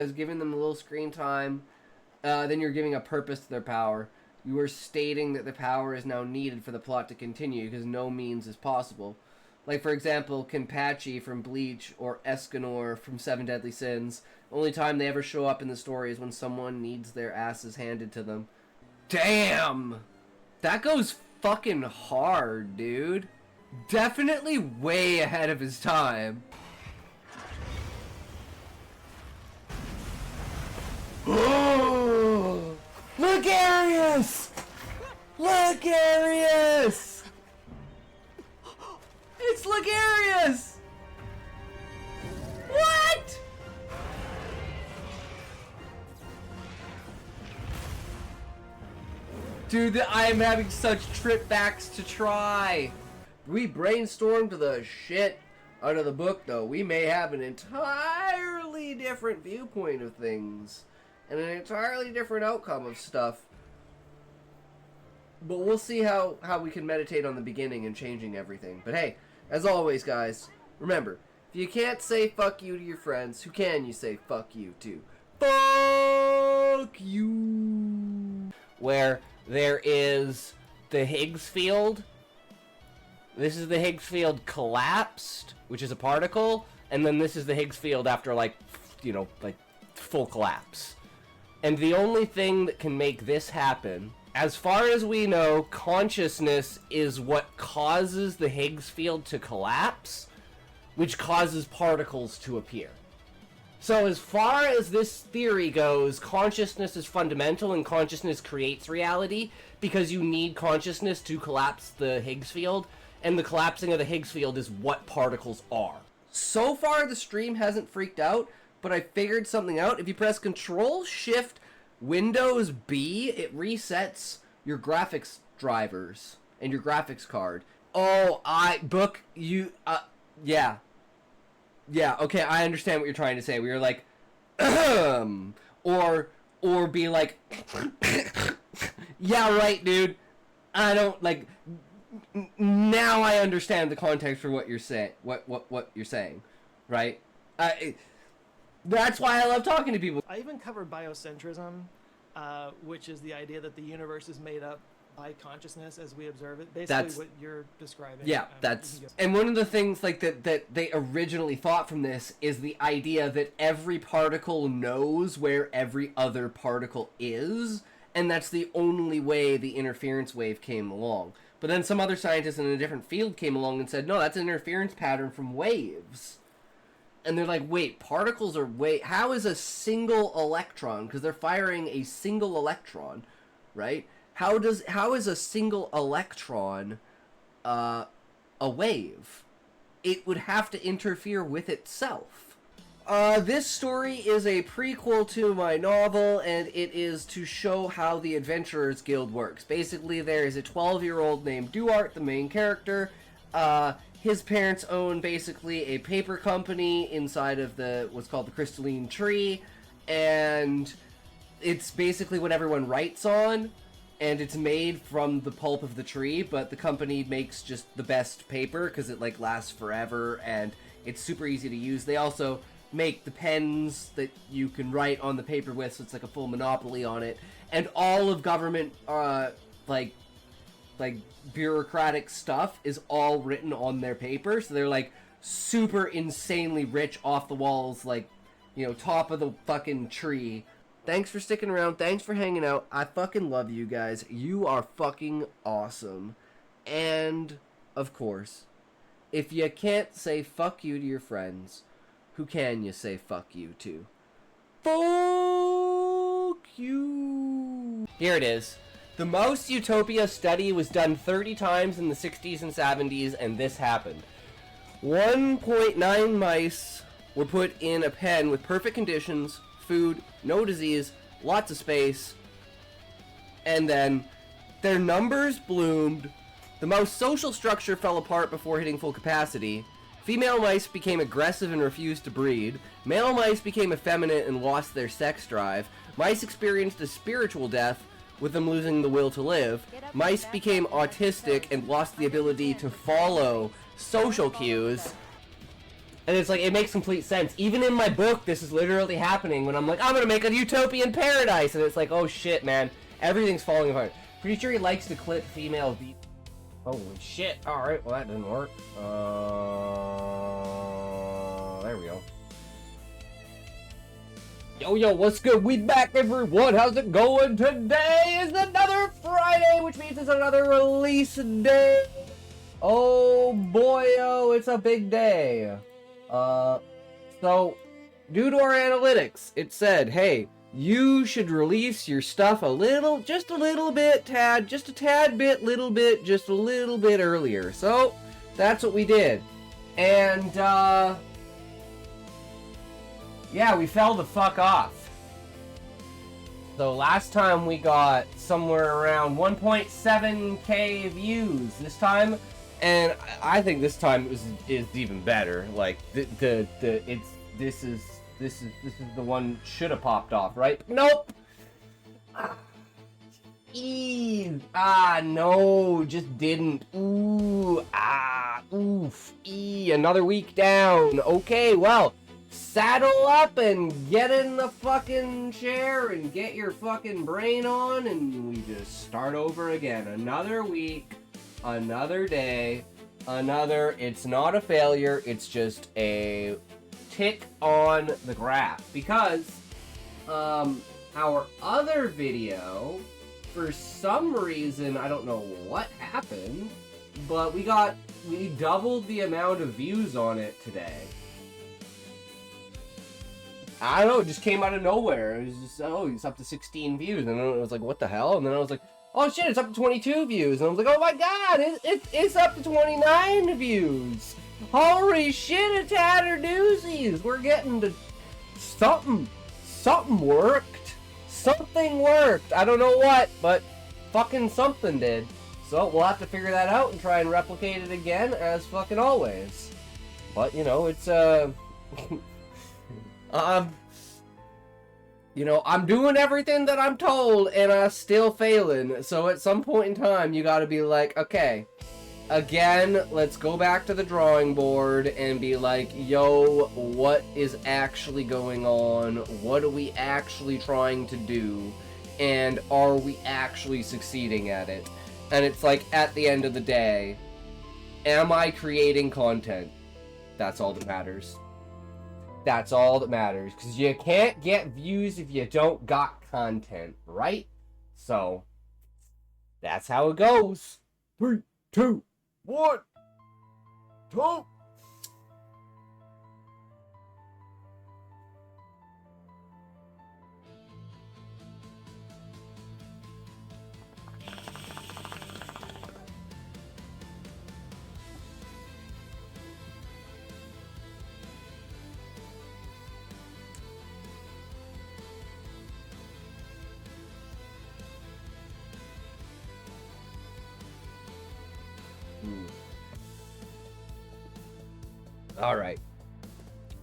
As giving them a little screen time, then you're giving a purpose to their power. You are stating that the power is now needed for the plot to continue because no means is possible. Like, for example, Kenpachi from Bleach or Escanor from Seven Deadly Sins. Only time they ever show up in the story is when someone needs their asses handed to them. Damn! That goes fucking hard, dude. Definitely way ahead of his time. Oh! Logarius! Logarius! It's Logarius! What? Dude, I am having such trip backs to try. We brainstormed the shit out of the book, though. We may have an entirely different viewpoint of things and an entirely different outcome of stuff. But we'll see how we can meditate on the beginning and changing everything. But hey, as always, guys, remember, if you can't say fuck you to your friends, who can you say fuck you to? Fuck you! Where there is the Higgs field. This is the Higgs field collapsed, which is a particle. And then this is the Higgs field after, like, you know, like, full collapse. And the only thing that can make this happen, as far as we know, consciousness is what causes the Higgs field to collapse, which causes particles to appear. So as far as this theory goes, consciousness is fundamental and consciousness creates reality because you need consciousness to collapse the Higgs field, and the collapsing of the Higgs field is what particles are. So far the stream hasn't freaked out, but I figured something out. If you press Control-Shift-Windows-B, it resets your graphics drivers and your graphics card. Oh, yeah. Yeah, okay, I understand what you're trying to say. We were like, or be like, yeah, right, dude. I don't, like, now I understand the context for what you're saying, what you're saying, right? That's why I love talking to people. I even covered biocentrism, which is the idea that the universe is made up by consciousness as we observe it. Basically what you're describing. Yeah, and one of the things like that they originally thought from this is the idea that every particle knows where every other particle is, and that's the only way the interference wave came along. But then some other scientists in a different field came along and said, no, that's an interference pattern from waves. And they're like, wait, particles are how is a single electron, because they're firing a single electron, right? How is a single electron a wave? It would have to interfere with itself. This story is a prequel to my novel, and it is to show how the Adventurers Guild works. Basically, there is a 12-year-old named Duarte, the main character. His parents own basically a paper company inside of what's called the Crystalline Tree, and it's basically what everyone writes on, and it's made from the pulp of the tree, but the company makes just the best paper because it like lasts forever and it's super easy to use. They also make the pens that you can write on the paper with, so it's like a full monopoly on it, and all of government like bureaucratic stuff is all written on their paper, so they're like super insanely rich, off the walls, like, you know, top of the fucking tree. Thanks for sticking around, thanks for hanging out, I fucking love you guys, you are fucking awesome. And of course, if you can't say fuck you to your friends, who can you say fuck you to? Fuck you. Here it is. The Mouse Utopia study was done 30 times in the 60s and 70s, and this happened. 1.9 mice were put in a pen with perfect conditions, food, no disease, lots of space, and then their numbers bloomed, the mouse social structure fell apart before hitting full capacity, female mice became aggressive and refused to breed, male mice became effeminate and lost their sex drive, mice experienced a spiritual death, with them losing the will to live, mice became autistic and lost the ability to follow social cues, And it's like, it makes complete sense. Even in my book, this is literally happening when I'm like, I'm gonna make a utopian paradise! And it's like, oh shit, man. Everything's falling apart. Pretty sure he likes to clip female V. Holy shit. Alright, well that didn't work. There we go. Yo, what's good? We back, everyone. How's it going? Today is another Friday, which means it's another release day. Oh boy, it's a big day. So, due to our analytics, it said, hey, you should release your stuff just a little bit earlier. So, that's what we did. And, yeah, we fell the fuck off. So last time we got somewhere around 1.7k views this time, and I think this time is even better. Like this is the one should have popped off, right? Nope. No, just didn't. Oof. Another week down. Okay, well. Saddle up and get in the fucking chair and get your fucking brain on, and we just start over again. Another week, another day, it's not a failure, it's just a tick on the graph. Because, our other video, for some reason, I don't know what happened, but we doubled the amount of views on it today. I don't know, it just came out of nowhere. It was just, it's up to 16 views. And then it was like, what the hell? And then I was like, oh shit, it's up to 22 views. And I was like, oh my god, it's up to 29 views. Holy shit, it's Hatter Doozies. We're getting to something. Something worked. Something worked. I don't know what, but fucking something did. So we'll have to figure that out and try and replicate it again as fucking always. But, you know, it's, you know, I'm doing everything that I'm told, and I'm still failing. So at some point in time, you gotta be like, okay, again, let's go back to the drawing board and be like, yo, what is actually going on? What are we actually trying to do? And are we actually succeeding at it? And it's like, at the end of the day, am I creating content? That's all that matters. That's all that matters, because you can't get views if you don't got content, right? So, that's how it goes. 3, 2, 1, go! All right,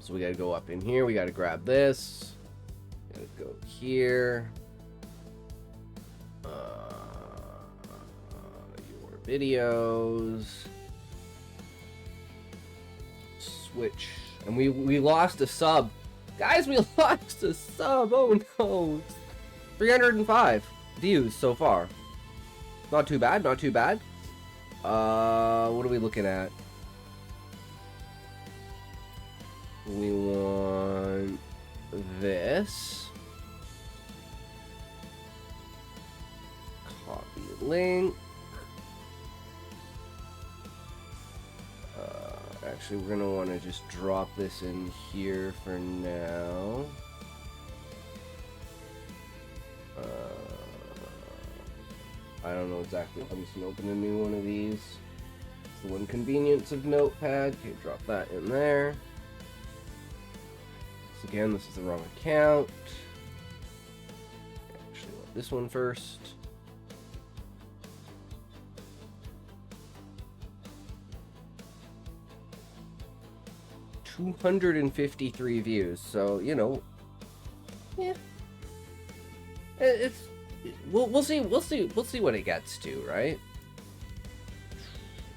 so we gotta go up in here. We gotta grab this. Gotta go here. Your videos. Switch, and we lost a sub, guys. We lost a sub. Oh no, 305 views so far. Not too bad. Not too bad. What are we looking at? We want this. Copy link. Actually, we're gonna want to just drop this in here for now. I don't know exactly. I'm just gonna open a new one of these. It's the one convenience of Notepad. Okay, drop that in there. So again, this is the wrong account. Actually, want this one first. $253 views. So you know, yeah, it's we'll see what it gets to, right?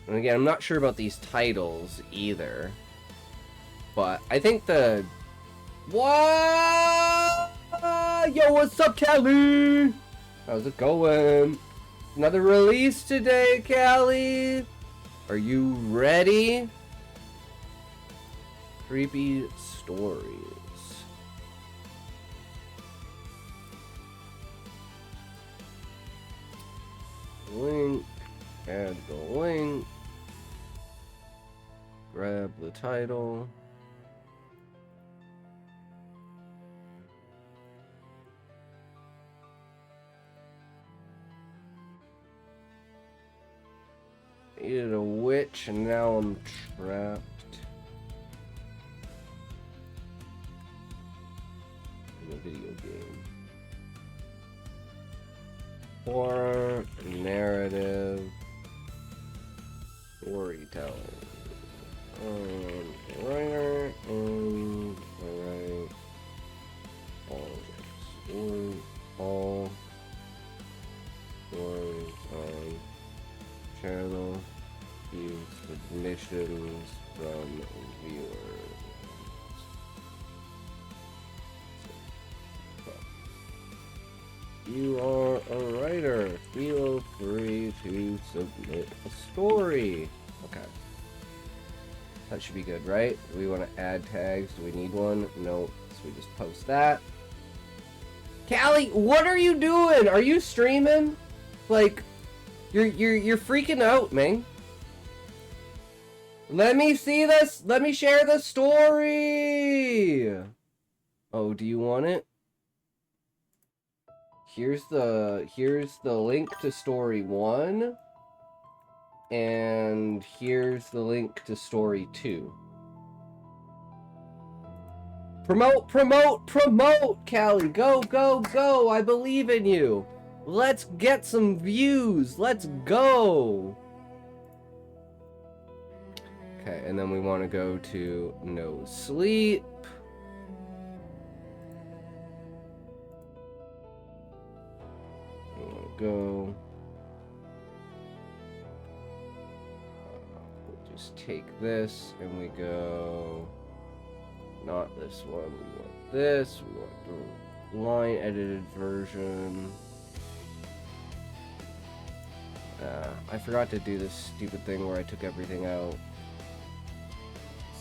And again, I'm not sure about these titles either. But I think the... What? Yo, what's up, Callie? How's it going? Another release today, Callie. Are you ready? Creepy stories. Link. Add the link. Grab the title. Needed a witch and now I'm trapped in a video game. Horror, narrative, storytelling. Writer and alright. All stories on channel. Use submissions from viewers. You are a writer. Feel free to submit a story. Okay. That should be good, right? Do we want to add tags? Do we need one? No. So we just post that. Callie, what are you doing? Are you streaming? Like, you're freaking out, man. Let me see this. Let me share the story. Oh, do you want it? Here's the link to story 1. And here's the link to story 2. Promote, promote, promote, Callie. Go, go, go. I believe in you. Let's get some views. Let's go. Okay, and then we want to go to no sleep. We want to go. We'll just take this and we go. Not this one. We want this. We want the line edited version. I forgot to do this stupid thing where I took everything out.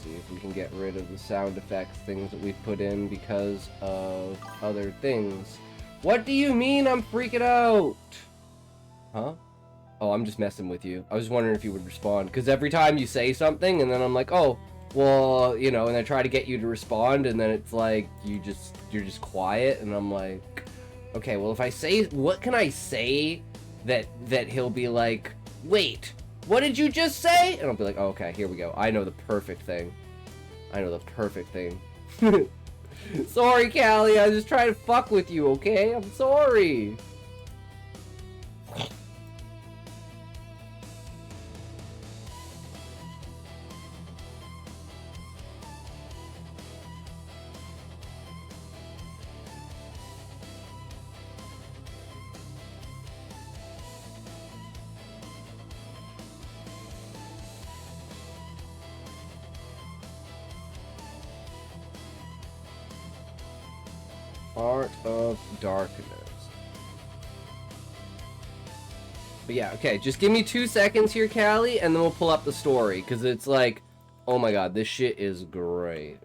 See if we can get rid of the sound effects things that we put in because of other things. What do you mean I'm freaking out? Huh? Oh, I'm just messing with you. I was wondering if you would respond, because every time you say something and then I'm like, oh, well, you know, and I try to get you to respond and then it's like you're just quiet and I'm like, okay, well, if I say, what can I say that he'll be like, wait, what did you just say? And I'll be like, oh, okay, here we go. I know the perfect thing. I know the perfect thing. Sorry, Callie. I was just trying to fuck with you, okay? I'm sorry. Art of Darkness. But yeah, okay, just give me 2 seconds here, Callie, and then we'll pull up the story, because it's like, oh my god, this shit is great.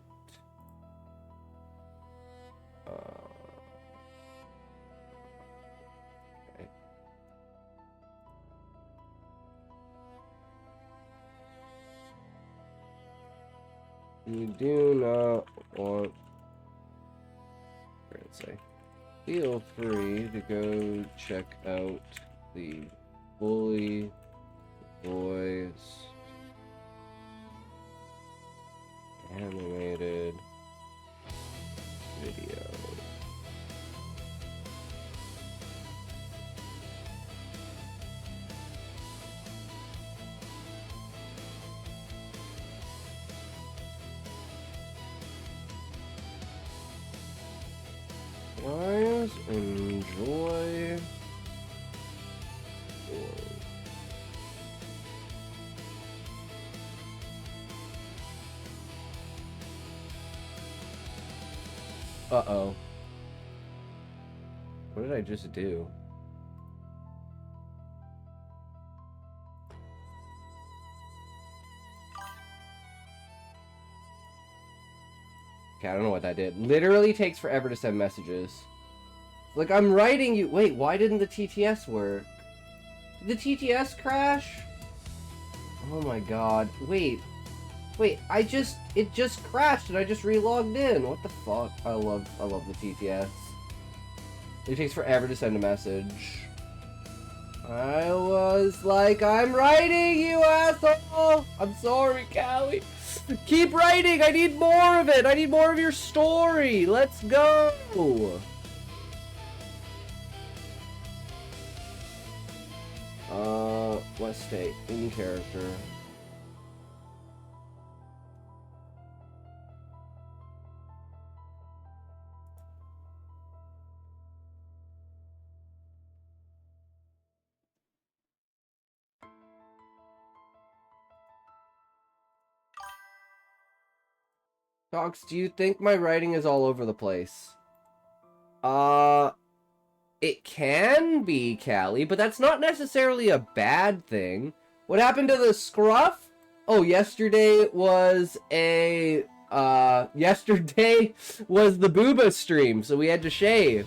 Okay. You do not want... say, feel free to go check out the fully voiced animated video. Guys, enjoy. Uh-oh. What did I just do? Okay, I don't know what that did. Literally takes forever to send messages. Like, I'm writing you... Wait, why didn't the TTS work? Did the TTS crash? Oh my god. Wait, it just crashed and I just re-logged in. What the fuck? I love the TTS. It takes forever to send a message. I was like, I'm writing, you asshole! I'm sorry, Callie. Keep writing! I need more of it! I need more of your story! Let's go! What state? In character. Docs, do you think my writing is all over the place? It can be, Callie, but that's not necessarily a bad thing. What happened to the scruff? Oh, yesterday was the booba stream, so we had to shave.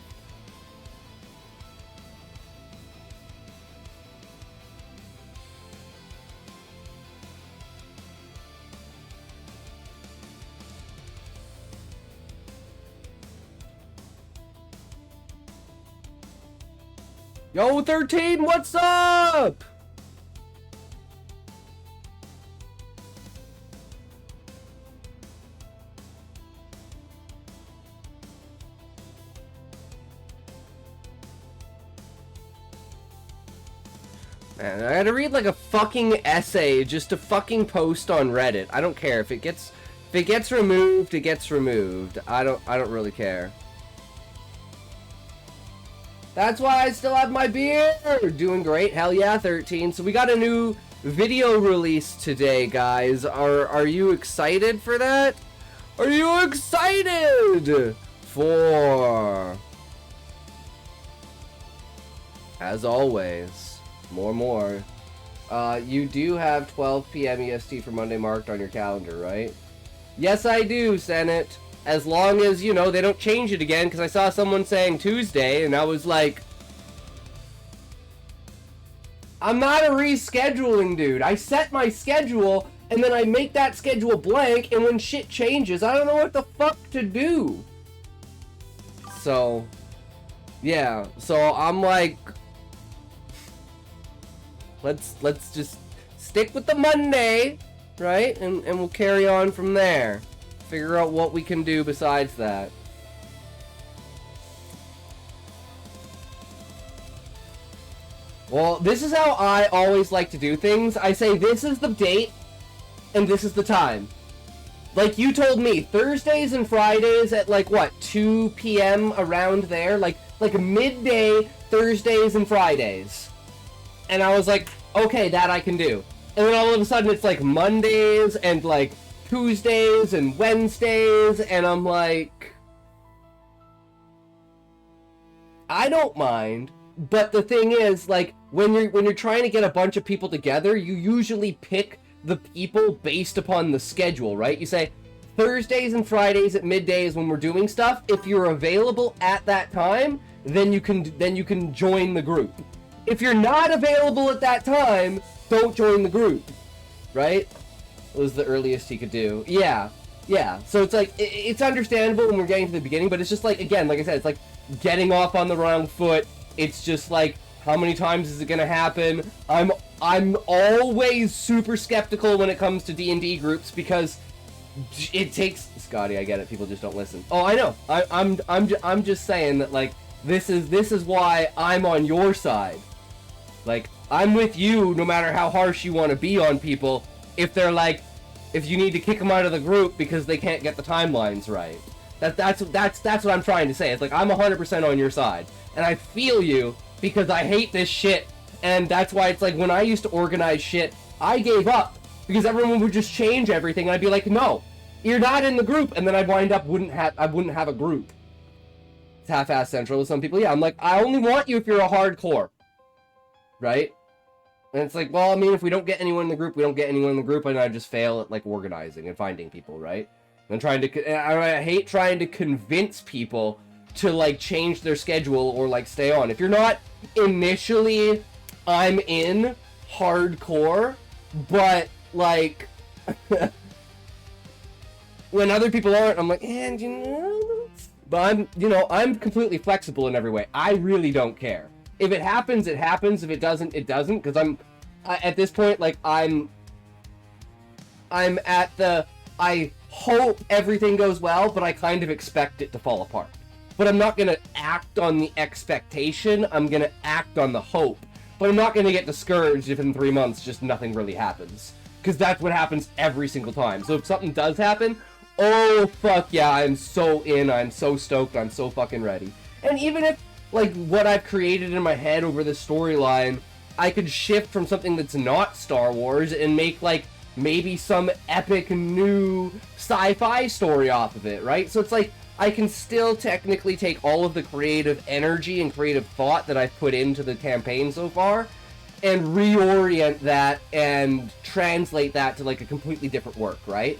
Yo, 13, what's up? Man, I gotta read like a fucking essay just to fucking post on Reddit. I don't care if it gets removed, it gets removed. I don't really care. That's why I still have my beer! Doing great, hell yeah, 13. So we got a new video release today, guys. Are you excited for that? Are you excited for... As always, more. You do have 12 p.m. EST for Monday marked on your calendar, right? Yes, I do, Senate. As long as, you know, they don't change it again, because I saw someone saying Tuesday, and I was like... I'm not a rescheduling dude. I set my schedule, and then I make that schedule blank, and when shit changes, I don't know what the fuck to do. So, yeah. So, I'm like... Let's just stick with the Monday, right? And we'll carry on from there. Figure out what we can do besides that. Well, this is how I always like to do things. I say this is the date and this is the time. Like you told me, Thursdays and Fridays at like what, 2 p.m. around there, like midday Thursdays and Fridays. And I was like, okay, that I can do. And then all of a sudden it's like Mondays and like Tuesdays and Wednesdays, and I'm like, I don't mind, but the thing is, like, when you're trying to get a bunch of people together, you usually pick the people based upon the schedule, right? You say Thursdays and Fridays at midday is when we're doing stuff. If you're available at that time, then you can join the group. If you're not available at that time, don't join the group, right? Was the earliest he could do. Yeah. So it's like, it's understandable when we're getting to the beginning, but it's just like, again, like I said, it's like getting off on the wrong foot. It's just like, how many times is it gonna happen? I'm always super skeptical when it comes to D&D groups because it takes... Scotty, I get it. People just don't listen. Oh, I know. I'm just saying that, like, this is why I'm on your side. Like, I'm with you no matter how harsh you want to be on people. If they're like, if you need to kick them out of the group because they can't get the timelines right. That's what I'm trying to say. It's like, I'm 100% on your side. And I feel you because I hate this shit. And that's why it's like, when I used to organize shit, I gave up. Because everyone would just change everything and I'd be like, no, you're not in the group. And then I'd wind up, I wouldn't have a group. half-ass central with some people. Yeah, I'm like, I only want you if you're a hardcore, right? And it's like, well, I mean, if we don't get anyone in the group, we don't get anyone in the group, and I just fail at, like, organizing and finding people, right? And I hate trying to convince people to, like, change their schedule or, like, stay on. If you're not initially, I'm in hardcore, but, like, when other people aren't, I'm like, and you know, but I'm completely flexible in every way. I really don't care. If it happens, it happens. If it doesn't, it doesn't. Because at this point, like, I'm at the, I hope everything goes well, but I kind of expect it to fall apart. But I'm not going to act on the expectation. I'm going to act on the hope. But I'm not going to get discouraged if in 3 months just nothing really happens. Because that's what happens every single time. So if something does happen, oh, fuck yeah, I'm so in. I'm so stoked. I'm so fucking ready. And even if, like, what I've created in my head over this storyline, I could shift from something that's not Star Wars and make, like, maybe some epic new sci-fi story off of it, right? So it's like, I can still technically take all of the creative energy and creative thought that I've put into the campaign so far and reorient that and translate that to, like, a completely different work, right?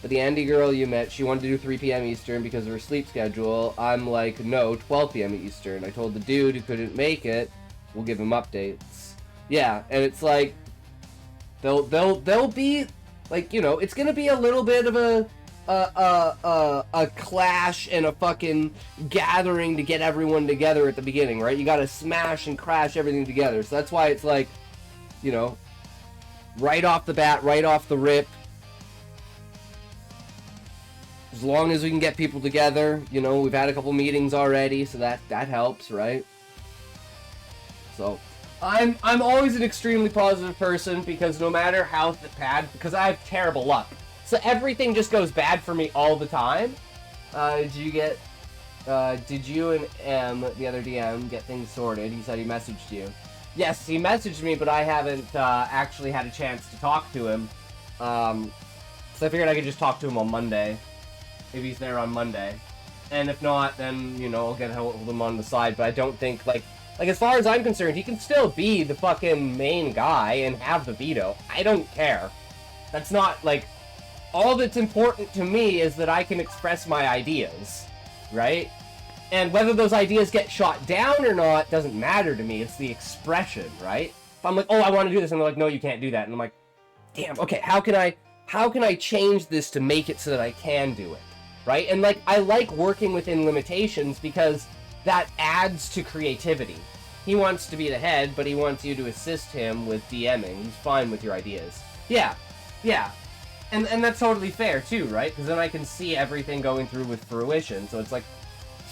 But the Andy girl you met, she wanted to do 3 p.m. Eastern because of her sleep schedule. I'm like, no, 12 p.m. Eastern. I told the dude who couldn't make it, we'll give him updates. Yeah, and it's like, they'll be, like, you know, it's gonna be a little bit of a clash and a fucking gathering to get everyone together at the beginning, right? You gotta smash and crash everything together. So that's why it's like, you know, right off the bat, right off the rip, as long as we can get people together, you know, we've had a couple meetings already, so that helps, right? So, I'm always an extremely positive person because no matter how bad, because I have terrible luck. So everything just goes bad for me all the time. Did you and M, the other DM, get things sorted? He said he messaged you. Yes, he messaged me, but I haven't actually had a chance to talk to him. So I figured I could just talk to him on Monday. If he's there on Monday. And if not, then, you know, I'll get hold of him on the side. But I don't think, like, as far as I'm concerned, he can still be the fucking main guy and have the veto. I don't care. That's not, like, all that's important to me is that I can express my ideas, right? And whether those ideas get shot down or not doesn't matter to me. It's the expression, right? If I'm like, oh, I want to do this, and they're like, no, you can't do that. And I'm like, damn, okay, how can I change this to make it so that I can do it? Right? And, like, I like working within limitations because that adds to creativity. He wants to be the head, but he wants you to assist him with DMing. He's fine with your ideas. Yeah. Yeah. And that's totally fair, too, right? Because then I can see everything going through with fruition. So it's like,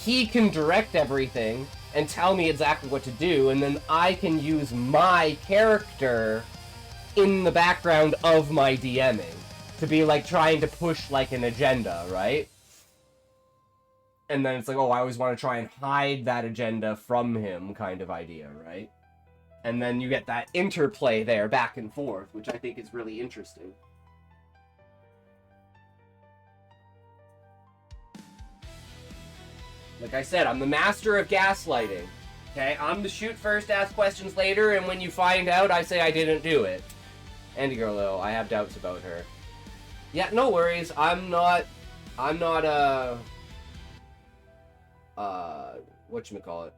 he can direct everything and tell me exactly what to do, and then I can use my character in the background of my DMing to be, like, trying to push, like, an agenda, right? And then it's like, oh, I always want to try and hide that agenda from him kind of idea, right? And then you get that interplay there back and forth, which I think is really interesting. Like I said, I'm the master of gaslighting. Okay? I'm the shoot first, ask questions later, and when you find out, I say I didn't do it. Andy girl, though, I have doubts about her. Yeah, no worries. I'm not whatchamacallit.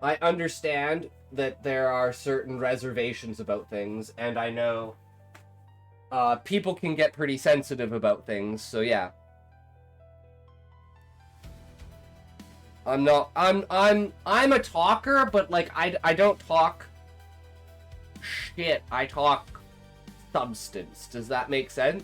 I understand that there are certain reservations about things, and I know people can get pretty sensitive about things, so yeah. I'm a talker, but, like, I don't talk shit. I talk substance. Does that make sense?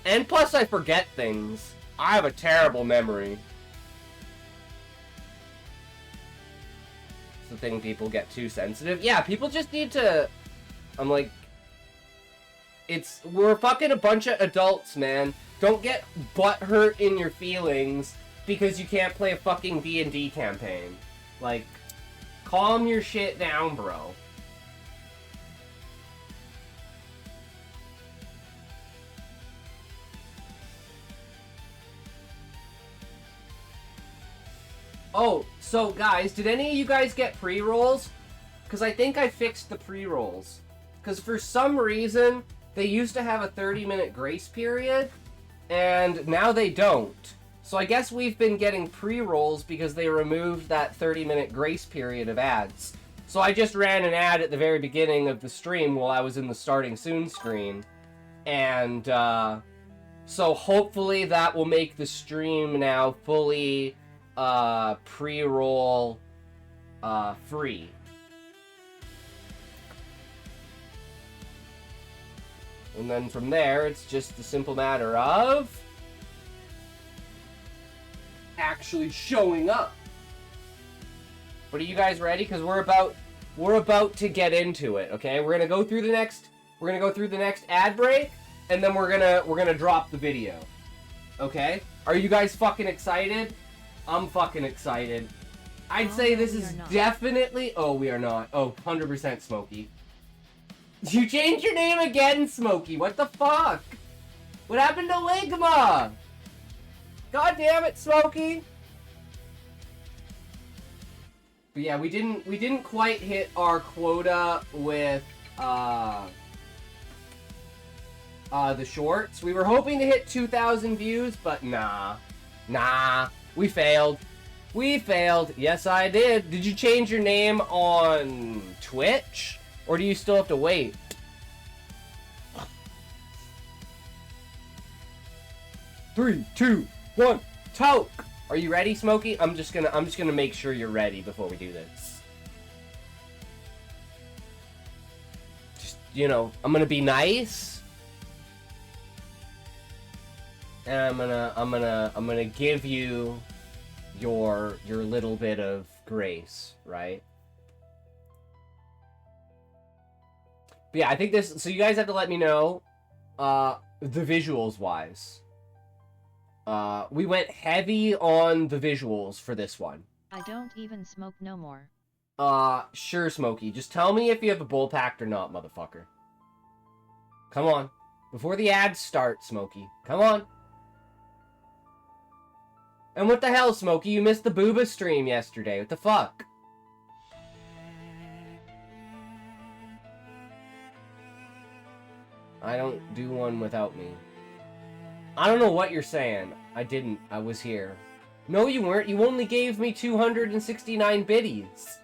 And plus I forget things. I have a terrible memory. It's the thing, people get too sensitive. Yeah, people just need to... I'm like... We're fucking a bunch of adults, man. Don't get butthurt in your feelings because you can't play a fucking D&D campaign. Like, calm your shit down, bro. Oh, so guys, did any of you guys get pre-rolls? Because I think I fixed the pre-rolls. Because for some reason, they used to have a 30-minute grace period, and now they don't. So I guess we've been getting pre-rolls because they removed that 30-minute grace period of ads. So I just ran an ad at the very beginning of the stream while I was in the starting soon screen. And so hopefully that will make the stream now fully pre-roll free. And then from there, it's just a simple matter of actually showing up. But are you guys ready? Because we're about to get into it. Okay, we're gonna go through the next ad break, and then we're gonna drop the video. Okay, are you guys fucking excited? I'm fucking excited. I'd say this is definitely. Oh, we are not. Oh, 100% Smokey. You changed your name again, Smokey. What the fuck? What happened to Ligma? God damn it, Smokey. But yeah, we didn't quite hit our quota with the shorts. We were hoping to hit 2,000 views, but nah, we failed. We failed. Yes, I did. Did you change your name on Twitch? Or do you still have to wait? Three, two, one, toke! Are you ready, Smokey? I'm just gonna make sure you're ready before we do this. Just, you know, I'm gonna be nice. And I'm gonna give you your little bit of grace, right? But yeah, I think this... So you guys have to let me know, the visuals wise. We went heavy on the visuals for this one. I don't even smoke no more. Sure, Smokey. Just tell me if you have a bull packed or not, motherfucker. Come on. Before the ads start, Smokey. Come on. And what the hell, Smokey? You missed the Booba stream yesterday. What the fuck? I don't do one without me. I don't know what you're saying. I didn't. I was here. No, you weren't. You only gave me 269 biddies.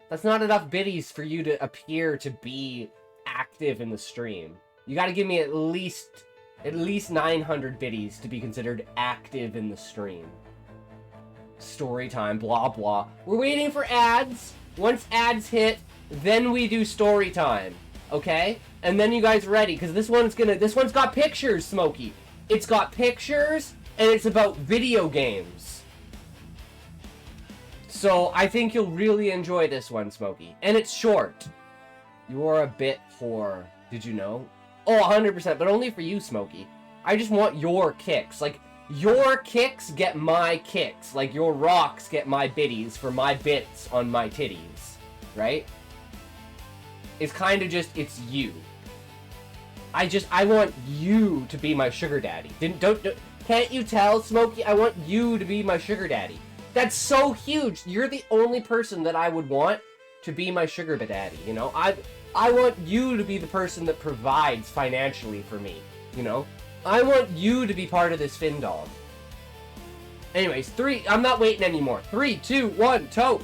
That's not enough biddies for you to appear to be active in the stream. You gotta give me at least 900 biddies to be considered active in the stream. Story time, blah blah. We're waiting for ads. Once ads hit, then we do story time. Okay? And then you guys ready, because this one's got pictures, Smokey. It's got pictures, and it's about video games. So I think you'll really enjoy this one, Smokey. And it's short. You are a bit poor. Did you know? Oh, 100%, but only for you, Smokey. I just want your kicks. Like, your kicks get my kicks. Like, your rocks get my biddies for my bits on my titties. Right? It's kind of just, it's you. I want you to be my sugar daddy. Can't you tell, Smokey? I want you to be my sugar daddy. That's so huge. You're the only person that I would want to be my sugar daddy, you know? I want you to be the person that provides financially for me, you know? I want you to be part of this Findog. Anyways, I'm not waiting anymore. 3, 2, 1, toke!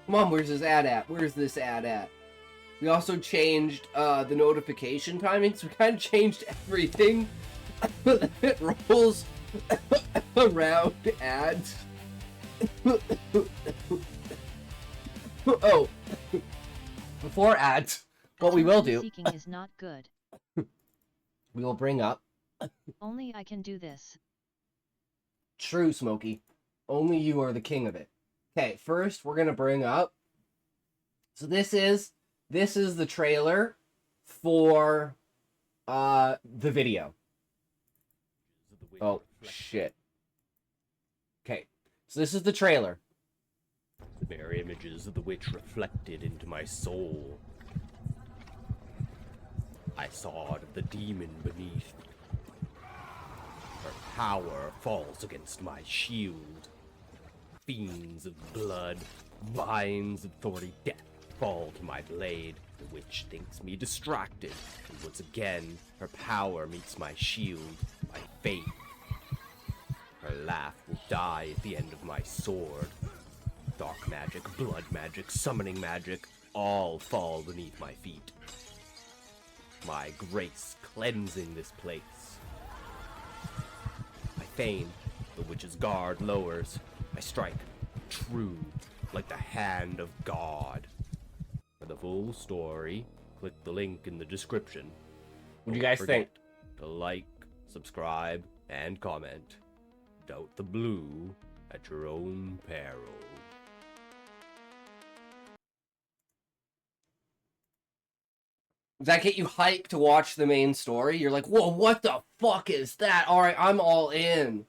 Mom, where's this ad at? Where's this ad at? We also changed the notification timings. We kind of changed everything. It rolls around ads. Oh, before ads, What we will Attention do, seeking is not good. we will bring up... Only I can do this. True, Smokey. Only you are the king of it. Okay, first we're going to bring up... So this is the trailer for the video. Oh, shit. Okay, so this is the trailer. The bare images of the witch reflected into my soul. I saw it of the demon beneath. Her power falls against my shield. Fiends of blood, vines of thorny death fall to my blade. The witch thinks me distracted, and once again, her power meets my shield, my faith. Her laugh will die at the end of my sword. Dark magic, blood magic, summoning magic, all fall beneath my feet. My grace cleansing this place. I feign, the witch's guard lowers. I strike, true, like the hand of God. For the full story, click the link in the description. What do you guys think? To like, subscribe, and comment. Doubt the blue at your own peril. Does that get you hyped to watch the main story? You're like, whoa, what the fuck is that? Alright, I'm all in.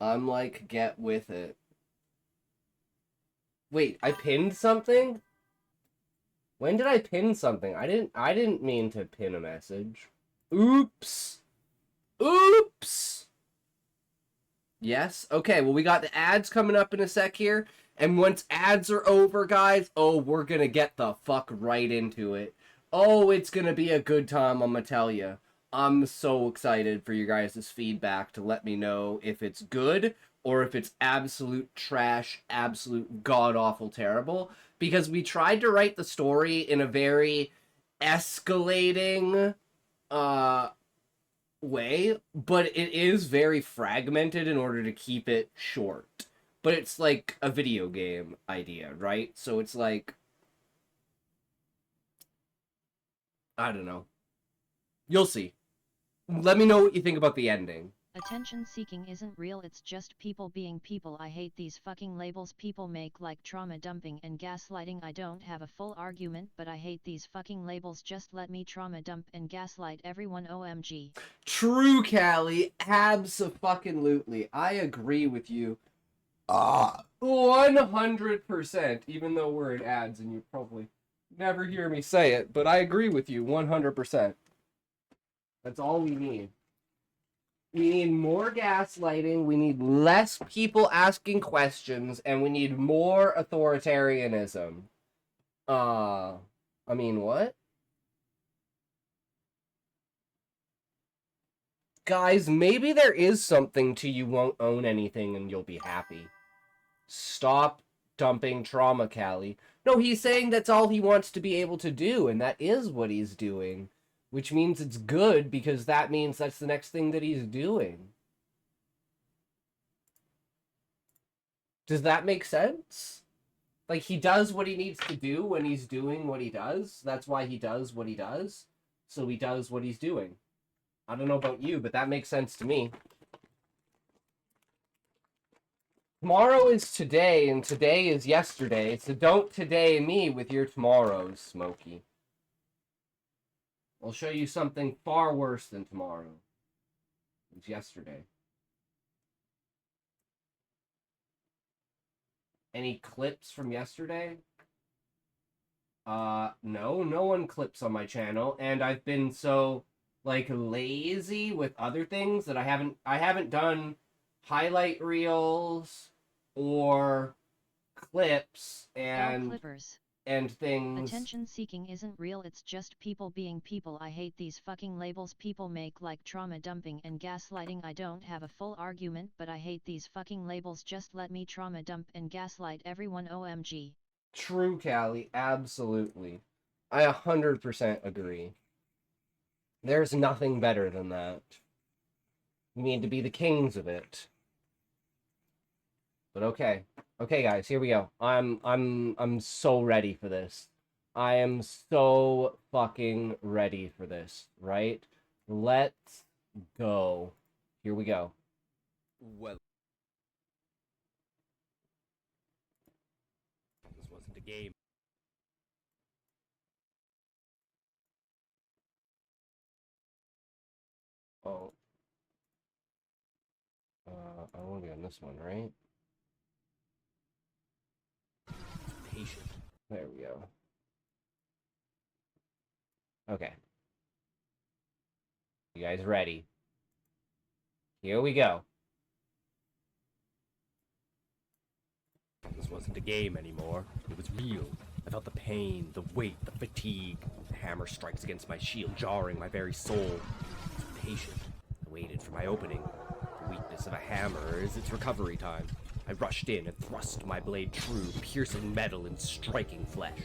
I'm like, get with it. Wait, I pinned something? When did I pin something? I didn't mean to pin a message. Oops. Oops. Yes? Okay, well, we got the ads coming up in a sec here. And once ads are over, guys, oh, we're gonna get the fuck right into it. Oh, it's gonna be a good time, I'm gonna tell you. I'm so excited for your guys' feedback to let me know if it's good or if it's absolute trash, absolute god-awful terrible. Because we tried to write the story in a very escalating way, but it is very fragmented in order to keep it short. But it's like a video game idea, right? So it's like, I don't know. You'll see. Let me know what you think about the ending. Attention seeking isn't real, it's just people being people. I hate these fucking labels people make, like trauma dumping and gaslighting. I don't have a full argument, but I hate these fucking labels. Just let me trauma dump and gaslight everyone. OMG. True, Callie. Abso-fucking-lutely. I agree with you. 100%. Even though we're in ads and you probably never hear me say it, but I agree with you 100%. That's all we need. We need more gaslighting, we need less people asking questions, and we need more authoritarianism. I mean, what? Guys, maybe there is something to you won't own anything and you'll be happy. Stop dumping trauma, Callie. No, he's saying that's all he wants to be able to do, and that is what he's doing. Which means it's good, because that means that's the next thing that he's doing. Does that make sense? Like, he does what he needs to do when he's doing what he does. That's why he does what he does. So he does what he's doing. I don't know about you, but that makes sense to me. Tomorrow is today, and today is yesterday, so don't today me with your tomorrows, Smokey. I'll show you something far worse than tomorrow. It's yesterday. Any clips from yesterday? No one clips on my channel, and I've been so, like, lazy with other things that I haven't done highlight reels or clips and things. Attention seeking isn't real, it's just people being people. I hate these fucking labels people make, like trauma dumping and gaslighting. I don't have a full argument, but I hate these fucking labels. Just let me trauma dump and gaslight everyone. OMG. True, Callie, absolutely. I 100% agree. There's nothing better than that. We need to be the kings of it. But okay. Okay, guys, here we go. I'm so ready for this. I am so fucking ready for this, right? Let's go. Here we go. Well, this wasn't a game. Oh. I want to be on this one, right? Patient. There we go. Okay. You guys ready? Here we go. This wasn't a game anymore. It was real. I felt the pain, the weight, the fatigue. The hammer strikes against my shield, jarring my very soul. I was patient. I waited for my opening. The weakness of a hammer is its recovery time. I rushed in and thrust my blade true, piercing metal and striking flesh.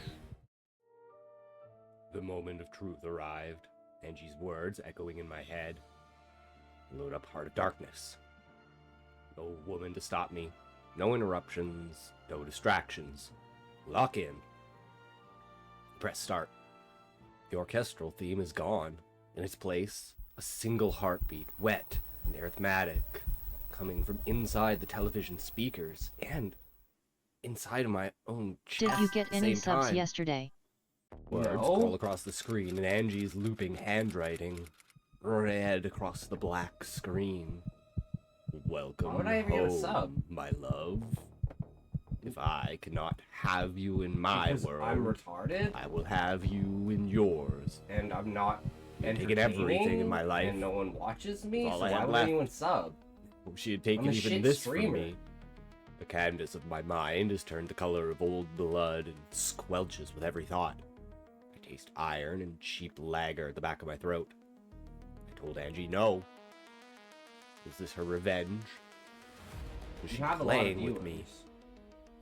The moment of truth arrived, Angie's words echoing in my head. Load up Heart of Darkness. No woman to stop me. No interruptions, no distractions. Lock in. Press start. The orchestral theme is gone. In its place, a single heartbeat, wet and arithmetic, coming from inside the television speakers and inside of my own chest. Did you get at the any same subs time. yesterday? Words No. crawl across the screen, and Angie's looping handwriting read across the black screen. Welcome Why would I have you a home, sub? my love. If I cannot have you in my Because world, I'm retarded, I will have you in yours. and I'm not You've taken entertaining, everything in my life. and no one watches me, That's all so I why have would left. anyone sub? She had taken I'm a even shit this streamer. from me. The canvas of my mind is turned the color of old blood and squelches with every thought. I taste iron and cheap lager at the back of my throat. I told Angie no. Was this her revenge? Was she You have a lot of playing with me? viewers.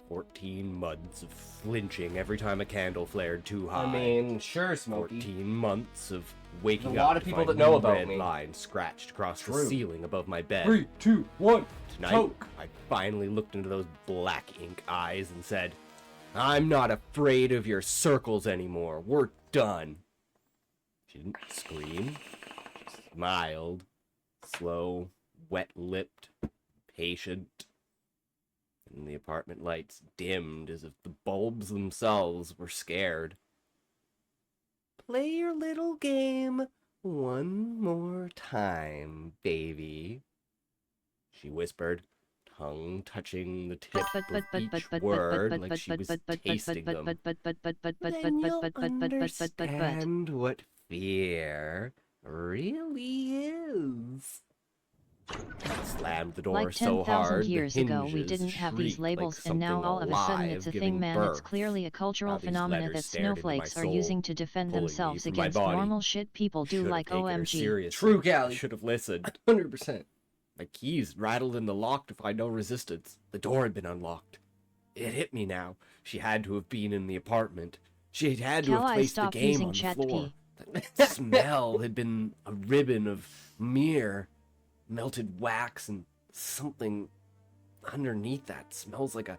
14 months of flinching every time a candle flared too high. I mean, sure, Smokey. 14 months of waking There's a lot up of to people find that know new about red me. lines scratched across the True. ceiling above my bed. 3, 2, 1, Tonight, choke. I finally looked into those black ink eyes and said, I'm not afraid of your circles anymore. We're done. She didn't scream. She smiled. Slow, wet-lipped, patient. And the apartment lights dimmed as if the bulbs themselves were scared. Play your little game one more time, baby, she whispered, tongue touching the tip of each word like she was tasting them. Then you'll understand what fear really is. I slammed the door Like so 10,000 hard years the ago we hinges didn't have these shrieked labels, like and now something all of a sudden it's a alive thing, giving man. It's birth. clearly a cultural How these phenomena letters that stared into my snowflakes are soul, using to defend pulling me themselves from my against body. normal shit people do, Should have like taken her OMG. seriously. True, I Gally. should have listened. 100%. My keys rattled in the lock to find no resistance. The door had been unlocked. It hit me now. She had to have been in the apartment. She had had to Cal, have I placed the stopped game using on the Chat floor. P. That smell had been a ribbon of mirror, melted wax, and something underneath that smells like a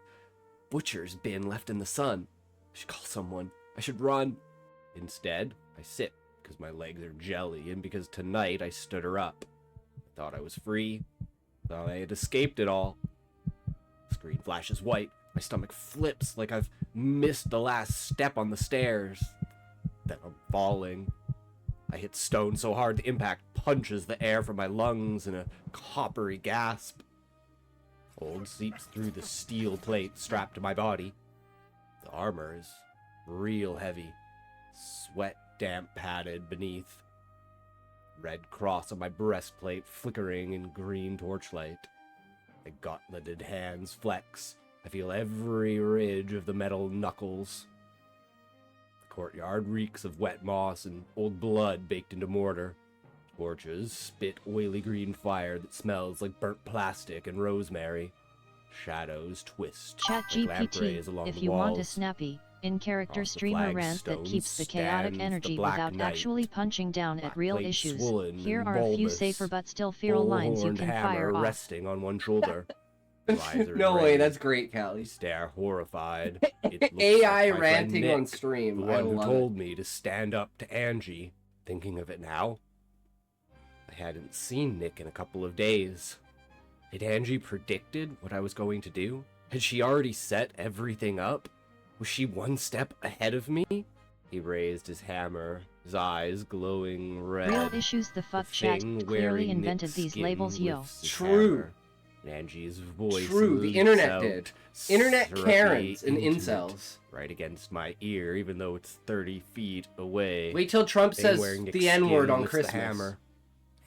butcher's bin left in the sun. I should call someone. I should run. Instead, I sit because my legs are jelly and because tonight I stood her up. I thought I was free. Thought I had escaped it all. Screen flashes white. My stomach flips like I've missed the last step on the stairs. Then I'm falling. I hit stone so hard the impact punches the air from my lungs in a coppery gasp. Cold seeps through the steel plate strapped to my body. The armor is real heavy. Sweat damp padded beneath. Red cross on my breastplate flickering in green torchlight. The gauntleted hands flex. I feel every ridge of the metal knuckles. The courtyard reeks of wet moss and old blood baked into mortar. Torches spit oily green fire that smells like burnt plastic and rosemary. Shadows twist Chat like lampreys GPT, along if the you want a walls. snappy, in-character Across the streamer rant that flagstones keeps the chaotic stands the energy Black without Knight. actually punching down at Black real plate issues, swollen here and are a few bulbous, safer but still feral lines you bull-horned can hammer fire off. resting on one shoulder. Riser No way, raised. that's great, Callie. Stare horrified. It looks AI like my friend ranting Nick, on stream. the I one who love told me to stand up to Angie. Thinking of it now, I hadn't seen Nick in a couple of days. Had Angie predicted what I was going to do? Had she already set everything up? Was she one step ahead of me? He raised his hammer, his eyes glowing red. Real issues. The fuck chat clearly invented these labels, yo. True. Angie's voice. True, the leaks internet out, did. Internet syrupy, Karens and intimate, incels. right against my ear, even though it's 30 feet away. Wait till Trump Thing says wearing Nick's the N-word skin on lifts the Christmas. hammer.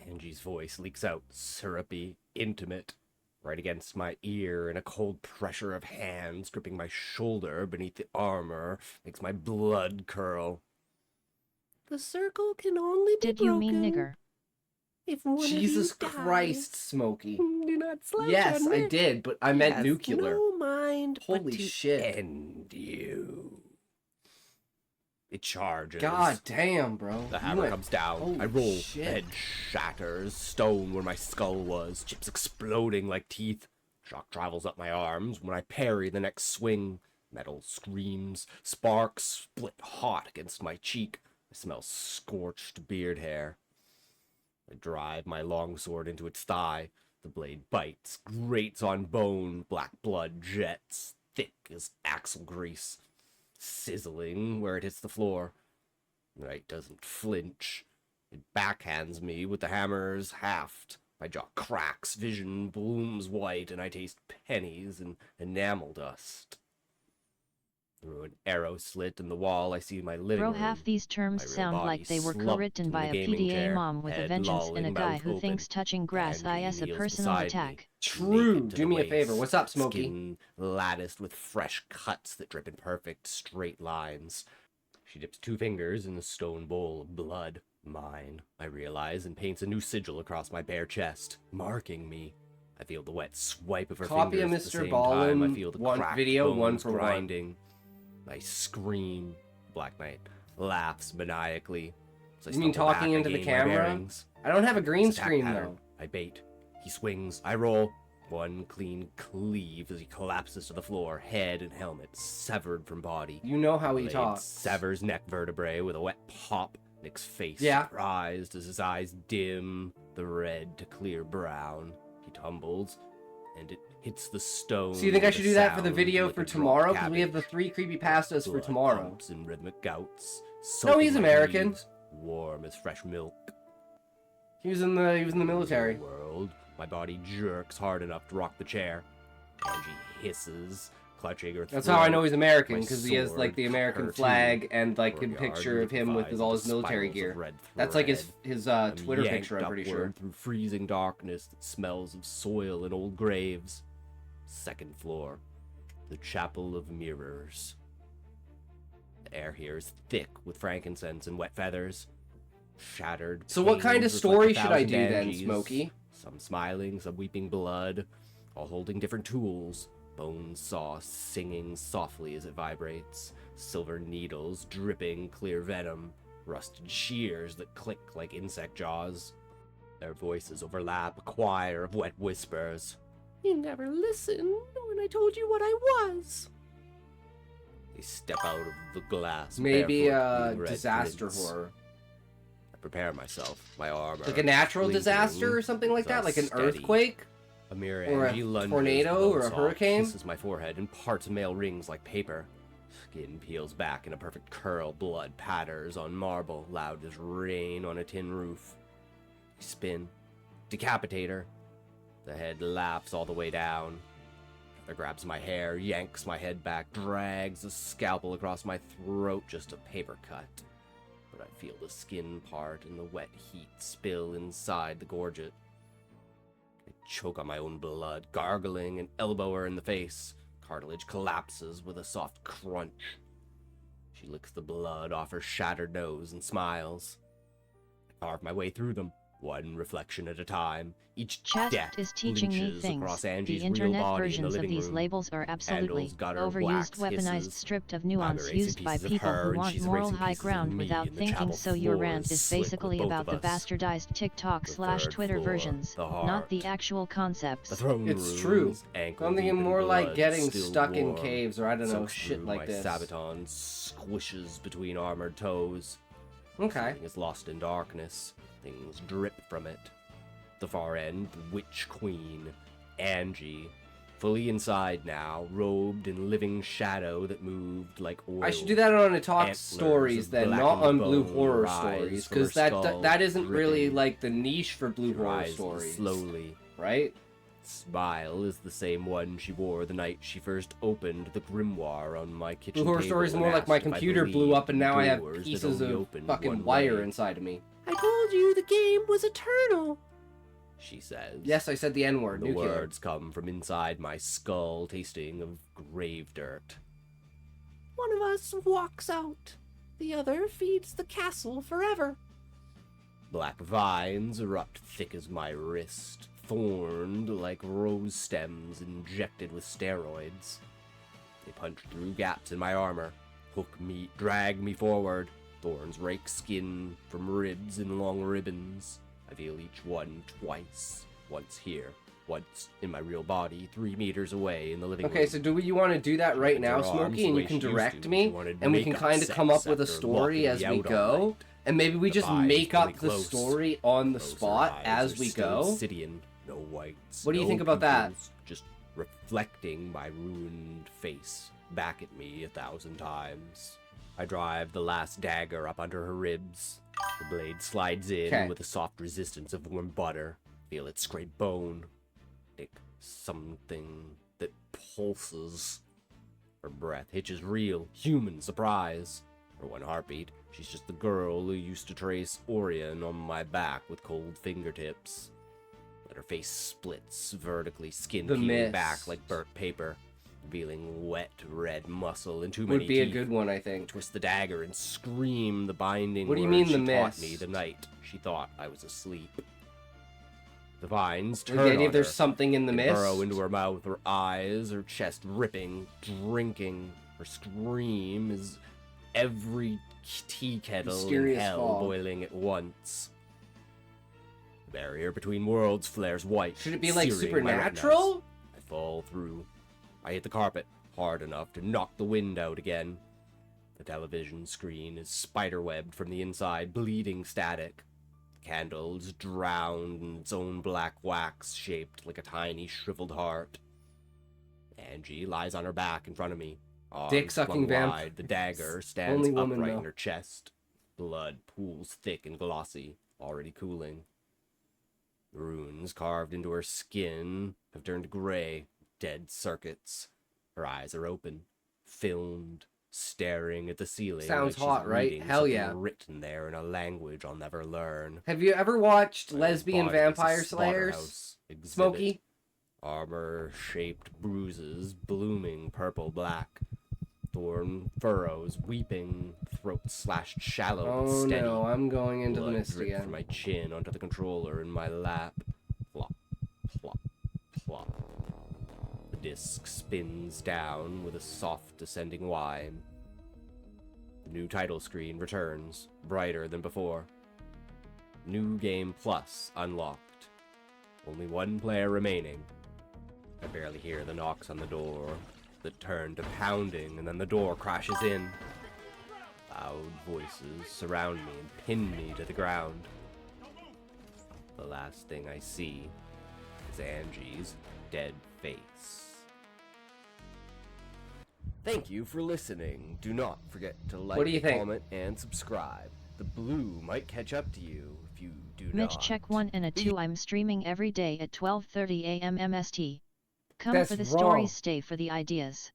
Angie's voice leaks out, syrupy, intimate, right against my ear, and a cold pressure of hands gripping my shoulder beneath the armor makes my blood curl. The circle can only be Did you mean nigger? if one Jesus of you Christ, dies. Smokey. Do not slouch Yes, on I Nick. did, but I meant Has nuclear. No mind but Holy to shit. end you. It charges. God damn, bro. The You hammer went- comes down. Holy I roll. shit. The head shatters. Stone where my skull was. Chips exploding like teeth. Shock travels up my arms. When I parry the next swing, metal screams. Sparks split hot against my cheek. I smell scorched beard hair. I drive my longsword into its thigh. The blade bites, grates on bone. Black blood jets, thick as axle grease. Sizzling where it hits the floor. The knight doesn't flinch. It backhands me with the hammer's haft. My jaw cracks, vision blooms white, and I taste pennies and enamel dust. Through an arrow slit in the wall, I see my living Bro, room. half these terms My real sound body like they were slumped co-written in by the a gaming PDA chair, mom with a head vengeance and a lolling, guy mouth who open. thinks touching grass Angie is a kneels personal beside me, attack. True. naked to Do the me a favor. waist, What's up, Smokey? Skin latticed with fresh cuts that drip in perfect straight lines. She dips 2 fingers in the stone bowl of blood. Mine, I realize, and paints a new sigil across my bare chest, marking me. I feel the wet swipe of her Copy of fingers at the Mr. same time. I Ballin, feel the one cracked video, one bones for one. grinding. I scream. Black Knight laughs maniacally. So I You mean stumble back, talking I into the gain my camera? bearings. I don't have a green His attack screen, pattern. though. I bait. He swings. I roll. One clean cleave as he collapses to the floor, head and helmet severed from body. You know how he Blade talks. severs neck vertebrae with a wet pop. Nick's face Yeah. surprised as his eyes dim the red to clear brown. He tumbles, and it hits the stone. So you think I with should a do that for the sound video like for a dropped tomorrow? Because we have the cabbage. 3 creepypastas for Blood tomorrow. pumps in rhythmic gouts. No, he's soaking my American. knees, warm as fresh milk. He was in the military. World. My body jerks hard enough to rock the chair. Angie hisses, clutching her That's how I know throat. he's American, My because he has like the sword American cut her flag too. and like a Courtyard picture of him with divides all into his military spirals of gear. red That's like his thread. Twitter I'm picture, I'm yanked pretty upward sure. Through freezing darkness that smells of soil and old graves. Second floor, the Chapel of Mirrors. The air here is thick with frankincense and wet feathers. Shattered. So what kind of panes reflect story a should I thousand do then, Angies. Smokey? Some smiling, some weeping blood, all holding different tools. Bone saw singing softly as it vibrates. Silver needles dripping clear venom. Rusted shears that click like insect jaws. Their voices overlap, a choir of wet whispers. You never listened when I told you what I was. They step out of the glass. Maybe barefoot, a leaving red disaster prints. horror. I prepare myself, my armor. Like a natural glinting, disaster or something like as that? I Like an steady. earthquake? A mere Or a Angie lunges, tornado or a bonesaw hurricane? kisses my forehead and parts male rings like paper. Skin peels back in a perfect curl. Blood patters on marble, loud as rain on a tin roof. I spin. Decapitate her. The head laughs all the way down. Another grabs my hair, yanks my head back, drags a scalpel across my throat, just a paper cut. But I feel the skin part and the wet heat spill inside the gorget. I choke on my own blood, gargling and elbow her in the face. Cartilage collapses with a soft crunch. She licks the blood off her shattered nose and smiles. I carve my way through them, One reflection at a time, each Chat death is teaching me lynches things. across The Angie's real internet body in the versions of living these room. labels are absolutely Candles gutter overused, wax weaponized, hisses. stripped of I'm nuance, erasing used by pieces of people her, who and want she's moral erasing high pieces of ground me, without and the thinking. chapel So your floor rant is slick with basically both about of the us. bastardized TikTok The / third Twitter floor, versions, the not the heart. actual concepts. The throne It's room true. is ankle I'm thinking deep in more like blood, getting still stuck in warm. caves, or I don't know, Soaks shit through like my this. sabaton squishes between armored toes. Okay. Everything is lost in darkness. Things drip from it. The far end, the witch queen, Angie, fully inside now, robed in living shadow that moved like oil. I should do that on a Talk Antlers Stories of then, not blackened on Blue bone Horror rise Stories, from her because that skull, that isn't really dripping. like the niche for Blue She Horror rises Stories, slowly. right? Smile is the same one she wore the night she first opened the grimoire on my kitchen Blue Horror table Stories is and more like asked my if I computer blew believed up and in now I have doors that pieces only of opened fucking one wire way. inside of me. I told you the game was eternal, she says. Yes, I said the N-word, The nuclear. words come from inside my skull, tasting of grave dirt. One of us walks out. The other feeds the castle forever. Black vines erupt thick as my wrist, thorned like rose stems injected with steroids. They punch through gaps in my armor, hook me, drag me forward. Thorns rake skin from ribs in long ribbons. I feel each one twice. Once here, once in my real body, 3 meters away in the living room. Okay, so do you want to do that right now, Her arms Smokey, the and way you can she used direct to. me, She wanted and we can makeup kind of sex come up with a after story locking as me we out all go, night. and maybe we The just vibes make really up the close. story on the Those spot eyes as are we still go. obsidian, no whites. What do you no think about that? pupils, just reflecting my ruined face back at me 1,000 times. I drive the last dagger up under her ribs. The blade slides in Okay. with a soft resistance of warm butter. Feel it scrape bone. Like something that pulses. Her breath hitches real, human surprise. For one heartbeat, she's just the girl who used to trace Orion on my back with cold fingertips. But her face splits vertically, skin The peeling Mist. back like burnt paper, revealing wet red muscle and too Would many be a teeth. good one, I think. Twist the dagger and scream the binding What do you words mean, she The taught Mist? me the night she thought I was asleep. The vines Like turn the idea on if there's her. something in the They mist. burrow into her mouth, her eyes, her chest ripping, drinking. Her scream is every tea kettle Mysterious in hell fog. boiling at once. The barrier between worlds flares white. Should it be like searing my retinas. supernatural? I fall through. I hit the carpet hard enough to knock the wind out again. The television screen is spiderwebbed from the inside, bleeding static. The candle is drowned in its own black wax, shaped like a tiny shriveled heart. Angie lies on her back in front of me. Arms Dick-sucking flung vampires. wide, the dagger stands Only woman, upright though. in her chest. Blood pools thick and glossy, already cooling. The runes carved into her skin have turned gray, dead circuits. Her eyes are open, filmed, staring at the ceiling. Sounds like she's hot, right? reading Hell something yeah. written there in a language I'll never learn. Have you ever watched My Lesbian body is a Vampire Slayers? slaughterhouse exhibit. Smokey? Armor-shaped bruises, blooming purple-black. Thorn furrows, weeping, throat slashed shallow but Oh steady. no, I'm going into the Blood mist dripped again. from my chin onto the controller in my lap. Plop, plop, plop. The disc spins down with a soft descending whine. The new title screen returns, brighter than before. New Game Plus unlocked. Only one player remaining. I barely hear the knocks on the door that turn to pounding, and then the door crashes in. Loud voices surround me and pin me to the ground. The last thing I see is Angie's dead face. Thank you for listening. Do not forget to like, What do you think? comment, and subscribe. The blue might catch up to you if you do Mitch not. check 1 and a 2. I'm streaming every day at 12:30 a.m. MST. Come That's for the wrong. stories, stay for the ideas.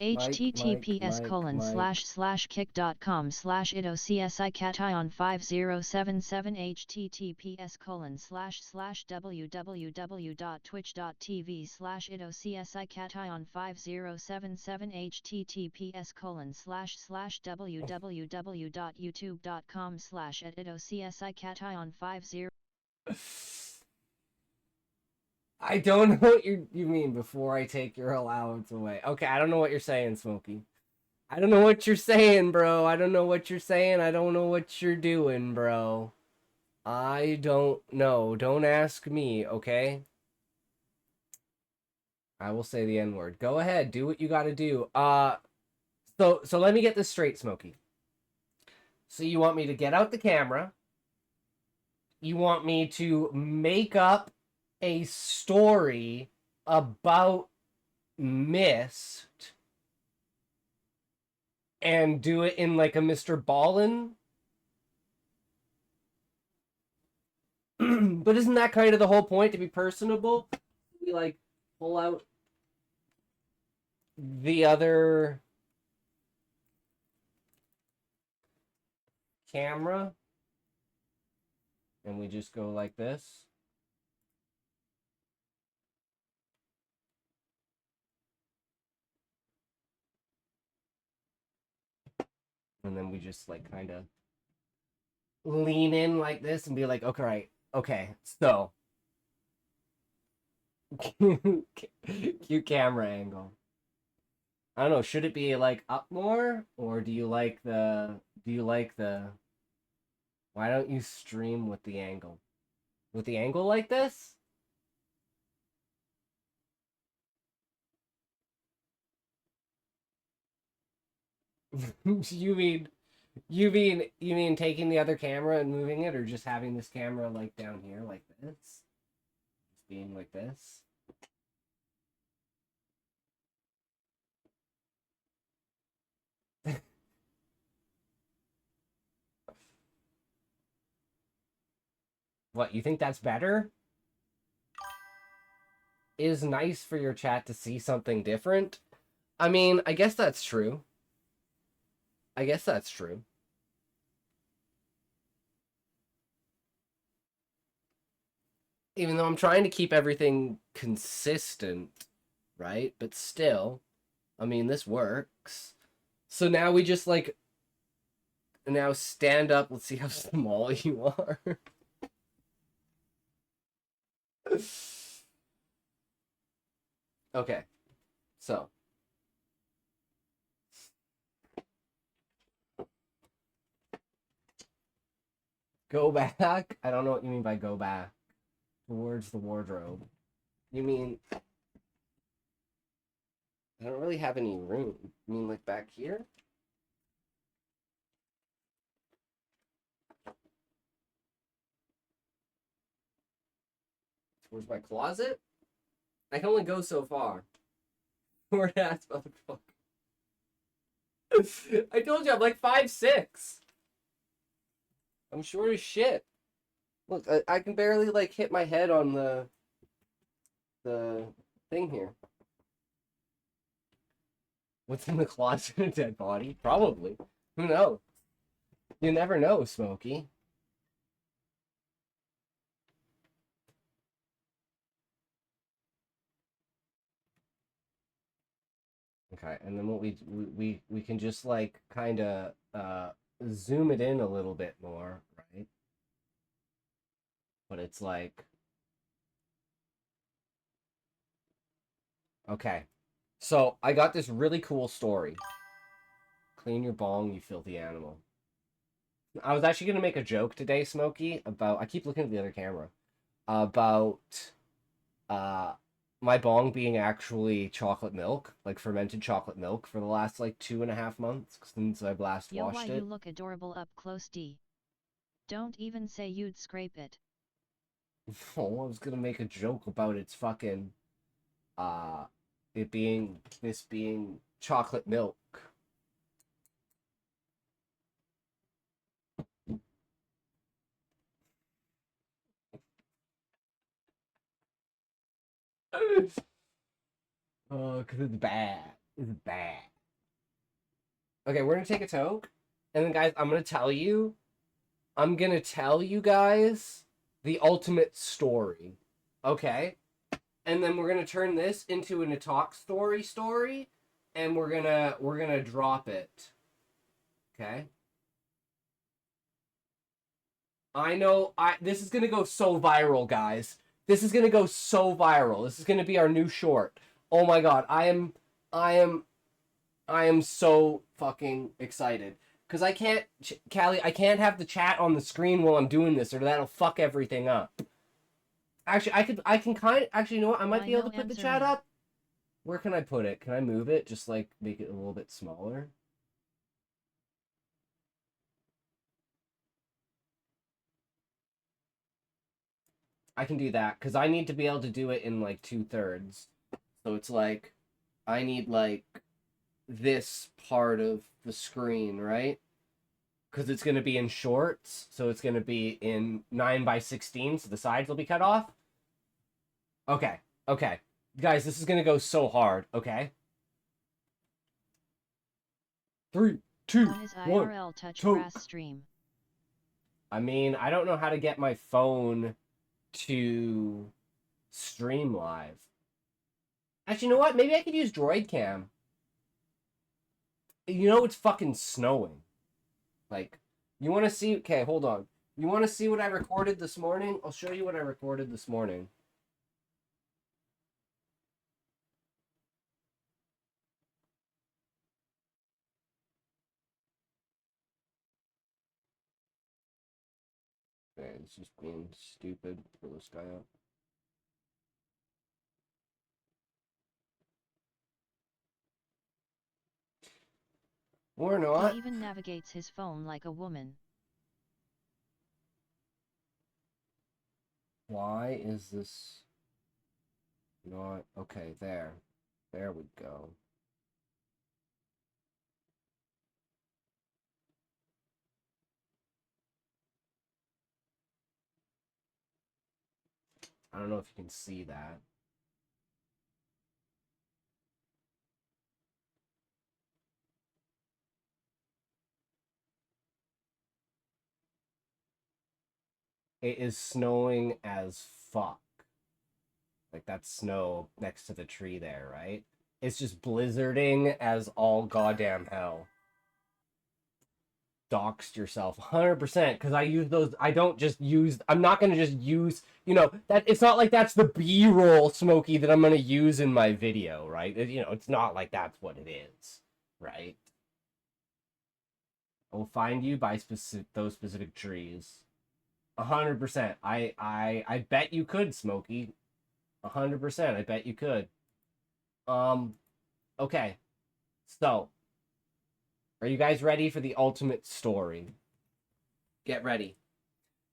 Mike, https://kick.com/idocsication507 https://www.twitch.tv/idocsication507 https://www.youtube.com/idocsication50 I don't know what you mean before I take your allowance away. Okay, I don't know what you're saying, Smokey. I don't know what you're saying, bro. I don't know what you're saying. I don't know what you're doing, bro. I don't know. Don't ask me, okay? I will say the N-word. Go ahead, do what you gotta do. So let me get this straight, Smokey. So you want me to get out the camera? You want me to make up a story about Mist and do it in like a Mr. Ballin? But isn't that kind of the whole point, to be personable? We like pull out the other camera and we just go like this. And then we just like kind of lean in like this and be like, okay, right, okay, so cute camera angle. I don't know, should it be like up more, or do you like the why don't you stream with the angle? With the angle like this? you mean you mean taking the other camera and moving it, or just having this camera like down here like this? Just being like this? What, you think that's better? Is nice for your chat to see something different? I mean, I guess that's true. I guess that's true. Even though I'm trying to keep everything consistent, right? But still, I mean, this works. So now we just like, now stand up. Let's see how small you are. Okay, so. Go back? I don't know what you mean by go back. Towards the wardrobe. You mean... I don't really have any room. You mean like back here? Towards my closet? I can only go so far. Poor ass motherfucker. I told you I'm like 5'6". I'm short as shit. Look, I can barely like hit my head on the thing here. What's in the closet? A dead body? Probably. Who knows? You never know, Smokey. Okay, and then what we can just like kind of zoom it in a little bit more, right? But it's like, okay, so I got this really cool story. Clean your bong, you filthy animal. I was actually gonna make a joke today, Smokey, about, I keep looking at the other camera, about my bong being actually chocolate milk, like fermented chocolate milk, for the last like 2.5 months since I last Yo, washed why it. you look adorable up close, D. Don't even say you'd scrape it. Oh, I was gonna make a joke about its fucking, this being chocolate milk. Oh, because it's bad. It's bad. Okay, we're gonna take a toke. And then, guys, I'm gonna tell you guys the ultimate story. Okay? And then we're gonna turn this into an attack story, and we're gonna drop it. Okay? I know. This is gonna go so viral, guys. This is gonna go so viral. This is gonna be our new short. Oh my god, I am so fucking excited. Cause I can't, Callie, I can't have the chat on the screen while I'm doing this, or that'll fuck everything up. Actually, actually, you know what? I might be able to put the chat up. Where can I put it? Can I move it? Just like make it a little bit smaller. I can do that because I need to be able to do it in like 2/3. So it's like I need like this part of the screen, right? Because it's going to be in shorts, so it's going to be in 9:16, so the sides will be cut off. Okay, okay. Guys, this is going to go so hard, okay? 3, 2, On his 1, IRL touch two. grass stream. I mean, I don't know how to get my phone to stream live. Actually, you know what? Maybe I could use Droid Cam. You know it's fucking snowing. Like, you want to see... Okay, hold on. You want to see what I recorded this morning? I'll show you what I recorded this morning. Okay, it's just being stupid. Pull this guy up. Or not. He even navigates his phone like a woman. Why is this not... Okay, there. There we go. I don't know if you can see that. It is snowing as fuck. Like, that's snow next to the tree there, right? It's just blizzarding as all goddamn hell. Doxed yourself 100% because I use those. I don't just use. I'm not going to just use, you know, that it's not like that's the B-roll, Smokey, that I'm going to use in my video, right? You know, it's not like that's what it is, right? I'll find you by those specific trees. 100%. I bet you could, Smokey. 100%. I bet you could. Okay. So, are you guys ready for the ultimate story? Get ready.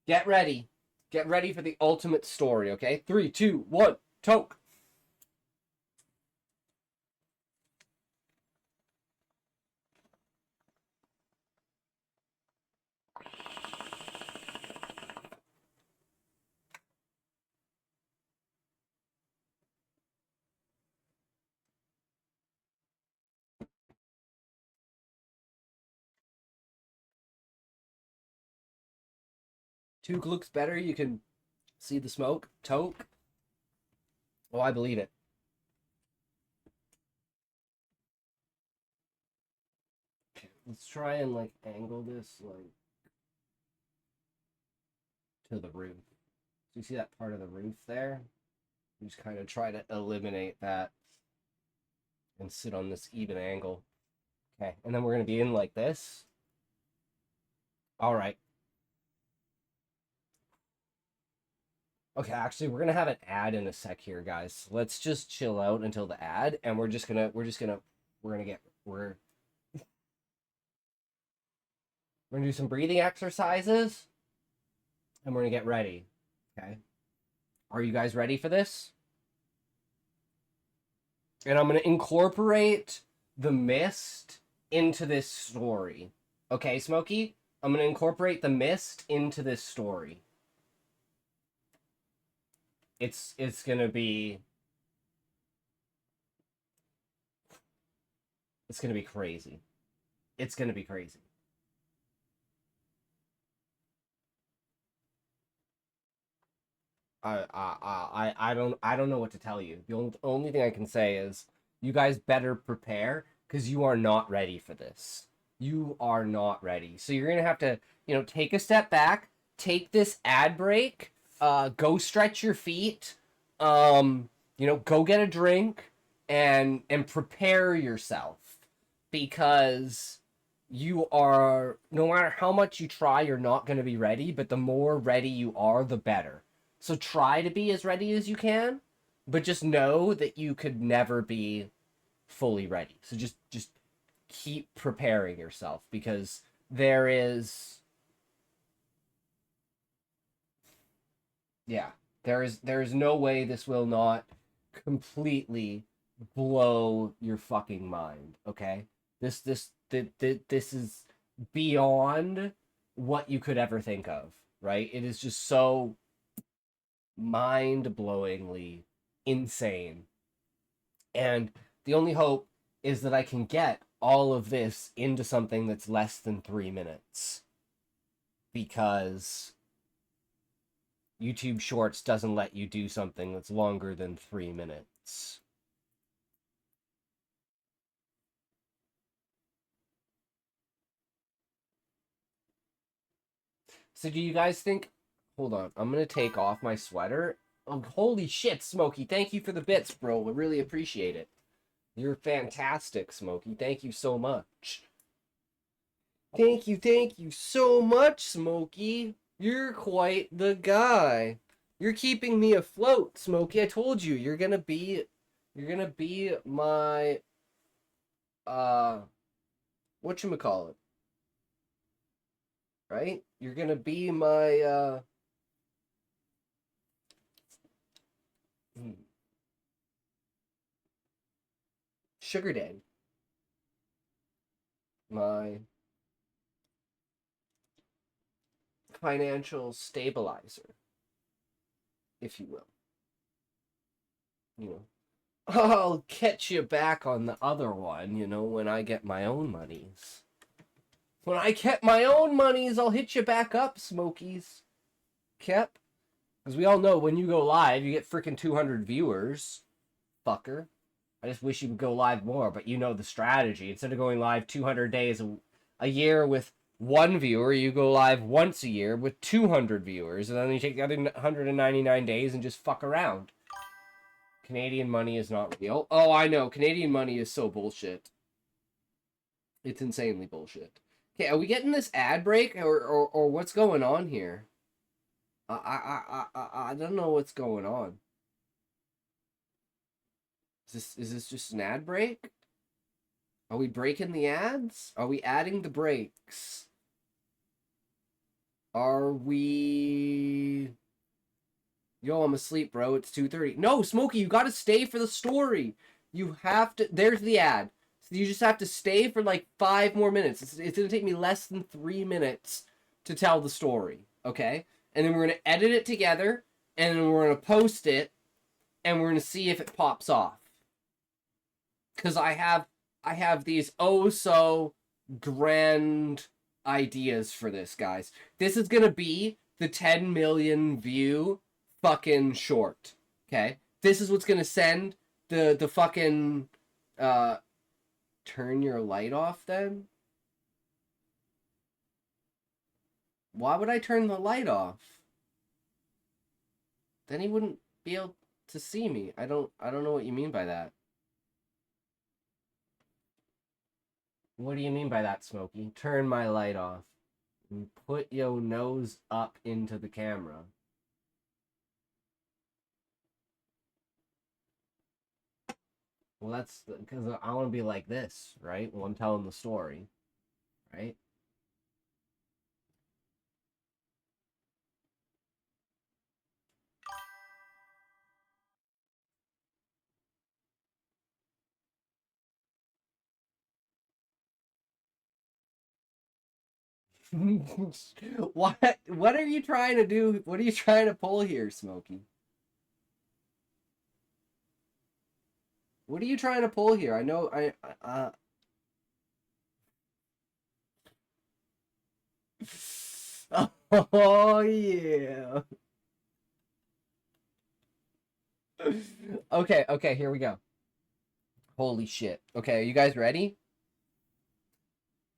Get ready. Get ready for the ultimate story, okay? 3, 2, 1, toke. Toke looks better. You can see the smoke. Toke. Oh, I believe it. Okay, let's try and like angle this like to the roof. So you see that part of the roof there? We just kind of try to eliminate that and sit on this even angle. Okay, and then we're going to be in like this. All right. Okay, actually, we're going to have an ad in a sec here, guys. Let's just chill out until the ad, and we're going to do some breathing exercises, and we're going to get ready. Okay. Are you guys ready for this? And I'm going to incorporate the mist into this story. Okay, Smokey? I'm going to incorporate the mist into this story. It's going to be... It's going to be crazy. It's going to be crazy. I don't know what to tell you. The only thing I can say is you guys better prepare because you are not ready for this. You are not ready. So you're gonna have to, you know, take a step back, take this ad break, go stretch your feet, go get a drink, and prepare yourself, because you are, no matter how much you try, you're not going to be ready, but the more ready you are, the better. So try to be as ready as you can, but just know that you could never be fully ready. So just keep preparing yourself, because there is no way this will not completely blow your fucking mind, okay? This is beyond what you could ever think of, right? It is just so mind-blowingly insane. And the only hope is that I can get all of this into something that's less than 3 minutes. Because YouTube Shorts doesn't let you do something that's longer than 3 minutes. So do you guys think... Hold on, I'm going to take off my sweater. Oh, holy shit, Smokey. Thank you for the bits, bro. I really appreciate it. You're fantastic, Smokey. Thank you so much. Thank you so much, Smokey. You're quite the guy. You're keeping me afloat, Smokey. I told you, you're gonna be my, whatchamacallit, right? You're gonna be my, sugar daddy. My financial stabilizer, if you will. You know, I'll catch you back on the other one, when I get my own monies. When I get my own monies, I'll hit you back up, Smokies. Kep? Because we all know when you go live, you get freaking 200 viewers. Fucker. I just wish you would go live more, but you know the strategy. Instead of going live 200 days a year with one viewer, you go live once a year with 200 viewers, and then you take the other 199 days and just fuck around. Canadian money is not real. Oh, I know. Canadian money is so bullshit. It's insanely bullshit. Okay, are we getting this ad break, or what's going on here? I don't know what's going on. Is this just an ad break? Are we breaking the ads? Are we adding the breaks? Are we... Yo, I'm asleep, bro. It's 2:30. No, Smokey, you gotta stay for the story. You have to... There's the ad. So you just have to stay for like 5 more minutes. It's gonna take me less than 3 minutes to tell the story, okay? And then we're gonna edit it together, and then we're gonna post it, and we're gonna see if it pops off. Because I have these oh so grand ideas for this, guys. This is gonna be the 10 million view fucking short. Okay? This is what's gonna send the fucking turn your light off then? Why would I turn the light off? Then he wouldn't be able to see me. I don't know what you mean by that. What do you mean by that, Smokey? Turn my light off. And put your nose up into the camera. Well, that's because I want to be like this, right? While I'm telling the story, right? What are you trying to do? What are you trying to pull here, Smokey? What are you trying to pull here? I know Oh yeah. Okay, here we go. Holy shit. Okay, are you guys ready?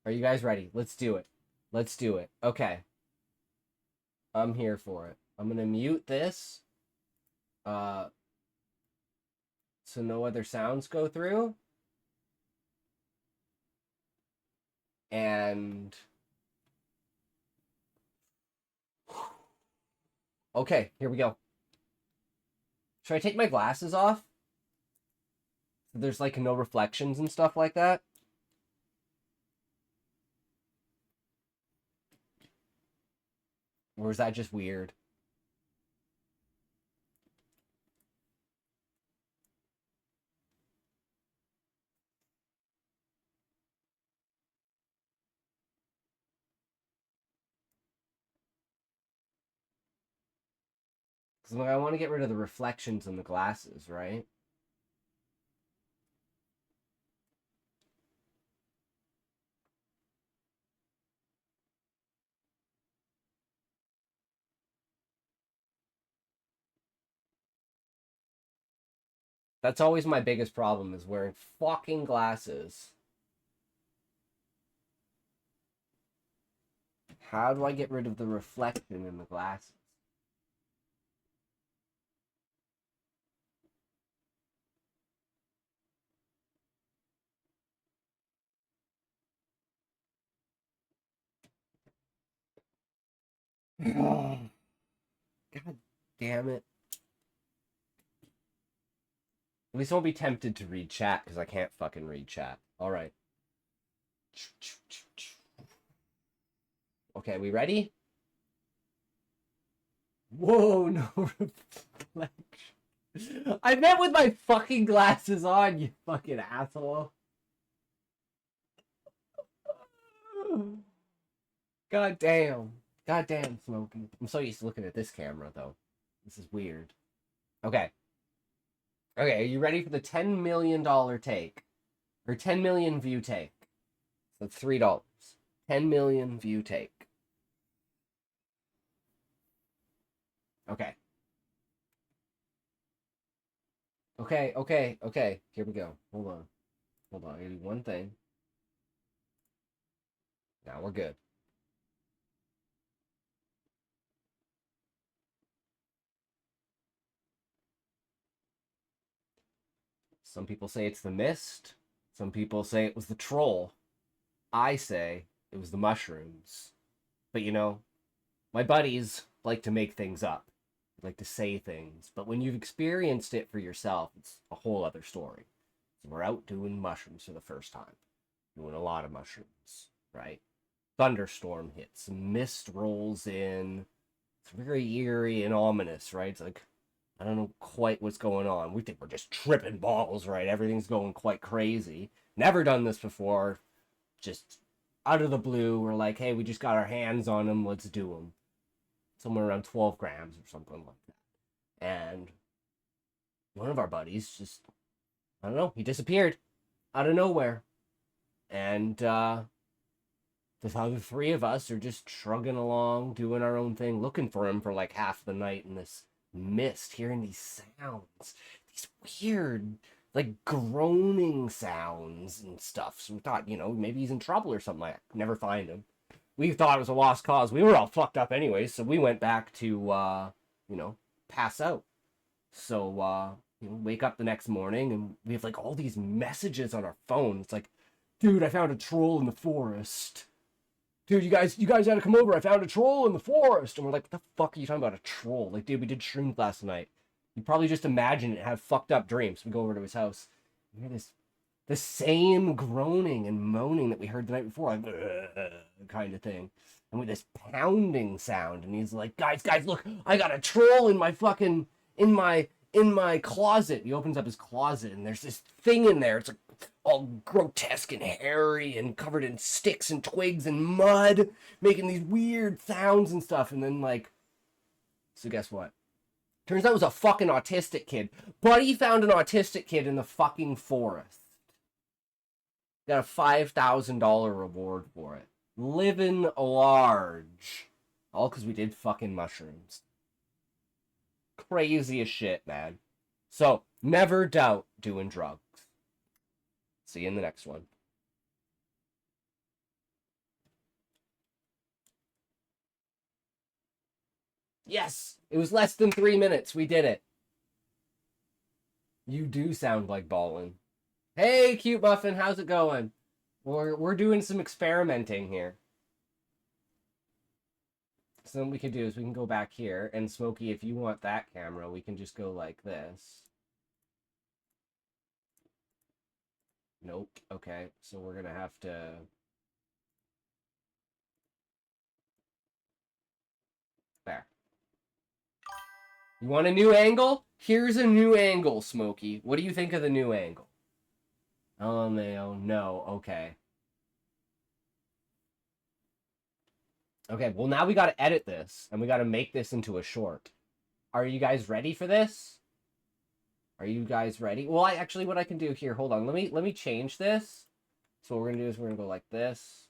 Are you guys ready? Let's do it. Let's do it. Okay. I'm here for it. I'm gonna mute this. So no other sounds go through. And okay, here we go. Should I take my glasses off? So there's like no reflections and stuff like that. Or is that just weird? Because I want to get rid of the reflections in the glasses, right? That's always my biggest problem, is wearing fucking glasses. How do I get rid of the reflection in the glasses? God damn it. At least I won't be tempted to read chat, because I can't fucking read chat. Alright. Okay, we ready? Whoa, no reflection. I meant with my fucking glasses on, you fucking asshole. God damn. God damn, Smokey. I'm so used to looking at this camera, though. This is weird. Okay. Okay, are you ready for the $10 million take? Or 10 million view take? So $3. 10 million view take. Okay. Okay. Here we go. Hold on. I gotta do one thing. Now we're good. Some people say it's the mist. Some people say it was the troll. I say it was the mushrooms. But you know, my buddies like to make things up, like to say things. But when you've experienced it for yourself, it's a whole other story. So we're out doing mushrooms for the first time. Doing a lot of mushrooms, right? Thunderstorm hits, mist rolls in. It's very eerie and ominous, right? It's like, I don't know quite what's going on. We think we're just tripping balls, right? Everything's going quite crazy. Never done this before. Just out of the blue, we're like, hey, we just got our hands on them. Let's do them. Somewhere around 12 grams or something like that. And one of our buddies just, I don't know, he disappeared out of nowhere. And the other three of us are just shrugging along, doing our own thing, looking for him for like half the night in this mist, hearing these sounds, these weird, like groaning sounds and stuff. So we thought, you know, maybe he's in trouble or something like that. Never find him. We thought it was a lost cause. We were all fucked up anyway, so we went back to, you know, pass out. So, you know, wake up the next morning and we have like all these messages on our phone. It's like, dude, I found a troll in the forest. Dude, you guys gotta come over. I found a troll in the forest. And we're like, what the fuck are you talking about, a troll? Like, dude, we did shrooms last night. You probably just imagine it and have fucked up dreams. We go over to his house. We hear the same groaning and moaning that we heard the night before, like kind of thing, and with this pounding sound. And he's like, guys, look, I got a troll in my fucking in my closet. He opens up his closet and there's this thing in there. It's like all grotesque and hairy and covered in sticks and twigs and mud, making these weird sounds and stuff. And then like, so guess what? Turns out it was a fucking autistic kid. Buddy found an autistic kid in the fucking forest. Got a $5,000 reward for it. Living large. All because we did fucking mushrooms. Crazy as shit, man. So, never doubt doing drugs. See you in the next one. Yes! It was less than 3 minutes. We did it. You do sound like ballin'. Hey, Cute Muffin, how's it going? We're doing some experimenting here. So what we can do is we can go back here, and Smokey, if you want that camera, we can just go like this. Nope. Okay, so we're gonna have to... There. You want a new angle? Here's a new angle, Smokey. What do you think of the new angle? Oh, no. Okay. Okay, well, now we gotta edit this, and we gotta make this into a short. Are you guys ready for this? Are you guys ready? Well, actually, what I can do here, hold on, let me change this. So what we're gonna do is we're gonna go like this.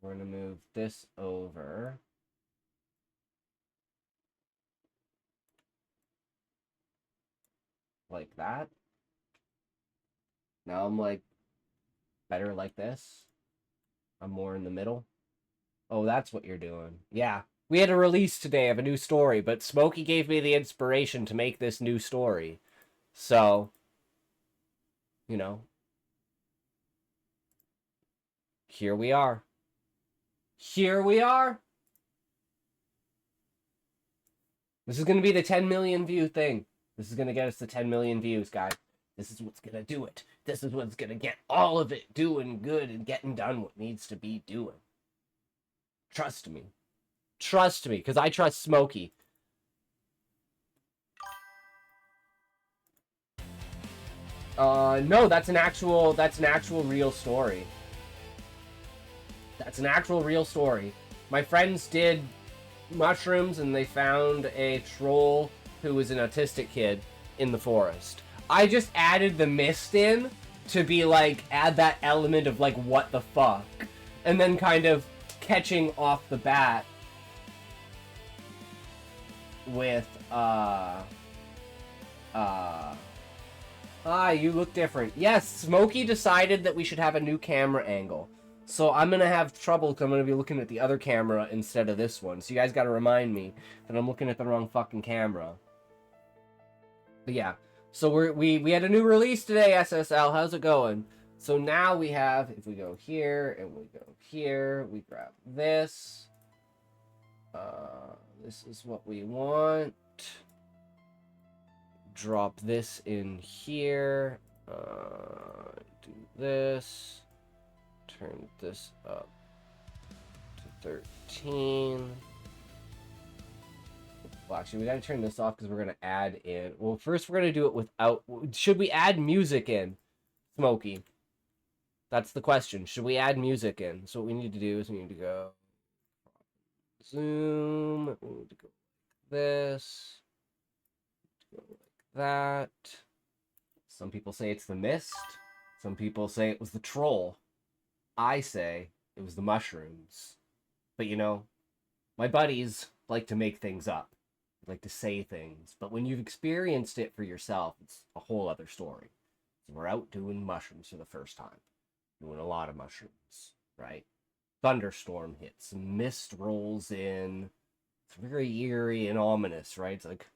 We're gonna move this over. Like that. Now I'm like better like this. I'm more in the middle. Oh, that's what you're doing. Yeah. We had a release today of a new story, but Smokey gave me the inspiration to make this new story. So, you know. Here we are. Here we are. This is going to be the 10 million view thing. This is going to get us the 10 million views, guys. This is what's going to do it. This is what's going to get all of it doing good and getting done what needs to be doing. Trust me. Trust me, because I trust Smokey. No, that's an actual real story. That's an actual real story. My friends did mushrooms and they found a troll who was an autistic kid in the forest. I just added the mist in to be like, add that element of like, what the fuck? And then kind of catching off the bat with, you look different. Yes, Smokey decided that we should have a new camera angle. So I'm going to have trouble because I'm going to be looking at the other camera instead of this one. So you guys got to remind me that I'm looking at the wrong fucking camera. But yeah. So we had a new release today, SSL. How's it going? So now we have, if we go here and we go here, we grab this. This is what we want. Drop this in here. Do this. Turn this up to 13. Well, actually, we gotta turn this off because we're gonna add in. Well, first we're gonna do it without. Should we add music in, Smokey? That's the question. Should we add music in? So what we need to do is we need to go zoom. We need to go like this. Go like that. Some people say it's the mist. Some people say it was the troll. I say it was the mushrooms. But you know, my buddies like to make things up. Like to say things. But when you've experienced it for yourself, it's a whole other story. So we're out doing mushrooms for the first time. Doing a lot of mushrooms, right? Thunderstorm hits. Mist rolls in. It's very eerie and ominous, right? It's like,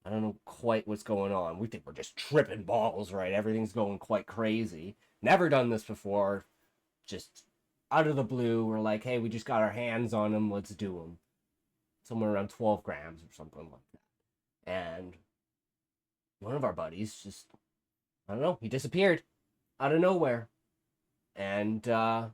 I don't know quite what's going on. We think we're just tripping balls, right? Everything's going quite crazy. Never done this before. Just out of the blue, we're like, hey, we just got our hands on them, let's do them. Somewhere around 12 grams or something like that. And one of our buddies just, I don't know, he disappeared out of nowhere. And the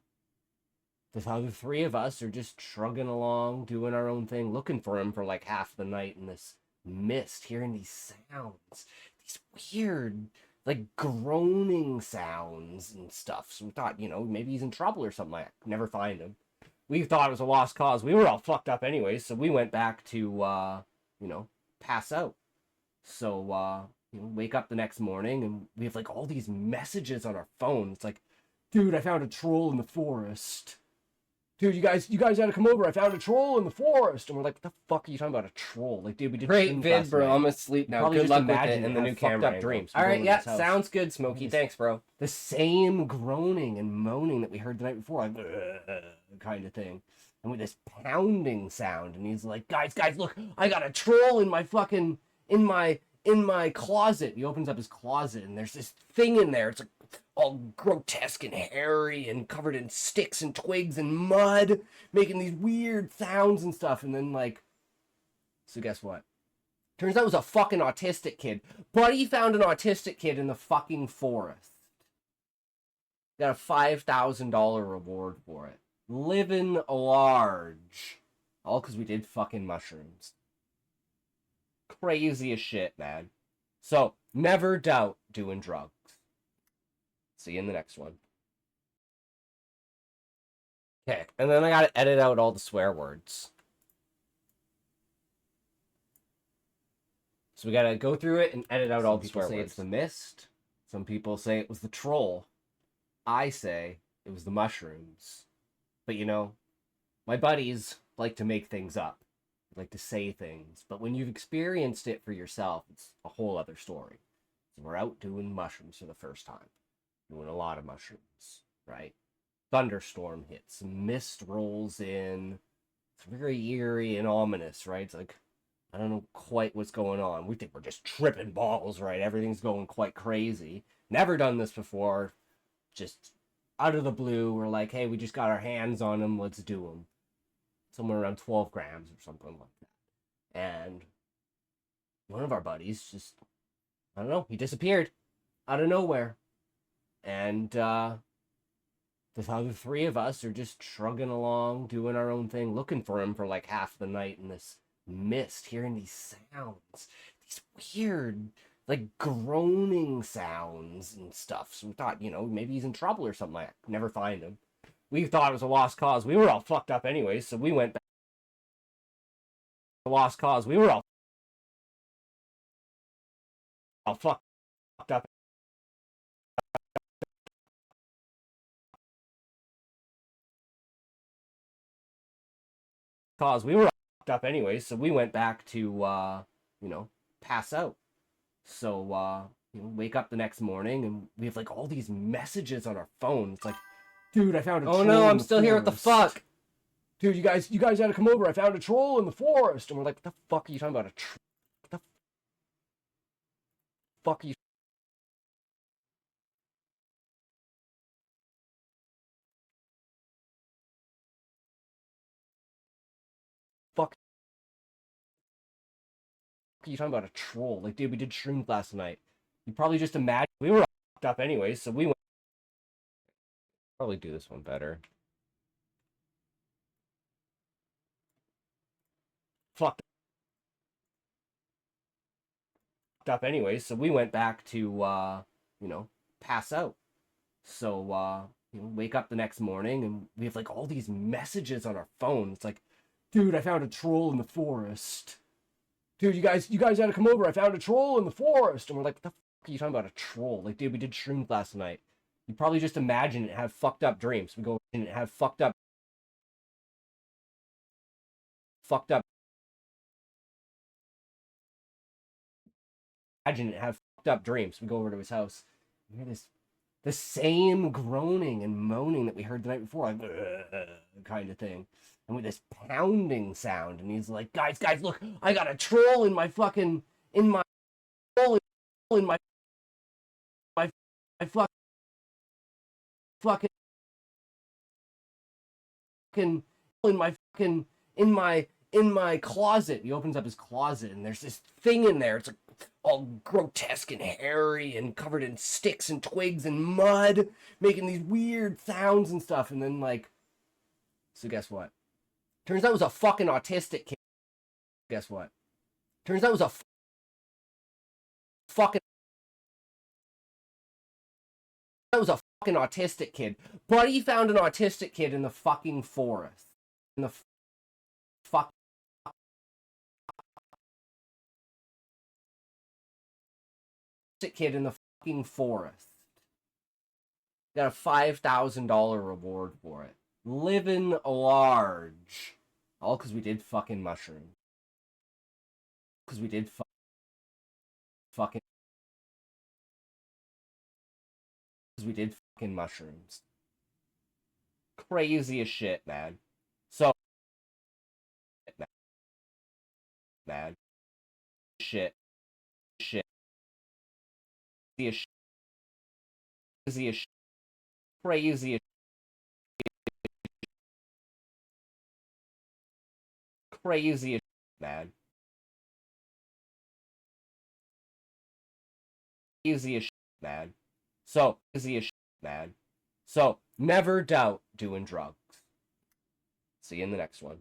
other three of us are just shrugging along, doing our own thing, looking for him for like half the night in this mist, hearing these sounds, these weird, like, groaning sounds and stuff. So we thought, you know, maybe he's in trouble or something like that. Never find him. We thought it was a lost cause. We were all fucked up anyway, so we went back to, you know, pass out. So, you know, wake up the next morning, and we have, like, all these messages on our phone. It's like, dude, I found a troll in the forest. Dude, you guys gotta come over. I found a troll in the forest. And we're like, what the fuck are you talking about, a troll? Like, dude, we did great vid, bro. I'm asleep now. Probably Good luck with it imagine in the new fucked camera. up dreams. All right, yeah, House. sounds good, Smokey. Thanks, bro. The same groaning and moaning that we heard the night before. Like, kind of thing. And with this pounding sound, and he's like, guys, look, I got a troll in my fucking, in my closet. He opens up his closet, and there's this thing in there. It's like all grotesque and hairy and covered in sticks and twigs and mud, making these weird sounds and stuff. And then, like, so guess what? Turns out it was a fucking autistic kid. Buddy found an autistic kid in the fucking forest. Got a $5,000 reward for it. Living large. All because we did fucking mushrooms. Crazy as shit, man. So, never doubt doing drugs. See you in the next one. Okay, and then I gotta edit out all the swear words. So we gotta go through it and edit out all the swear words. Some people say it's the mist. Some people say it was the troll. I say it was the mushrooms. But you know, my buddies like to make things up. Like to say things. But when you've experienced it for yourself, it's a whole other story. So we're out doing mushrooms for the first time. Doing a lot of mushrooms, right? Thunderstorm hits. Mist rolls in. It's very eerie and ominous, right? It's like, I don't know quite what's going on. We think we're just tripping balls, right? Everything's going quite crazy. Never done this before. Just out of the blue, we're like, hey, we just got our hands on them. Let's do them. Somewhere around 12 grams or something like that. And one of our buddies just, I don't know, he disappeared out of nowhere. And the other three of us are just shrugging along, doing our own thing, looking for him for like half the night in this mist, hearing these sounds, these weird, like, groaning sounds and stuff. So we thought, you know, maybe he's in trouble or something like that. Never find him. We thought it was a lost cause. We were all fucked up anyway, so we went back. A lost cause. We were all fucked up. Cause we were all fucked up anyway, so we went back to, you know, pass out. So, you know, wake up the next morning and we have like all these messages on our phone. It's like, dude, I found a troll. Oh no, I'm still here. What the fuck? Dude, you guys gotta come over. I found a troll in the forest. And we're like, what the fuck are you talking about? A troll? What the fuck are you? Fuck are you talking about? A troll? Like, dude, we did shrooms last night. You probably just imagine we were all fucked up anyway, so we went. Probably do this one better. Fucked up anyway, so we went back to, you know, pass out. So, you know, wake up the next morning and we have like all these messages on our phone. It's like, dude, I found a troll in the forest. Dude, you guys gotta come over. I found a troll in the forest. And we're like, what the fuck are you talking about? A troll? Like, dude, we did shrooms last night. You probably just imagine it and have fucked up dreams. We go and have fucked up imagine it have fucked up dreams. We go over to his house. We hear the same groaning and moaning that we heard the night before, like kind of thing. And with this pounding sound, and he's like, guys, look, I got a troll in my fucking, in my fucking in my closet. He opens up his closet and there's this thing in there. It's like all grotesque and hairy and covered in sticks and twigs and mud, making these weird sounds and stuff. And then, like, so guess what? Turns out it was a fucking autistic kid. Guess what? Turns out it was a fucking autistic kid. Buddy found an autistic kid in the fucking forest. In the fuck kid in the fucking forest. Got a $5,000 reward for it. Living large. All because we did fucking mushrooms. Because we did fucking. Because we did fucking mushrooms. Crazy as shit, man. So, man. Shit. Shit. Crazy as shit. Crazy as shit. Crazy as crazy as shit, man. Crazy as shit, man. So, crazy as shit, man. So, never doubt doing drugs. See you in the next one.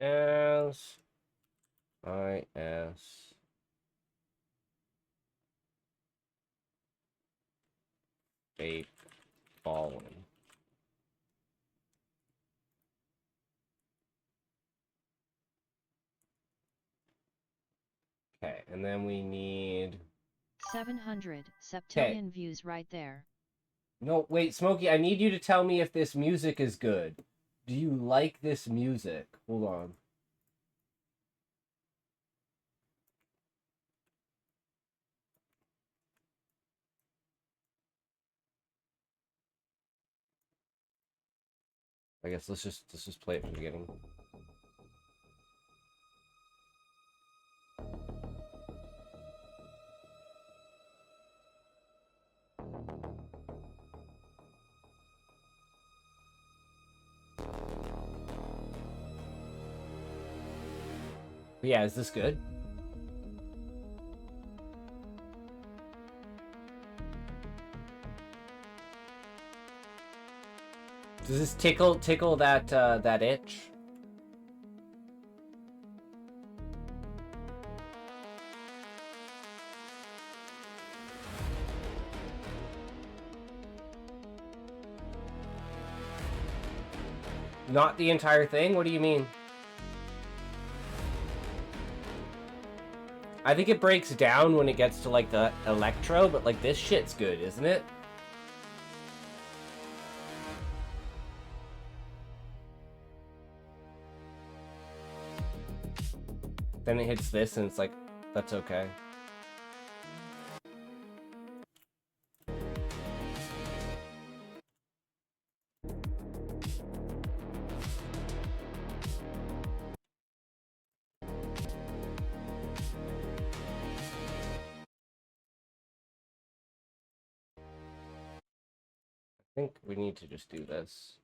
S I S vape falling. Okay, and then we need 700 septillion views right there. No, wait, Smokey, I need you to tell me if this music is good. Do you like this music? Hold on. I guess let's just play it from the beginning. Yeah, is this good? Does this tickle that that itch? Not the entire thing? What do you mean? I think it breaks down when it gets to like the electro, but like this shit's good, isn't it? Then it hits this and it's like, that's okay. I think we need to just do this.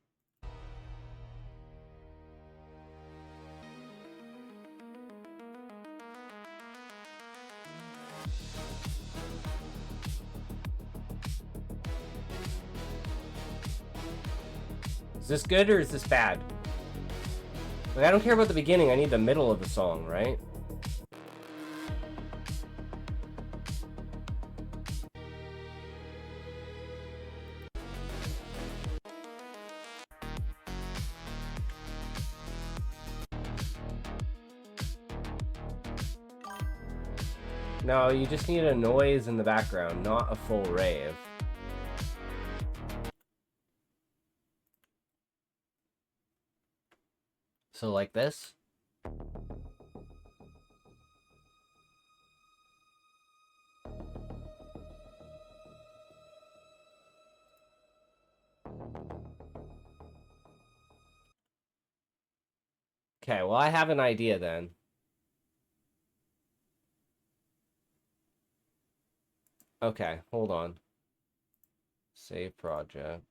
Is this good or is this bad? Like, I don't care about the beginning, I need the middle of the song, right? No, you just need a noise in the background, not a full rave. So like this? Okay, well I have an idea then. Okay, hold on. Save project.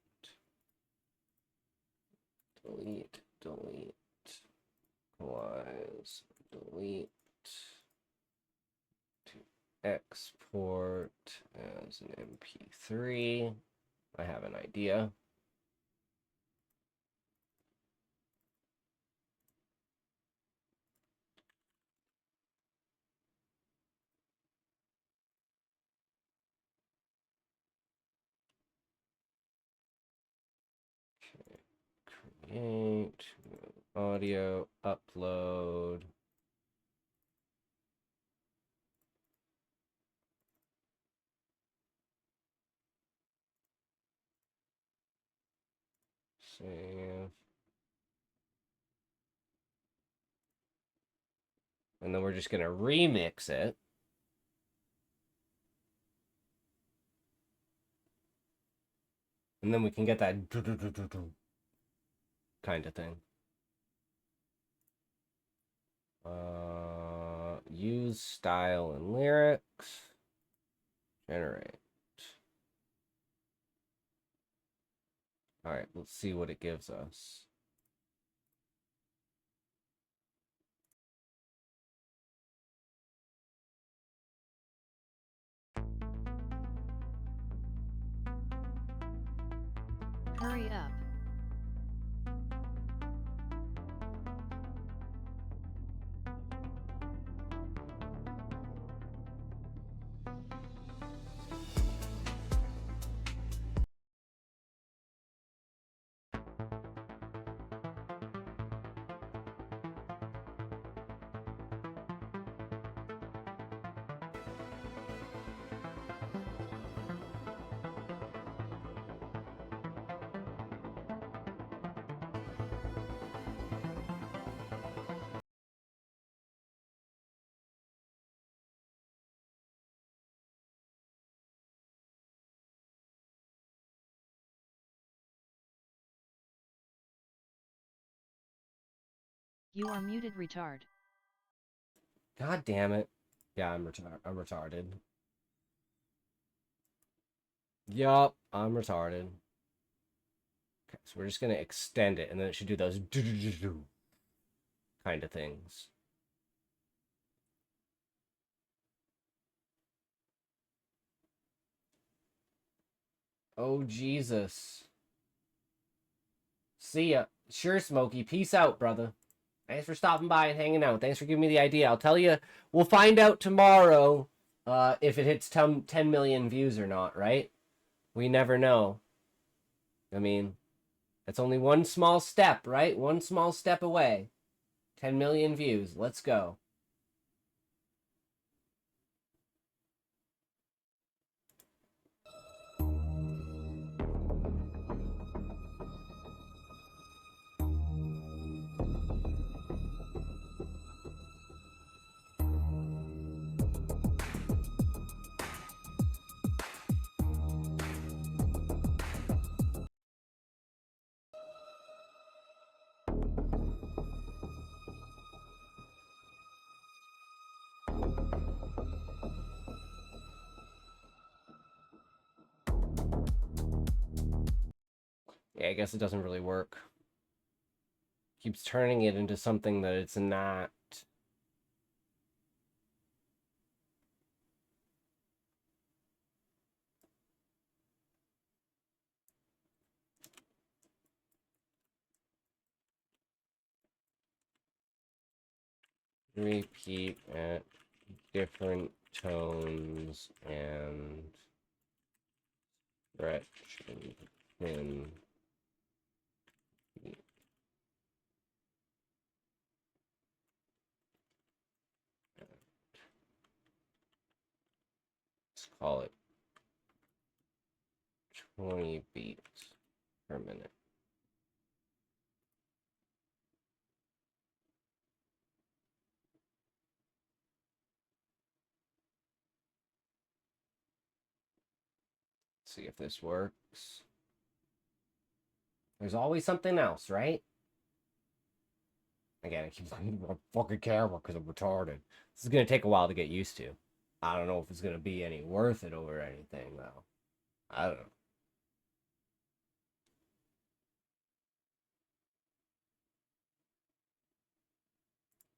Delete, delete. Equalize, delete. To export as an MP3. I have an idea. Create audio, upload. Save. And then we're just going to remix it. And then we can get that kind of thing. Use style and lyrics. Generate. All right, let's see what it gives us. Hurry up. You are muted, retard. God damn it. Yeah, I'm retarded. Yup, I'm retarded. Okay, so we're just going to extend it, and then it should do those kind of things. Oh, Jesus. See ya. Sure, Smokey. Peace out, brother. Thanks for stopping by and hanging out. Thanks for giving me the idea. I'll tell you, we'll find out tomorrow if it hits 10 million views or not, right? We never know. I mean, it's only one small step, right? One small step away. 10 million views. Let's go. Yeah, I guess it doesn't really work. Keeps turning it into something that it's not. Repeat at different tones and stretch and thin. Let's call it 20 beats per minute. See if this works. There's always something else, right? Again, I keep looking at my fucking camera because I'm retarded. This is going to take a while to get used to. I don't know if it's going to be any worth it over anything, though. I don't know.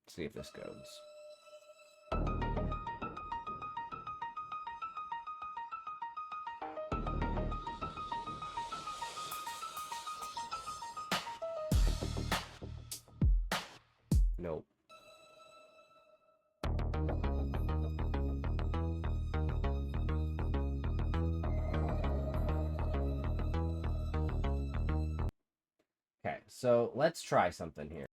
See if this goes. Nope. Okay, so let's try something here.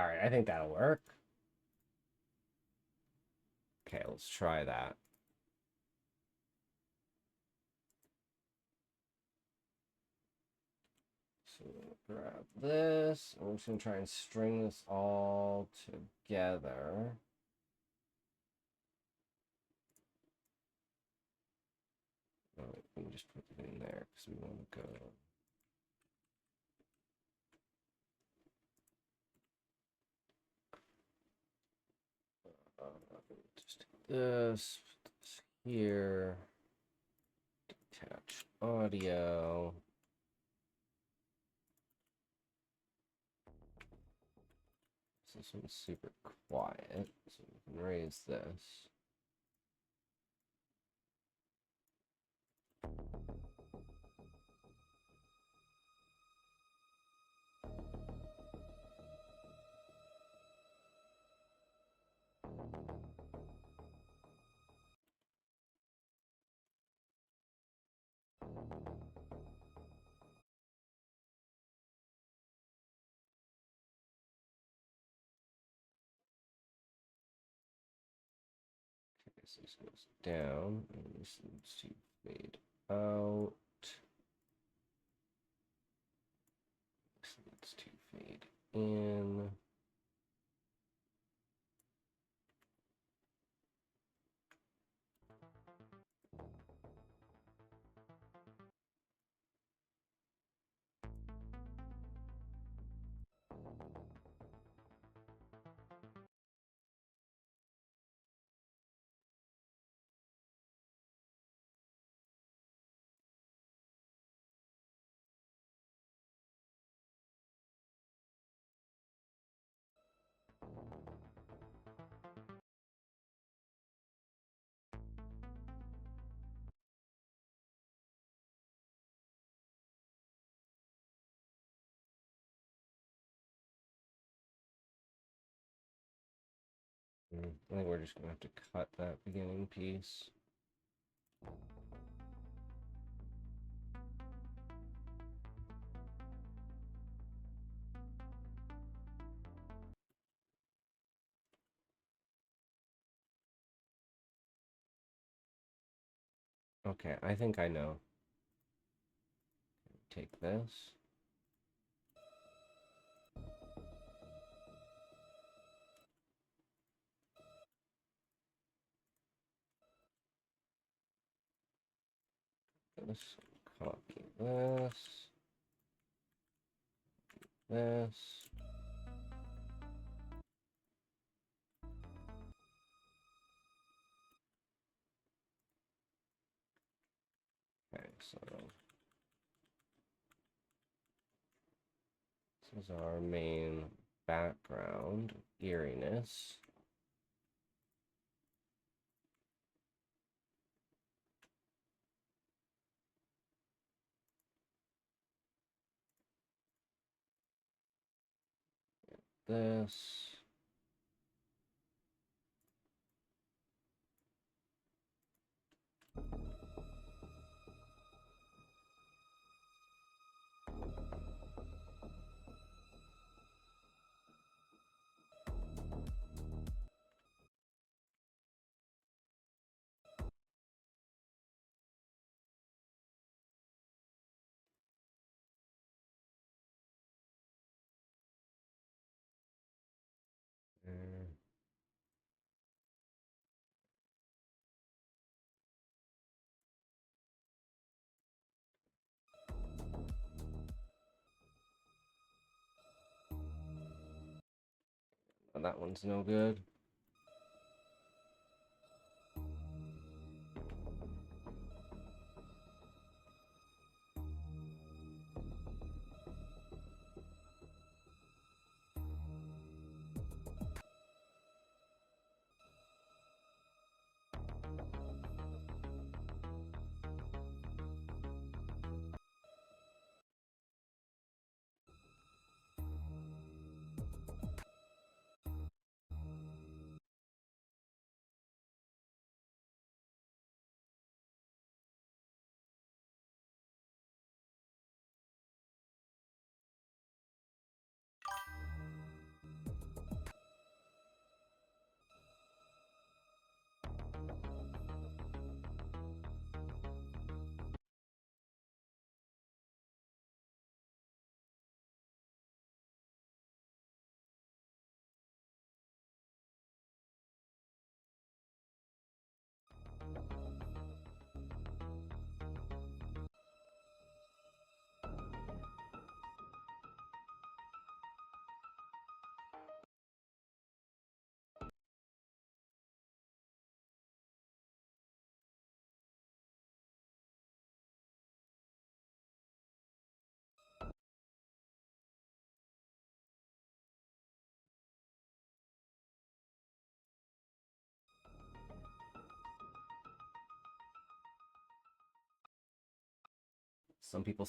Alright, I think that'll work. Okay, let's try that. So grab this. I'm just gonna try and string this all together. Oh, let me just put it in there because we want to go. Just take this, put this here. Detach audio. This one's super quiet, so we can raise this. Okay, so this goes down, and this needs to fade out. This needs to fade in. I think we're just gonna have to cut that beginning piece. Okay, I think I know. Take this. This. Copy this. This. Okay, so this is our main background, eeriness. This. There. Oh, that one's no good. Some people.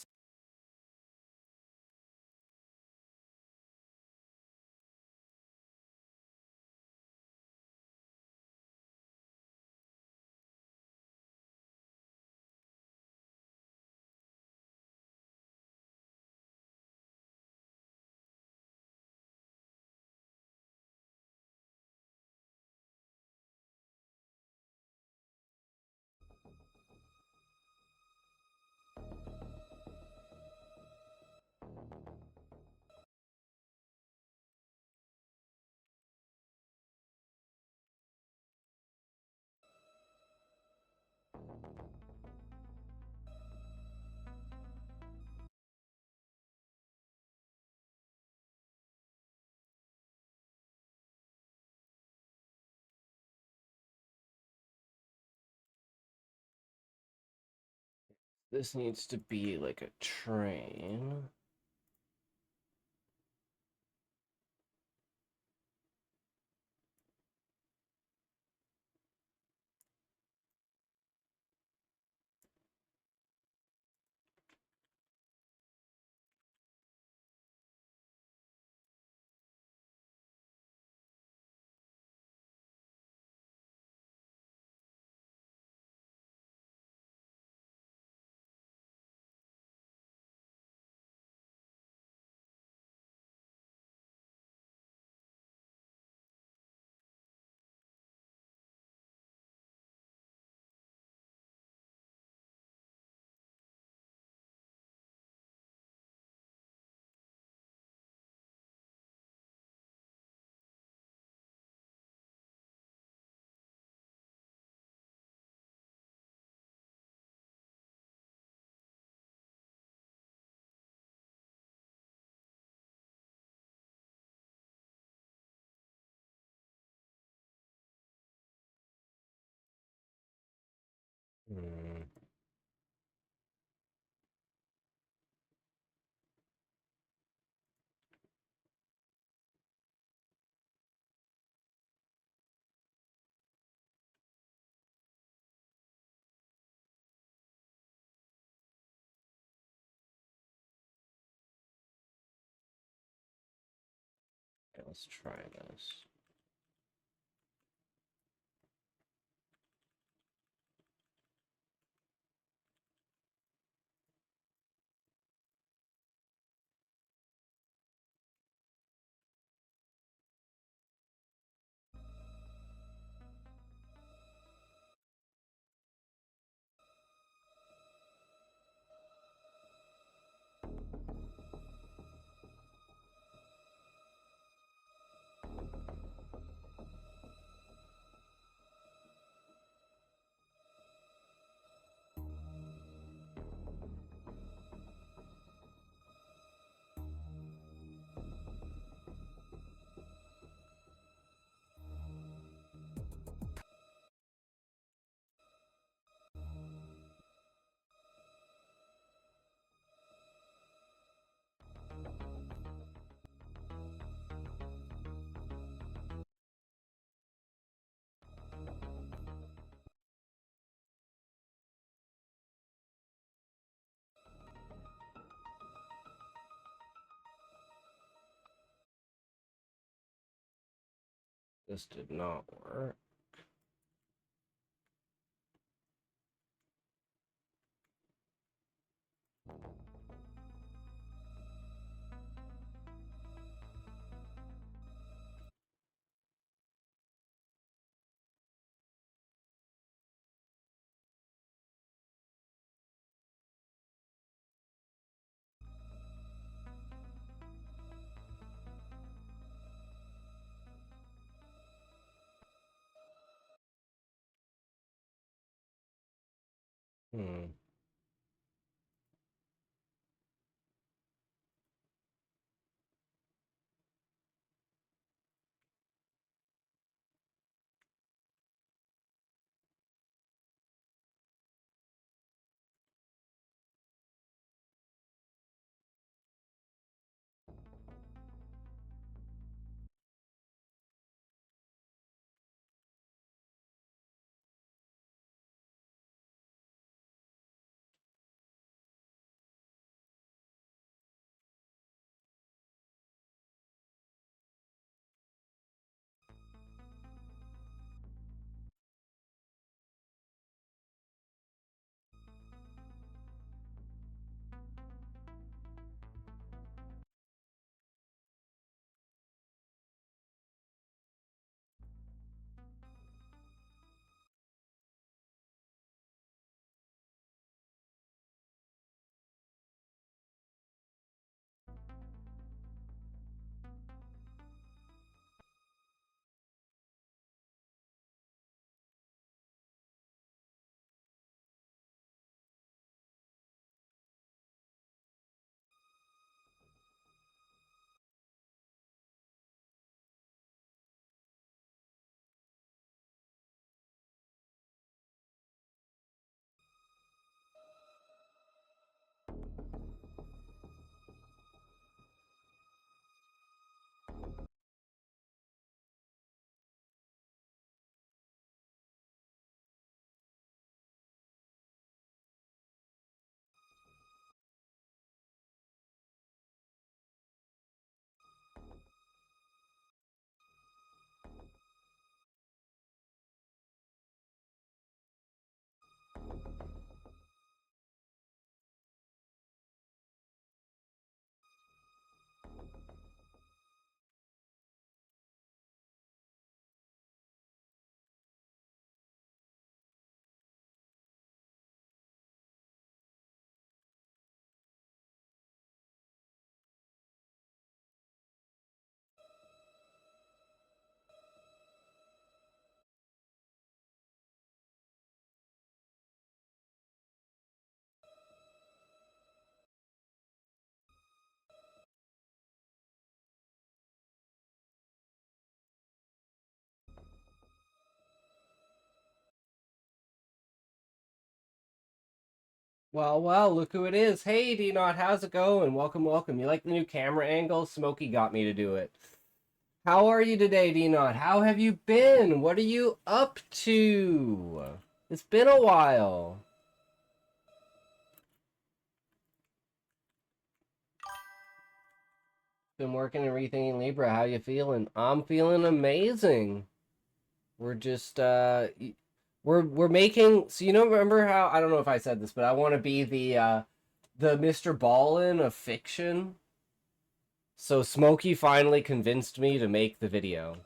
This needs to be like a train. Hmm. Okay, let's try this. This did not work. Hmm. Well, look who it is. Hey, D-Not, how's it going? Welcome, welcome. You like the new camera angle? Smokey got me to do it. How are you today, D-Not? How have you been? What are you up to? It's been a while. Been working and rethinking Libra. How you feeling? I'm feeling amazing. We're just we're making, so remember how, I don't know if I said this, but I want to be the Mr. Ballin of fiction. So Smokey finally convinced me to make the video.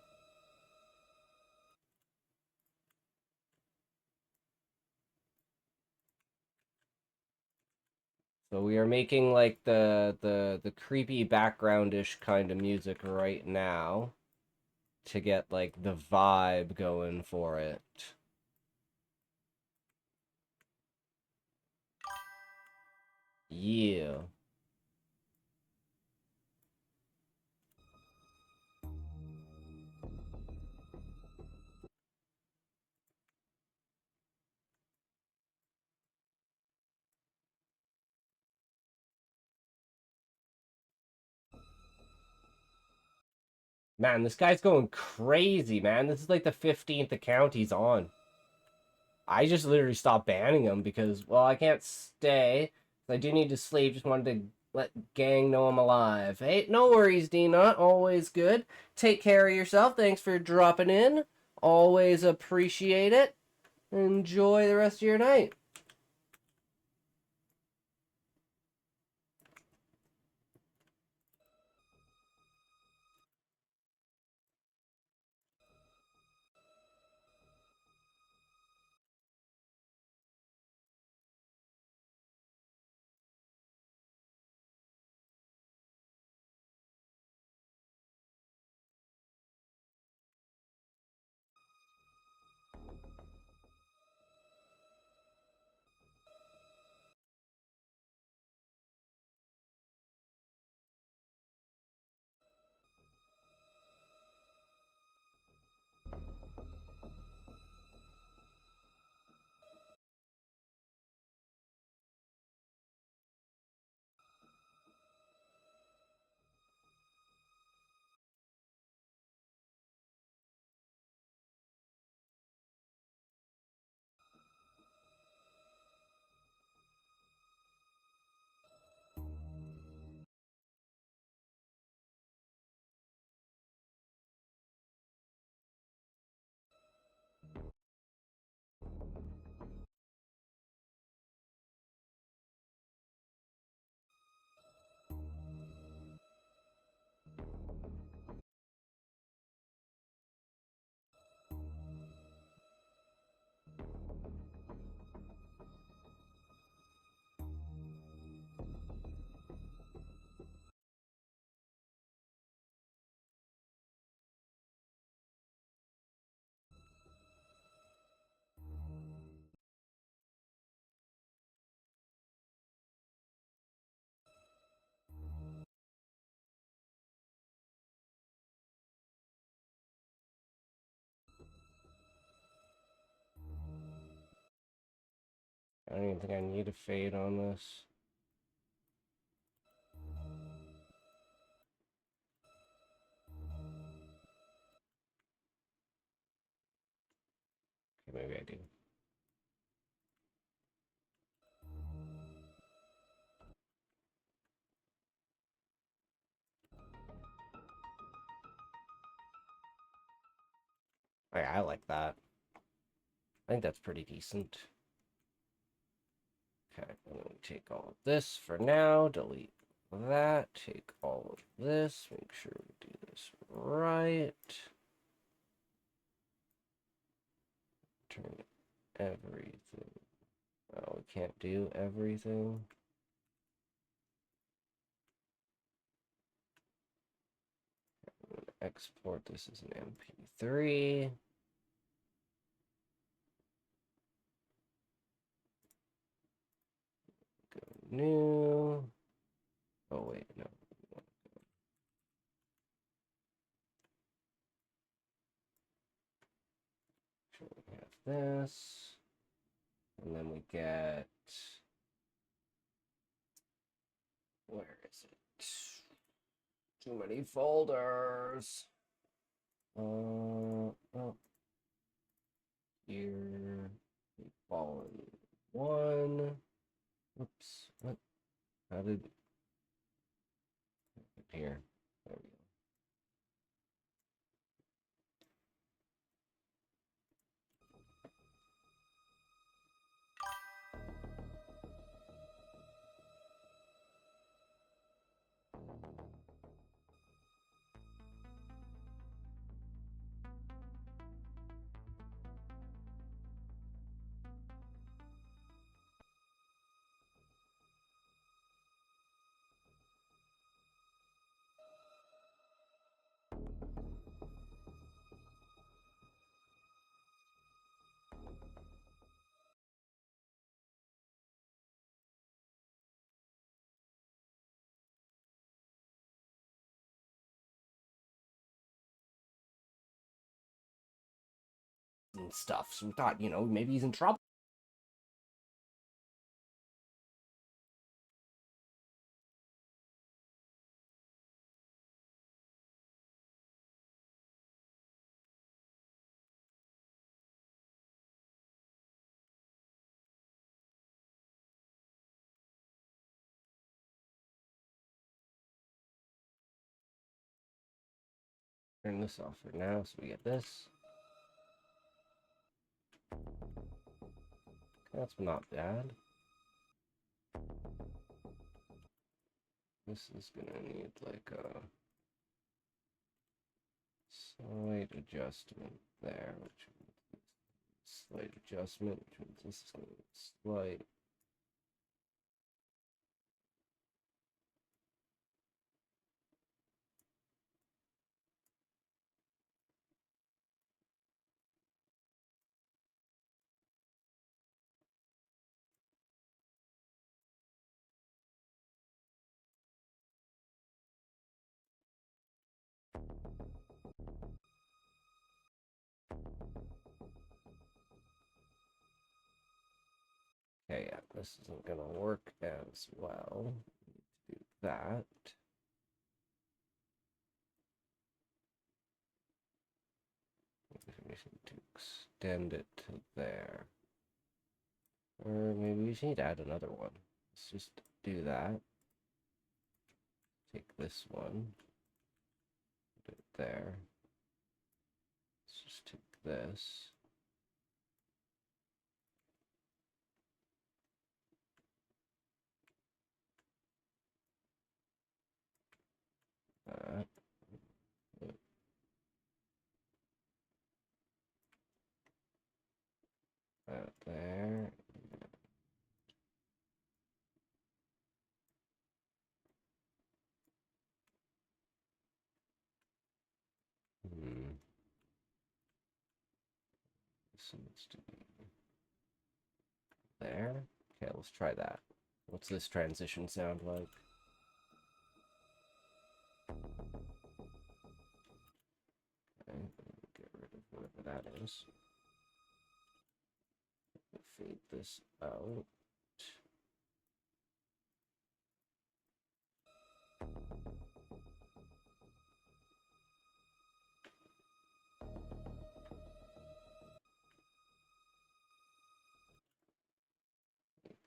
So we are making like the creepy background-ish kind of music right now to get like the vibe going for it. Yeah. Man, this guy's going crazy, man. This is like the 15th account he's on. I just literally stopped banning him because, well, I can't stay. I do need to sleep. Just wanted to let gang know I'm alive. Hey, no worries, D-Nut. Always good. Take care of yourself. Thanks for dropping in. Always appreciate it. Enjoy the rest of your night. I don't even think I need a fade on this. Okay, maybe I do. I like that. I think that's pretty decent. Okay, I'm going to take all of this for now, delete that, take all of this, make sure we do this right. Turn everything. Oh, we can't do everything. Export this as an MP3. Go new. Oh, wait, no. So we have this. And then we get Too many folders. Oh, here. Fallen one. Oops. What? How did... Here. There we go. And stuff. So we thought, you know, maybe he's in trouble. Turn this off for now, so we get this. That's not bad. This is gonna need like a slight adjustment there, which means slight adjustment, which means this is gonna be slight. Okay, yeah, this isn't gonna work as well. Do that. We need to extend it to there. Or maybe we need to add another one. Let's just do that. Take this one. Put it there. Let's just take this. That. That there. This needs to be there. Okay, let's try that. What's this transition sound like? Okay, get rid of whatever that is. Fade this out.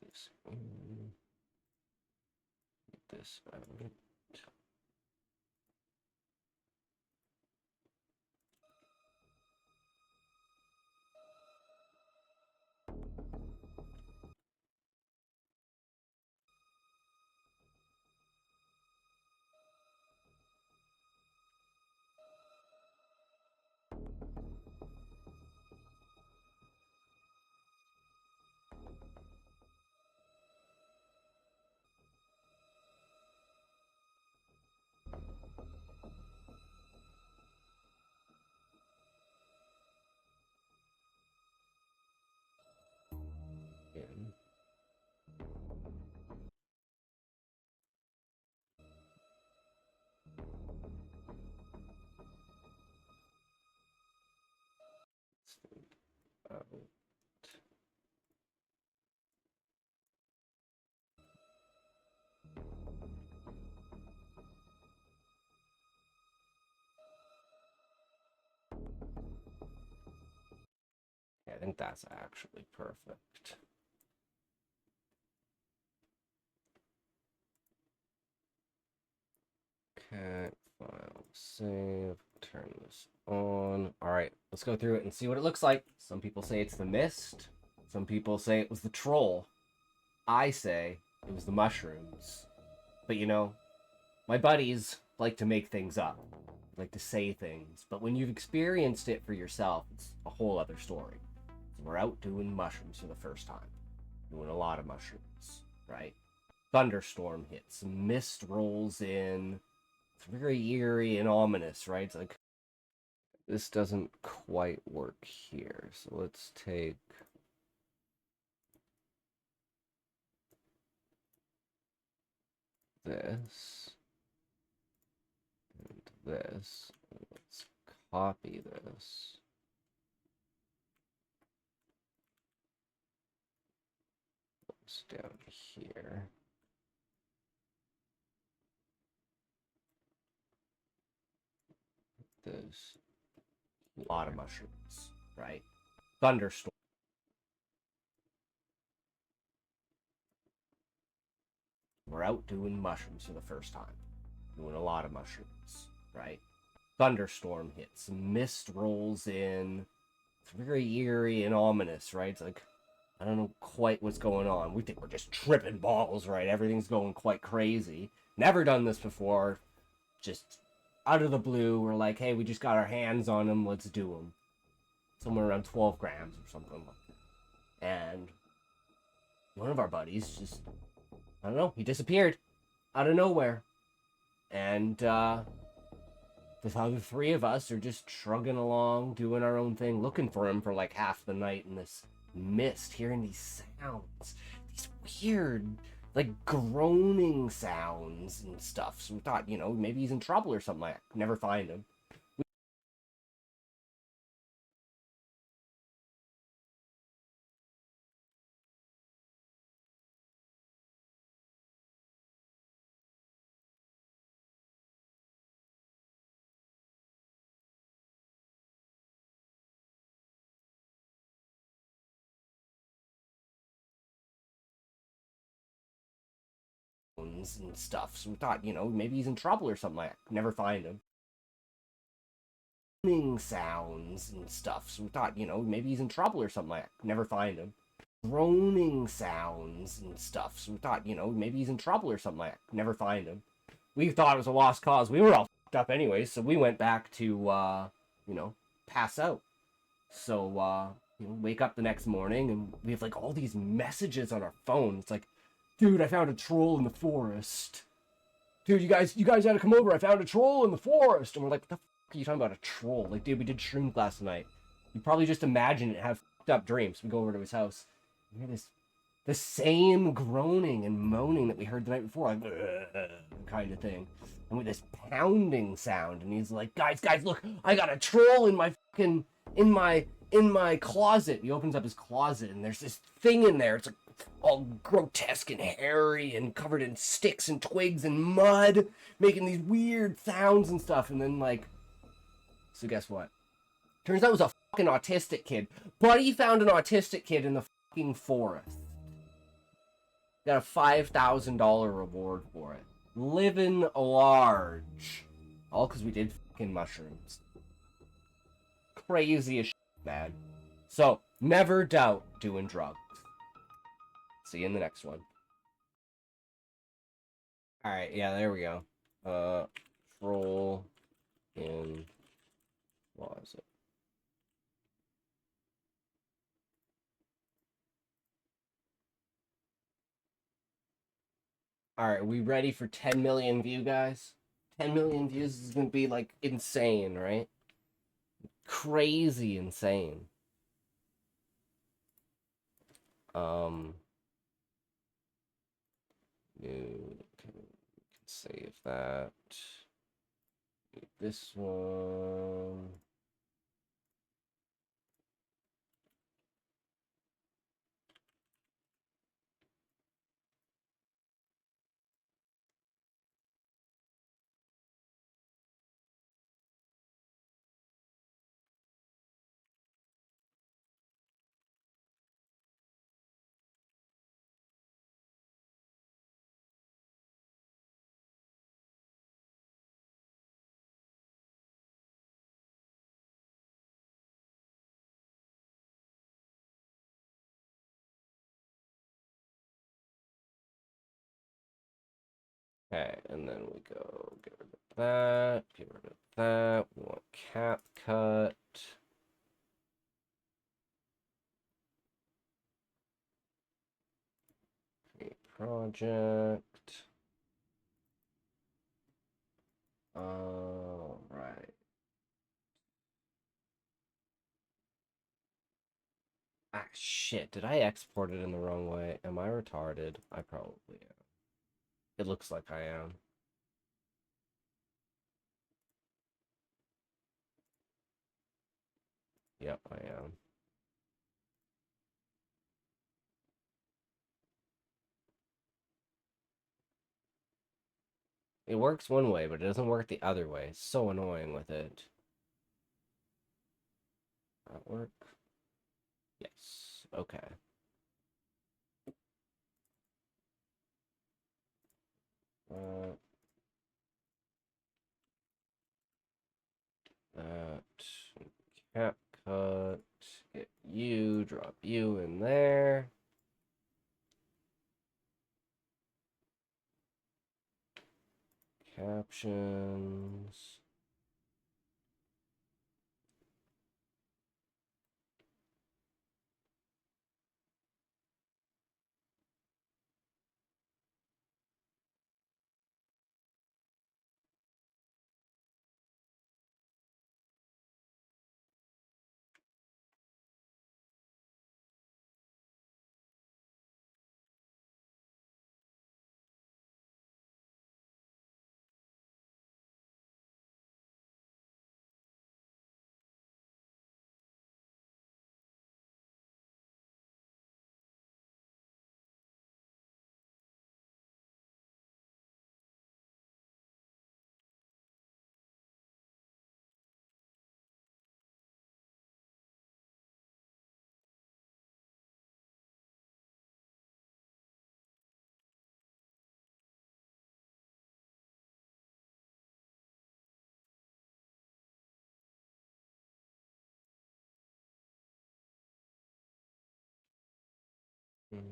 This in. This out. In. Out. that's actually perfect. Okay, file, save, turn this on. All right, let's go through it and see what it looks like. Some people say it's the mist. Some people say it was the troll. I say it was the mushrooms. But you know, my buddies like to make things up, like to say things. But when you've experienced it for yourself, it's a whole other story. So we're out doing mushrooms for the first time. Doing a lot of mushrooms, right? Thunderstorm hits, mist rolls in. It's very eerie and ominous, right? It's like, this doesn't quite work here. So let's take this and this. Let's copy this. It's down here. This. A lot of mushrooms, right? Thunderstorm. We're out doing mushrooms for the first time. Doing a lot of mushrooms, right? Thunderstorm hits, mist rolls in. It's very eerie and ominous, right? It's like, I don't know quite what's going on. We think we're just tripping balls, right? Everything's going quite crazy. Never done this before. Just out of the blue, we're like, hey, we just got our hands on them. Let's do them. Somewhere around 12 grams or something like that. And one of our buddies just, I don't know, he disappeared out of nowhere. And the other three of us are just shrugging along, doing our own thing, looking for him for like half the night in this mist, hearing these sounds, these weird, like groaning sounds and stuff. So we thought, you know, maybe he's in trouble or something like that. Never find him. And stuff. So we thought, you know, maybe he's in trouble or something like that. Never find him. Sounds and stuff. So we thought, you know, maybe he's in trouble or something like that. Never find him. Groaning sounds and stuff. So we thought, you know, maybe he's in trouble or something like that. Never find him. We thought it was a lost cause. We were all fucked up anyway, so we went back to, you know, pass out. So, you know, wake up the next morning and we have like all these messages on our phone. It's like, dude, I found a troll in the forest. Dude, you guys gotta come over. I found a troll in the forest. And we're like, what the fuck are you talking about, a troll? Like, dude, we did shrooms last night. You probably just imagine it and have fucked up dreams. We go over to his house. We hear the same groaning and moaning that we heard the night before, like, kind of thing. And with this pounding sound. And he's like, guys, look, I got a troll in my fucking, in my closet. He opens up his closet and there's this thing in there. It's like all grotesque and hairy and covered in sticks and twigs and mud, making these weird sounds and stuff. And then, like, so guess what? Turns out it was a fucking autistic kid. Buddy found an autistic kid in the fucking forest. Got a $5,000 reward for it. Living large. All because we did fucking mushrooms. Crazy as shit, man. So, never doubt doing drugs. See you in the next one. Alright, yeah, there we go. Troll in... What is it? Alright, are we ready for 10 million view, guys? 10 million views is gonna be, like, insane, right? Crazy insane. New, can save that. This one. Okay, and then we go get rid of that, get rid of that. We want cap cut. Create project. All right. Ah, shit. Did I export it in the wrong way? Am I retarded? I probably am. It looks like I am. Yep, I am. It works one way, but it doesn't work the other way. It's so annoying with it. That work? Yes. Okay. Uh, that cap cut. Get you. Drop you in there. Captions. There.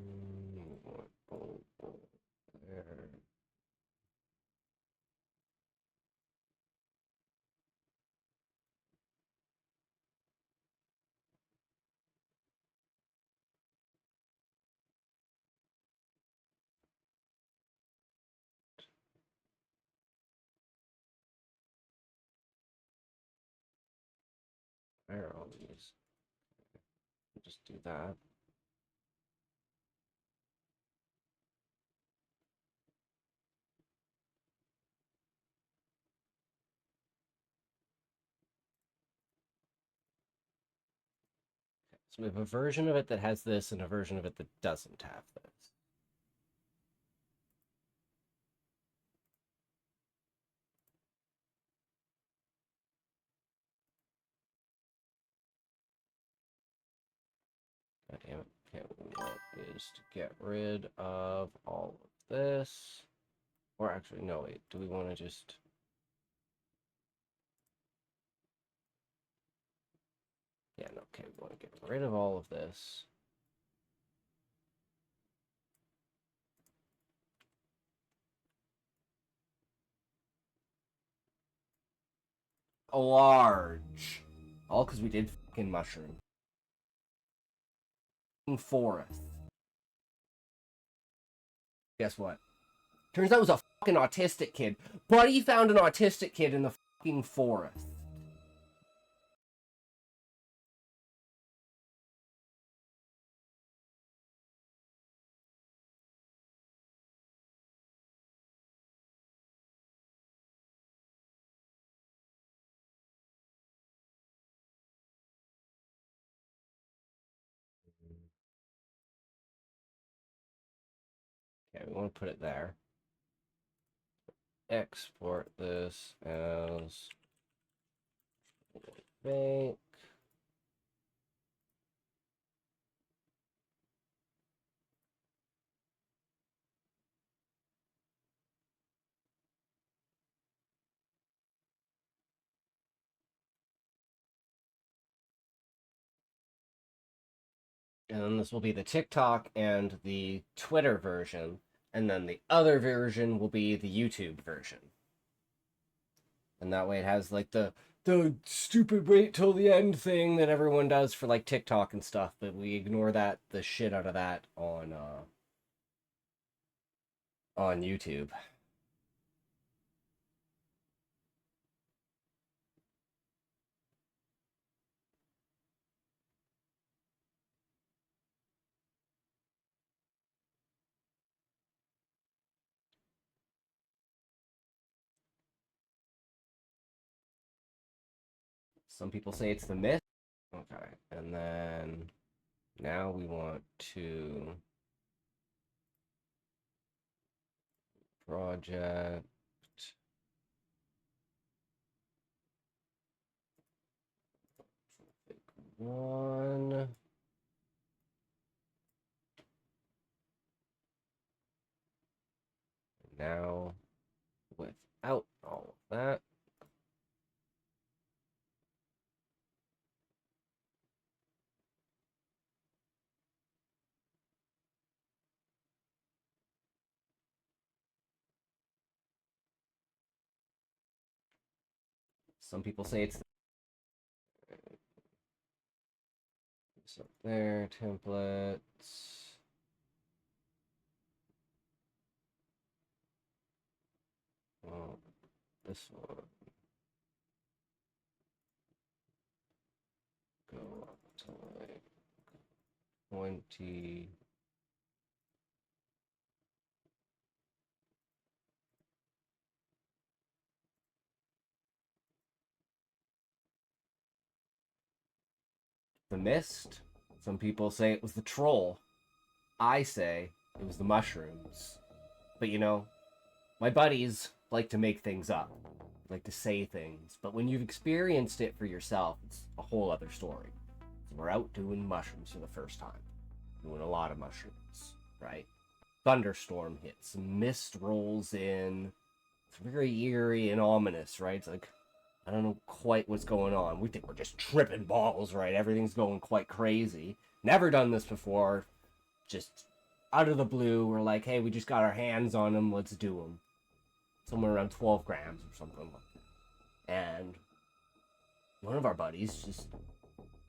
Where are all these? Just do that. So we have a version of it that has this and a version of it that doesn't have this. God damn it. Okay, what is to get rid of all of this? Or actually, no, wait. Do we want to just... Yeah, no, okay, we want to get rid of all of this. A large. All because we did fucking mushroom. Forest. Guess what? Turns out it was a fucking autistic kid. Buddy found an autistic kid in the fucking forest. Okay, we want to put it there. Export this as fake. And then this will be the TikTok and the Twitter version. And then the other version will be the YouTube version. And that way it has like the stupid wait till the end thing that everyone does for like TikTok and stuff, but we ignore the shit out of that on YouTube. Some people say it's the myth. Okay, and then now we want to project one. Now, without all of that, some people say it's so there, templates. Well, this one go up to like 20. The mist. Some people say it was the troll. I say it was the mushrooms. But you know, my buddies like to make things up, like to say things. But when you've experienced it for yourself, it's a whole other story. So we're out doing mushrooms for the first time. Doing a lot of mushrooms, right? Thunderstorm hits, mist rolls in. It's very eerie and ominous, right? It's like, I don't know quite what's going on. We think we're just tripping balls, right? Everything's going quite crazy. Never done this before. Just out of the blue, we're like, hey, we just got our hands on them. Let's do them. Somewhere around 12 grams or something like that. And one of our buddies just,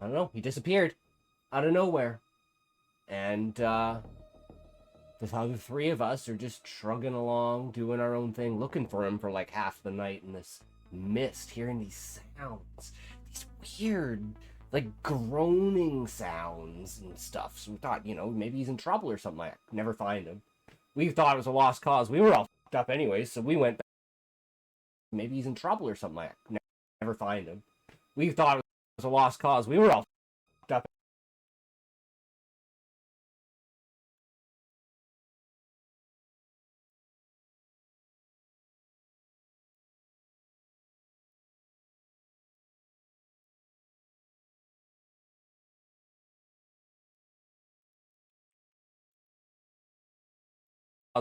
I don't know, he disappeared out of nowhere. And the other three of us are just shrugging along, doing our own thing, looking for him for like half the night in this mist, hearing these sounds, these weird, like groaning sounds and stuff. So we thought, you know, maybe he's in trouble or something like that. Never find him. We thought it was a lost cause. We were all fucked up anyway, so we went back. Maybe he's in trouble or something like that. Never find him. We thought it was a lost cause. We were all fucked up.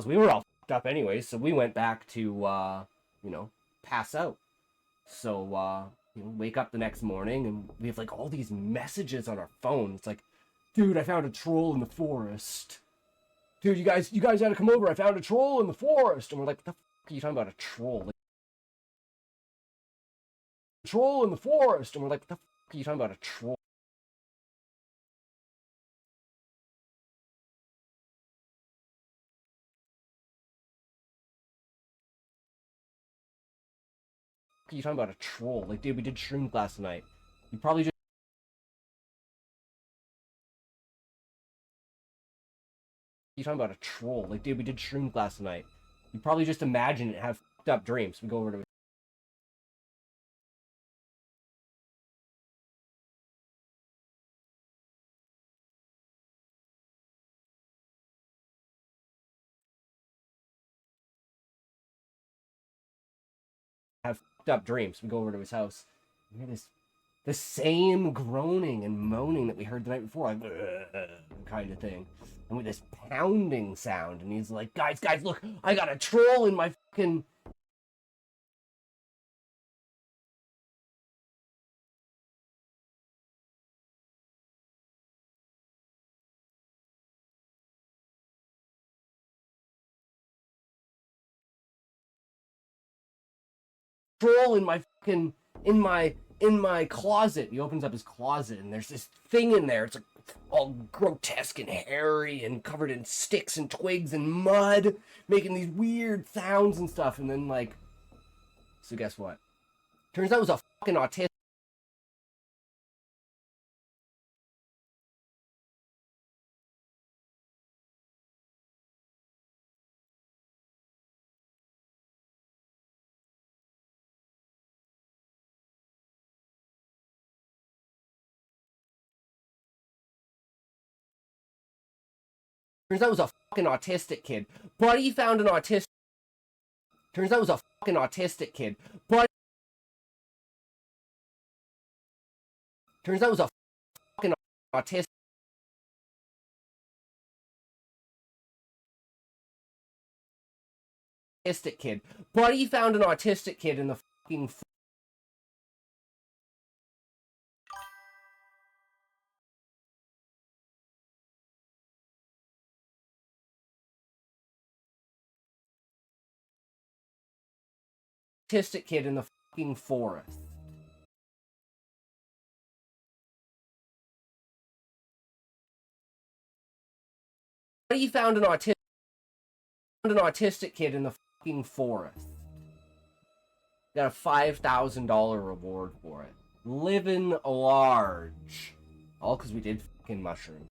We were all fucked up anyway, so we went back to, you know, pass out. So, you know, wake up the next morning and we have like all these messages on our phone. It's like, dude, I found a troll in the forest. Dude, you guys gotta come over. I found a troll in the forest. And we're like, what the fuck are you talking about, a troll? Like, troll in the forest. And we're like, what the fuck are you talking about, a troll? What are you talking about, a troll? Like, dude, we did shrooms last night. You probably just you talking about a troll? Like, dude, we did shrooms last night. You probably just imagine it, have fucked up dreams. We go over to have fucked up dreams. We go over to his house. We hear this the same groaning and moaning that we heard the night before, like kind of thing, and with this pounding sound. And he's like, "Guys, look! I got a troll in my fucking." troll in my fucking in my closet. He opens up his closet and there's this thing in there. It's like all grotesque and hairy and covered in sticks and twigs and mud, making these weird sounds and stuff. And then like, so guess what? Turns out it was a fucking autistic. Turns out it was a fucking autistic kid. Buddy found an autistic. Turns out it was a fucking autistic kid. Buddy. Turns out it was a fucking autistic kid. Buddy found an autistic kid in the fucking. Autistic kid in the fucking forest. He found an autistic kid in the fucking forest. Got a $5,000 reward for it. Living large. All because we did fucking mushrooms.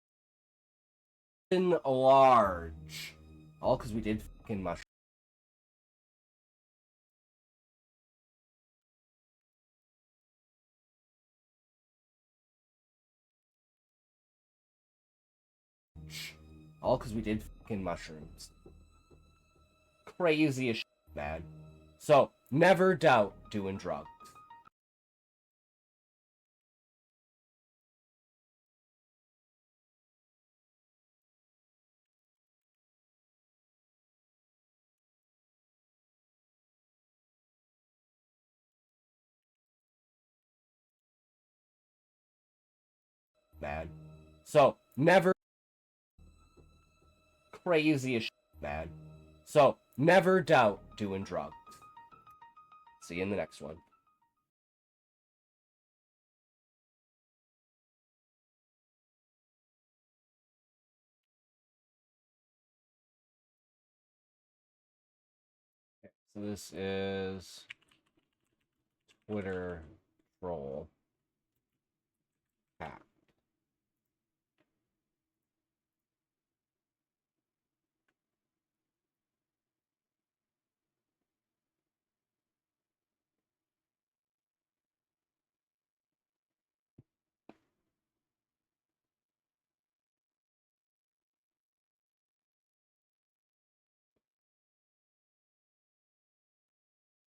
Living large. All because we did fucking mushrooms. All because we did fucking mushrooms. Crazy as shit, man. So, never doubt doing drugs. Man. So, never crazy as shit, man. So, never doubt doing drugs. See you in the next one. Okay, so this is Twitter troll hack.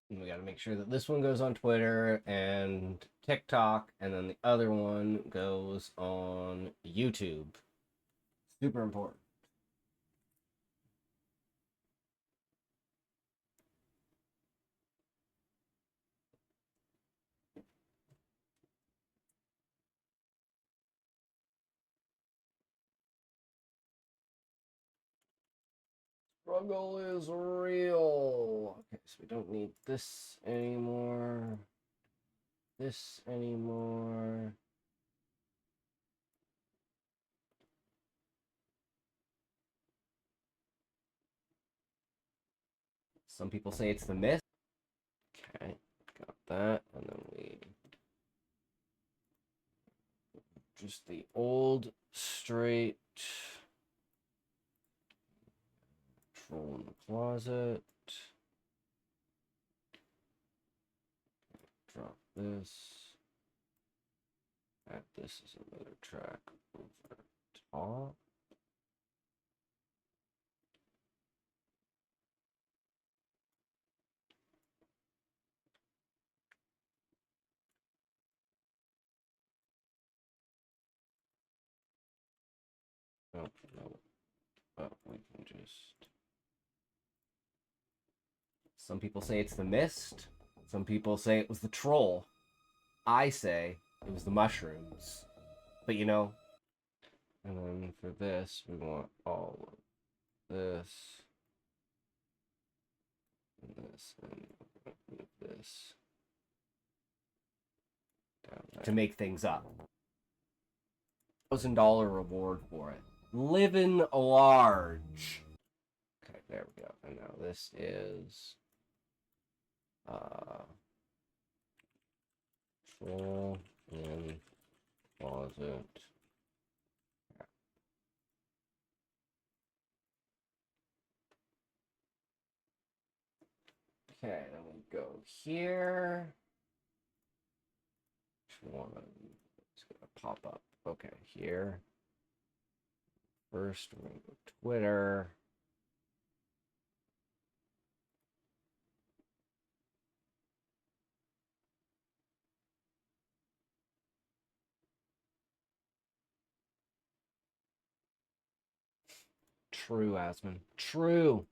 And we got to make sure that this one goes on Twitter and TikTok, and then the other one goes on YouTube. Super important. Struggle is real. Okay, so we don't need this anymore. This anymore. Some people say it's the myth. Okay, got that. And then we just the old straight troll in the closet. Drop this. Add this as another track over top. Oh, no. But we can just. Some people say it's the mist. Some people say it was the troll. I say it was the mushrooms. But you know. And then for this, we want all of this. And this. And this. to make things up. $1,000 reward for it. Living large. Okay, there we go. And now this is control in closet. Okay, then we go here. It's gonna pop up. Okay, here. First, we're gonna go Twitter. True, Asman. True.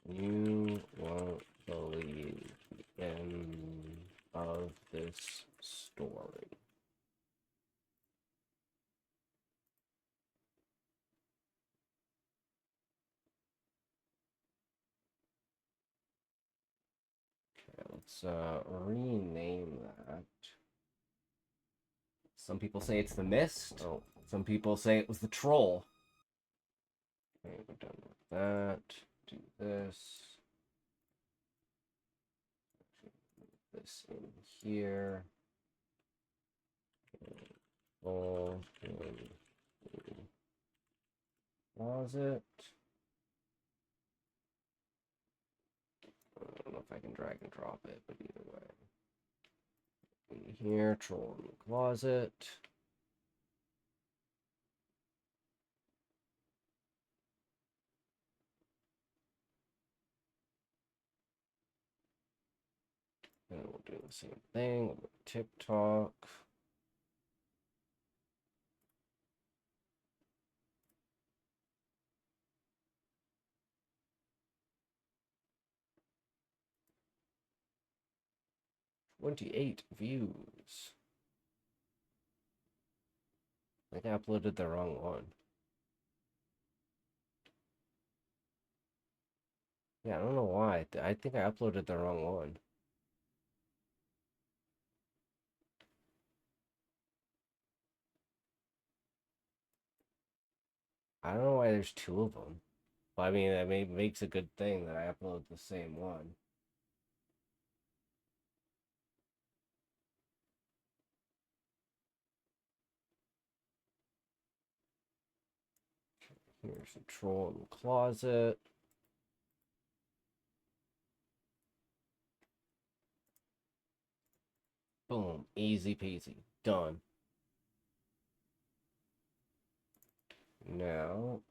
You won't believe the end of this story. Okay, let's rename that. Some people say it's the mist. Oh, some people say it was the troll. Okay, we're done with that. Do this. This in here. All in the closet. I don't know if I can drag and drop it, but either way. In here, troll in the closet. And we'll do the same thing with TikTok. $28 views. I think I uploaded the wrong one. Yeah, I don't know why. I think I uploaded the wrong one. I don't know why there's two of them. But I mean, that makes a good thing that I upload the same one. Here's a troll in the closet. Boom. Easy peasy. Done. Now,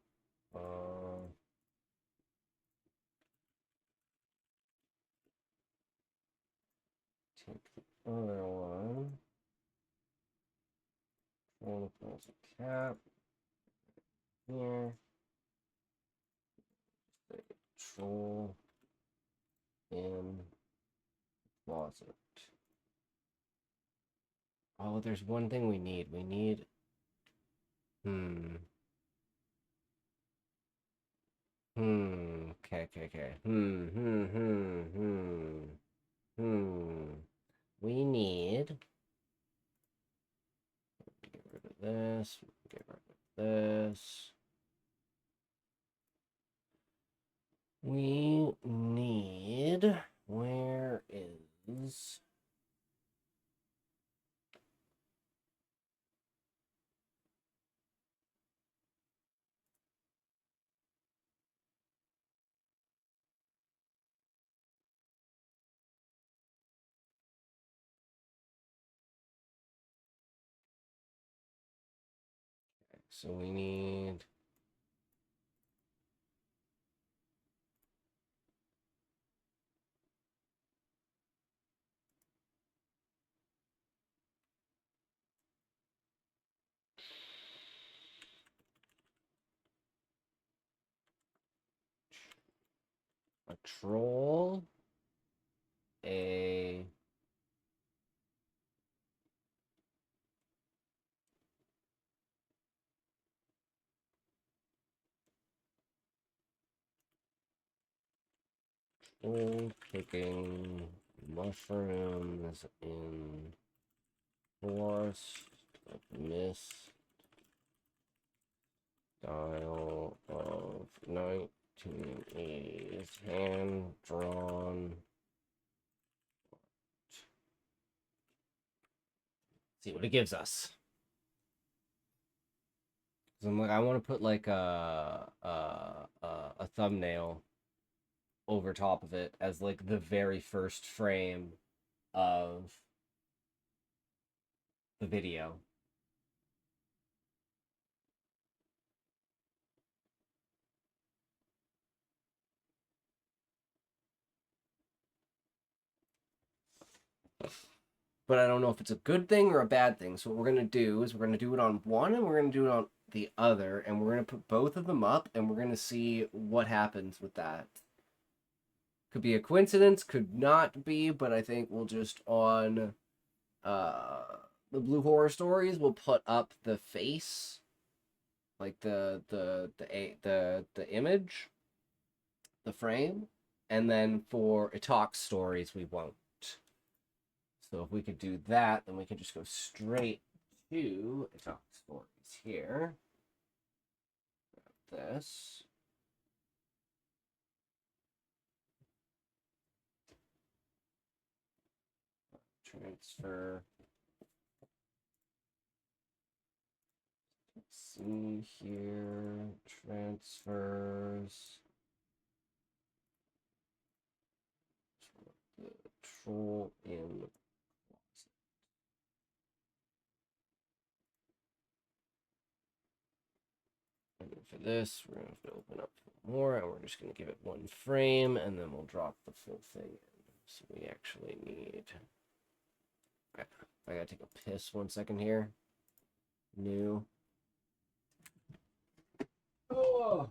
take the other one. Troll in the closet cap. Here. Troll in closet. Oh, there's one thing we need. We need... Okay. We need... Get rid of this. Get rid of this. We need... Where is... So we need... a troll, a picking mushrooms in forest of mist style of 1980s hand-drawn. See what it gives us. So I'm like, I want to put like a thumbnail over top of it as like the very first frame of the video. But I don't know if it's a good thing or a bad thing. So what we're going to do is we're going to do it on one and we're going to do it on the other. And we're going to put both of them up and we're going to see what happens with that. Could be a coincidence, could not be, but I think we'll just on the Blue Horror Stories, we'll put up the face, like the image, the frame, and then for Talk Stories we won't. So if we could do that, then we can just go straight to Talk Stories here. Grab this. Transfer. Let's see here. Transfers. The troll in the closet. And then for this, we're going to have to open up more, and we're just going to give it one frame, and then we'll drop the full thing in. So we actually need... I gotta take a piss 1 second here. New. Oh!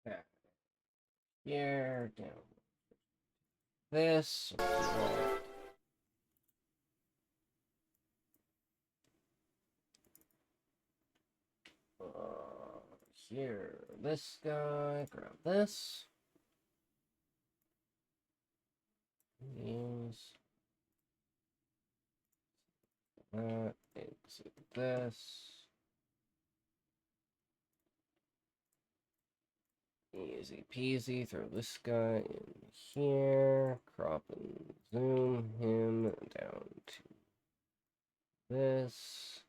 Back here, down this. Here, this guy, grab this. Use that, exit this. Easy peasy, throw this guy in here, crop and zoom him down to this.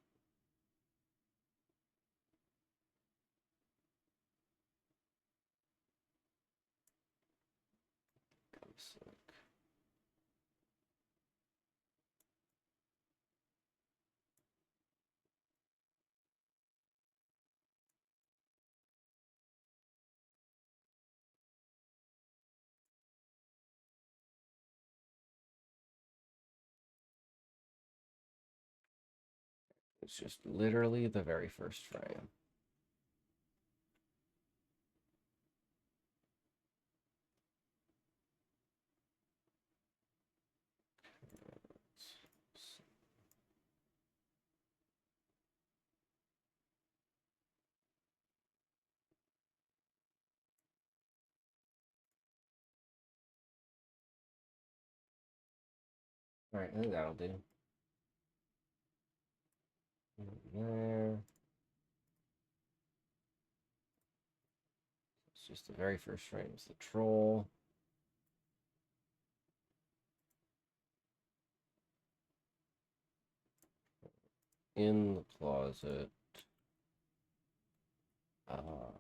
It's just literally the very first frame. All right, I think that'll do. There. just the very first frame is the troll. In the closet. I don't know.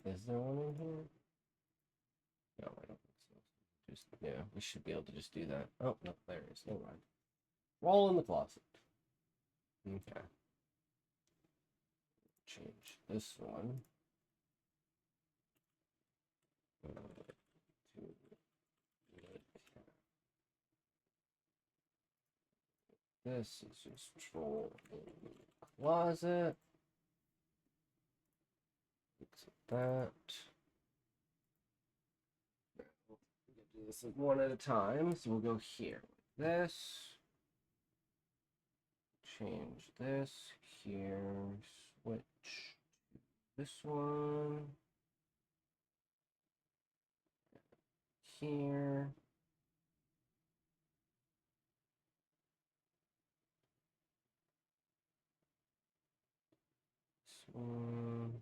Is there one in here? No, I don't think so. Just, yeah, we should be able to just do that. Oh, no, there it is. Never mind. Roll in the closet. Okay. Change this one. To this is just troll in the closet. Exit that. We'll do this one at a time. So we'll go here. This. Change this here. Switch this one. Here. This one.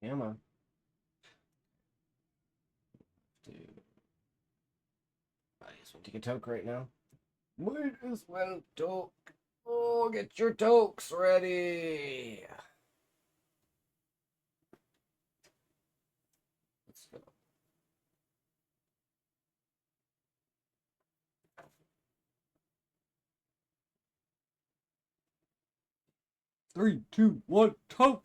Come on. I just want to take a toke right now. Might as well toke. Oh, get your tokes ready. Let's go. Three, two, one, toke.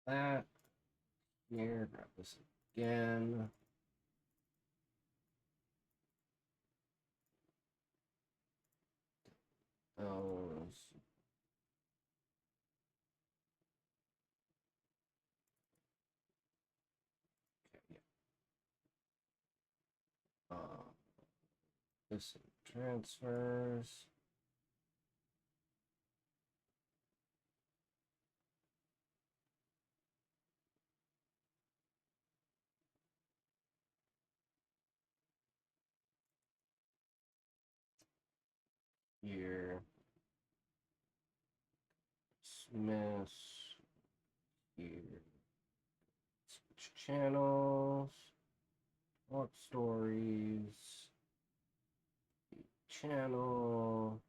That here, grab this again. Those. Okay, yeah. This transfers. Here. Dismiss. Here. Switch channels. ShortStories. Channel.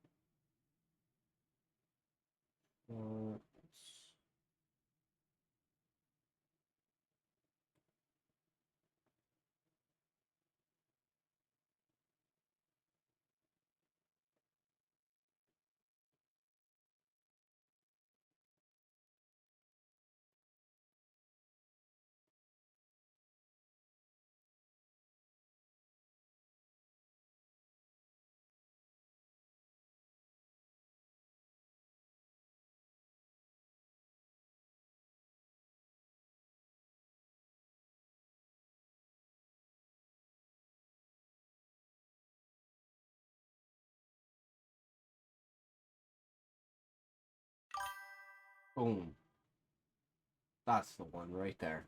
Boom. That's the one right there.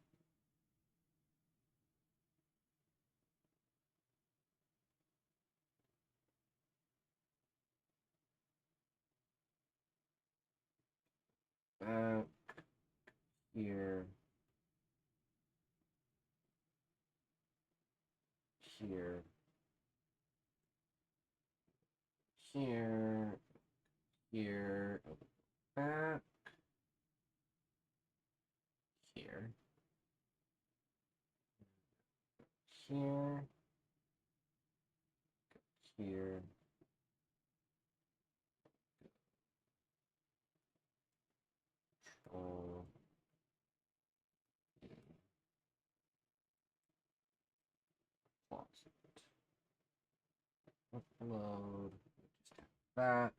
here, here, here, here, back, here, here, here, control, closet, upload, just have that,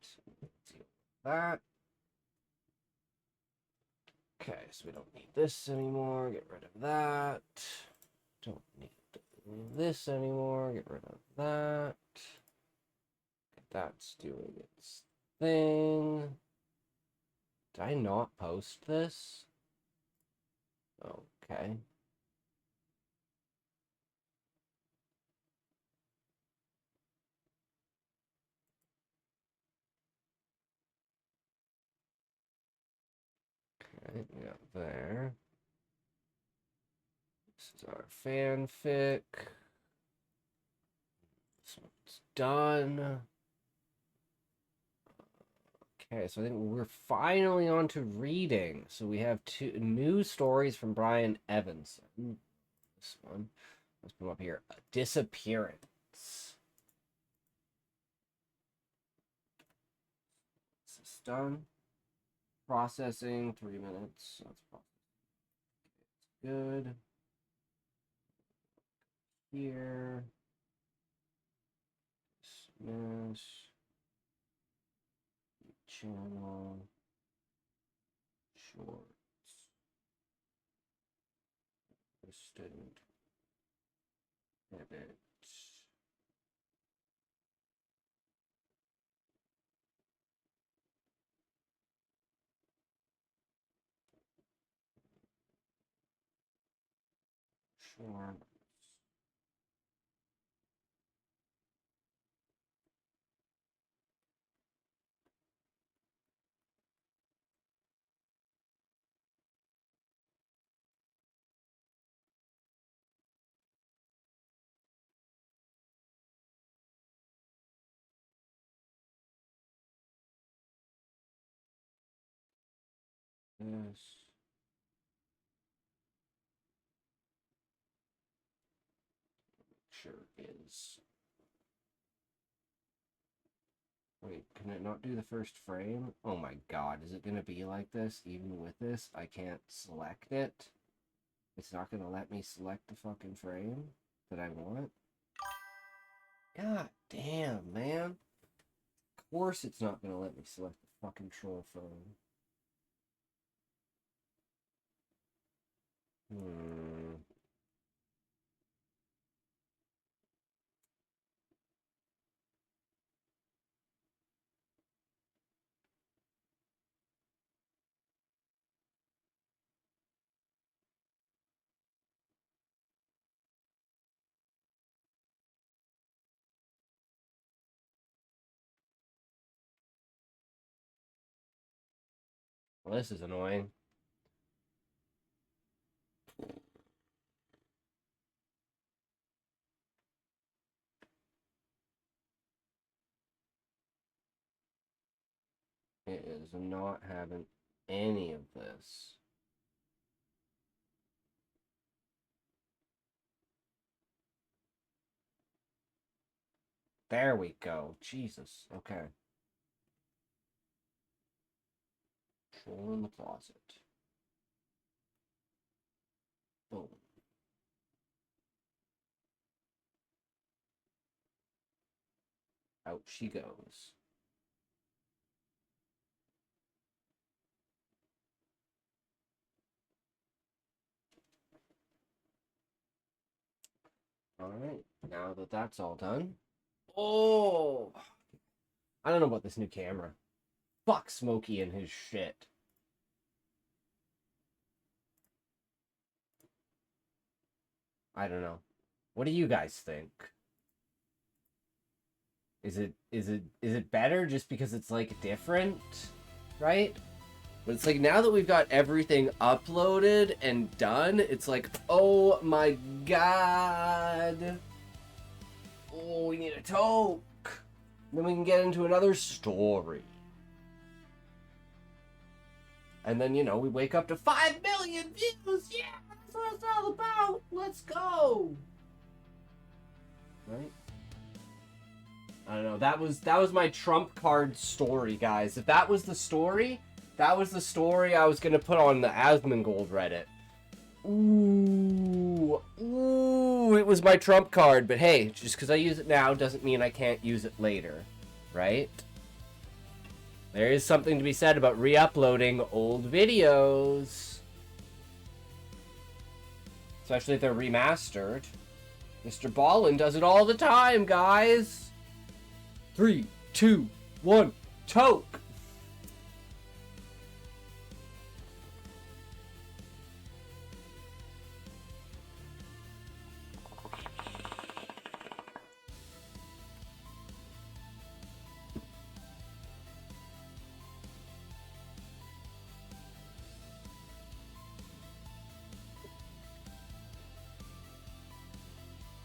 deal with that. Okay, so we don't need this anymore, get rid of that. Don't need this anymore, get rid of that. That's doing its thing. Did I not post this? Okay. Okay, we got there. This is our fanfic. This one's done. Okay, so I think we're finally on to reading. So we have 2 new stories from Brian Evanson. This one. Let's put them up here. A disappearance. This is done. Processing, 3 minutes. That's processing. Good. Here. Dismiss. Channel. Shorts. Student. Edit. Shorts. This. Sure is. Wait, can it not do the first frame? Oh my god, is it gonna be like this even with this? I can't select it. It's not gonna let me select the fucking frame that I want. God damn, man. Of course it's not gonna let me select the fucking troll frame. Well, this is annoying. It is not having any of this. There we go. Jesus. Okay. Troll in the closet. Boom. Out she goes. Alright, now that that's all done. Oh! I don't know about this new camera. Fuck Smokey and his shit. I don't know. What do you guys think? Is it better just because it's like different? Right? But it's like, now that we've got everything uploaded and done, it's like, oh my god. Oh, we need a toke. Then we can get into another story. And then, you know, we wake up to 5 million views. Yeah, that's what it's all about. Let's go. Right? I don't know. That was my trump card story, guys. If that was the story, I was going to put on the Asmongold Reddit. Ooh, it was my trump card. But hey, just because I use it now doesn't mean I can't use it later, right? There is something to be said about re-uploading old videos. Especially if they're remastered. Mr. Ballin does it all the time, guys. 3, 2, 1, toke!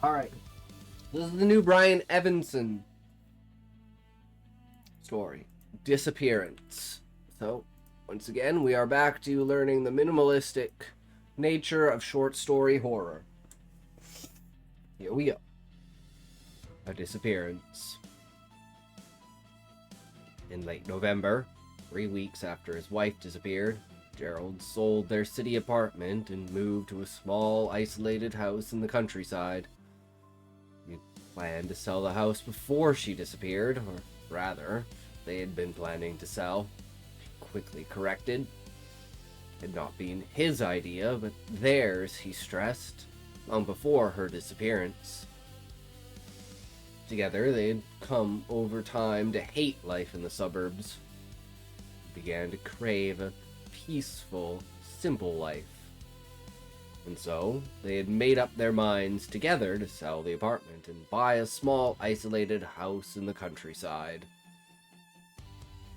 Alright. This is the new Brian Evanson story. Disappearance. So, once again, we are back to learning the minimalistic nature of short story horror. Here we go. A disappearance. In late November, 3 weeks after his wife disappeared, Gerald sold their city apartment and moved to a small, isolated house in the countryside. He planned to sell the house before she disappeared, or rather, they had been planning to sell. Quickly corrected. Had not been his idea, but theirs, he stressed, long before her disappearance. Together, they had come over time to hate life in the suburbs. Began to crave a peaceful, simple life. And so, they had made up their minds together to sell the apartment and buy a small, isolated house in the countryside.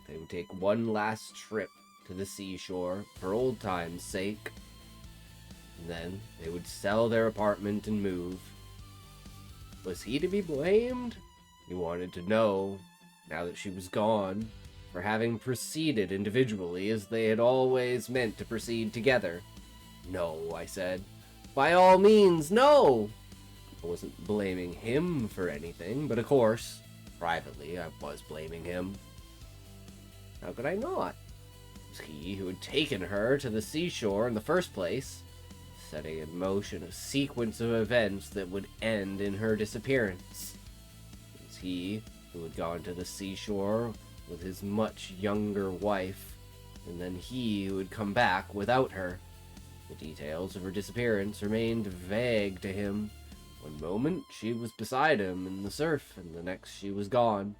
They would take one last trip to the seashore for old times' sake. And then, they would sell their apartment and move. Was he to be blamed? He wanted to know, now that she was gone, for having proceeded individually as they had always meant to proceed together. No, I said. By all means, no! I wasn't blaming him for anything, but of course, privately, I was blaming him. How could I not? It was he who had taken her to the seashore in the first place, setting in motion a sequence of events that would end in her disappearance. It was he who had gone to the seashore with his much younger wife, and then he who had come back without her. The details of her disappearance remained vague to him. One moment she was beside him in the surf, and the next she was gone.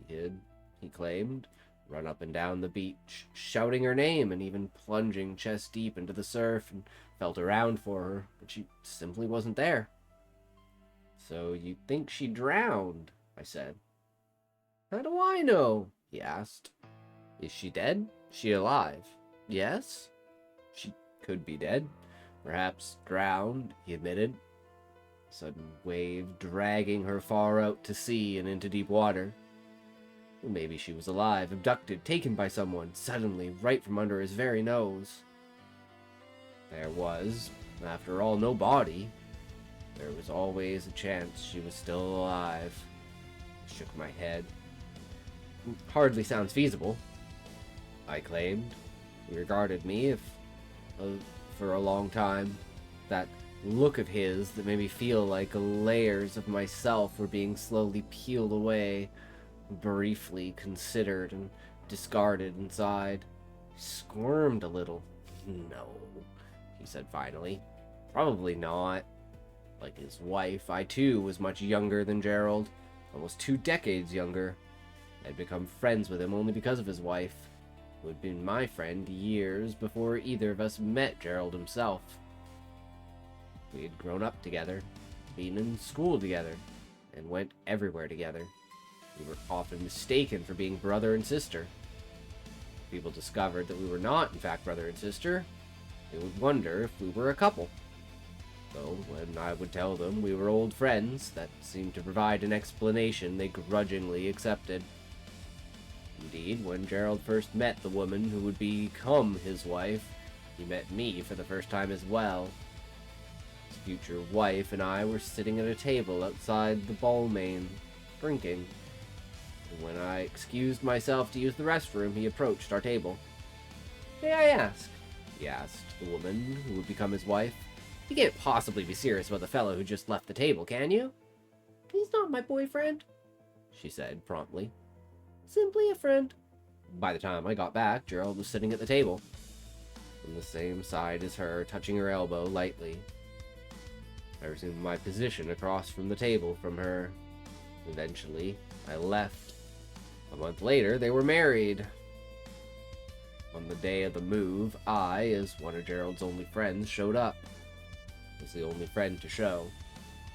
He claimed, run up and down the beach, shouting her name and even plunging chest deep into the surf, and felt around for her, but she simply wasn't there. So you think she drowned? I said. How do I know? He asked. Is she dead? She alive? Yes? She could be dead. Perhaps drowned, he admitted. A sudden wave dragging her far out to sea and into deep water. Or maybe she was alive, abducted, taken by someone, suddenly, right from under his very nose. There was, after all, no body. There was always a chance she was still alive. I shook my head. Hardly sounds feasible, I claimed. He regarded me for a long time. That look of his that made me feel like layers of myself were being slowly peeled away, briefly considered and discarded inside. He squirmed a little. No, he said finally. Probably not. Like his wife, I too was much younger than Gerald. Almost 2 decades younger. I'd become friends with him only because of his wife, who had been my friend years before either of us met Gerald himself. We had grown up together, been in school together, and went everywhere together. We were often mistaken for being brother and sister. If people discovered that we were not, in fact, brother and sister, they would wonder if we were a couple. So, when I would tell them we were old friends, that seemed to provide an explanation they grudgingly accepted. Indeed, when Gerald first met the woman who would become his wife, he met me for the first time as well. His future wife and I were sitting at a table outside the Balmain, drinking. And when I excused myself to use the restroom, he approached our table. "May I ask?" he asked the woman who would become his wife. "You can't possibly be serious about the fellow who just left the table, can you?" "He's not my boyfriend," she said promptly. "Simply a friend." By the time I got back, Gerald was sitting at the table, on the same side as her, touching her elbow lightly. I resumed my position across from the table from her. Eventually, I left. A month later, they were married. On the day of the move, I, as one of Gerald's only friends, showed up. I was the only friend to show.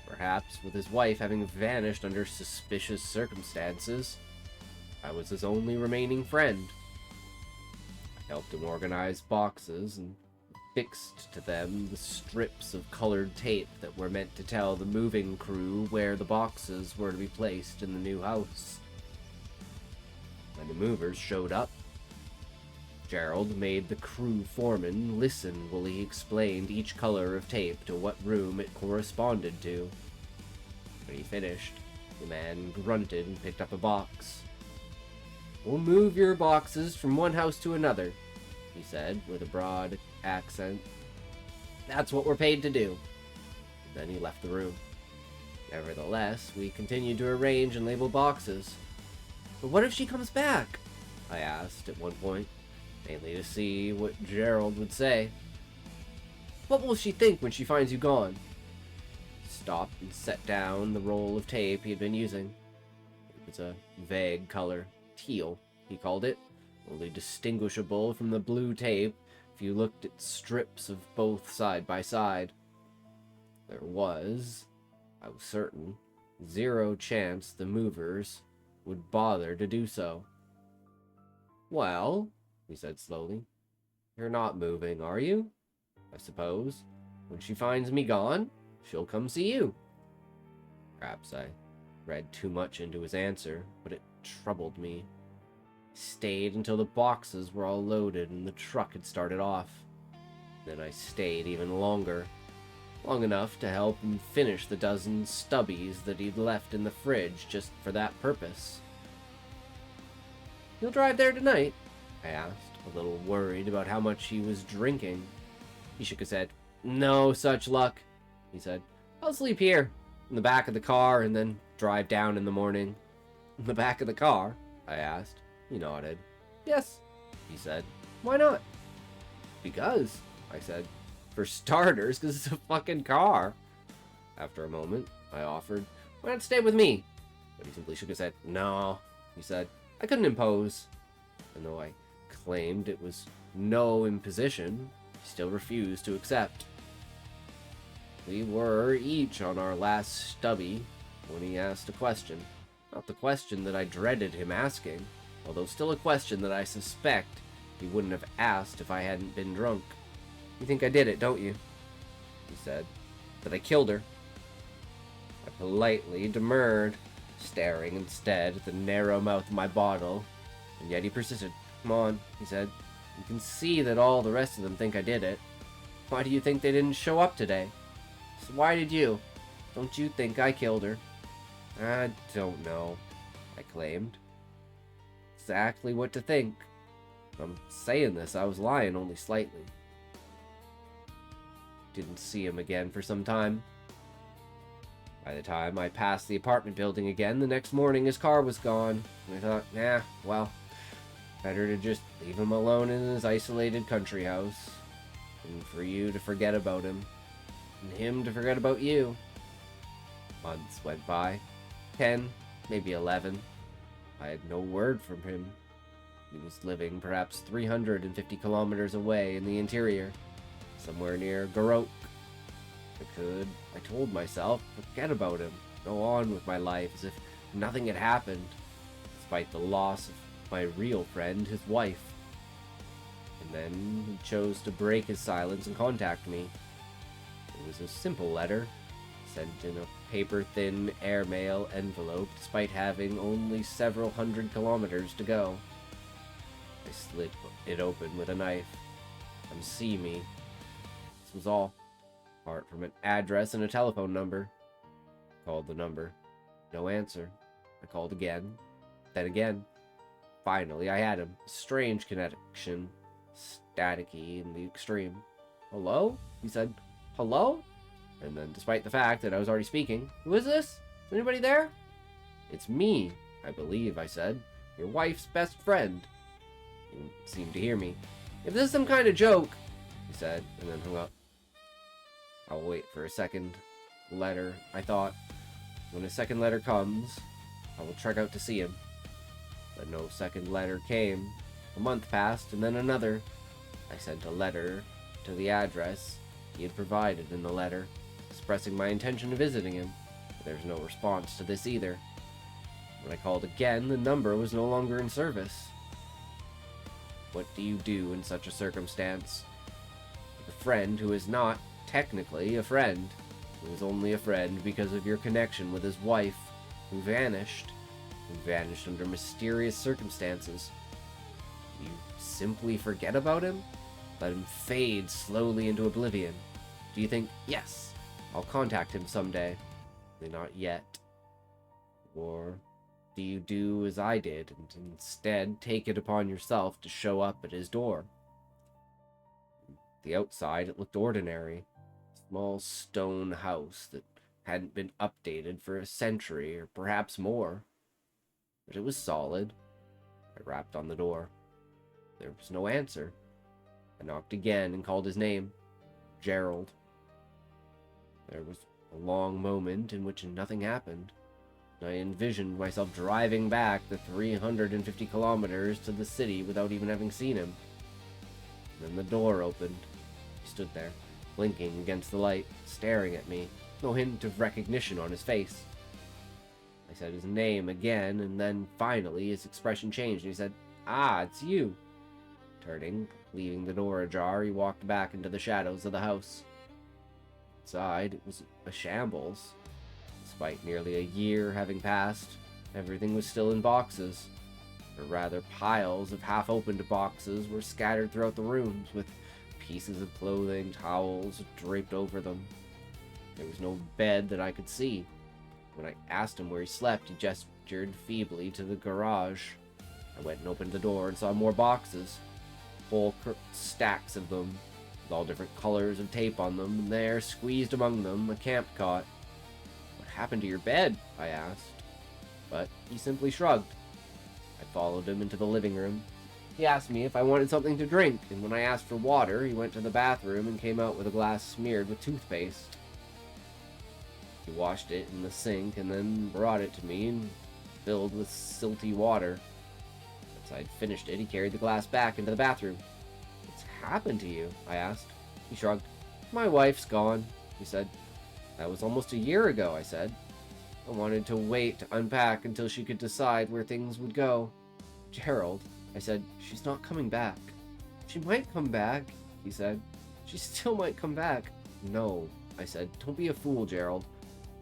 Perhaps, with his wife having vanished under suspicious circumstances, I was his only remaining friend. I helped him organize boxes and fixed to them the strips of colored tape that were meant to tell the moving crew where the boxes were to be placed in the new house. When the movers showed up, Gerald made the crew foreman listen while he explained each color of tape to what room it corresponded to. When he finished, the man grunted and picked up a box. "We'll move your boxes from one house to another," he said with a broad accent. "That's what we're paid to do." Then he left the room. Nevertheless, we continued to arrange and label boxes. "But what if she comes back?" I asked at one point, mainly to see what Gerald would say. "What will she think when she finds you gone?" He stopped and set down the roll of tape he had been using. It was a vague color, teal, he called it, only distinguishable from the blue tape if you looked at strips of both side by side. There was, I was certain, zero chance the movers would bother to do so. "Well," he said slowly, "you're not moving, are you? I suppose, when she finds me gone, she'll come see you." Perhaps I read too much into his answer, but it troubled me. I stayed until the boxes were all loaded and the truck had started off. Then I stayed even longer, long enough to help him finish the dozen stubbies that he'd left in the fridge just for that purpose. "You'll drive there tonight?" I asked, a little worried about how much he was drinking. He shook his head. "No such luck," he said. "I'll sleep here, in the back of the car, and then drive down in the morning." "In the back of the car?" I asked. He nodded. "Yes," he said. "Why not?" "Because," I said. "For starters, because it's a fucking car." After a moment, I offered, "Why not stay with me?" But he simply shook his head. "No," he said. "I couldn't impose." And though I claimed it was no imposition, he still refused to accept. We were each on our last stubby when he asked a question. Not the question that I dreaded him asking, although still a question that I suspect he wouldn't have asked if I hadn't been drunk. "You think I did it, don't you?" he said. "That I killed her?" I politely demurred, staring instead at the narrow mouth of my bottle, and yet he persisted. "Come on," he said. "You can see that all the rest of them think I did it. Why do you think they didn't show up today? So why did you? Don't you think I killed her?" "I don't know," I claimed. Exactly what to think. If I'm saying this, I was lying only slightly. Didn't see him again for some time. By the time I passed the apartment building again, the next morning his car was gone. And I thought, well, better to just leave him alone in his isolated country house. And for you to forget about him. And him to forget about you. Months went by. 10, maybe 11. I had no word from him. He was living perhaps 350 kilometers away in the interior, somewhere near Garok. I told myself, forget about him, go on with my life as if nothing had happened, despite the loss of my real friend, his wife. And then he chose to break his silence and contact me. It was a simple letter, sent in a paper-thin airmail envelope despite having only several hundred kilometers to go. I slit it open with a knife. Come see me. This was all. Apart from an address and a telephone number. Called the number. No answer. I called again. Then again. Finally, I had him. Strange connection. Staticky in the extreme. Hello? He said, hello? And then, despite the fact that I was already speaking, who is this? Is anybody there? It's me, I believe, I said. Your wife's best friend. He didn't seem to hear me. If this is some kind of joke, he said, and then hung up. I'll wait for a second letter, I thought. When a second letter comes, I will trek out to see him. But no second letter came. A month passed, and then another. I sent a letter to the address he had provided in the letter, expressing my intention of visiting him, but there was no response to this either. When I called again, the number was no longer in service. What do you do in such a circumstance? With a friend who is not technically a friend, who is only a friend because of your connection with his wife, who vanished under mysterious circumstances. You simply forget about him? Let him fade slowly into oblivion? Do you think, yes, I'll contact him someday? Not yet. Or do you do as I did, and instead take it upon yourself to show up at his door? The outside, it looked ordinary. A small stone house that hadn't been updated for a century, or perhaps more. But it was solid. I rapped on the door. There was no answer. I knocked again and called his name. Gerald. There was a long moment in which nothing happened. I envisioned myself driving back the 350 kilometers to the city without even having seen him. Then the door opened. He stood there, blinking against the light, staring at me, no hint of recognition on his face. I said his name again, and then finally his expression changed, and he said, "Ah, it's you." Turning, leaving the door ajar, he walked back into the shadows of the house. Inside, it was a shambles. Despite nearly a year having passed, everything was still in boxes. Or rather, piles of half-opened boxes were scattered throughout the rooms, with pieces of clothing, towels draped over them. There was no bed that I could see. When I asked him where he slept, he gestured feebly to the garage. I went and opened the door and saw more boxes. Whole stacks of them, with all different colors of tape on them, and there, squeezed among them, a camp cot. "What happened to your bed?" I asked. But he simply shrugged. I followed him into the living room. He asked me if I wanted something to drink, and when I asked for water, he went to the bathroom and came out with a glass smeared with toothpaste. He washed it in the sink and then brought it to me and filled with silty water. Once I'd finished it, he carried the glass back into the bathroom. "What's happened to you?" I asked. He shrugged. "My wife's gone," he said. "That was almost a year ago," I said. I wanted to wait to unpack until she could decide where things would go. "Gerald," I said, "she's not coming back." "She might come back," he said. "She still might come back." "No," I said. "Don't be a fool, Gerald."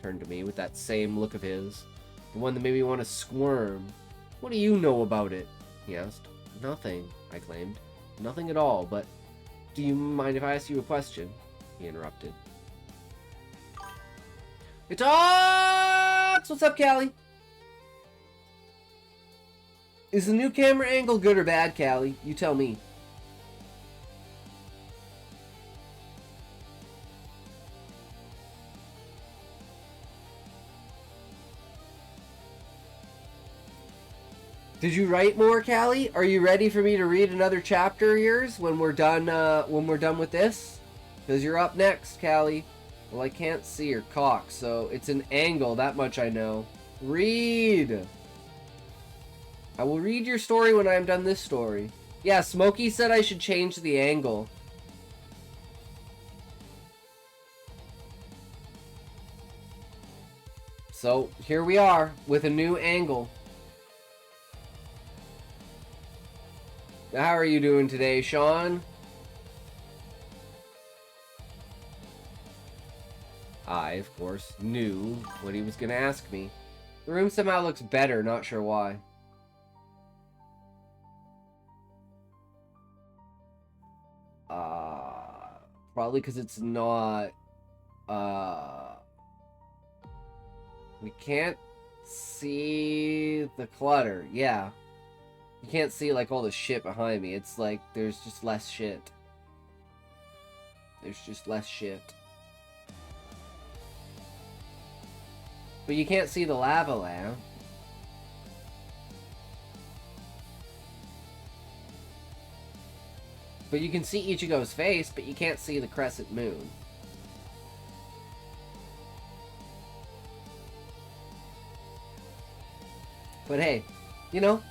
Turned to me with that same look of his, the one that made me want to squirm. "What do you know about it?" he asked. "Nothing," I claimed. "Nothing at all, but do you mind if I ask you a question?" he interrupted. It talks! What's up, Callie? Is the new camera angle good or bad, Callie? You tell me. Did you write more, Callie? Are you ready for me to read another chapter of yours when we're done with this? Because you're up next, Callie. Well, I can't see your cock, so it's an angle, that much I know. Read! I will read your story when I am done this story. Yeah, Smokey said I should change the angle. So, here we are, with a new angle. How are you doing today, Sean? I, of course, knew what he was going to ask me. The room somehow looks better, not sure why. Probably because it's not, we can't see the clutter. Yeah. You can't see, like, all the shit behind me. It's like, there's just less shit. There's just less shit. But you can't see the lava lamp. But you can see Ichigo's face, but you can't see the crescent moon. But hey, you know,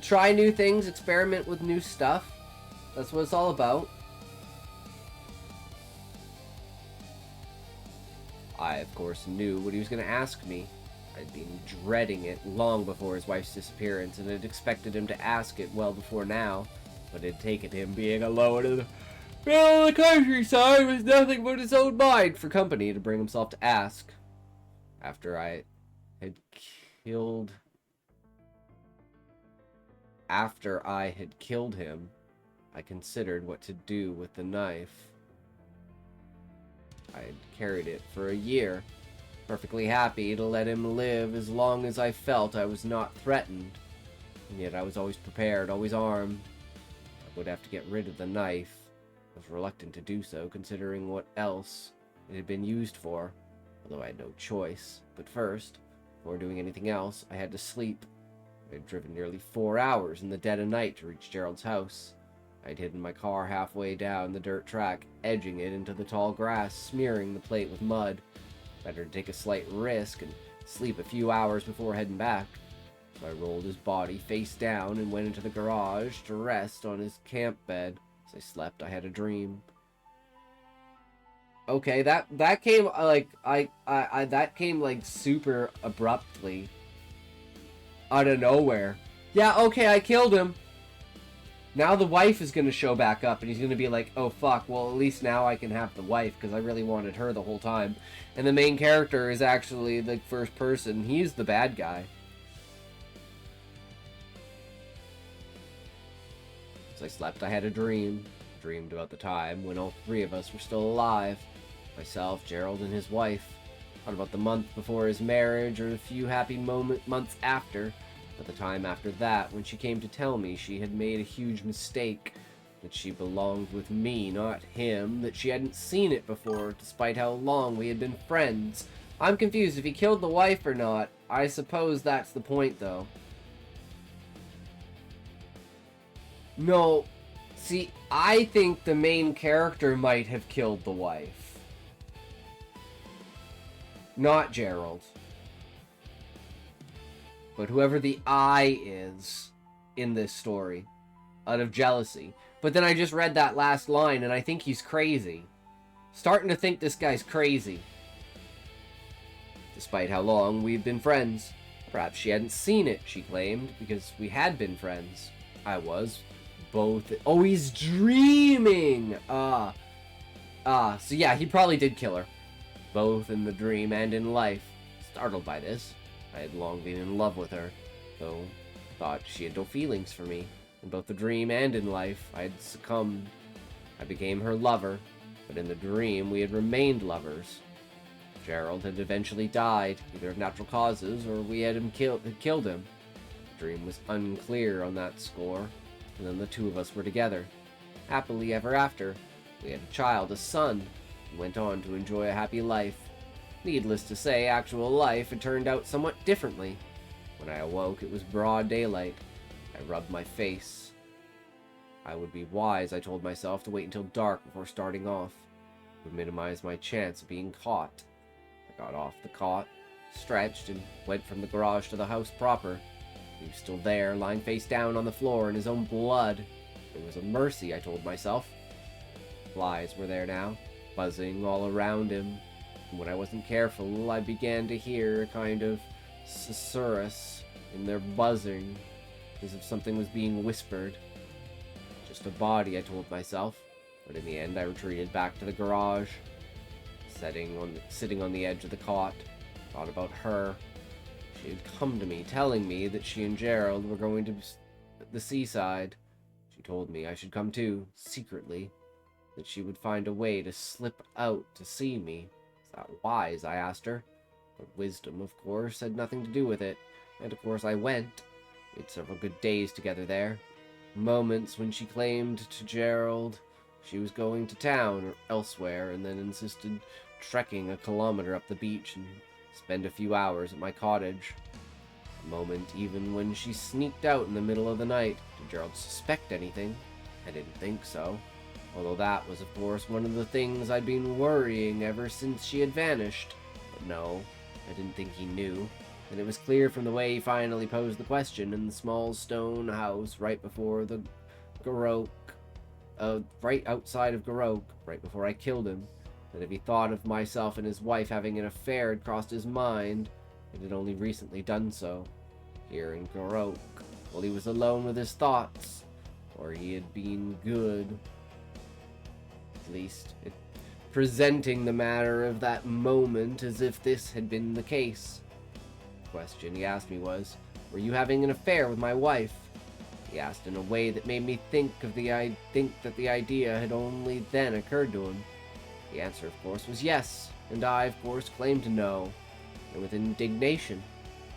try new things, experiment with new stuff. That's what it's all about. I, of course, knew what he was going to ask me. I'd been dreading it long before his wife's disappearance, and had expected him to ask it well before now. But it had taken him being alone in the middle of the countryside with nothing but his own mind for company to bring himself to ask. After I had killed him, I considered what to do with the knife. I had carried it for a year, perfectly happy to let him live as long as I felt I was not threatened. And yet I was always prepared, always armed. I would have to get rid of the knife. I was reluctant to do so, considering what else it had been used for, although I had no choice. But first, before doing anything else, I had to sleep. I had driven nearly 4 hours in the dead of night to reach Gerald's house. I had hidden my car halfway down the dirt track, edging it into the tall grass, smearing the plate with mud. Better to take a slight risk and sleep a few hours before heading back. So I rolled his body face down and went into the garage to rest on his camp bed. As I slept, I had a dream. Okay, that came like that came like super abruptly out of nowhere. Yeah, okay, I killed him. Now the wife is going to show back up, and he's going to be like, oh fuck, well at least now I can have the wife, because I really wanted her the whole time. And the main character is actually the first person. He's the bad guy. As I slept, I had a dream. Dreamed about the time when all three of us were still alive. Myself, Gerald, and his wife. Not about the month before his marriage, or the few happy months after. But the time after that, when she came to tell me she had made a huge mistake, that she belonged with me, not him, that she hadn't seen it before, despite how long we had been friends. I'm confused if he killed the wife or not. I suppose that's the point, though. No, see, I think the main character might have killed the wife. Not Gerald. But whoever the I is in this story, out of jealousy. But then I just read that last line, and I think he's crazy. Starting to think this guy's crazy. Despite how long we've been friends. Perhaps she hadn't seen it, she claimed, because we had been friends. I was. Both. Oh, he's dreaming! So yeah, he probably did kill her. Both in the dream and in life. Startled by this. I had long been in love with her, though thought she had no feelings for me. In both the dream and in life, I had succumbed. I became her lover, but in the dream we had remained lovers. Gerald had eventually died, either of natural causes or we had killed him. The dream was unclear on that score, and then the two of us were together. Happily ever after, we had a child, a son, and went on to enjoy a happy life. Needless to say, actual life had turned out somewhat differently. When I awoke, it was broad daylight. I rubbed my face. I would be wise, I told myself, to wait until dark before starting off. It would minimize my chance of being caught. I got off the cot, stretched, and went from the garage to the house proper. He was still there, lying face down on the floor in his own blood. It was a mercy, I told myself. Flies were there now, buzzing all around him. And when I wasn't careful, I began to hear a kind of susurrus in their buzzing, as if something was being whispered. Just a body, I told myself, but in the end I retreated back to the garage. Sitting on the edge of the cot, thought about her. She had come to me, telling me that she and Gerald were going to the seaside. She told me I should come too, secretly, that she would find a way to slip out to see me. Is that wise, I asked her. But wisdom, of course, had nothing to do with it, and of course I went. We had several good days together there. Moments when she claimed to Gerald she was going to town or elsewhere, and then insisted trekking a kilometer up the beach and spend a few hours at my cottage. A moment even when she sneaked out in the middle of the night. Did Gerald suspect anything? I didn't think so. Although that was, of course, one of the things I'd been worrying ever since she had vanished. But no, I didn't think he knew. And it was clear from the way he finally posed the question in the small stone house right before the Garok, right outside of Garok, right before I killed him, that if he thought of myself and his wife having an affair had crossed his mind, it had only recently done so. Here in Garok, while he was alone with his thoughts, or he had been good. At least, presenting the matter of that moment as if this had been the case. The question he asked me was, "Were you having an affair with my wife?" He asked in a way that made me think that the idea had only then occurred to him. The answer, of course, was yes, and I, of course, claimed to know, and with indignation.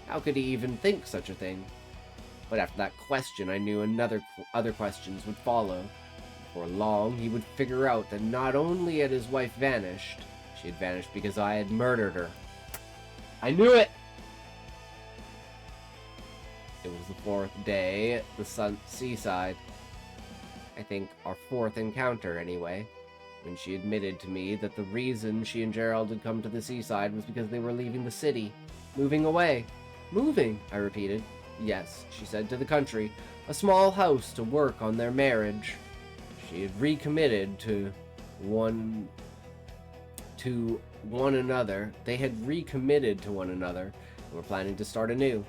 How could he even think such a thing? But after that question, I knew other questions would follow. Before long, he would figure out that not only had his wife vanished, she had vanished because I had murdered her. I knew it! It was the fourth day at the seaside. I think our fourth encounter, anyway, when she admitted to me that the reason she and Gerald had come to the seaside was because they were leaving the city, moving away. Moving, I repeated. Yes, she said, to the country, a small house to work on their marriage. She had recommitted to one another. They had recommitted to one another and were planning to start anew.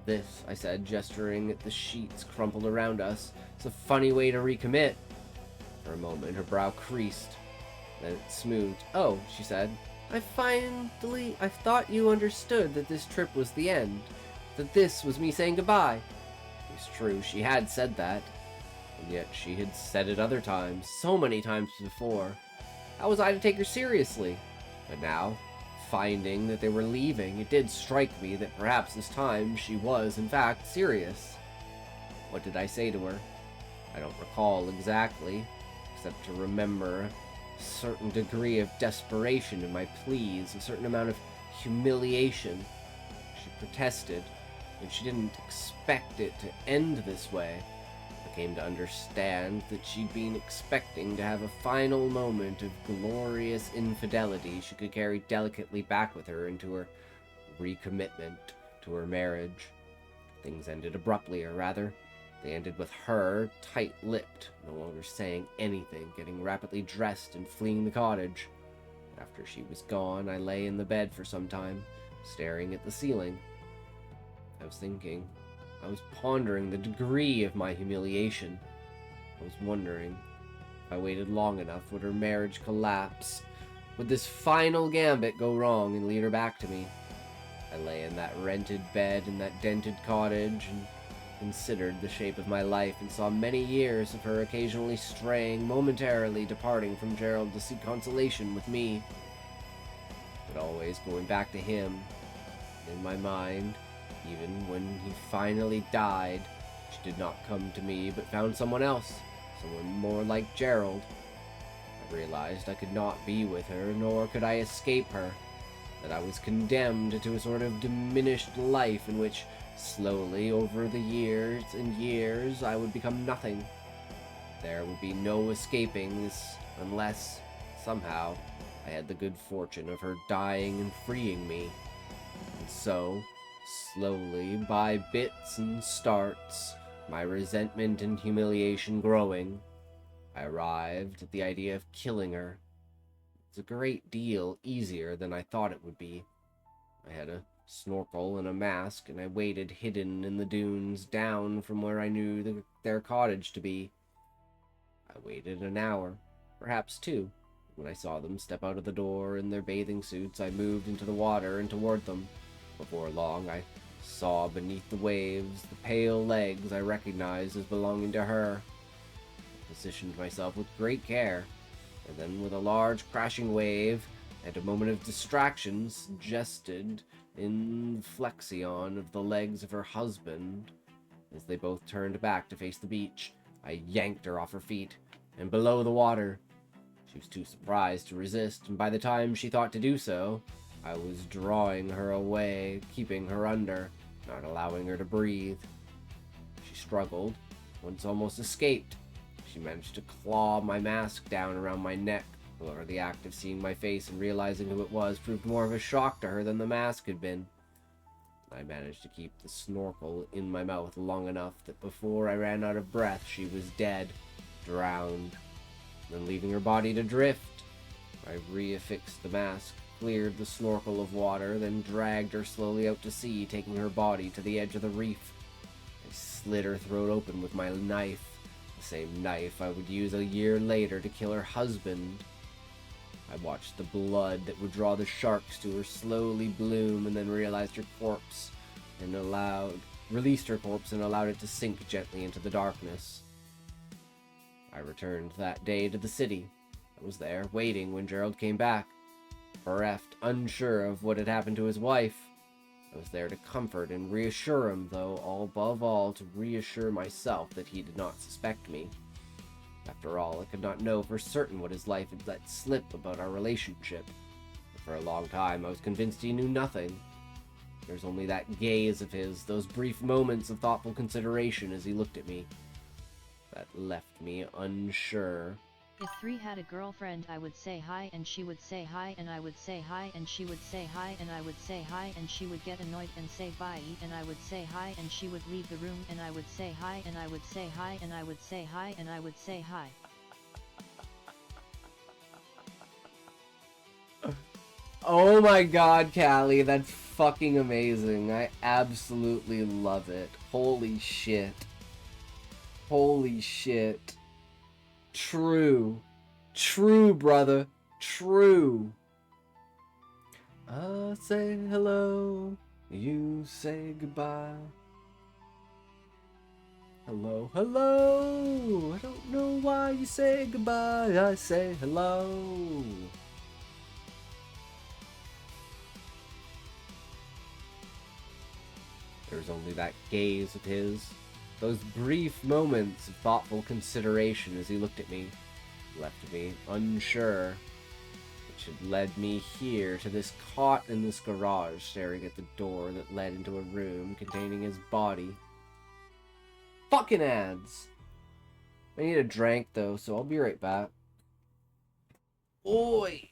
This, I said, gesturing at the sheets crumpled around us, is a funny way to recommit. For a moment, her brow creased. Then it smoothed. Oh, she said, I thought you understood that this trip was the end. That this was me saying goodbye. It was true, she had said that. And yet she had said it other times, so many times before. How was I to take her seriously? But now, finding that they were leaving, it did strike me that perhaps this time she was, in fact, serious. What did I say to her? I don't recall exactly, except to remember a certain degree of desperation in my pleas, a certain amount of humiliation. She protested, and she didn't expect it to end this way. I came to understand that she'd been expecting to have a final moment of glorious infidelity she could carry delicately back with her into her recommitment to her marriage. Things ended abruptly, or rather, they ended with her, tight-lipped, no longer saying anything, getting rapidly dressed and fleeing the cottage. After she was gone, I lay in the bed for some time, staring at the ceiling. I was pondering the degree of my humiliation. I was wondering, if I waited long enough, would her marriage collapse? Would this final gambit go wrong and lead her back to me? I lay in that rented bed in that dented cottage and considered the shape of my life and saw many years of her occasionally straying, momentarily departing from Gerald to seek consolation with me, but always going back to him. In my mind, even when he finally died, she did not come to me, but found someone else, someone more like Gerald. I realized I could not be with her, nor could I escape her, that I was condemned to a sort of diminished life in which, slowly, over the years and years, I would become nothing. There would be no escaping this unless, somehow, I had the good fortune of her dying and freeing me. And so, slowly, by bits and starts, my resentment and humiliation growing, I arrived at the idea of killing her. It's a great deal easier than I thought it would be. I had a snorkel and a mask, and I waited hidden in the dunes down from where I knew their cottage to be. I waited an hour, perhaps 2. When I saw them step out of the door in their bathing suits, I moved into the water and toward them. Before long, I saw beneath the waves the pale legs I recognized as belonging to her. I positioned myself with great care, and then with a large crashing wave and a moment of distraction suggested in flexion of the legs of her husband. As they both turned back to face the beach, I yanked her off her feet and below the water. She was too surprised to resist, and by the time she thought to do so, I was drawing her away, keeping her under, not allowing her to breathe. She struggled, once almost escaped. She managed to claw my mask down around my neck. However, the act of seeing my face and realizing who it was proved more of a shock to her than the mask had been. I managed to keep the snorkel in my mouth long enough that before I ran out of breath, she was dead, drowned. Then leaving her body to drift, I reaffixed the mask, cleared the snorkel of water, then dragged her slowly out to sea, taking her body to the edge of the reef. I slit her throat open with my knife, the same knife I would use a year later to kill her husband. I watched the blood that would draw the sharks to her slowly bloom, and then realized her corpse and released her corpse and allowed it to sink gently into the darkness. I returned that day to the city. I was there, waiting when Gerald came back, bereft, unsure of what had happened to his wife. I was there to comfort and reassure him, though above all to reassure myself that he did not suspect me. After all, I could not know for certain what his life had let slip about our relationship. But for a long time, I was convinced he knew nothing. There was only that gaze of his, those brief moments of thoughtful consideration as he looked at me, that left me unsure. If 3 had a girlfriend, I would say hi and she would say hi and I would say hi and she would say hi and I would say hi and she would get annoyed and say bye and I would say hi and she would leave the room and I would say hi and I would say hi and I would say hi and I would say hi. Oh my god, Callie, that's fucking amazing. I absolutely love it. Holy shit. Holy shit. True. True, brother. True. I say hello, you say goodbye. Hello, hello. I don't know why you say goodbye. I say hello. There's only that gaze of his, those brief moments of thoughtful consideration as he looked at me, left me unsure, which had led me here to this cot in this garage, staring at the door that led into a room containing his body. Fucking ads! I need a drink though, so I'll be right back. Oi!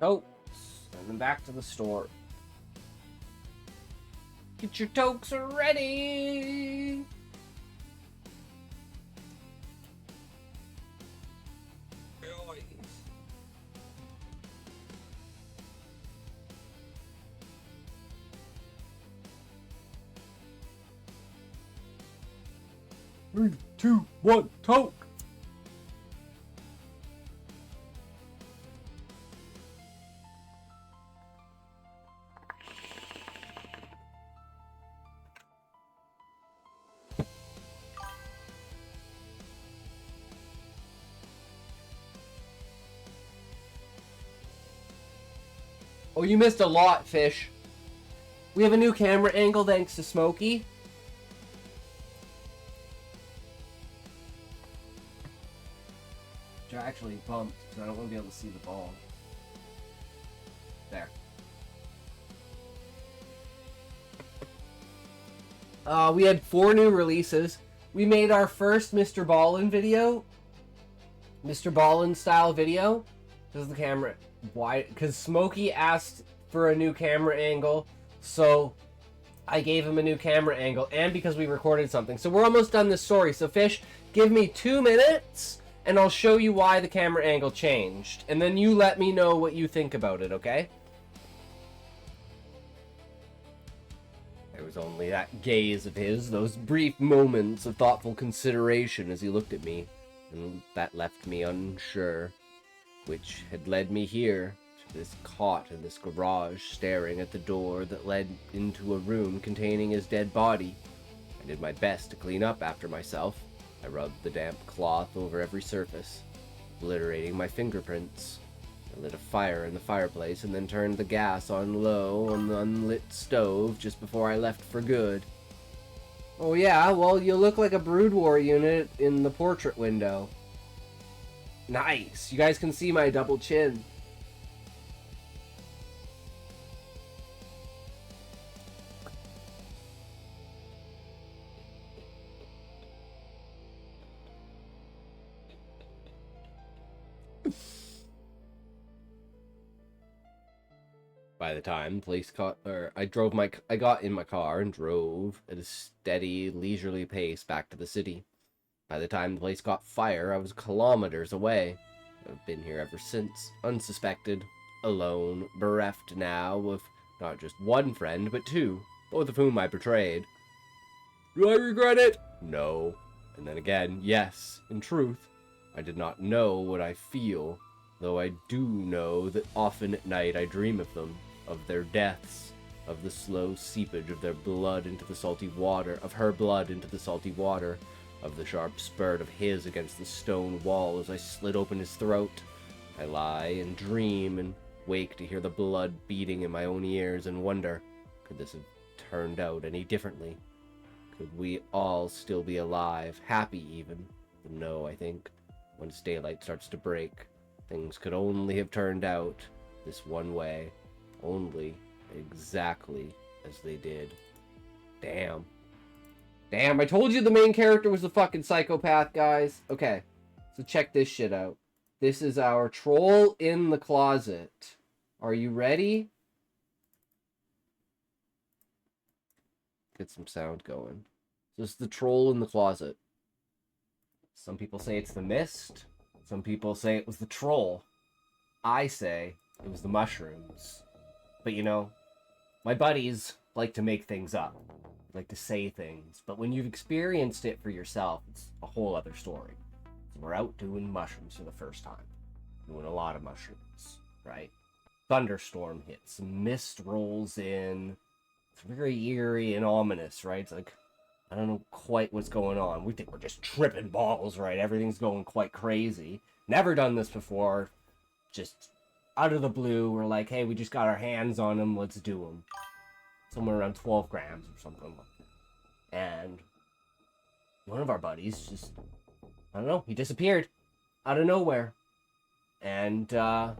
totes, and then back to the store. Get your toques ready! Three, two, one, toke! Oh, you missed a lot, Fish. We have a new camera angle thanks to Smokey. Which I actually bumped, because I don't want to be able to see the ball. There. We had 4 new releases. We made our first Mr. Ballin video. Mr. Ballin style video. This is the camera. Why? Because Smokey asked for a new camera angle, so I gave him a new camera angle, and because we recorded something. So we're almost done this story. So Fish, give me 2 minutes, and I'll show you why the camera angle changed. And then you let me know what you think about it, okay? There was only that gaze of his, those brief moments of thoughtful consideration as he looked at me, and that left me unsure. Which had led me here, to this cot in this garage, staring at the door that led into a room containing his dead body. I did my best to clean up after myself. I rubbed the damp cloth over every surface, obliterating my fingerprints. I lit a fire in the fireplace and then turned the gas on low on the unlit stove just before I left for good. Oh yeah, well, you look like a Brood War unit in the portrait window. Nice! You guys can see my double chin. By the time police I got in my car and drove at a steady, leisurely pace back to the city. By the time the place caught fire, I was kilometers away. I've been here ever since, unsuspected, alone, bereft now of not just one friend, but 2, both of whom I betrayed. Do I regret it? No. And then again, yes, in truth, I did not know what I feel, though I do know that often at night I dream of them, of their deaths, of the slow seepage of their blood into the salty water, of her blood into the salty water, of the sharp spurt of his against the stone wall as I slit open his throat. I lie and dream and wake to hear the blood beating in my own ears and wonder, could this have turned out any differently? Could we all still be alive, happy even? But no, I think, once daylight starts to break, things could only have turned out this one way, only exactly as they did. Damn. Damn, I told you the main character was a fucking psychopath, guys. Okay, so check this shit out. This is our troll in the closet. Are you ready? Get some sound going. This is the troll in the closet. Some people say it's the mist. Some people say it was the troll. I say it was the mushrooms. But you know, my buddies like to make things up. Like to say things, but when you've experienced it for yourself, it's a whole other story. So we're out doing mushrooms for the first time. Doing a lot of mushrooms, right? Thunderstorm hits, mist rolls in. It's very eerie and ominous, right? It's like, I don't know quite what's going on. We think we're just tripping balls, right? Everything's going quite crazy. Never done this before. Just out of the blue, we're like, hey, we just got our hands on them, let's do them. Somewhere around 12 grams or something like that. And one of our buddies just, I don't know, he disappeared out of nowhere. And the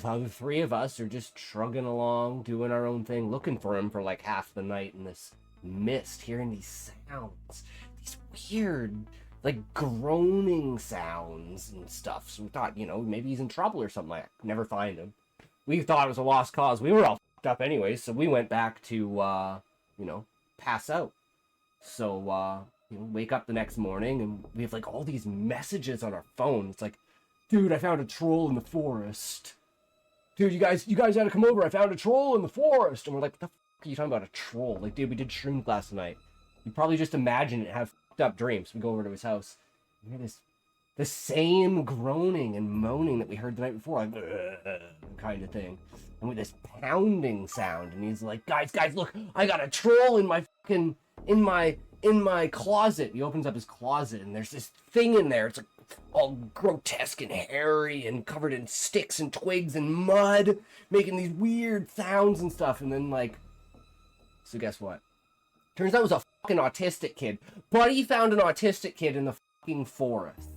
other 3 of us are just shrugging along, doing our own thing, looking for him for like half the night in this mist, hearing these sounds, these weird like groaning sounds and stuff. So we thought, you know, maybe he's in trouble or something like that. Never find him. We thought it was a lost cause. We were all fucked up anyway, so we went back to, you know, pass out. So, you know, wake up the next morning and we have like all these messages on our phone. It's like, dude, I found a troll in the forest. Dude, you guys gotta come over. I found a troll in the forest. And we're like, what the fuck are you talking about, a troll? Like, dude, we did shrooms last night. You probably just imagine it and have fucked up dreams. We go over to his house. We hear the same groaning and moaning that we heard the night before, like, kind of thing. And with this pounding sound. And he's like, guys, look, I got a troll in my fucking, in my closet. He opens up his closet and there's this thing in there. It's like all grotesque and hairy and covered in sticks and twigs and mud, making these weird sounds and stuff. And then, like, so guess what? Turns out it was a fucking autistic kid. Buddy found an autistic kid in the fucking forest.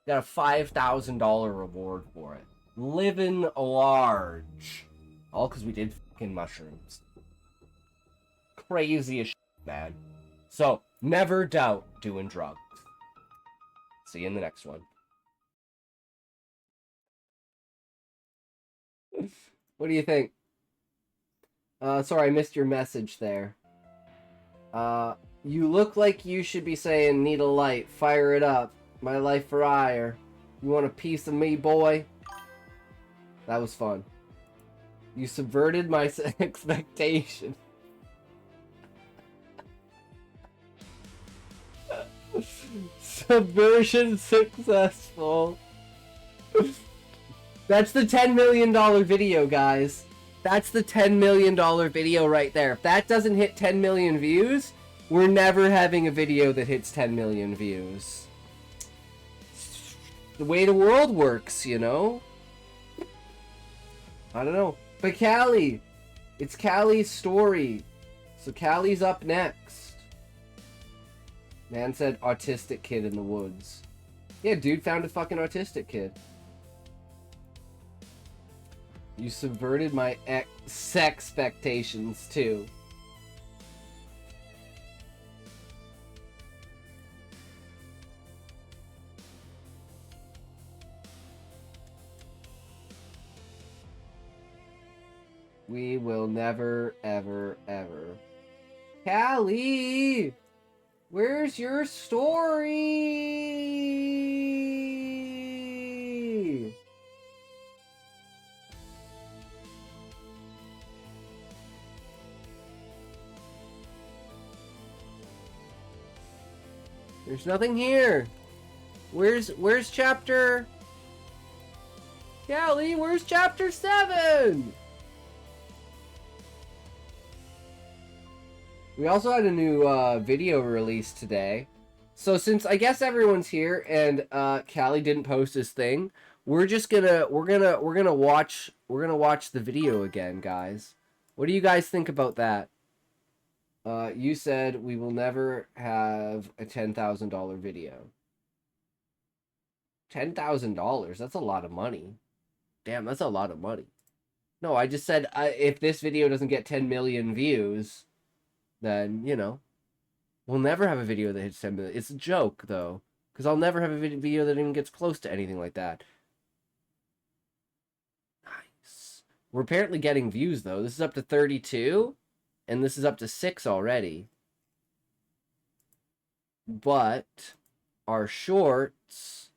Got a $5,000 reward for it. Living large. All because we did fucking mushrooms. Crazy as shit, man. So, never doubt doing drugs. See you in the next one. What do you think? Sorry, I missed your message there. You look like you should be saying, need a light, fire it up. My life for ire. You want a piece of me, boy? That was fun. You subverted my expectation. Subversion successful. That's the $10 million video, guys. That's the $10 million video right there. If that doesn't hit 10 million views, we're never having a video that hits 10 million views. The way the world works, you know? I don't know. But Callie! It's Callie's story. So Callie's up next. Man said autistic kid in the woods. Yeah, dude found a fucking autistic kid. You subverted my sex expectations too. We will never, ever, ever. Callie! Where's your story? There's nothing here. Where's chapter? Callie, where's chapter 7? We also had a new video release today. So since I guess everyone's here and Callie didn't post his thing, we're gonna watch the video again, guys. What do you guys think about that? You said we will never have a $10,000 video. $10,000? That's a lot of money. Damn, that's a lot of money. No, I just said if this video doesn't get 10 million views, then, you know, we'll never have a video that hits 10 million. It's a joke, though, because I'll never have a video that even gets close to anything like that. Nice. We're apparently getting views, though. This is up to 32, and this is up to 6 already. But our shorts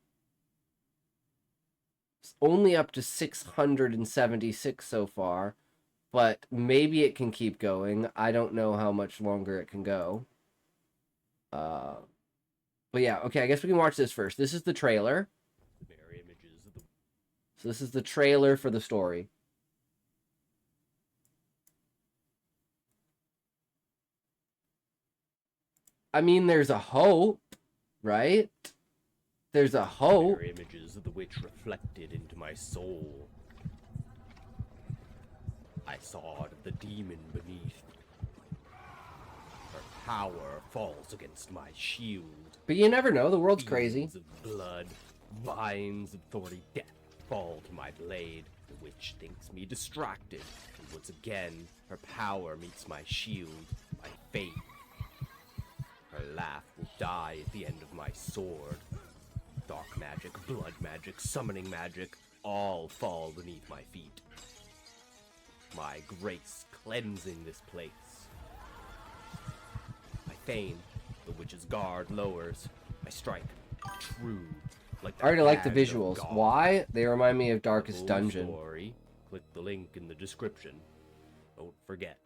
is only up to 676 so far. But maybe it can keep going. I don't know how much longer it can go. But yeah, okay, I guess we can watch this first. This is the trailer. So this is the trailer for the story. I mean, there's a hope, right? There's a hope. Images of the witch reflected into my soul. I saw out of the demon beneath. Her power falls against my shield. But you never know, the world's crazy. Fiends of blood, vines of thorny death fall to my blade. The witch thinks me distracted, and once again, her power meets my shield, my faith. Her laugh will die at the end of my sword. Dark magic, blood magic, summoning magic, all fall beneath my feet. My grace cleansing this place. I feign, the witch's guard lowers. I strike, true, like the I already like the hand of visuals. God. Why? They remind me of The Darkest full Dungeon. story, click the link in the description. Don't forget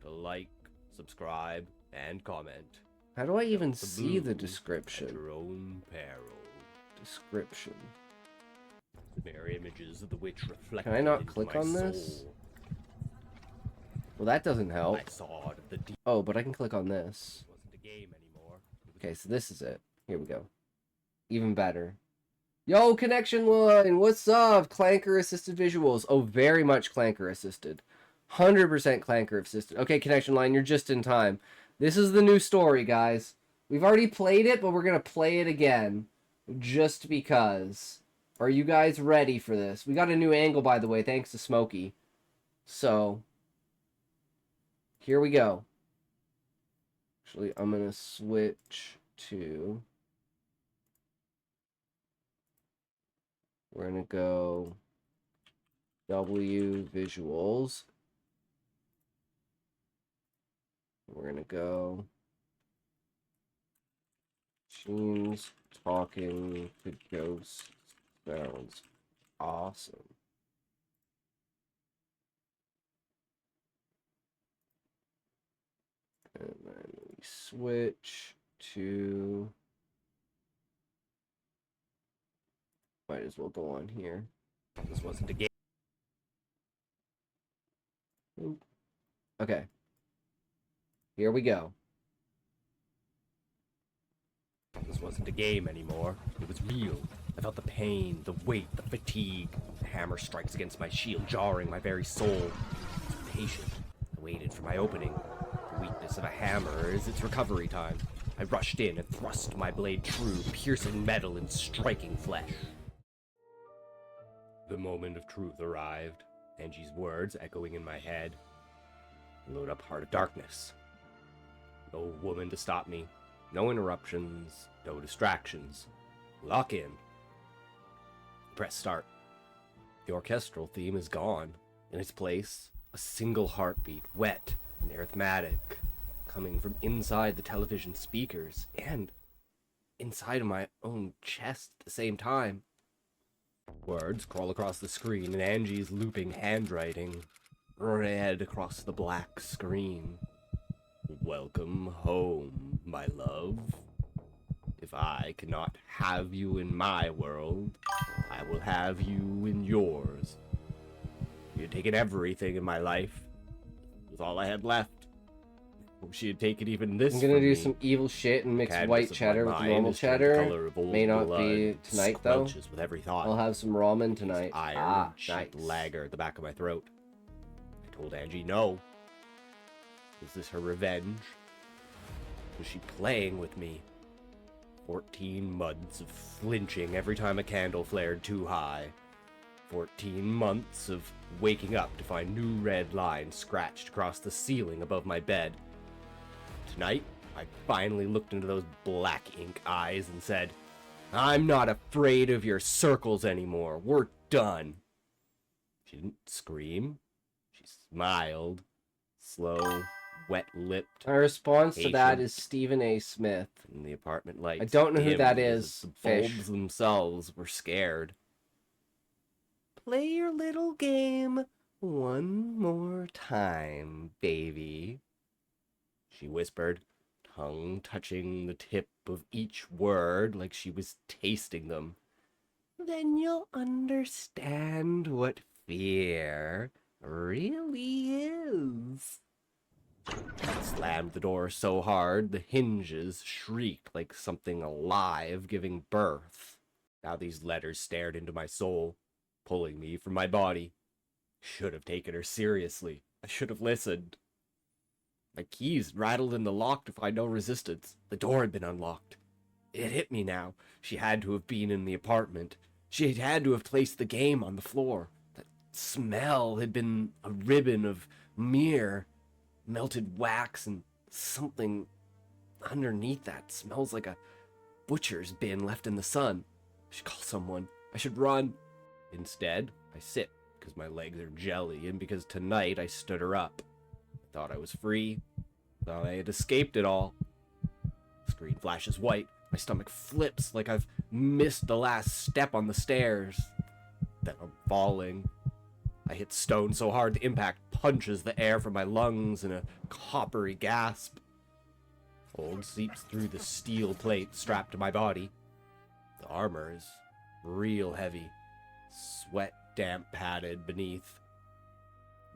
to like, subscribe, and comment. How do I even Don't see the taboo at description? your own peril. Description. Mirror images of the witch reflected Can I not into click my on this? soul. Well, that doesn't help. My sword of the deep Oh, but I can click on this. wasn't a game anymore. It was Okay, so this is it. Here we go. Even better. Yo, connection line! What's up? Clanker assisted visuals. Oh, very much Clanker assisted. 100% Clanker assisted. Okay, connection line, you're just in time. This is the new story, guys. We've already played it, but we're going to play it again. Just because. Are you guys ready for this? We got a new angle, by the way, thanks to Smokey. So, here we go. Actually, I'm going to switch to... We're going to go W visuals. We're going to go machines talking to ghosts. Sounds awesome. And then we switch to... Might as well go on here. This wasn't a game. Okay. Here we go. This wasn't a game anymore. It was real. I felt the pain, the weight, the fatigue. The hammer strikes against my shield, jarring my very soul. I was patient. I waited for my opening. The weakness of a hammer is its recovery time. I rushed in and thrust my blade true, piercing metal and striking flesh. The moment of truth arrived. Angie's words echoing in my head. Load up Heart of Darkness. No woman to stop me. No interruptions. No distractions. Lock in. Press start. The orchestral theme is gone. In its place, a single heartbeat, wet and arithmetic, coming from inside the television speakers and inside of my own chest at the same time. Words crawl across the screen in Angie's looping handwriting, read across the black screen. Welcome home, my love. If I cannot have you in my world, I will have you in yours. You had taken everything in my life. It was all I had left. She had taken even this I'm gonna from do me. some evil shit and mix Canvas white of cheddar my with mind normal has turned the cheddar. color of old May not blood, be tonight though. squelches with every thought. I'll have some ramen tonight. Iron, cheap nice. lager at the back of my throat. I told Angie no. Was this her revenge? Was she playing with me? 14 months of flinching every time a candle flared too high. 14 months of waking up to find new red lines scratched across the ceiling above my bed. Tonight, I finally looked into those black ink eyes and said, I'm not afraid of your circles anymore. We're done. She didn't scream. She smiled. Slow, wet-lipped. My response to that patient. is Stephen A. Smith. And the apartment lights I don't know who dimmed that as is, The Fish. bulbs themselves were scared. Play your little game one more time, baby, she whispered, tongue touching the tip of each word like she was tasting them. Then you'll understand what fear really is. I slammed the door so hard the hinges shrieked like something alive giving birth. Now these letters stared into my soul, pulling me from my body. Should have taken her seriously. I should have listened. My keys rattled in the lock to find no resistance. The door had been unlocked. It hit me now. She had to have been in the apartment. She had to have placed the game on the floor. That smell had been a ribbon of mirror, melted wax, and something underneath that smells like a butcher's bin left in the sun. I should call someone. I should run. Instead, I sit because my legs are jelly and because tonight I stood her up. I thought I was free. Thought I had escaped it all. Screen flashes white. My stomach flips like I've missed the last step on the stairs. Then I'm falling. I hit stone so hard the impact punches the air from my lungs in a coppery gasp. Cold seeps through the steel plate strapped to my body. The armor is real heavy. Sweat damp padded beneath.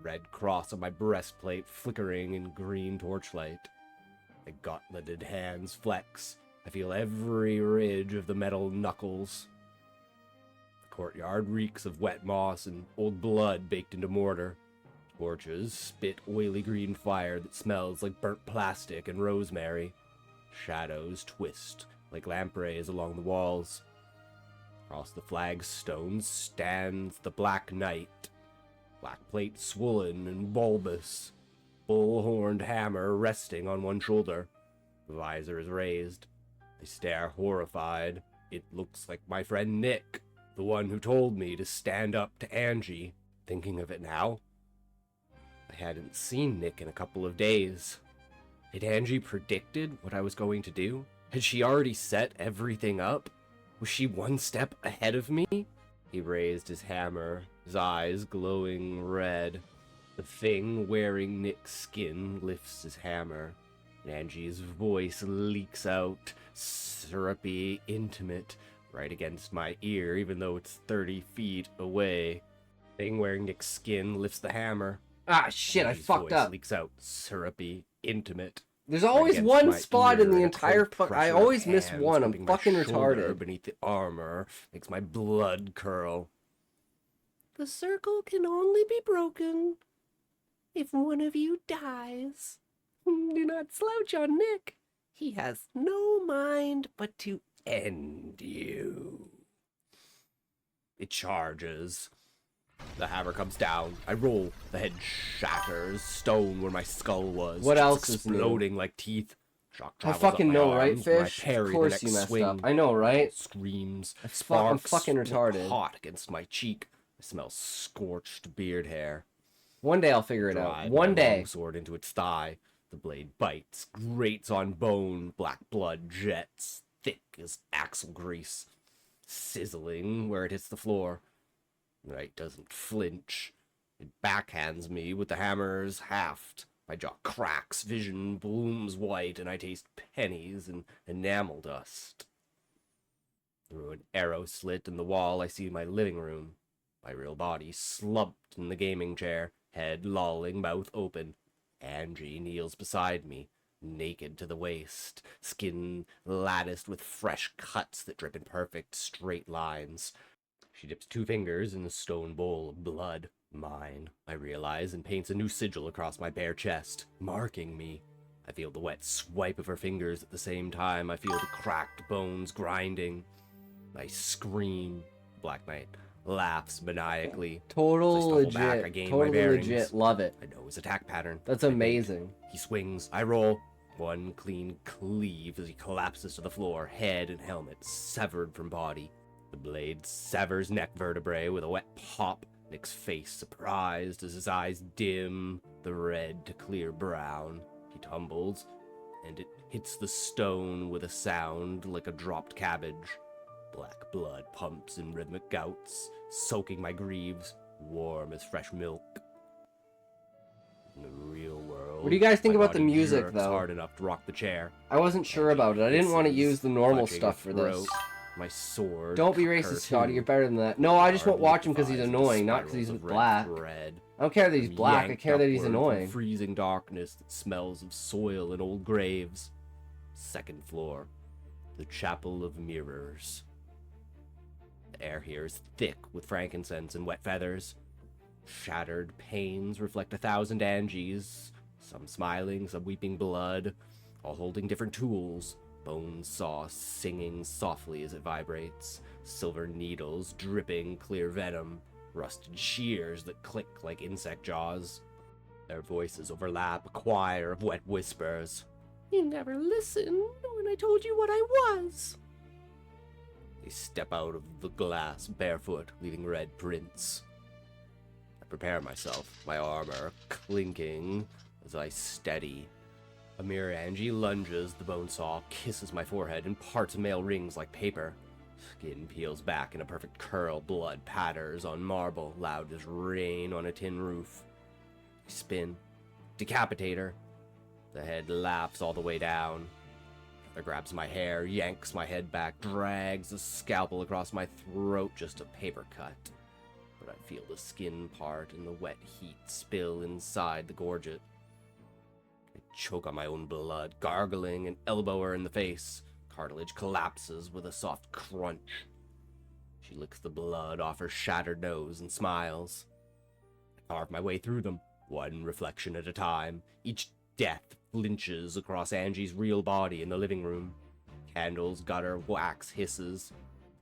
Red cross on my breastplate flickering in green torchlight. My gauntleted hands flex. I feel every ridge of the metal knuckles. The courtyard reeks of wet moss and old blood baked into mortar. Torches spit oily green fire that smells like burnt plastic and rosemary. Shadows twist like lampreys along the walls. Across the flagstones stands the Black Knight. Black plate swollen and bulbous. Bull-horned hammer resting on one shoulder. The visor is raised. They stare horrified. It looks like my friend Nick, the one who told me to stand up to Angie. Thinking of it now, I hadn't seen Nick in a couple of days. Had Angie predicted what I was going to do? Had she already set everything up? Was she one step ahead of me? He raised his hammer, his eyes glowing red. The thing wearing Nick's skin lifts his hammer, and Angie's voice leaks out, syrupy, intimate, right against my ear, even though it's 30 feet away. Thing wearing Nick's skin lifts the hammer. Ah, shit, I fucked up. Leaks out, syrupy, intimate. There's always one spot in the entire I pressure always of miss hands one. I'm gripping my fucking shoulder retarded. Beneath the armor makes my blood curl. The circle can only be broken if one of you dies. Do not slouch on Nick. He has no mind but to end you. It charges. The hammer comes down. I roll. The head shatters. Stone where my skull was. What just else is new? exploding like teeth. Shock I travels fucking up my know, right, arms when I Fish? parry Of the course next you messed swing. up. I know, right? Screams. I'm Sparks fucking look retarded. hot against my cheek. I smell scorched beard hair. One day I'll figure it out. Drive One my day. longsword into its thigh. The blade bites, grates on bone. Black blood jets, thick as axle grease, sizzling where it hits the floor. The knight doesn't flinch. It backhands me with the hammer's haft. My jaw cracks, vision blooms white, and I taste pennies and enamel dust. Through an arrow slit in the wall, I see my living room. My real body slumped in the gaming chair, head lolling, mouth open. Angie kneels beside me, naked to the waist, skin latticed with fresh cuts that drip in perfect straight lines. She dips 2 fingers in a stone bowl of blood. Mine, I realize, and paints a new sigil across my bare chest, marking me. I feel the wet swipe of her fingers at the same time. I feel the cracked bones grinding. I scream. Black Knight laughs maniacally. Total As I stumble back, I legit. gain my Totally bearings. legit. Love it. I know his attack pattern. That's I think. amazing. He swings. I roll. One clean cleave as he collapses to the floor, head and helmet severed from body. The blade severs neck vertebrae with a wet pop. Nick's face surprised as his eyes dim the red to clear brown. He tumbles, and it hits the stone with a sound like a dropped cabbage. Black blood pumps in rhythmic gouts, soaking my greaves, warm as fresh milk. In the real world, What do you guys think my about the body music, jerks though? hard enough to rock the chair. I wasn't sure about it. I didn't want to use the normal stuff for this. My sword. Don't be cut her racist, Scotty. too. You're better than that. No, I just won't Hardly watch him because he's defies the annoying, not because spirals he's of red black. thread. I don't care that he's I'm black. I yanked care that he's upward from annoying. freezing darkness that smells of soil and old graves. Second floor. The Chapel of Mirrors. The air here is thick with frankincense and wet feathers. Shattered panes reflect 1,000 Angies, some smiling, some weeping blood, all holding different tools. Bone saw singing softly as it vibrates, silver needles dripping clear venom, rusted shears that click like insect jaws. Their voices overlap, a choir of wet whispers. You never listened when I told you what I was. They step out of the glass barefoot, leaving red prints. I prepare myself, my armor clinking as I steady. Amir Angie lunges, the bone saw kisses my forehead and parts male rings like paper. Skin peels back in a perfect curl, blood patters on marble, loud as rain on a tin roof. I spin, decapitate her. The head laughs all the way down. Her grabs my hair, yanks my head back, drags a scalpel across my throat, just a paper cut. But I feel the skin part and the wet heat spill inside the gorget. I choke on my own blood, gargling and elbow her in the face. Cartilage collapses with a soft crunch. She licks the blood off her shattered nose and smiles. I carve my way through them, one reflection at a time. Each death flinches across Angie's real body in the living room. Candles gutter, wax hisses.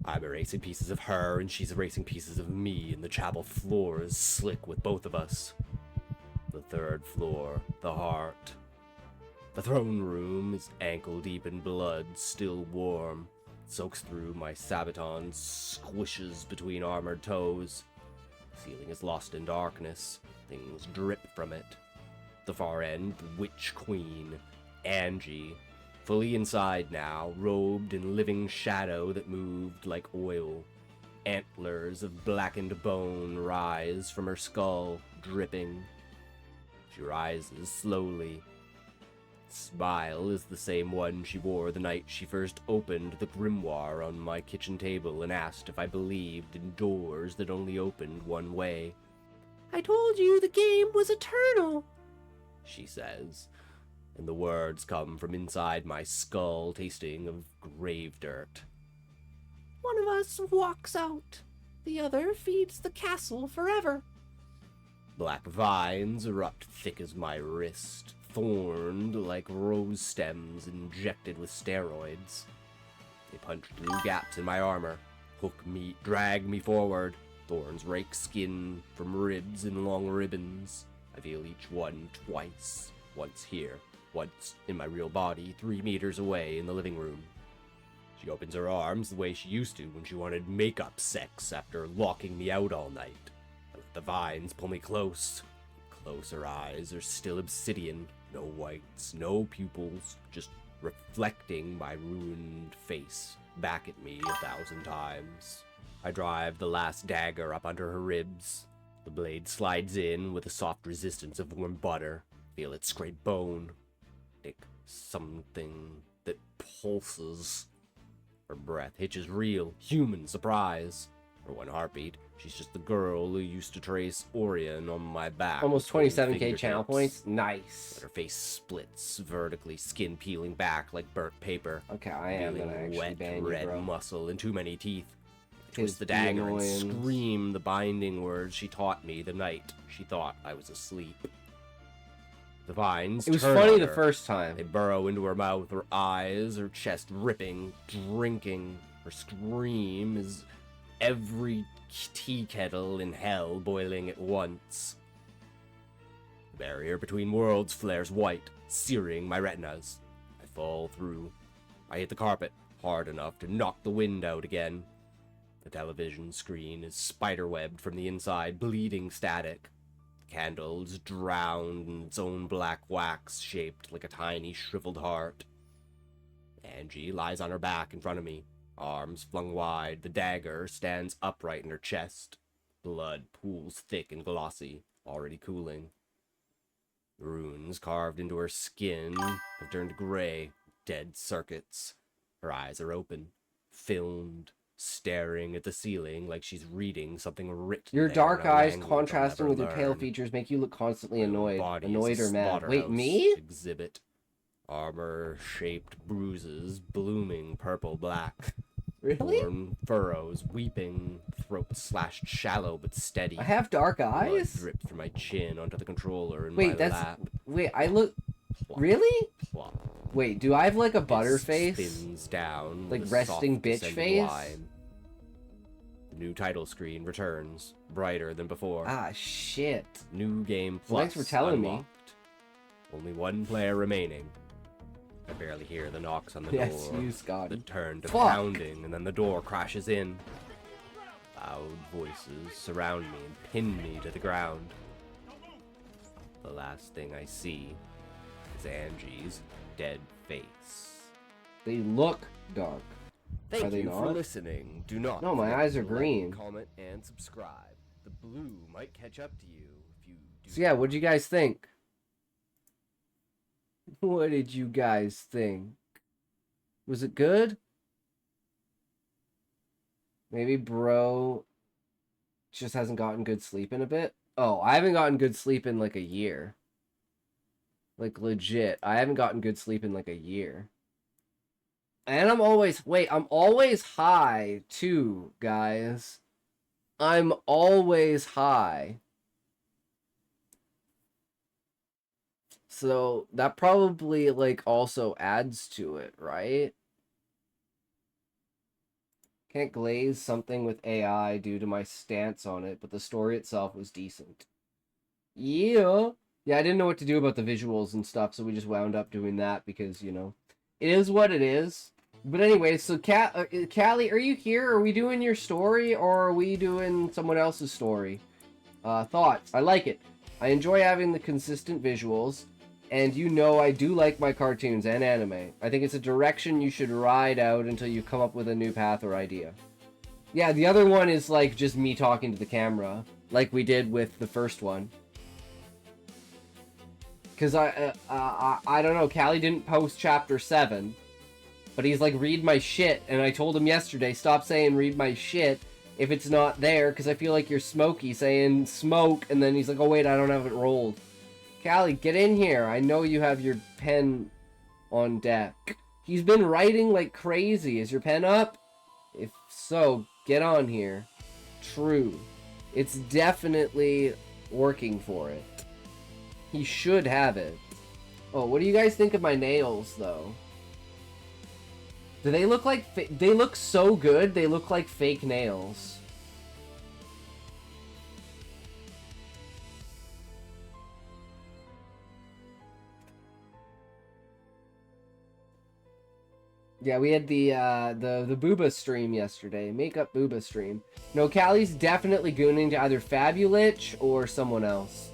I'm erasing pieces of her, and she's erasing pieces of me, and the chapel floor is slick with both of us. The third floor, the heart. The throne room is ankle-deep in blood, still warm. It soaks through my sabaton, squishes between armored toes. The ceiling is lost in darkness. Things drip from it. The far end, the Witch Queen, Angie, fully inside now, robed in living shadow that moved like oil. Antlers of blackened bone rise from her skull, dripping. She rises slowly. Smile is the same one she wore the night she first opened the grimoire on my kitchen table and asked if I believed in doors that only opened one way. I told you the game was eternal, she says, and the words come from inside my skull, tasting of grave dirt. One of us walks out, the other feeds the castle forever. Black vines erupt thick as my wrist, thorned like rose stems injected with steroids. They punch through gaps in my armor, hook me, drag me forward. Thorns rake skin from ribs in long ribbons. I feel each one twice, once here, once in my real body, 3 meters away in the living room. She opens her arms the way she used to when she wanted makeup sex after locking me out all night. I let the vines pull me close. Her eyes are still obsidian, no whites, no pupils, just reflecting my ruined face back at me 1,000 times. I drive the last dagger up under her ribs. The blade slides in with a soft resistance of warm butter. Feel it scrape bone. Like something that pulses. Her breath hitches real, human surprise. For one heartbeat, she's just the girl who used to trace Orion on my back. Almost 27k channel points. Nice. But her face splits vertically, skin peeling back like burnt paper. Okay, I am gonna actually wet, ban you, red bro. muscle and too many teeth. Tis Twist the dagger and annoyance. scream the binding words she taught me the night she thought I was asleep. The vines It was turn funny on the her. first time. They burrow into her mouth, her eyes, her chest ripping, drinking. Her scream is every tea kettle in hell boiling at once. The barrier between worlds flares white, searing my retinas. I fall through. I hit the carpet hard enough to knock the wind out again. The television screen is spiderwebbed from the inside, bleeding static. The candle is drowned in its own black wax, shaped like a tiny shriveled heart. Angie lies on her back in front of me, arms flung wide. The dagger stands upright in her chest. Blood pools thick and glossy, already cooling. The runes carved into her skin have turned gray, dead circuits. Her eyes are open, filmed, staring at the ceiling like she's reading something written. Your there dark in a eyes language I'll contrasting never with your pale learn. features make you look constantly My annoyed. body is Annoyed a or mad. Wait, slaughterhouse me? Exhibit. Armor-shaped bruises, blooming purple-black. Really? Torn furrows, weeping, throat slashed shallow but steady. I have dark Blood eyes? dripped from my chin onto the controller in Wait, my that's... lap. Wait, I look... Plop, Really? plop. Wait, do I have like a It butter face? spins down Like with a resting soft bitch descending face? whine. The new title screen returns, brighter than before. Ah, shit. New game Well, plus thanks for telling me. unlocked. Only one player remaining. I barely hear the knocks on the Yes, door. you, Scotty. The turn to Fuck. pounding, and then the door crashes in. Loud voices surround me and pin me to the ground. The last thing I see is Angie's dead face. They look dark. Thank Are they you for not? listening. Do not No, my forget eyes to are like, green. comment, and subscribe. The blue might catch up to you if you do. So yeah, what'd you guys think? What did you guys think? Was it good? Maybe bro just hasn't gotten good sleep in a bit. Oh, I haven't gotten good sleep in like a year. Like legit. I haven't gotten good sleep in like a year. And I'm always high too, guys. I'm always high. So that probably like also adds to it, right? Can't glaze something with AI due to my stance on it, but the story itself was decent. Yeah. Yeah, I didn't know what to do about the visuals and stuff, so we just wound up doing that because, you know, it is what it is. But anyway, so Callie, are you here? Are we doing your story, or are we doing someone else's story? Thoughts. I like it. I enjoy having the consistent visuals, and you know I do like my cartoons and anime. I think it's a direction you should ride out until you come up with a new path or idea. Yeah, the other one is like just me talking to the camera, like we did with the first one. Because I don't know, Callie didn't post chapter 7, but he's like, read my shit, and I told him yesterday, stop saying read my shit if it's not there, because I feel like you're Smokey saying smoke, and then he's like, oh wait, I don't have it rolled. Callie, get in here. I know you have your pen on deck. He's been writing like crazy. Is your pen up? If so, get on here. True. It's definitely working for it. He should have it. Oh, what do you guys think of my nails, though? Do they look like... They look so good, they look like fake nails. Yeah, we had the Booba stream yesterday. Makeup Booba stream. No, Callie's definitely gooning to either Fabulich or someone else.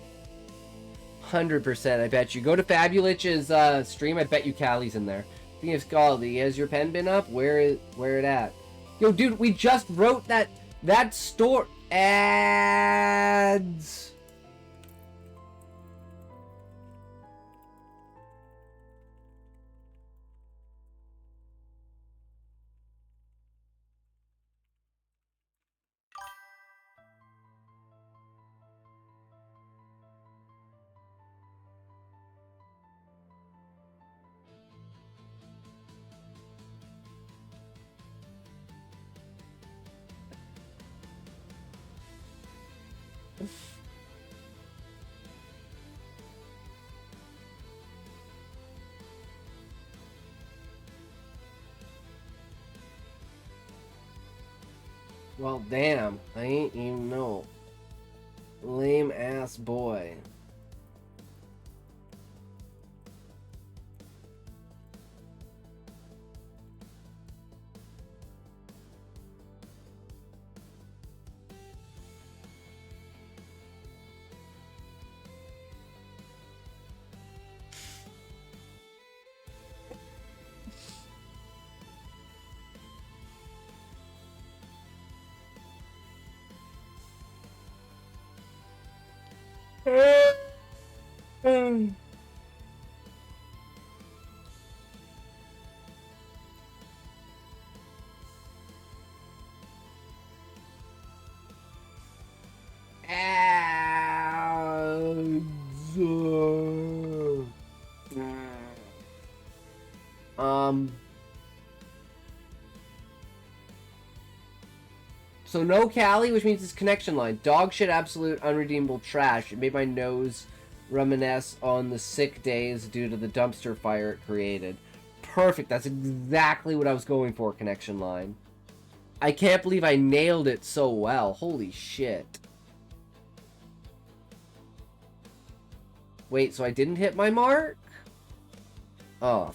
100%, I bet you. Go to Fabulich's stream, I bet you Callie's in there. Speaking of Scaldy, has your pen been up? Where it at? Yo, dude, we just wrote that store ads. Well, damn. I ain't even know. Lame ass boy. So no Callie, which means it's connection line. Dog shit, absolute unredeemable trash. It made my nose reminisce on the sick days due to the dumpster fire it created. Perfect. That's exactly what I was going for, connection line. I can't believe I nailed it so well. Holy shit. Wait, so I didn't hit my mark? Oh,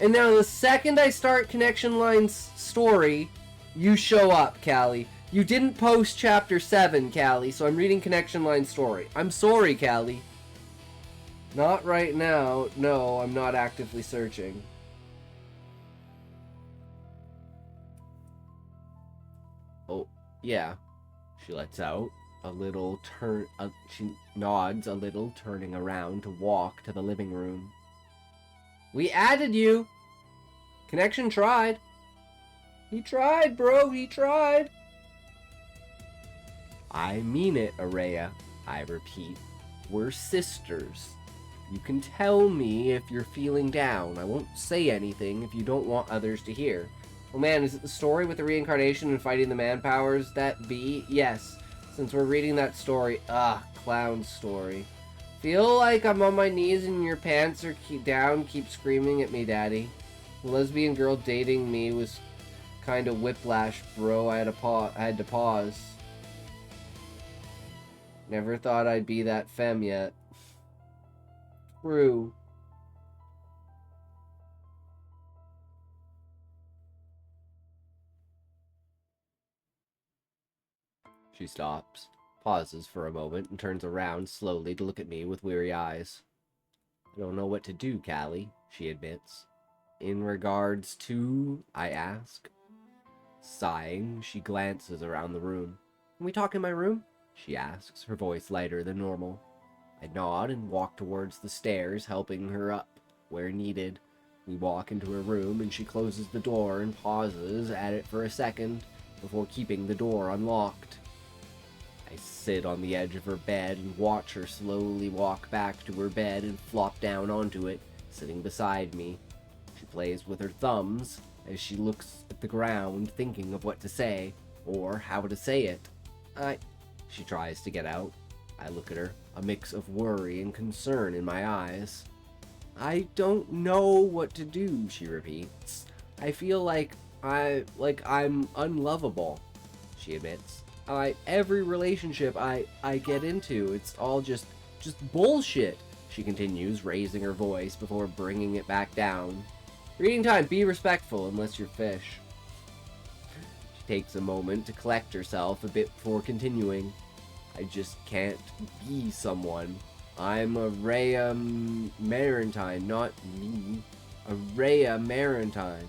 And now the second I start Connection Line's story, you show up, Callie. You didn't post chapter 7, Callie, so I'm reading Connection Line's story. I'm sorry, Callie. Not right now. No, I'm not actively searching. Oh, yeah. She lets out a little turn. She nods a little, turning around to walk to the living room. We added you. Connection tried. He tried, bro. He tried. I mean it, Araya. I repeat. We're sisters. You can tell me if you're feeling down. I won't say anything if you don't want others to hear. Oh man, is it the story with the reincarnation and fighting the man powers that be? Yes. Since we're reading that story. Clown story. Feel like I'm on my knees and your pants are down. Keep screaming at me, Daddy. The lesbian girl dating me was kind of whiplash, bro. I had to pause. Never thought I'd be that femme yet. True. She stops, pauses for a moment, and turns around slowly to look at me with weary eyes. I don't know what to do, Callie, she admits. In regards to, I ask. Sighing, she glances around the room. Can we talk in my room? She asks, her voice lighter than normal. I nod and walk towards the stairs, helping her up where needed. We walk into her room and she closes the door and pauses at it for a second before keeping the door unlocked. I sit on the edge of her bed and watch her slowly walk back to her bed and flop down onto it, sitting beside me. She plays with her thumbs as she looks at the ground, thinking of what to say, or how to say it. She tries to get out. I look at her, a mix of worry and concern in my eyes. I don't know what to do, she repeats. I feel like I'm unlovable, she admits. Every relationship I get into, it's all just bullshit, she continues, raising her voice before bringing it back down. Reading time, be respectful unless you're fish. She takes a moment to collect herself a bit before continuing. I just can't be someone. I'm Araya Marantine, not me. Araya Marantine.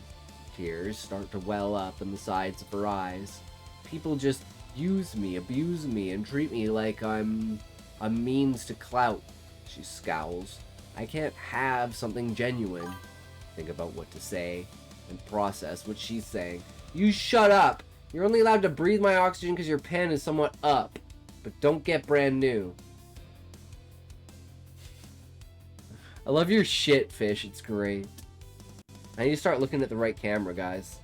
Tears start to well up in the sides of her eyes. People just use me, abuse me, and treat me like I'm a means to clout. She scowls. I can't have something genuine. Think about what to say and process what she's saying. You shut up! You're only allowed to breathe my oxygen because your pen is somewhat up. But don't get brand new. I love your shit, Fish. It's great. I need to start looking at the right camera, guys.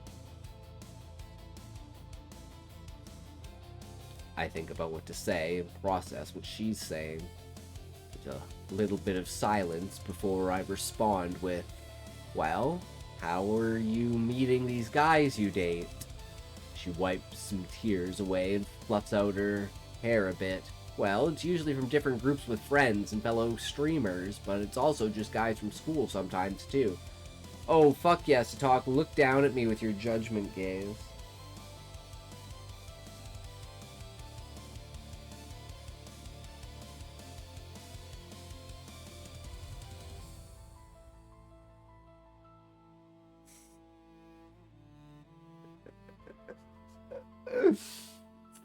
I think about what to say and process what she's saying. There's a little bit of silence before I respond with, well, how are you meeting these guys you date? She wipes some tears away and fluffs out her hair a bit. Well, it's usually from different groups with friends and fellow streamers, but it's also just guys from school sometimes, too. Oh, fuck yes, Talk. Look down at me with your judgment gaze.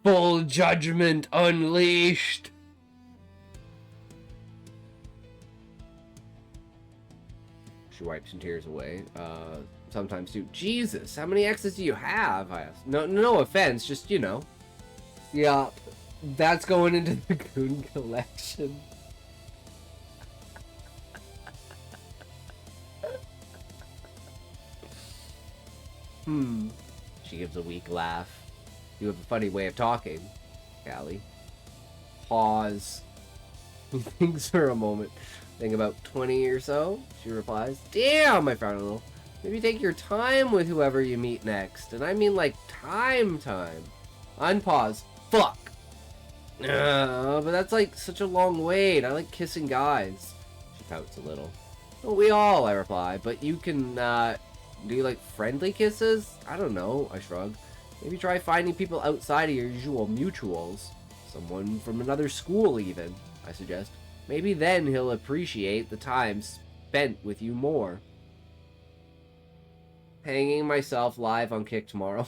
Full judgment unleashed. She wipes some tears away. Sometimes too. Jesus, how many exes do you have? I asked. No offense, just, you know. Yeah, that's going into the Goon collection. She gives a weak laugh. You have a funny way of talking, Callie. Pause. He thinks for a moment. Think about 20 or so, she replies. Damn, I frown a little. Maybe take your time with whoever you meet next. And I mean like time. Unpause. Fuck. But that's like such a long wait. I like kissing guys. She pouts a little. Well, we all, I reply, but you can, do you like friendly kisses? I don't know, I shrug. Maybe try finding people outside of your usual mutuals. Someone from another school, even, I suggest. Maybe then he'll appreciate the time spent with you more. Hanging myself live on Kick tomorrow.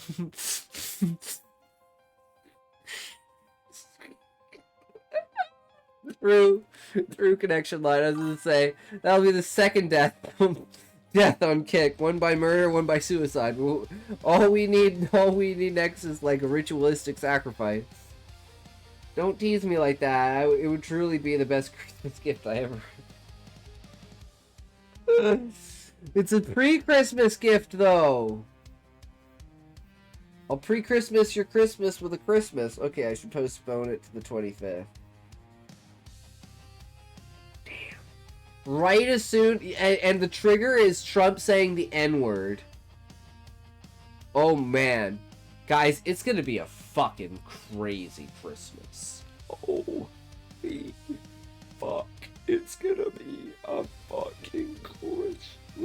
through connection line, I was gonna say that'll be the second death on Kick. One by murder, one by suicide. All we need next is like a ritualistic sacrifice. Don't tease me like that. It would truly be the best Christmas gift I ever. It's a pre-Christmas gift, though. I'll pre-Christmas your Christmas with a Christmas. Okay, I should postpone it to the 25th. Damn. Right as soon... And the trigger is Trump saying the N-word. Oh, man. Guys, it's gonna be a fucking crazy Christmas. Oh, fuck. It's gonna be a fucking Christmas. Oh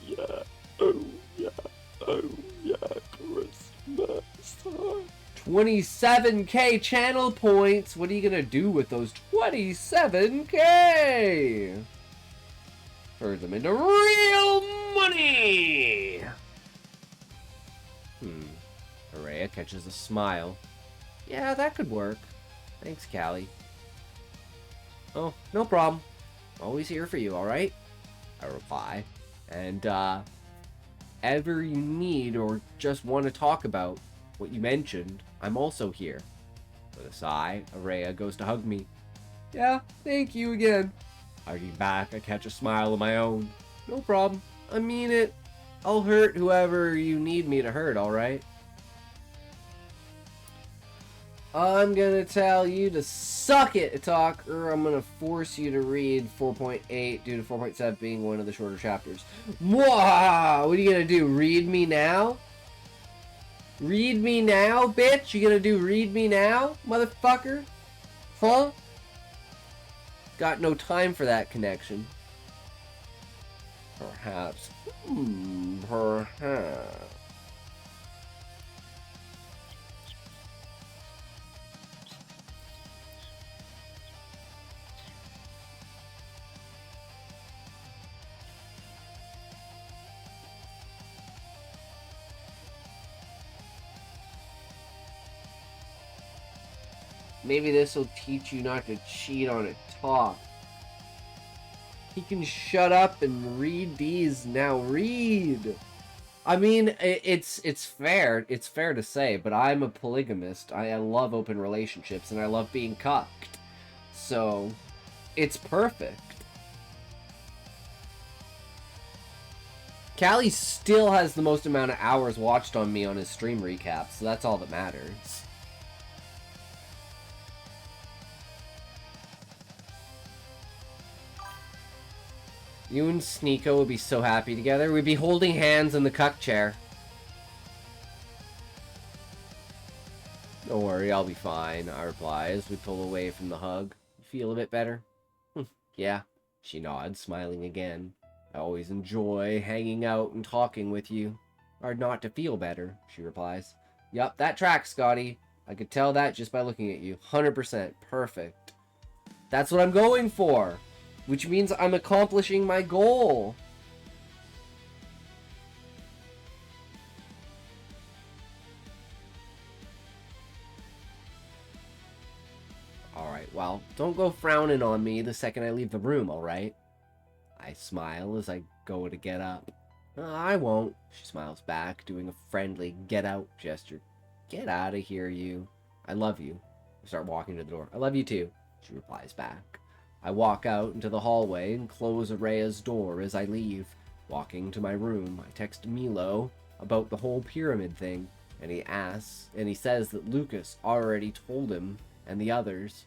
yeah, oh yeah, oh yeah, Christmas. 27k channel points. What are you gonna do with those 27k? Turn them into real money. Araya catches a smile. Yeah, that could work. Thanks, Callie. Oh, no problem. Always here for you, alright? I reply. And, ever you need or just want to talk about what you mentioned, I'm also here. With a sigh, Araya goes to hug me. Yeah, thank you again. Hugging back, I catch a smile of my own. No problem. I mean it. I'll hurt whoever you need me to hurt, alright? I'm gonna tell you to suck it, Talk, or I'm gonna force you to read 4.8 due to 4.7 being one of the shorter chapters. Wow! What are you gonna do? Read me now? Read me now, bitch? You gonna do read me now, motherfucker? Huh? Got no time for that connection. Perhaps. Perhaps. Maybe this will teach you not to cheat on a talk. He can shut up and read these now. Read! I mean, it's fair. It's fair to say, but I'm a polygamist. I love open relationships, and I love being cucked. So, it's perfect. Callie still has the most amount of hours watched on me on his stream recaps, so that's all that matters. You and Sneeko would be so happy together. We'd be holding hands in the cuck chair. Don't worry, I'll be fine, I reply as we pull away from the hug. You feel a bit better? Yeah, she nods, smiling again. I always enjoy hanging out and talking with you. Hard not to feel better, she replies. Yup, that tracks, Scotty. I could tell that just by looking at you. 100%. Perfect. That's what I'm going for. Which means I'm accomplishing my goal. Alright, well, don't go frowning on me the second I leave the room, alright? I smile as I go to get up. I won't, she smiles back, doing a friendly get out gesture. Get out of here, you. I love you. I start walking to the door. I love you too, she replies back. I walk out into the hallway and close Araya's door as I leave. Walking to my room, I text Milo about the whole pyramid thing, and he says that Lucas already told him and the others.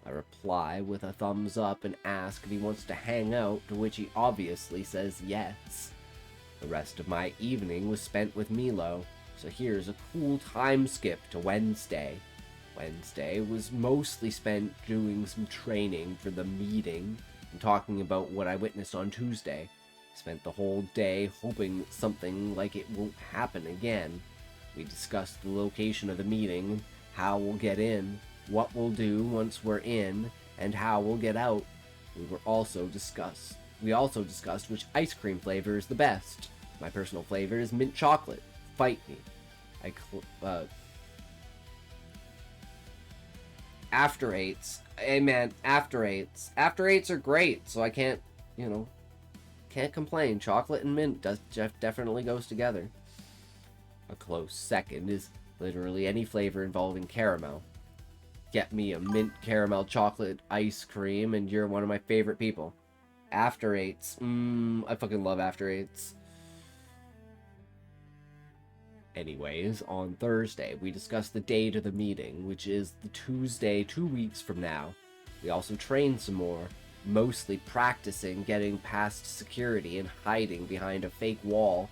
I reply with a thumbs up and ask if he wants to hang out, to which he obviously says yes. The rest of my evening was spent with Milo, so here's a cool time skip to Wednesday. Wednesday was mostly spent doing some training for the meeting and talking about what I witnessed on Tuesday. Spent the whole day hoping something like it won't happen again. We discussed the location of the meeting, how we'll get in, what we'll do once we're in, and how we'll get out. We also discussed which ice cream flavor is the best. My personal flavor is mint chocolate. Fight me. After eights. Hey man, after eights. After eights are great, so I can't complain. Chocolate and mint definitely goes together. A close second is literally any flavor involving caramel. Get me a mint caramel chocolate ice cream and you're one of my favorite people. After eights. I fucking love after eights. Anyways, on Thursday, we discussed the date of the meeting, which is the Tuesday 2 weeks from now. We also trained some more, mostly practicing getting past security and hiding behind a fake wall.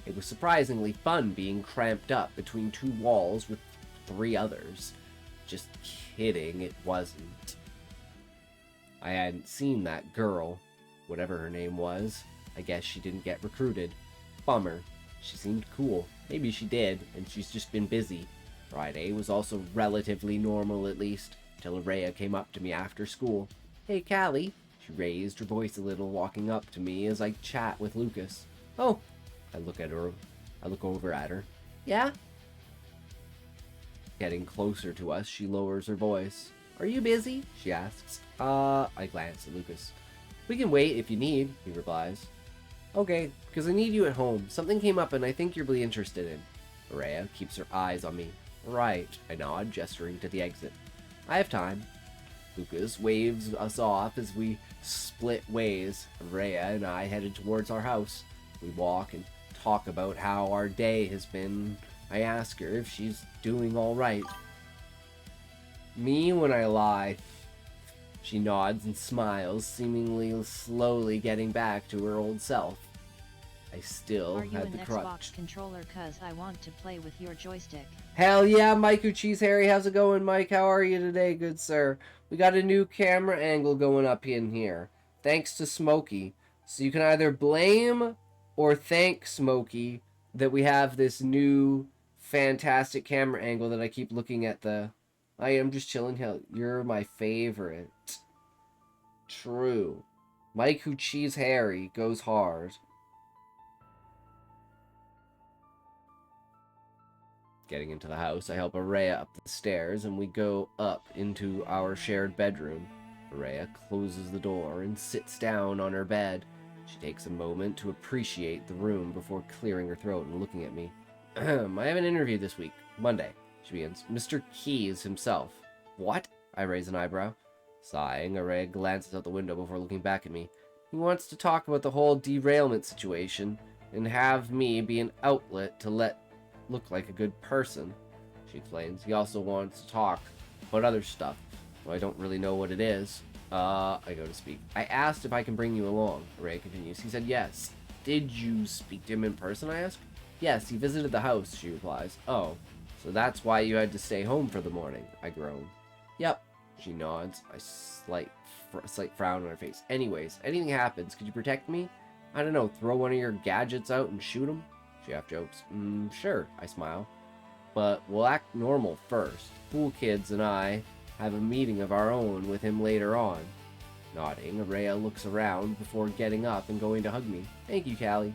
It was surprisingly fun being cramped up between 2 walls with 3 others. Just kidding, it wasn't. I hadn't seen that girl, whatever her name was. I guess she didn't get recruited. Bummer. She seemed cool. Maybe she did, and she's just been busy. Friday was also relatively normal, at least, till Araya came up to me after school. Hey, Callie. She raised her voice a little, walking up to me as I chat with Lucas. Oh. I look over at her. Yeah? Getting closer to us, she lowers her voice. Are you busy? She asks. I glance at Lucas. We can wait if you need, he replies. Okay, because I need you at home. Something came up and I think you'll be interested in. Araya keeps her eyes on me. Right, I nod, gesturing to the exit. I have time. Lucas waves us off as we split ways. Araya and I headed towards our house. We walk and talk about how our day has been. I ask her if she's doing all right. Me when I lie. She nods and smiles, seemingly slowly getting back to her old self. I still had the crutch. Are you an Xbox controller? Cause I want to play with your joystick. Hell yeah, Mike who Cheese Harry, how's it going, Mike? How are you today, good sir? We got a new camera angle going up in here, thanks to Smokey. So you can either blame or thank Smokey that we have this new fantastic camera angle that I keep looking at the... I am just chilling. Hell, you're my favorite. True. Mike who Cheese Harry goes hard. Getting into the house, I help Araya up the stairs and we go up into our shared bedroom. Araya closes the door and sits down on her bed. She takes a moment to appreciate the room before clearing her throat and looking at me. I have an interview this week, Monday, she begins. Mr. Keys himself. What? I raise an eyebrow. Sighing, Araya glances out the window before looking back at me. He wants to talk about the whole derailment situation and have me be an outlet to look like a good person, she explains. He also wants to talk about other stuff, though I don't really know what it is. I go to speak. I asked if I can bring you along, Araya continues. He said yes. Did you speak to him in person, I ask? Yes, he visited the house, she replies. Oh, so that's why you had to stay home for the morning, I groan. Yep, she nods, a slight frown on her face. Anyways, anything happens, could you protect me? I don't know, throw one of your gadgets out and shoot him? She half jokes. Sure, I smile. But we'll act normal first. Cool Kids and I have a meeting of our own with him later on. Nodding, Araya looks around before getting up and going to hug me. Thank you, Callie.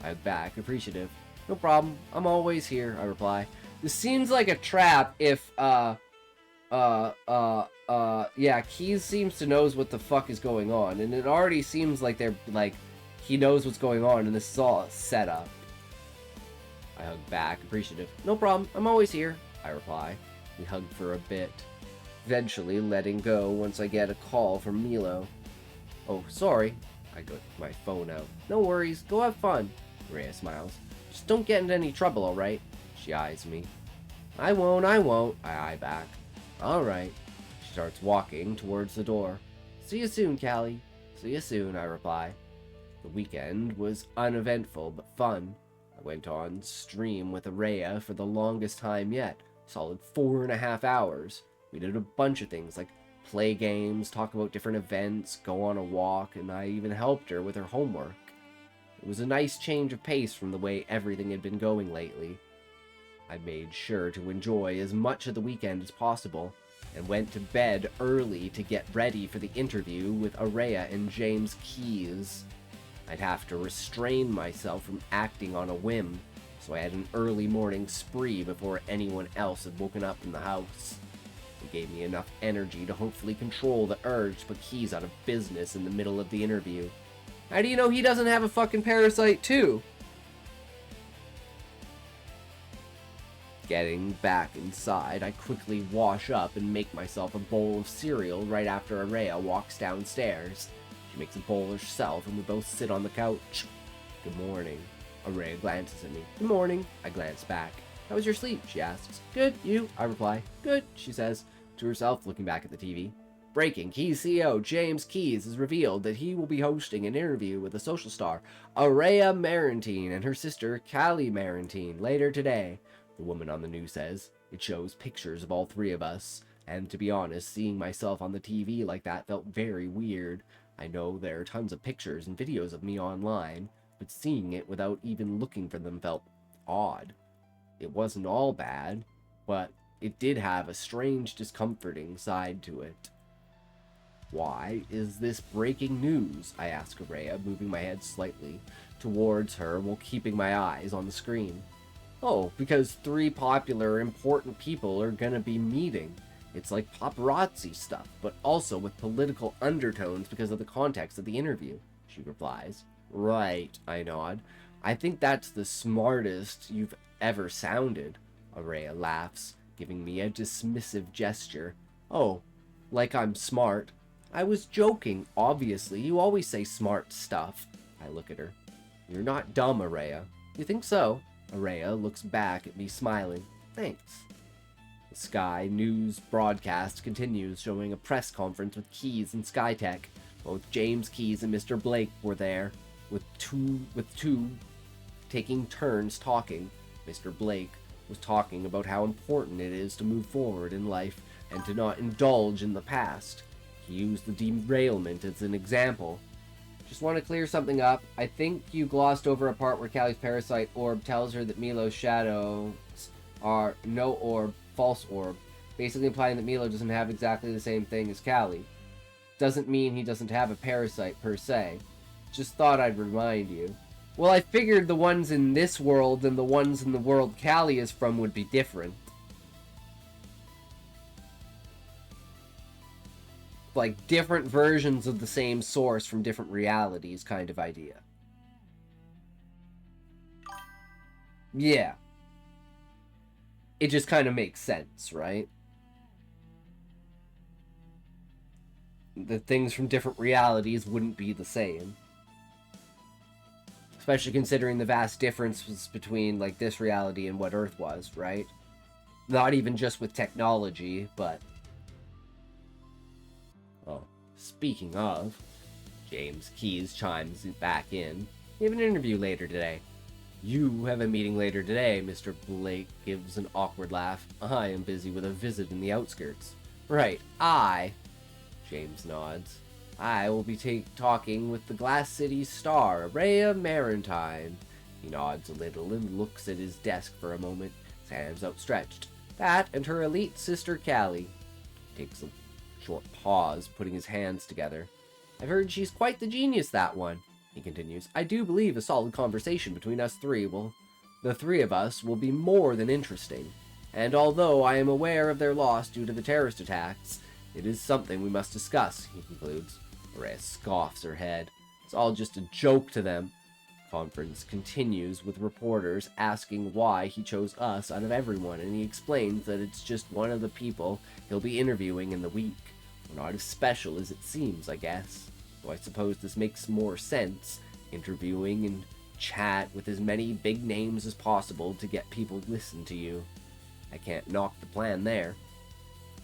I hug back, appreciative. No problem, I'm always here, I reply. This seems like a trap if, yeah, Keys seems to knows what the fuck is going on, and it already seems like he knows what's going on, and this is all a setup. I hug back, appreciative. No problem, I'm always here, I reply. We hug for a bit, eventually letting go once I get a call from Milo. Oh, sorry. I get my phone out. No worries, go have fun. Rhea smiles. Just don't get into any trouble, alright? She eyes me. I won't, I eye back. Alright. She starts walking towards the door. See you soon, Callie. See you soon, I reply. The weekend was uneventful but fun. I went on stream with Araya for the longest time yet, Solid 4.5 hours. We did a bunch of things like play games, talk about different events, go on a walk, and I even helped her with her homework. It was a nice change of pace from the way everything had been going lately. I made sure to enjoy as much of the weekend as possible, and went to bed early to get ready for the interview with Araya and James Keyes. I'd have to restrain myself from acting on a whim, so I had an early morning spree before anyone else had woken up in the house. It gave me enough energy to hopefully control the urge to put Keyes out of business in the middle of the interview. How do you know he doesn't have a fucking parasite too? Getting back inside, I quickly wash up and make myself a bowl of cereal right after Araya walks downstairs. She makes a bowl herself and we both sit on the couch. Good morning. Araya glances at me. Good morning. I glance back. How was your sleep? She asks. Good. You? I reply. Good, she says, to herself, looking back at the TV. Breaking. Keyes CEO James Keyes has revealed that he will be hosting an interview with the social star Araya Marantine and her sister Callie Marantine later today. The woman on the news says. It shows pictures of all three of us, and to be honest, seeing myself on the TV like that felt very weird. I know there are tons of pictures and videos of me online, but seeing it without even looking for them felt odd. It wasn't all bad, but it did have a strange, discomforting side to it. Why is this breaking news? I ask Araya, moving my head slightly towards her while keeping my eyes on the screen. Oh, because 3 popular, important people are gonna be meeting. It's like paparazzi stuff, but also with political undertones because of the context of the interview, she replies. Right, I nod. I think that's the smartest you've ever sounded. Araya laughs, giving me a dismissive gesture. Oh, like I'm smart. I was joking, obviously. You always say smart stuff. I look at her. You're not dumb, Araya. You think so? Araya looks back at me smiling. Thanks. The Sky News broadcast continues, showing a press conference with Keyes and Skytech. Both James Keyes and Mr. Blake were there, with two taking turns talking. Mr. Blake was talking about how important it is to move forward in life and to not indulge in the past. He used the derailment as an example. Just want to clear something up. I think you glossed over a part where Callie's parasite orb tells her that Milo's shadows are no orb, false orb, basically implying that Milo doesn't have exactly the same thing as Callie. Doesn't mean he doesn't have a parasite per se. Just thought I'd remind you. Well, I figured the ones in this world and the ones in the world Callie is from would be different. Like different versions of the same source from different realities kind of idea. Yeah. It just kind of makes sense, right? The things from different realities wouldn't be the same. Especially considering the vast differences between, like, this reality and what Earth was, right? Not even just with technology, but... Oh, speaking of... James Keyes chimes back in. We have an interview later today. You have a meeting later today, Mr. Blake gives an awkward laugh. I am busy with a visit in the outskirts. Right, James nods. I will be talking with the Glass City star, Araya Marantine. He nods a little and looks at his desk for a moment, his hands outstretched. That and her elite sister, Callie. He takes a short pause, putting his hands together. I've heard she's quite the genius, that one. He continues, I do believe a solid conversation between us three the three of us will be more than interesting. And although I am aware of their loss due to the terrorist attacks, it is something we must discuss, he concludes. Araya scoffs her head. It's all just a joke to them. Conference continues with reporters asking why he chose us out of everyone, and he explains that it's just one of the people he'll be interviewing in the week. We're not as special as it seems, I guess. So I suppose this makes more sense, interviewing and chat with as many big names as possible to get people to listen to you. I can't knock the plan there.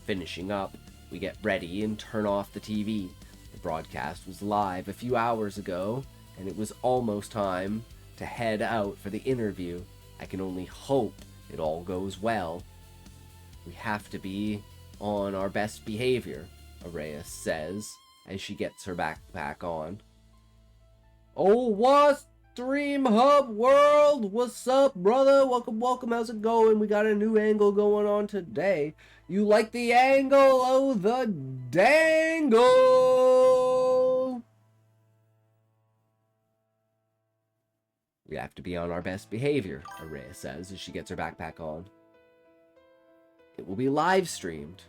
Finishing up, we get ready and turn off the TV. The broadcast was live a few hours ago, and it was almost time to head out for the interview. I can only hope it all goes well. We have to be on our best behavior, Araya says as she gets her backpack on. Oh, what? Stream Hub World, what's up, brother? Welcome, how's it going? We got a new angle going on today. You like the angle? Oh, the dangle! We have to be on our best behavior, Araya says as she gets her backpack on. It will be live streamed.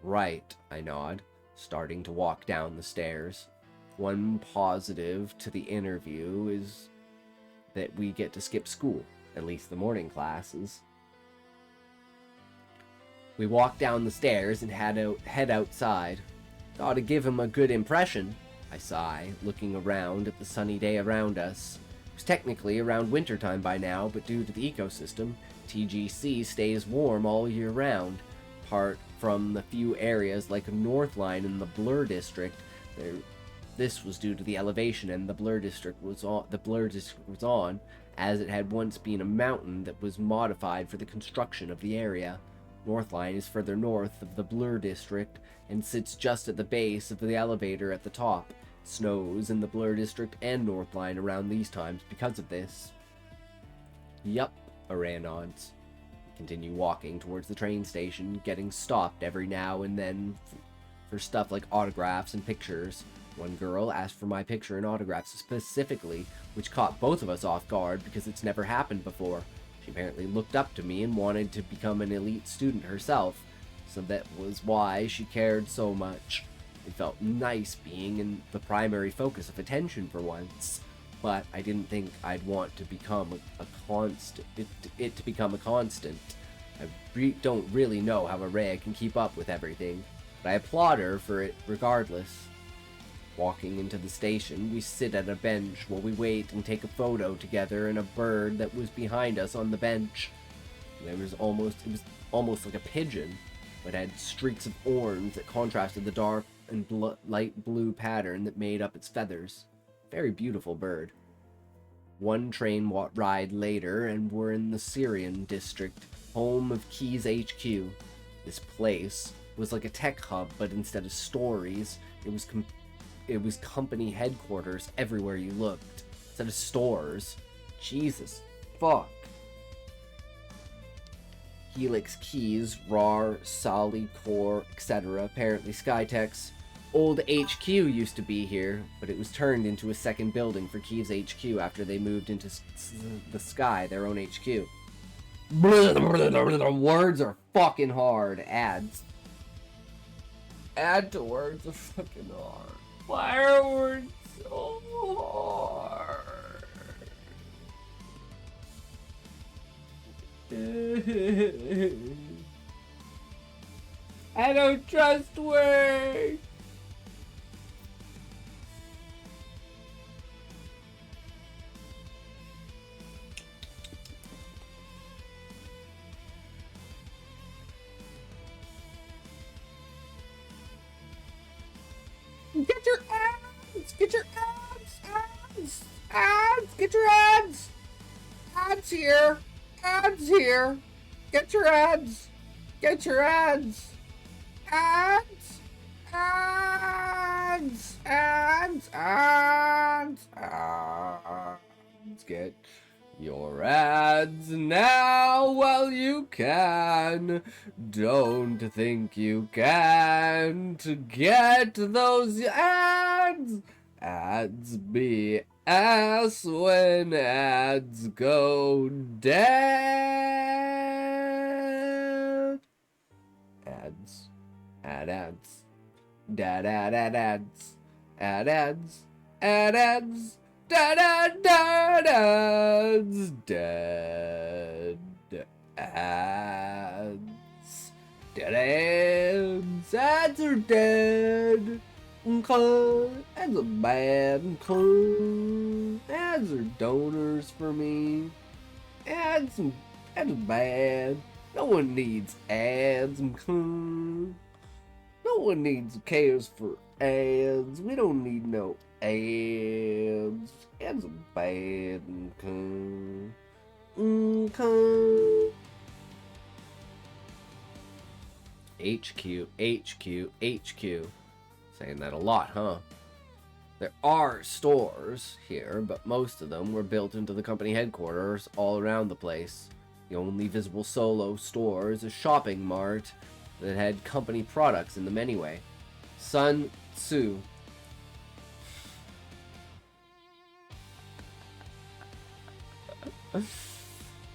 Right, I nod, starting to walk down the stairs. One positive to the interview is that we get to skip school, at least the morning classes. We walk down the stairs and head outside. Ought to give him a good impression, I sigh, looking around at the sunny day around us. It's technically around wintertime by now, but due to the ecosystem, TGC stays warm all year round. Apart from the few areas like Northline and the Blur District, this was due to the elevation and the Blur District was on, as it had once been a mountain that was modified for the construction of the area. Northline is further north of the Blur District and sits just at the base of the elevator at the top. It snows in the Blur District and Northline around these times because of this. Yup, Araya nods. We continue walking towards the train station, getting stopped every now and then for stuff like autographs and pictures. One girl asked for my picture and autograph specifically, which caught both of us off guard because it's never happened before. She apparently looked up to me and wanted to become an elite student herself, so that was why she cared so much. It felt nice being in the primary focus of attention for once, but I didn't think I'd want to become a constant. It to become a constant. I don't really know how Araya can keep up with everything, but I applaud her for it regardless. Walking into the station, we sit at a bench while we wait and take a photo together and a bird that was behind us on the bench. It was almost like a pigeon, but had streaks of orange that contrasted the dark and light blue pattern that made up its feathers. Very beautiful bird. One train ride later, and we're in the Syrian district, home of Keys HQ. This place was like a tech hub, but instead of stories, it was company headquarters everywhere you looked. Instead of stores. Jesus fuck. Helix Keys, RAR, Solly, Core, etc. Apparently Skytech's old HQ used to be here, but it was turned into a second building for Keys HQ after they moved into the Sky, their own HQ. Words are fucking hard. Add to words are fucking hard. Why are words so hard? I don't trust words. Get your ads! Get your ads! Ads! Ads! Get your ads! Ads here! Ads here! Get your ads! Get your ads! Ads! Ads! Ads! Ads! Ads! Get your ads now while you can. Don't think you can't get those ads. Ads be ass when ads go dead. Ads. Ads. Ads. Ads. Ads. Ads. Ads. Dead. Ads. Dead ads. Ads are dead. Ads are bad. Ads are donors for me. Ads are bad. No one needs ads. No one cares for ads. We don't need no ads. Ads are bad. HQ, HQ, HQ. Saying that a lot, huh? There are stores here, but most of them were built into the company headquarters all around the place. The only visible solo store is a shopping mart that had company products in them anyway. Sun Tzu.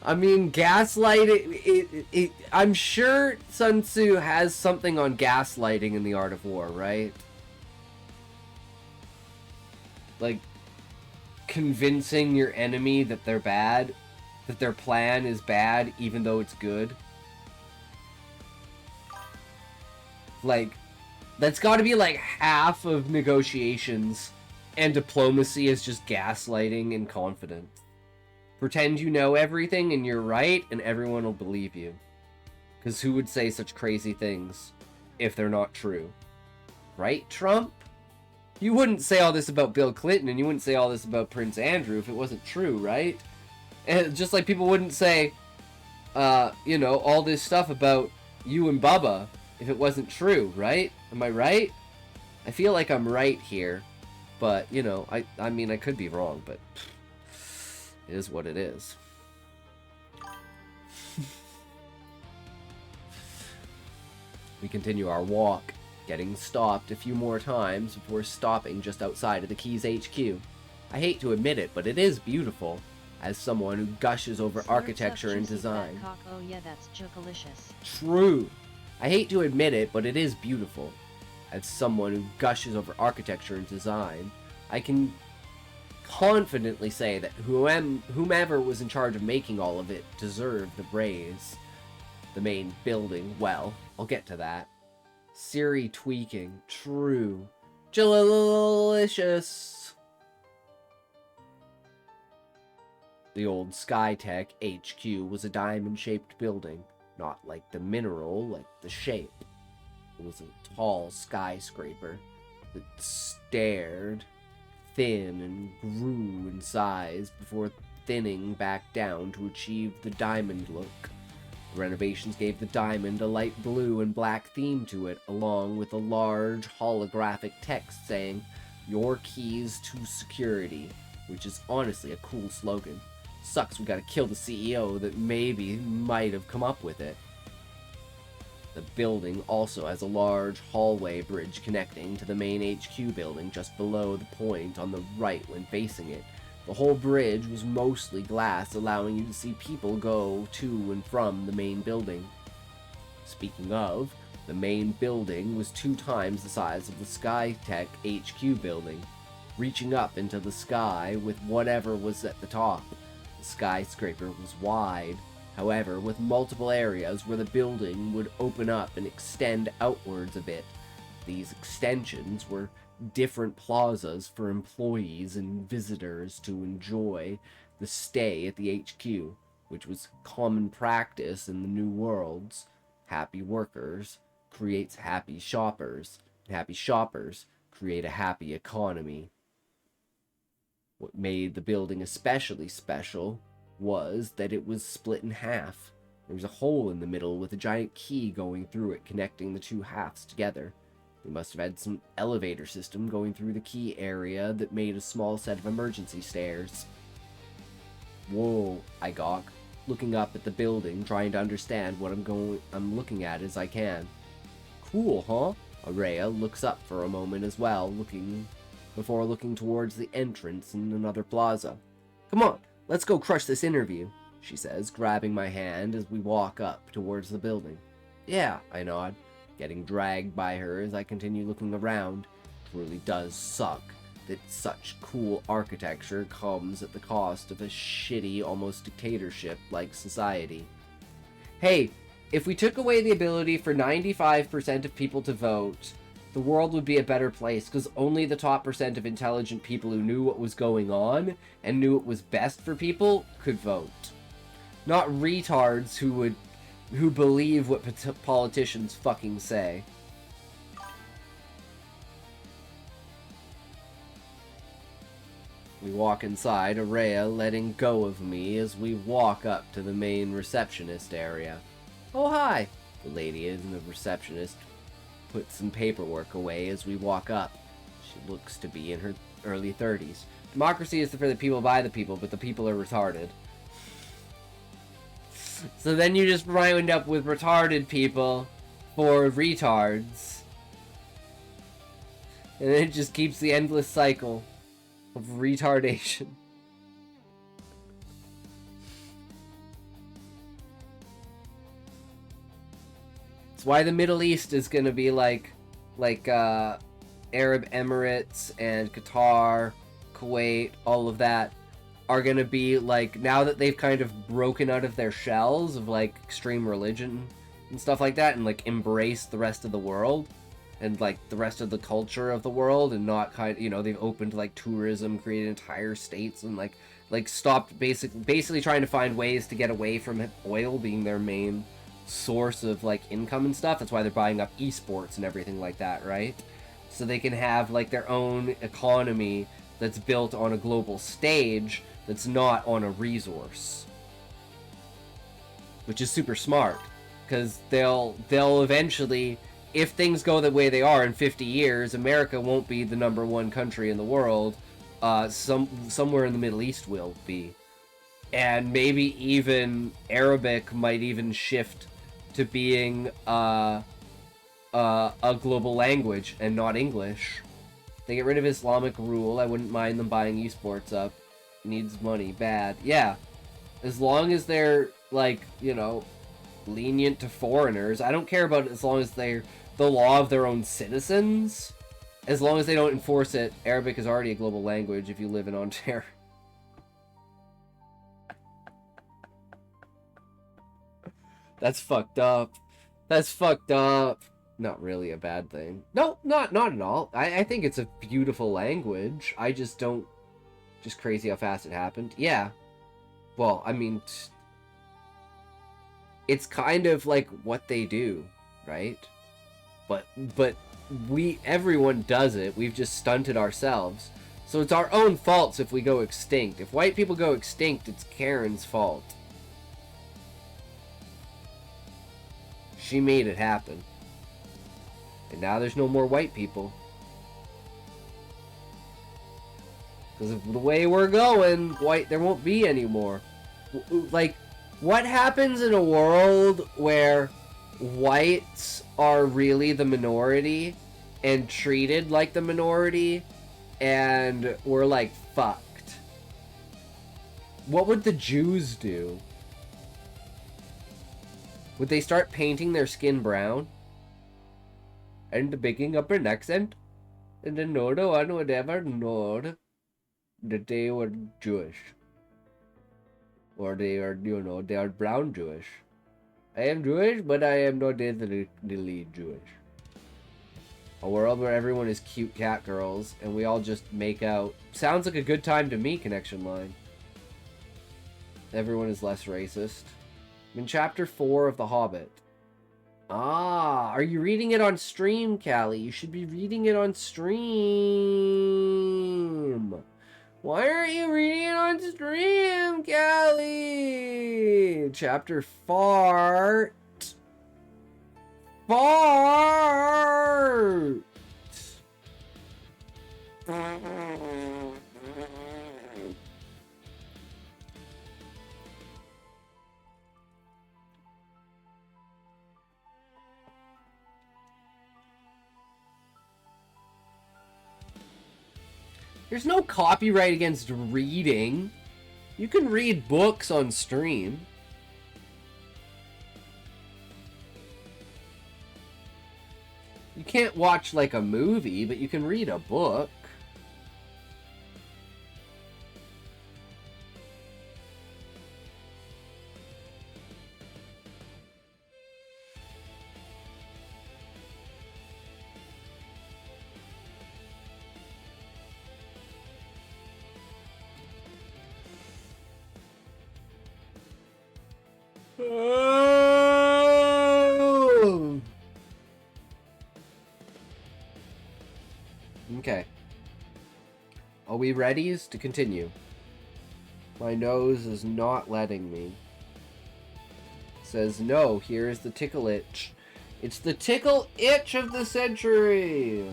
I mean, gaslighting. I'm sure Sun Tzu has something on gaslighting in the Art of War, right? Like, convincing your enemy that they're bad, that their plan is bad, even though it's good. Like, that's got to be like half of negotiations, and diplomacy is just gaslighting and confidence. Pretend you know everything and you're right, and everyone will believe you. Because who would say such crazy things if they're not true? Right, Trump? You wouldn't say all this about Bill Clinton, and you wouldn't say all this about Prince Andrew if it wasn't true, right? And just like people wouldn't say, you know, all this stuff about you and Bubba if it wasn't true, right? Am I right? I feel like I'm right here, but, you know, I mean, I could be wrong, but it is what it is. We continue our walk, getting stopped a few more times before stopping just outside of the Keys HQ. I hate to admit it, but it is beautiful, as someone who gushes over architecture and design. Oh yeah, that's chocolicious. True. I hate to admit it, but it is beautiful. As someone who gushes over architecture and design, I can confidently say that whomever was in charge of making all of it deserved the praise. The main building, well, I'll get to that. Siri tweaking, true. Delicious. The old Skytech HQ was a diamond-shaped building, not like the mineral, like the shape. It was a tall skyscraper that stared thin and grew in size before thinning back down to achieve the diamond look. The renovations gave the diamond a light blue and black theme to it, along with a large holographic text saying, "Your keys to security," which is honestly a cool slogan. Sucks we gotta kill the CEO that maybe might have come up with it. The building also has a large hallway bridge connecting to the main HQ building just below the point on the right when facing it. The whole bridge was mostly glass, allowing you to see people go to and from the main building. Speaking of, the main building was 2 times the size of the Skytech HQ building, reaching up into the sky with whatever was at the top. The skyscraper was wide, however, with multiple areas where the building would open up and extend outwards a bit. These extensions were different plazas for employees and visitors to enjoy the stay at the HQ, which was common practice in the New Worlds. Happy workers creates happy shoppers, and happy shoppers create a happy economy. What made the building especially special was that it was split in half. There was a hole in the middle with a giant key going through it, connecting the 2 halves together. They must have had some elevator system going through the key area that made a small set of emergency stairs. Whoa, I gawk, looking up at the building, trying to understand what I'm looking at as I can. Cool, huh? Araya looks up for a moment as well, before looking towards the entrance in another plaza. Come on, let's go crush this interview, she says, grabbing my hand as we walk up towards the building. Yeah, I nod, getting dragged by her as I continue looking around. It really does suck that such cool architecture comes at the cost of a shitty, almost dictatorship-like society. Hey, if we took away the ability for 95% of people to vote, the world would be a better place, because only the top % of intelligent people who knew what was going on and knew it was best for people could vote. Not retards who believe what politicians fucking say. We walk inside, Araya letting go of me as we walk up to the main receptionist area. Oh hi, The lady is, and the receptionist puts some paperwork away as we walk up. She looks to be in her early 30s. Democracy is for the people by the people, but the people are retarded. So then you just wind up with retarded people for retards. And it just keeps the endless cycle of retardation. It's why the Middle East is gonna be like Arab Emirates and Qatar, Kuwait, all of that are gonna be like, now that they've kind of broken out of their shells of like extreme religion and stuff like that, and like embraced the rest of the world and like the rest of the culture of the world, and not kind of, you know, they've opened like tourism, created entire states, and like stopped basically trying to find ways to get away from oil being their main source of like income and stuff. That's why they're buying up esports and everything like that, right? So they can have like their own economy that's built on a global stage that's not on a resource, which is super smart, because they'll eventually, if things go the way they are in 50 years, America won't be the #1 country in the world. Somewhere in the Middle East will be, and maybe even Arabic might even shift to being a global language and not English. They get rid of Islamic rule. I wouldn't mind them buying esports up. Needs money bad. Yeah, as long as they're like, you know, lenient to foreigners. I don't care about it as long as they're the law of their own citizens. As long as they don't enforce it. Arabic is already a global language if you live in Ontario. That's fucked up. That's fucked up. Not really a bad thing. No, not at all. I think it's a beautiful language. I just don't... Just crazy how fast it happened. Yeah. Well, I mean... It's kind of like what they do, right? But everyone does it. We've just stunted ourselves. So it's our own faults if we go extinct. If white people go extinct, it's Karen's fault. She made it happen. And now there's no more white people. Because of the way we're going, there won't be any more. Like, what happens in a world where whites are really the minority and treated like the minority, and we're like fucked? What would the Jews do? Would they start painting their skin brown? And picking up an accent? And then no one would ever know that they were Jewish. Or they are, you know, they are brown Jewish. I am Jewish, but I am not ethnically Jewish. A world where everyone is cute cat girls, and we all just make out. Sounds like a good time to me, connection line. Everyone is less racist. I'm in chapter 4 of The Hobbit. Ah, are you reading it on stream, Callie? You should be reading it on stream. Why aren't you reading it on stream, Callie? Chapter Fart. Fart. There's no copyright against reading. You can read books on stream. You can't watch like a movie, but you can read a book. Okay. Are we ready to continue? My nose is not letting me. says, no, here is the tickle itch. It's the tickle itch of the century!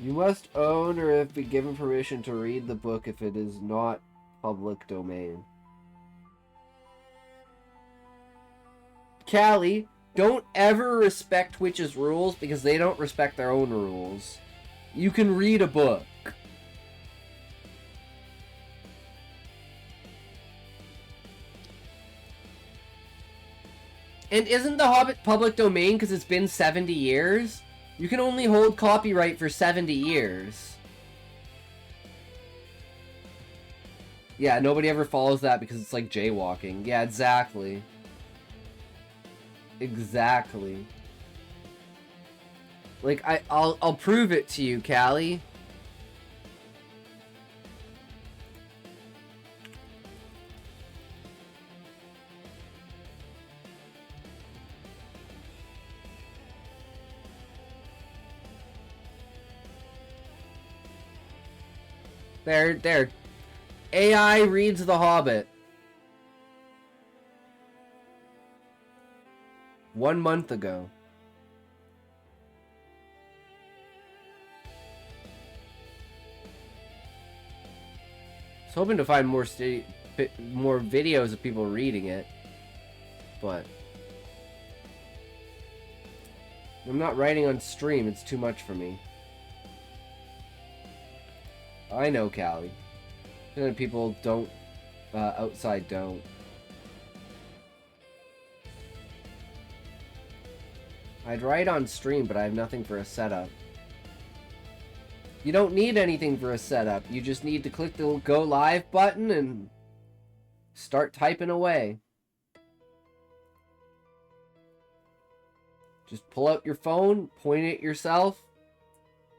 You must own or have been given permission to read the book if it is not public domain. Callie, don't ever respect Twitch's rules because they don't respect their own rules. You can read a book. And isn't The Hobbit public domain because it's been 70 years? You can only hold copyright for 70 years. Yeah, nobody ever follows that because it's like jaywalking. Yeah, exactly. Exactly. Like, I'll prove it to you, Callie. There. AI reads The Hobbit. 1 month ago. I was hoping to find more videos of people reading it, but I'm not writing on stream. It's too much for me. I know, Callie. People don't, outside don't. I'd write on stream, but I have nothing for a setup. You don't need anything for a setup. You just need to click the go live button and start typing away. Just pull out your phone, point it at yourself,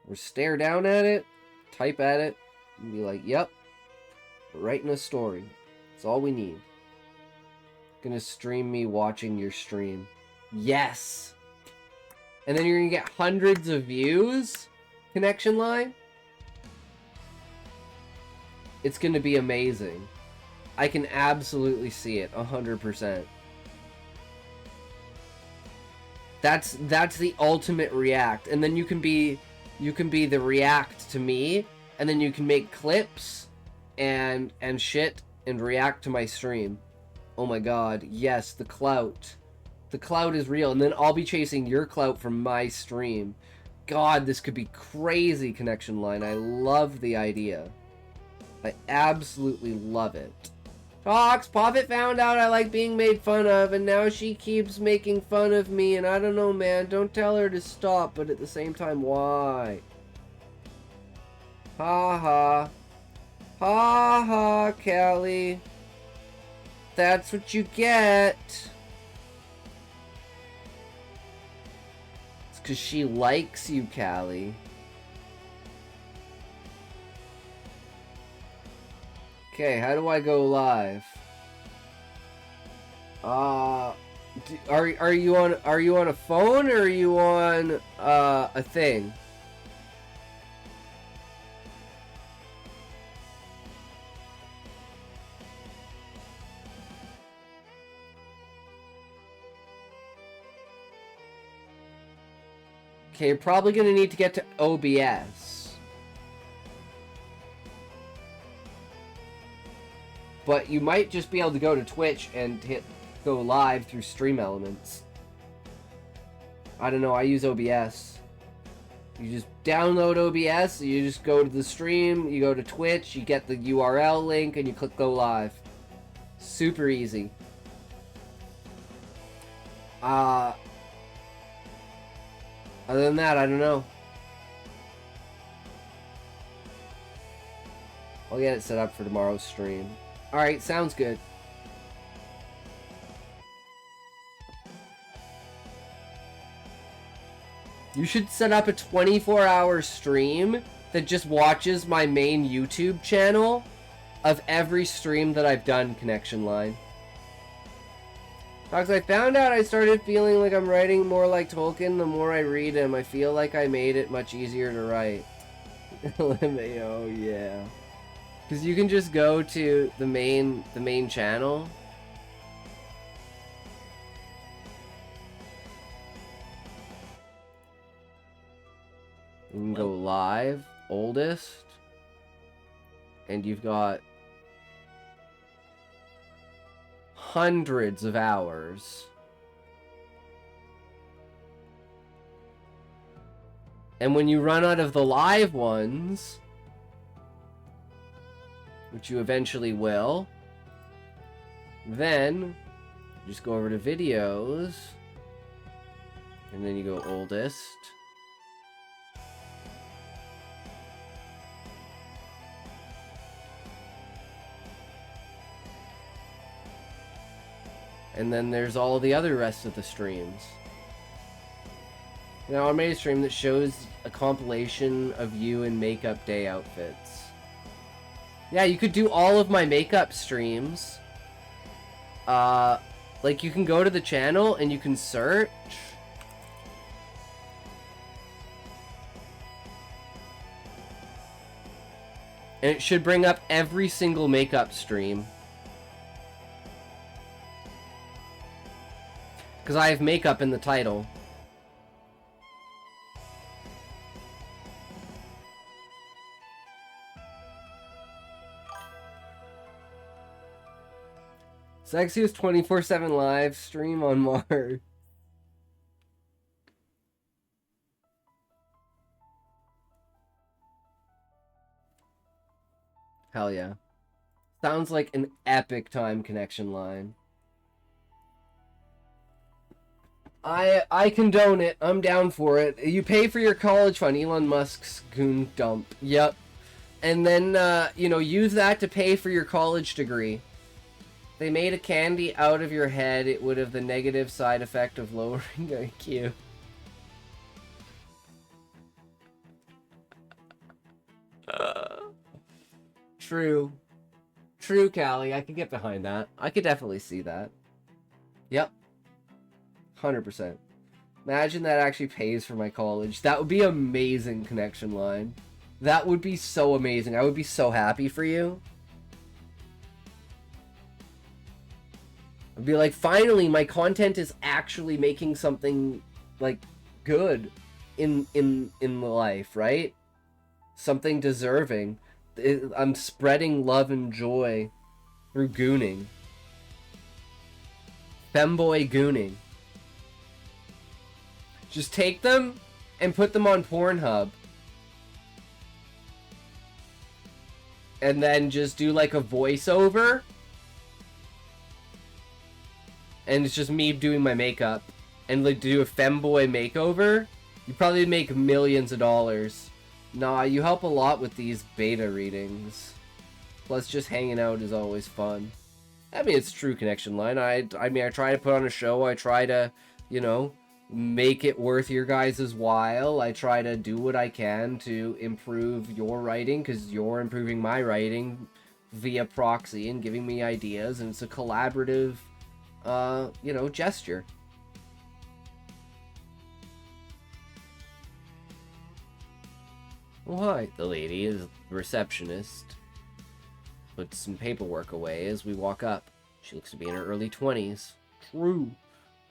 or stare down at it, type at it, and be like, yep, we're writing a story. That's all we need. Gonna stream me watching your stream. Yes! And then you're gonna get hundreds of views, connection line. It's gonna be amazing. I can absolutely see it, 100%. That's the ultimate react. And then you can be the react to me, and then you can make clips and shit and react to my stream. Oh my god, yes, the clout. The clout is real, and then I'll be chasing your clout from my stream. God, this could be crazy, connection line. I love the idea. I absolutely love it. Talks, Poppet found out I like being made fun of, and now she keeps making fun of me, and I don't know, man. Don't tell her to stop, but at the same time, why? Ha ha. Ha ha, Callie. That's what you get. It's because she likes you, Callie. Okay, how do I go live? Are you on a phone or are you on a thing? Okay, you're probably gonna need to get to OBS. But you might just be able to go to Twitch and hit go live through Stream Elements. I don't know, I use OBS. You just download OBS, you just go to the stream, you go to Twitch, you get the URL link, and you click go live. Super easy. Other than that, I don't know. I'll get it set up for tomorrow's stream. Alright, sounds good. You should set up a 24-hour stream that just watches my main YouTube channel of every stream that I've done, connection line. Talks, I found out I started feeling like I'm writing more like Tolkien the more I read him. I feel like I made it much easier to write. Oh yeah. Because you can just go to the main channel live, oldest, and you've got hundreds of hours. And when you run out of the live ones, which you eventually will, then you just go over to videos, and then you go oldest. And then there's all the other rest of the streams. Now, I made a stream that shows a compilation of you in makeup day outfits. Yeah, you could do all of my makeup streams. Like, you can go to the channel and you can search. And it should bring up every single makeup stream. Because I have makeup in the title. Sexiest 24/7 live stream on Mars. Hell yeah. Sounds like an epic time connection line. I condone it. I'm down for it. You pay for your college fund, Elon Musk's goon dump. Yep. And then, you know, use that to pay for your college degree. If they made a candy out of your head, it would have the negative side effect of lowering IQ. True. True, Callie. I could get behind that. I could definitely see that. Yep. 100%. Imagine that actually pays for my college. That would be amazing connection line. That would be so amazing. I would be so happy for you. I'd be like, finally, my content is actually making something, like, good in life, right? Something deserving. I'm spreading love and joy through gooning. Femboy gooning. Just take them and put them on Pornhub. And then just do like a voiceover. And it's just me doing my makeup. And like do a femboy makeover. You probably make millions of dollars. Nah, you help a lot with these beta readings. Plus just hanging out is always fun. I mean, it's true connection line. I mean, I try to put on a show. I try to, you know, make it worth your guys' while. I try to do what I can to improve your writing, because you're improving my writing via proxy and giving me ideas, and it's a collaborative, you know, gesture. Oh, hi. The lady is the receptionist. Puts some paperwork away as we walk up. She looks to be in her early 20s. True.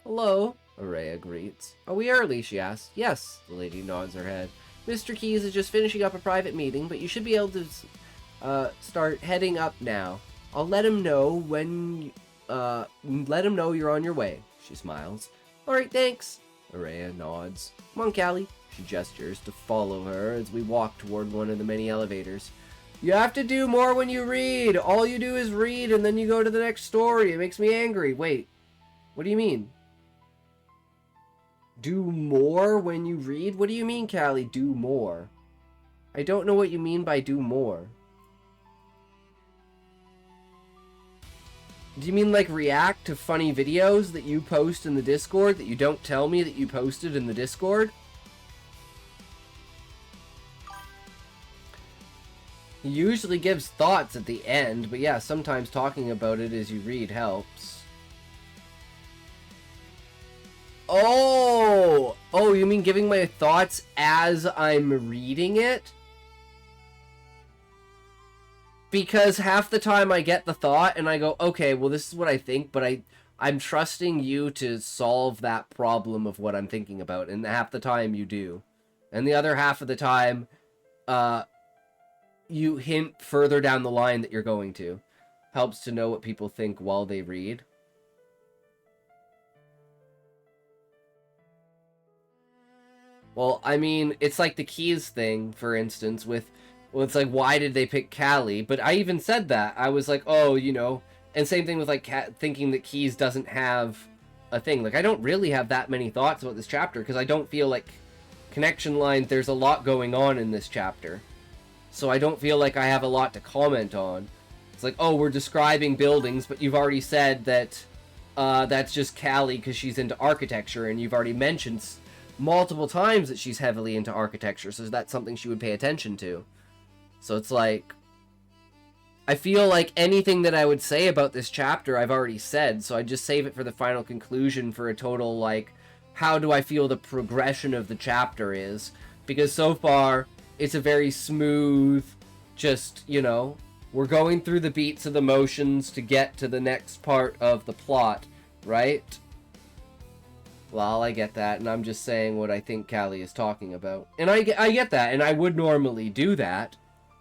Hello, Araya greets. Are we early, she asks. Yes, the lady nods her head. Mr. Keys is just finishing up a private meeting, but you should be able to start heading up now. I'll let him know when, let him know you're on your way, she smiles. Alright, thanks. Araya nods. Come on, Callie. She gestures to follow her as we walk toward one of the many elevators. You have to do more when you read. All you do is read and then you go to the next story. It makes me angry. Wait, what do you mean? Do more when you read? What do you mean, Callie, do more? I don't know what you mean by do more. Do you mean like react to funny videos that you post in the Discord that you don't tell me that you posted in the Discord? He usually gives thoughts at the end, but yeah, sometimes talking about it as you read helps. Oh! Oh, you mean giving my thoughts as I'm reading it? Because half the time I get the thought and I go, okay, well this is what I think, but I'm trusting you to solve that problem of what I'm thinking about, and half the time you do. And the other half of the time, you hint further down the line that you're going to. Helps to know what people think while they read. Well, I mean, it's like the Keys thing, for instance, with... Well, it's like, why did they pick Callie? But I even said that. I was like, oh, you know... And same thing with, like, thinking that Keys doesn't have a thing. Like, I don't really have that many thoughts about this chapter, because I don't feel like connection lines, there's a lot going on in this chapter. So I don't feel like I have a lot to comment on. It's like, oh, we're describing buildings, but you've already said that that's just Callie because she's into architecture, and you've already mentioned multiple times that she's heavily into architecture, so that's something she would pay attention to. So it's like, I feel like anything that I would say about this chapter I've already said, so I just save it for the final conclusion for a total, like, how do I feel the progression of the chapter is, because so far it's a very smooth, just, you know, we're going through the beats of the motions to get to the next part of the plot, right? Well, I get that, and I'm just saying what I think Callie is talking about. And I get that, and I would normally do that.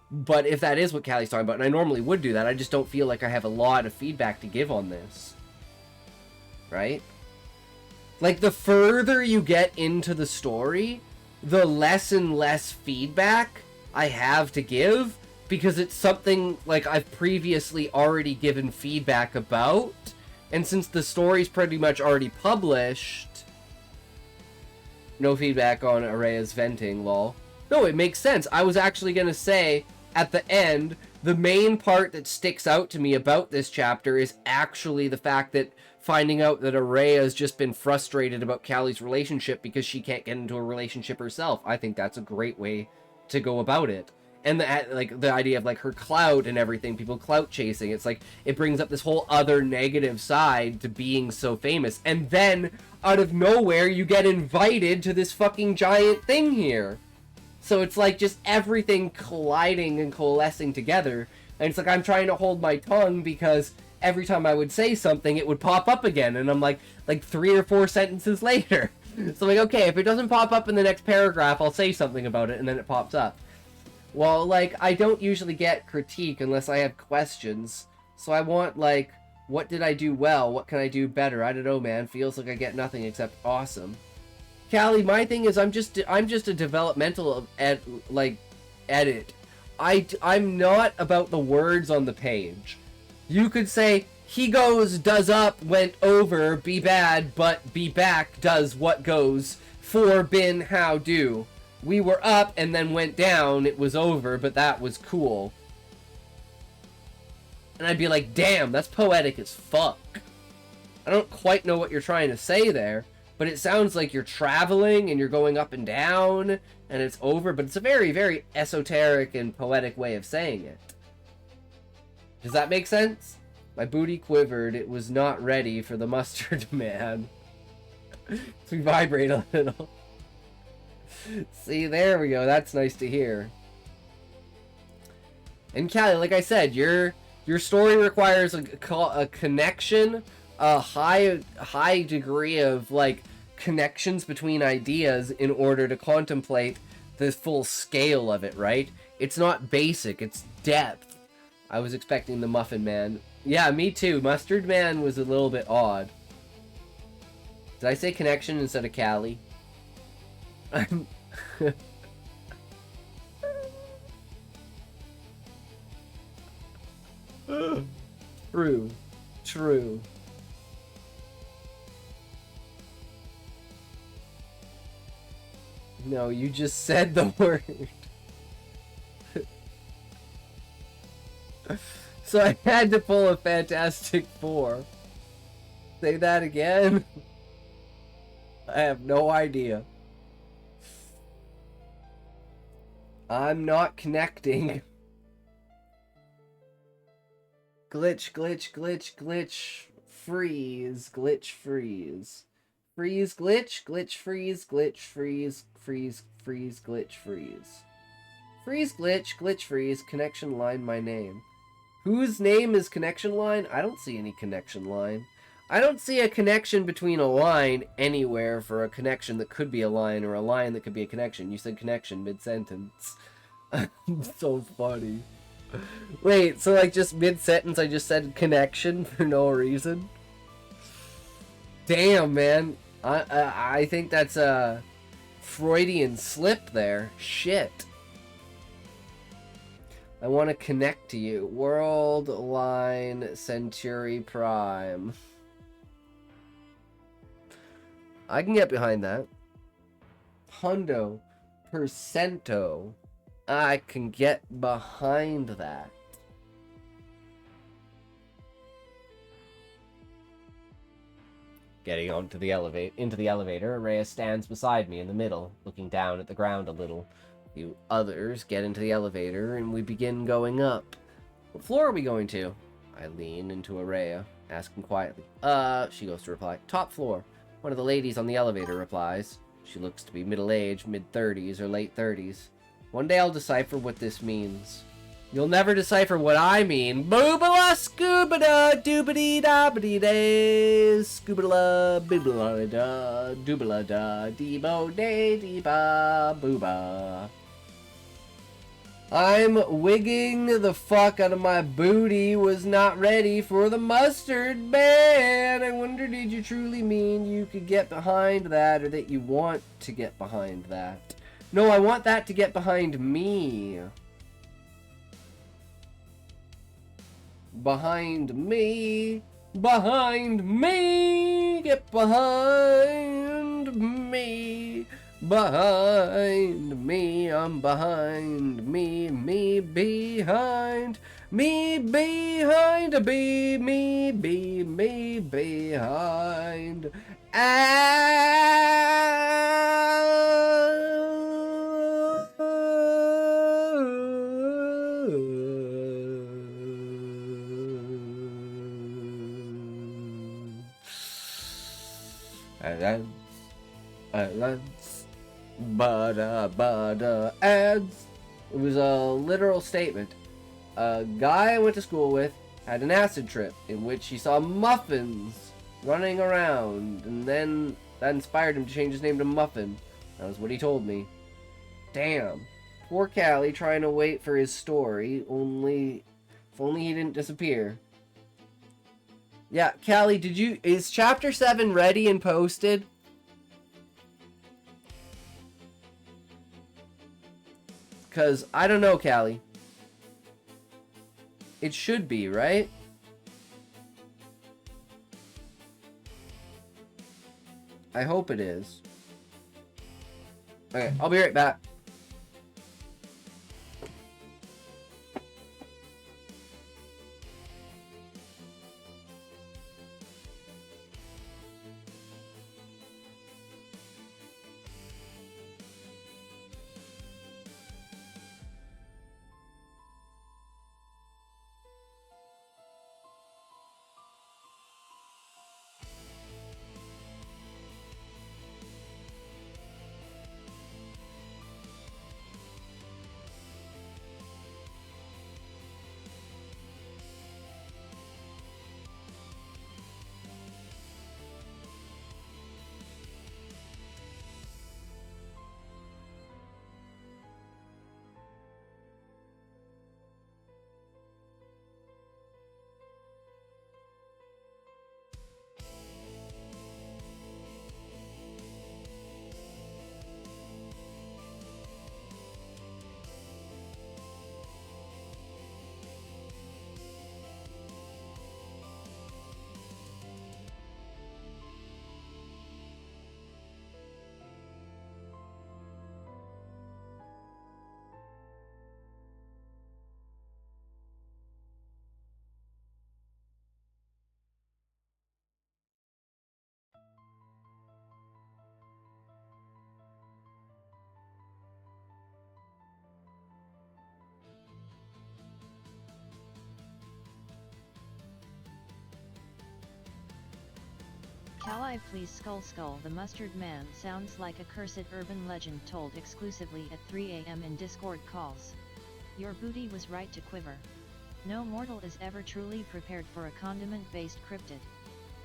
But if that is what Callie's talking about, and I normally would do that, I just don't feel like I have a lot of feedback to give on this. Right? Like, the further you get into the story, the less and less feedback I have to give, because it's something, like, I've previously already given feedback about, and since the story's pretty much already published... No feedback on Araya's venting, lol. No, it makes sense. I was actually gonna say, at the end, the main part that sticks out to me about this chapter is actually the fact that finding out that Araya's just been frustrated about Callie's relationship because she can't get into a relationship herself. I think that's a great way to go about it. And the idea of, like, her clout and everything, people clout chasing, it's like, it brings up this whole other negative side to being so famous. And then, out of nowhere, you get invited to this fucking giant thing here. So it's like just everything colliding and coalescing together. And it's like I'm trying to hold my tongue because every time I would say something, it would pop up again. And I'm like 3 or 4 sentences later. So I'm like, okay, if it doesn't pop up in the next paragraph, I'll say something about it, and then it pops up. Well, like, I don't usually get critique unless I have questions. So I want, like, what did I do well? What can I do better? I don't know, man. Feels like I get nothing except awesome. Callie, my thing is I'm just a developmental edit. I'm not about the words on the page. You could say, he goes, does up, went over, be bad, but be back, does what goes, for, been, how, do. We were up and then went down, it was over, but that was cool. And I'd be like, damn, that's poetic as fuck. I don't quite know what you're trying to say there, but it sounds like you're traveling and you're going up and down and it's over, but it's a very, very esoteric and poetic way of saying it. Does that make sense? My booty quivered, it was not ready for the mustard man. So we vibrate a little. See, there we go. That's nice to hear. And Callie, like I said, your story requires a connection, a high degree of, like, connections between ideas in order to contemplate the full scale of it, right? It's not basic, it's depth. I was expecting the Muffin Man. Yeah, me too. Mustard Man was a little bit odd. Did I say connection instead of Callie? I'm... True. No, you just said the word. So I had to pull a Fantastic Four. Say that again? I have no idea. I'm not connecting. Glitch, glitch, glitch, glitch, freeze, glitch, freeze. Freeze, glitch, glitch, freeze, glitch, freeze, freeze, freeze, glitch, freeze. Freeze, glitch, glitch, freeze, connection line, my name. Whose name is connection line? I don't see any connection line. I don't see a connection between a line anywhere for a connection that could be a line or a line that could be a connection. You said connection mid-sentence. So funny. Wait, so like just mid-sentence I just said connection for no reason? Damn, man. I think that's a Freudian slip there. Shit. I want to connect to you. World Line Century Prime. I can get behind that. Hundo Percento. I can get behind that. Getting into the elevator, Rhea stands beside me in the middle, looking down at the ground a little. You others get into the elevator, and we begin going up. What floor are we going to? I lean into Araya, asking quietly. She goes to reply. Top floor. One of the ladies on the elevator replies. She looks to be middle-aged, mid-30s or late 30s. One day I'll decipher what this means. You'll never decipher what I mean. Boobala scoobada doobity doobity day. Scoobala boobala da doobala da debo day deba booba. I'm wigging the fuck out of my booty. Was not ready for the mustard man. I wonder, did you truly mean you could get behind that, or that you want to get behind that? No, I want that to get behind me. Behind me. Behind me. Get behind me. Behind me. I'm behind me. Me behind. Me behind. Be me. Be me behind. Ads, ads. It was a literal statement. A guy I went to school with had an acid trip in which he saw muffins running around, and then that inspired him to change his name to Muffin. That was what he told me. Damn. Poor Callie trying to wait for his story, if only he didn't disappear. Yeah, Callie, is chapter 7 ready and posted? Cause I don't know, Callie. It should be, right? I hope it is. Okay, I'll be right back. Callie, please skull. The mustard man sounds like a cursed urban legend told exclusively at 3 a.m. in Discord calls. Your booty was right to quiver. No mortal is ever truly prepared for a condiment-based cryptid.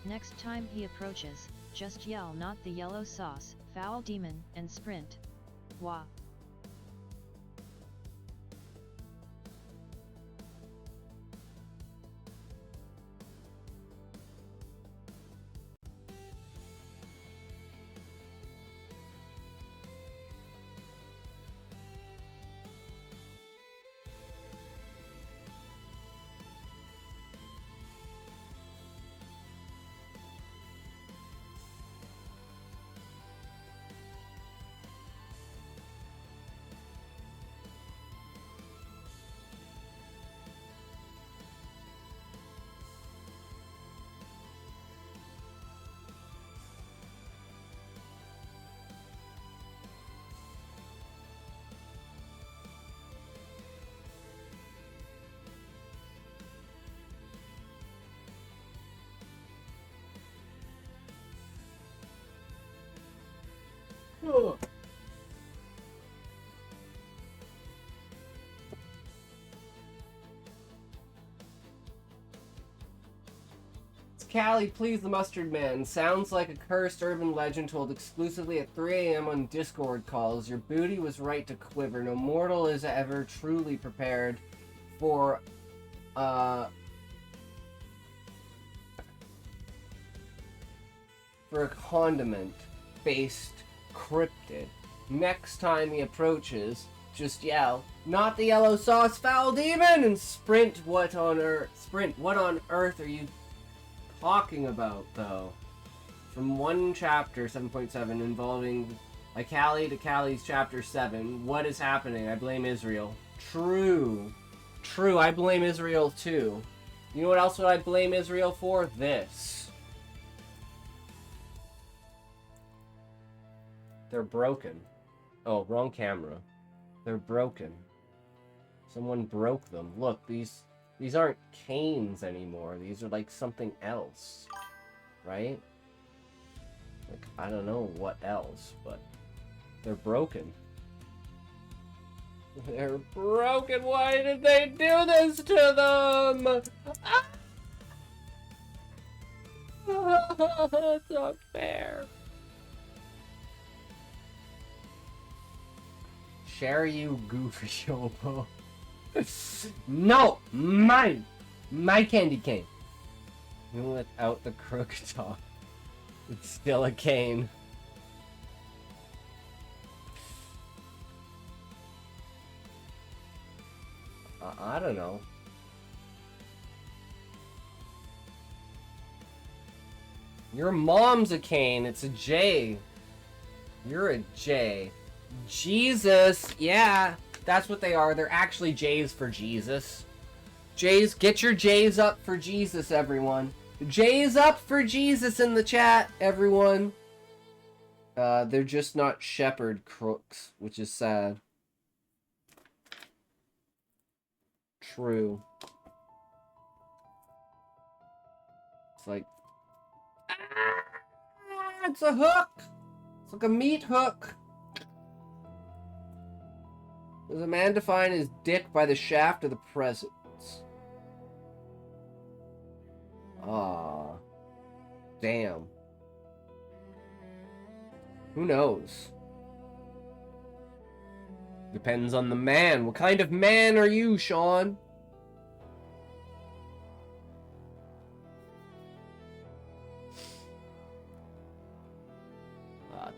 Next time he approaches, just yell not the yellow sauce, foul demon, and sprint. Wah. Ugh. Callie, please, the Mustard Man. Sounds like a cursed urban legend told exclusively at 3 a.m. on Discord calls. Your booty was right to quiver. No mortal is ever truly prepared for, for a condiment-based cryptid. Next time he approaches, just yell, "Not the yellow sauce, foul demon!" and sprint. What on earth are you talking about, though? From one chapter, 7.7, involving Callie to Callie's chapter 7. What is happening? I blame Israel. True, I blame Israel too. You know what else would I blame Israel for? This. They're broken. Oh, wrong camera. They're broken. Someone broke them. Look, these aren't canes anymore. These are like something else. Right? Like, I don't know what else, but they're broken. They're broken. Why did they do this to them? It's not fair. Share you, goofy showbo. No! Mine! My candy cane. Even without the crook top, it's still a cane. I don't know. Your mom's a cane. It's a J. You're a J. Jesus. Yeah, that's what they are. They're actually J's for Jesus. J's, get your J's up for Jesus, everyone. J's up for Jesus in the chat, everyone. They're just not shepherd crooks, which is sad. True. It's like... it's a hook! It's like a meat hook. Does a man define his dick by the shaft of the presence? Ah. Damn. Who knows? Depends on the man. What kind of man are you, Sean?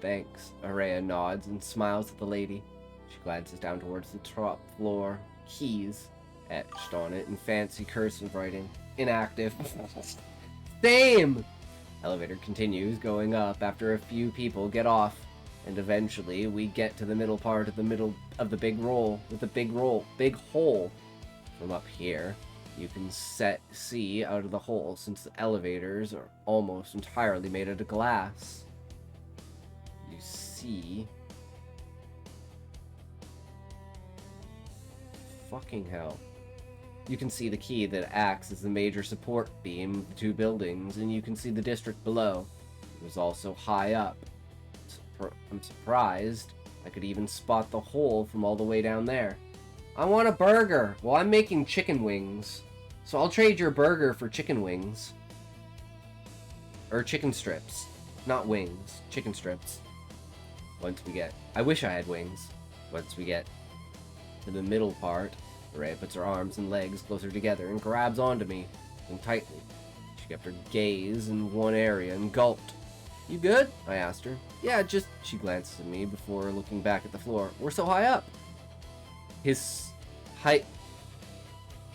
Thanks. Araya nods and smiles at the lady. She glances down towards the top floor. Keys etched on it in fancy cursive writing. Inactive. Same! Elevator continues going up after a few people get off. And eventually we get to the middle part of the big roll. With the big hole. From up here, you can see out of the hole since the elevators are almost entirely made out of glass. You see... Fucking hell. You can see the key that acts as the major support beam of the two buildings, and you can see the district below. It was also high up. I'm surprised I could even spot the hole from all the way down there. I want a burger! Well, I'm making chicken wings. So I'll trade your burger for chicken wings. Or chicken strips. Not wings. Chicken strips. Once we get... I wish I had wings. Once we get to the middle part, Araya puts her arms and legs closer together and grabs onto me, and tightly. She kept her gaze in one area and gulped. You good? I asked her. Yeah, just... She glances at me before looking back at the floor. We're so high up.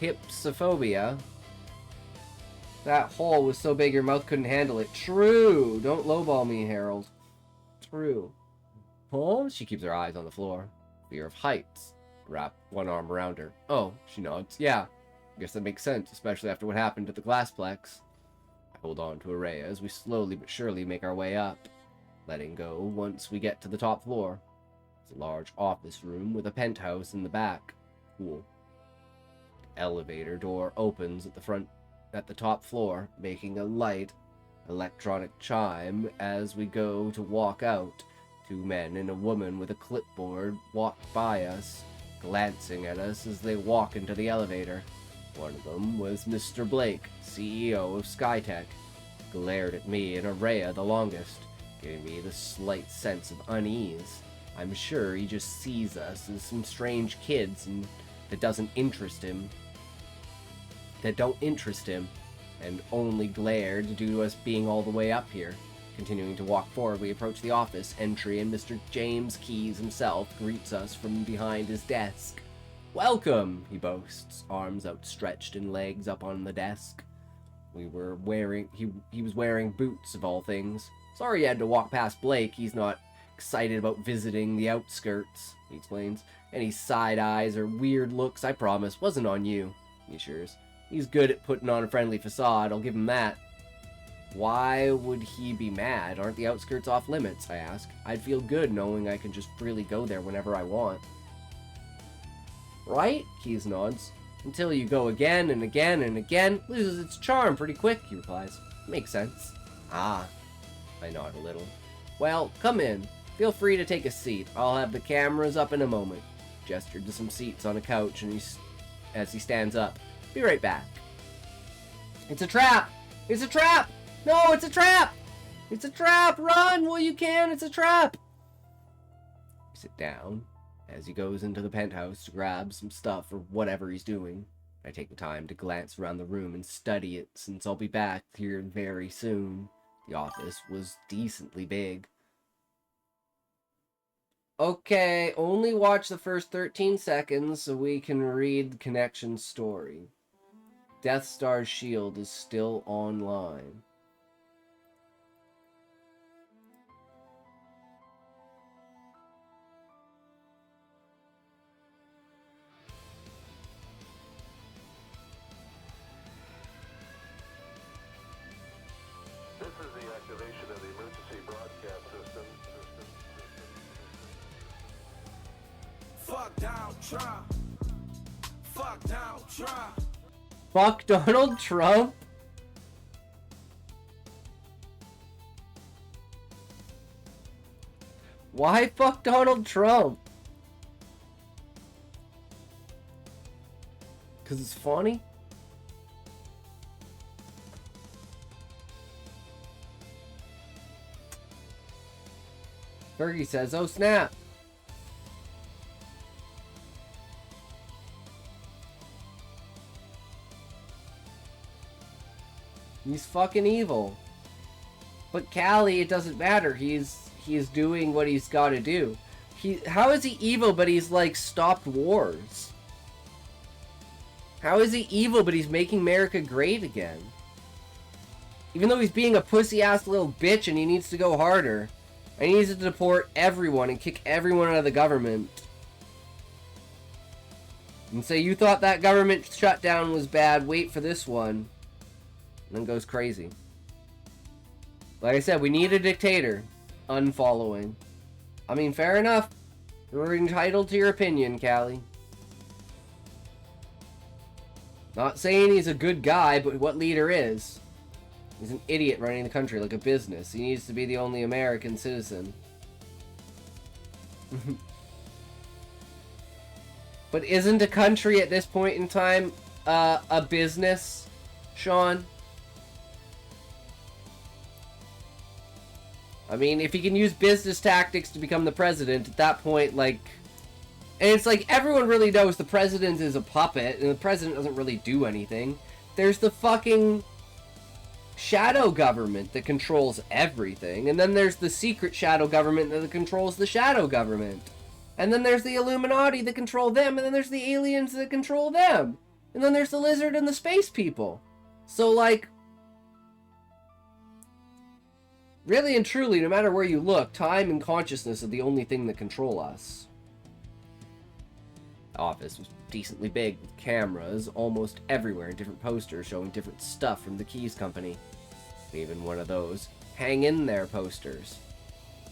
Hypsophobia. That hole was so big your mouth couldn't handle it. True. Don't lowball me, Harold. True. Huh? She keeps her eyes on the floor. Fear of heights. Wrap one arm around her. Oh, she nods. Yeah. I guess that makes sense, especially after what happened at the Glassplex. I hold on to Araya as we slowly but surely make our way up, letting go once we get to the top floor. It's a large office room with a penthouse in the back. Cool. The elevator door opens at the top floor, making a light electronic chime as we go to walk out. 2 men and a woman with a clipboard walked by us, glancing at us as they walk into the elevator. One of them was Mr. Blake, CEO of Skytech. Glared at me and Araya the longest, giving me the slight sense of unease. I'm sure he just sees us as some strange kids and that don't interest him, and only glared due to us being all the way up here. Continuing to walk forward, we approach the office entry, and Mr. James Keyes himself greets us from behind his desk. "Welcome," he boasts, arms outstretched and legs up on the desk. He was wearing boots of all things. "Sorry you had to walk past Blake. He's not excited about visiting the outskirts," he explains. "Any side eyes or weird looks, I promise, wasn't on you," he assures. "He's good at putting on a friendly facade, I'll give him that." "Why would he be mad? Aren't the outskirts off limits?" I ask. "I'd feel good knowing I can just freely go there whenever I want." "Right?" Keyes nods. "Until you go again and again and again, loses its charm pretty quick," he replies. "Makes sense." "Ah." I nod a little. "Well, come in. Feel free to take a seat. I'll have the cameras up in a moment." Gestured to some seats on a couch and as he stands up. "Be right back." "It's a trap! It's a trap! No, it's a trap! It's a trap! Run while you can! It's a trap!" We sit down as he goes into the penthouse to grab some stuff or whatever he's doing. I take the time to glance around the room and study it, since I'll be back here very soon. The office was decently big. Okay, only watch the first 13 seconds so we can read the connection story. Death Star's shield is still online. This is the activation of the emergency broadcast system. Fuck Donald Trump. Fuck Donald Trump. Fuck Donald Trump? Why fuck Donald Trump? Because it's funny? Fergie says, "Oh snap." He's fucking evil. But Callie, it doesn't matter. He's doing what he's got to do. How is he evil but he's like stopped wars? How is he evil but he's making America great again? Even though he's being a pussy-ass little bitch and he needs to go harder. And he needs to deport everyone and kick everyone out of the government. And say, you thought that government shutdown was bad, wait for this one. And then goes crazy. Like I said, we need a dictator. Unfollowing. I mean, fair enough. You're entitled to your opinion, Callie. Not saying he's a good guy, but what leader is? He's an idiot running the country like a business. He needs to be the only American citizen. But isn't a country at this point in time a business, Sean? I mean, if he can use business tactics to become the president, at that point, like... And it's like, everyone really knows the president is a puppet, and the president doesn't really do anything. There's the fucking shadow government that controls everything, and then there's the secret shadow government that controls the shadow government. And then there's the Illuminati that control them, and then there's the aliens that control them. And then there's the lizard and the space people. So, like... Really and truly, no matter where you look, time and consciousness are the only thing that control us. The office was decently big, with cameras almost everywhere and different posters showing different stuff from the Keys Company. Even one of those hang in there posters.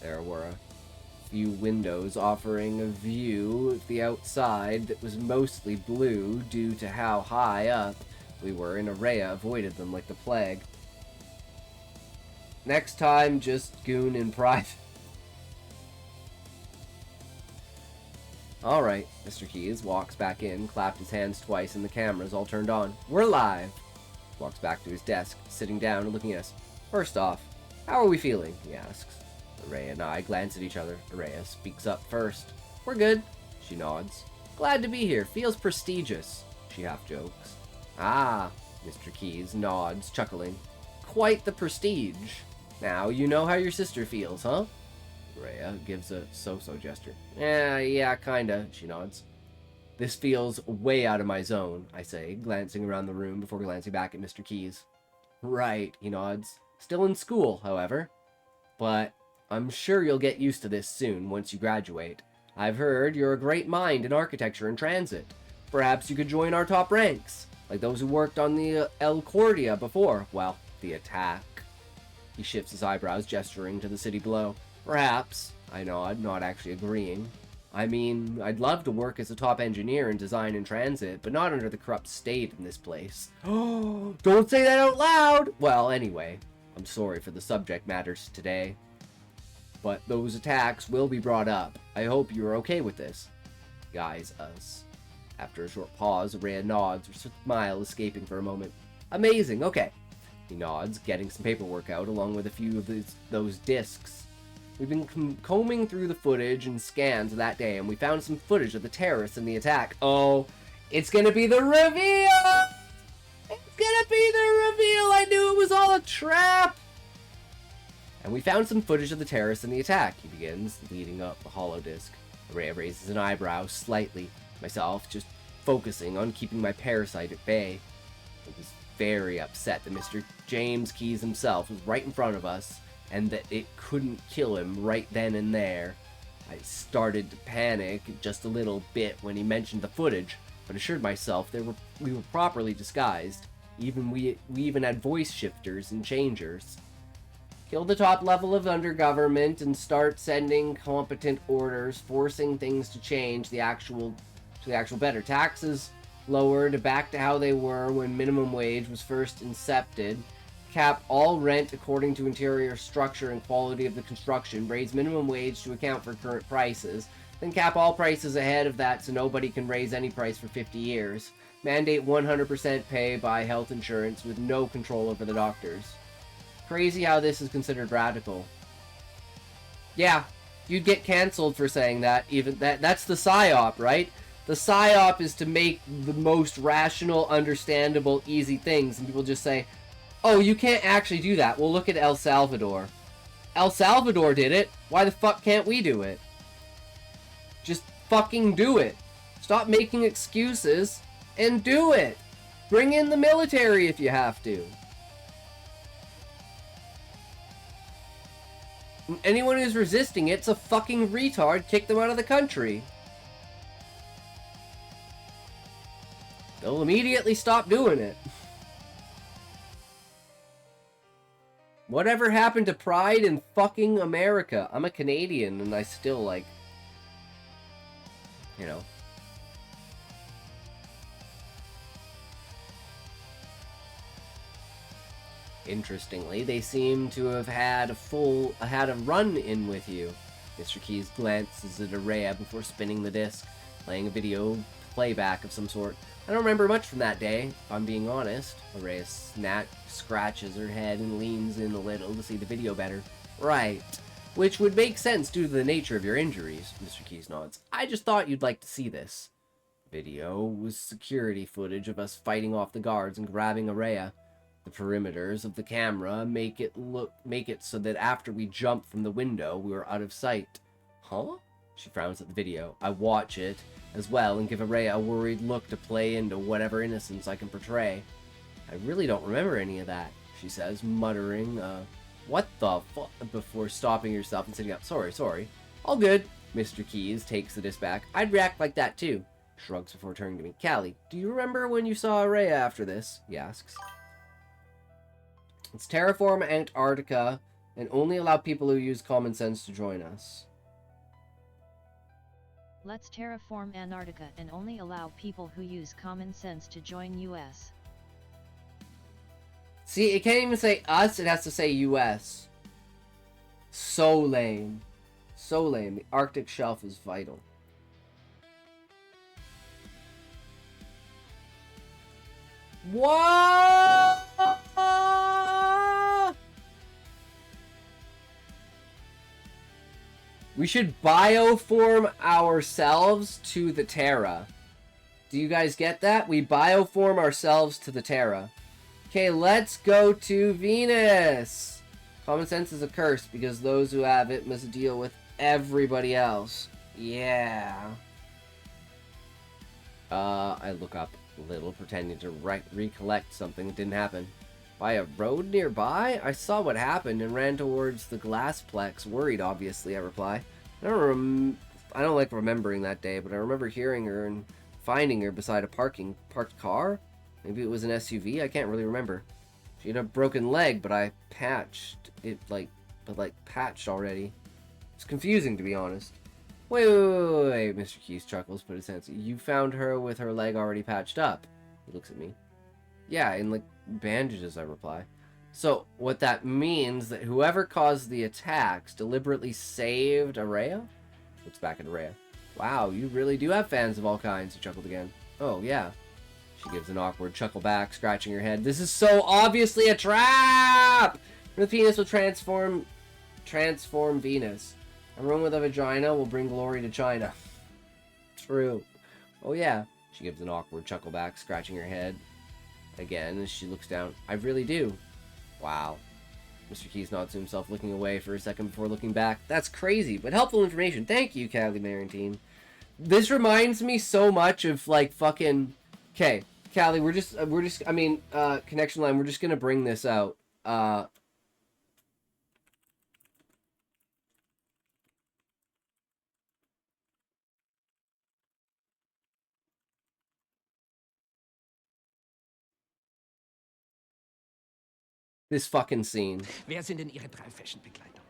There were a few windows offering a view of the outside that was mostly blue due to how high up we were, and Araya avoided them like the plague. Next time, just goon in private. Alright, Mr. Keys walks back in, clapped his hands twice, and the camera's all turned on. We're live! Walks back to his desk, sitting down and looking at us. First off, how are we feeling? He asks. Araya and I glance at each other. Araya speaks up first. We're good. She nods. Glad to be here. Feels prestigious. She half jokes. Ah, Mr. Keys nods, chuckling. Quite the prestige. Now you know how your sister feels, huh? Rhea gives a so-so gesture. Yeah, kinda, she nods. This feels way out of my zone, I say, glancing around the room before glancing back at Mr. Keys. Right, he nods. Still in school, however. But I'm sure you'll get used to this soon, once you graduate. I've heard you're a great mind in architecture and transit. Perhaps you could join our top ranks, like those who worked on the El Cordia before. Well, the attack. He shifts his eyebrows, gesturing to the city below. Perhaps, I nod, not actually agreeing. I mean, I'd love to work as a top engineer in design and transit, but not under the corrupt state in this place. Oh, don't say that out loud! Well, anyway, I'm sorry for the subject matters today. But those attacks will be brought up. I hope you're okay with this. Guys, us. After a short pause, Rhea nods, her smile escaping for a moment. Amazing, okay. He nods, getting some paperwork out, along with a few of those discs. We've been combing through the footage and scans of that day, and we found some footage of the terrorists and the attack. Oh, it's gonna be the reveal! It's gonna be the reveal! I knew it was all a trap! And we found some footage of the terrorists and the attack, he begins, leading up the holodisc. Rhea raises an eyebrow slightly, myself just focusing on keeping my parasite at bay. I was very upset that Mr. James Keys himself was right in front of us, and that it couldn't kill him right then and there. I started to panic just a little bit when he mentioned the footage, but assured myself we were properly disguised. We even had voice shifters and changers. Kill the top level of undergovernment and start sending competent orders, forcing things to change to the actual better. Taxes lowered back to how they were when minimum wage was first incepted. Cap all rent according to interior structure and quality of the construction. Raise minimum wage to account for current prices. Then cap all prices ahead of that so nobody can raise any price for 50 years. Mandate 100% pay by health insurance with no control over the doctors. Crazy how this is considered radical. Yeah, you'd get cancelled for saying that. Even that's the PSYOP, right? The PSYOP is to make the most rational, understandable, easy things, and people just say, oh, you can't actually do that. Well, look at El Salvador. El Salvador did it. Why the fuck can't we do it? Just fucking do it. Stop making excuses and do it. Bring in the military if you have to. Anyone who's resisting it's a fucking retard. Kick them out of the country. They'll immediately stop doing it. Whatever happened to pride in fucking America? I'm a Canadian and I still like, you know. Interestingly, they seem to have had a run-in with you. Mr. Keys glances at Araya before spinning the disc, playing a video playback of some sort. I don't remember much from that day, if I'm being honest. Araya scratches her head and leans in a little to see the video better. Right. Which would make sense due to the nature of your injuries, Mr. Keys nods. I just thought you'd like to see this. Video was security footage of us fighting off the guards and grabbing Araya. The perimeters of the camera make it so that after we jump from the window, we were out of sight. Huh? She frowns at the video. I watch it as well and give Araya a worried look to play into whatever innocence I can portray. I really don't remember any of that, she says, muttering, what the fuck, before stopping herself and sitting up. Sorry. All good. Mr. Keys takes the disc back. I'd react like that too. Shrugs before turning to me. Callie, do you remember when you saw Araya after this? He asks. Let's terraform Antarctica and only allow people who use common sense to join us. Let's terraform Antarctica and only allow people who use common sense to join US. See, it can't even say us, it has to say US. So lame. So lame. The Arctic shelf is vital. What? We should bioform ourselves to the Terra. Do you guys get that? We bioform ourselves to the Terra. Okay, let's go to Venus. Common sense is a curse because those who have it must deal with everybody else. Yeah. I look up a little, pretending to recollect something that didn't happen. By a road nearby? I saw what happened and ran towards the Glassplex. Worried, obviously, I reply. I don't like remembering that day, but I remember hearing her and finding her beside a parked car? Maybe it was an SUV? I can't really remember. She had a broken leg, but I patched it, patched already. It's confusing, to be honest. Wait, Mr. Keys chuckles, but his hands. You found her with her leg already patched up. He looks at me. Yeah, in, bandages, I reply. So, what that means that whoever caused the attacks deliberately saved Araya? Looks back at Araya. Wow, you really do have fans of all kinds, he chuckled again. Oh, yeah. She gives an awkward chuckle back, scratching her head. This is so obviously a trap! The penis will transform Venus. Everyone with a vagina will bring glory to China. True. Oh yeah. She gives an awkward chuckle back, scratching her head again as she looks down. I really do. Wow. Mr. Keys nods to himself, looking away for a second before looking back. That's crazy, but helpful information. Thank you, Callie Marantine. This reminds me so much of, fucking... Okay, Callie, Connection Line, we're just gonna bring this out. This fucking scene. Wer sind denn Ihre 3 Fashion-Begleiter?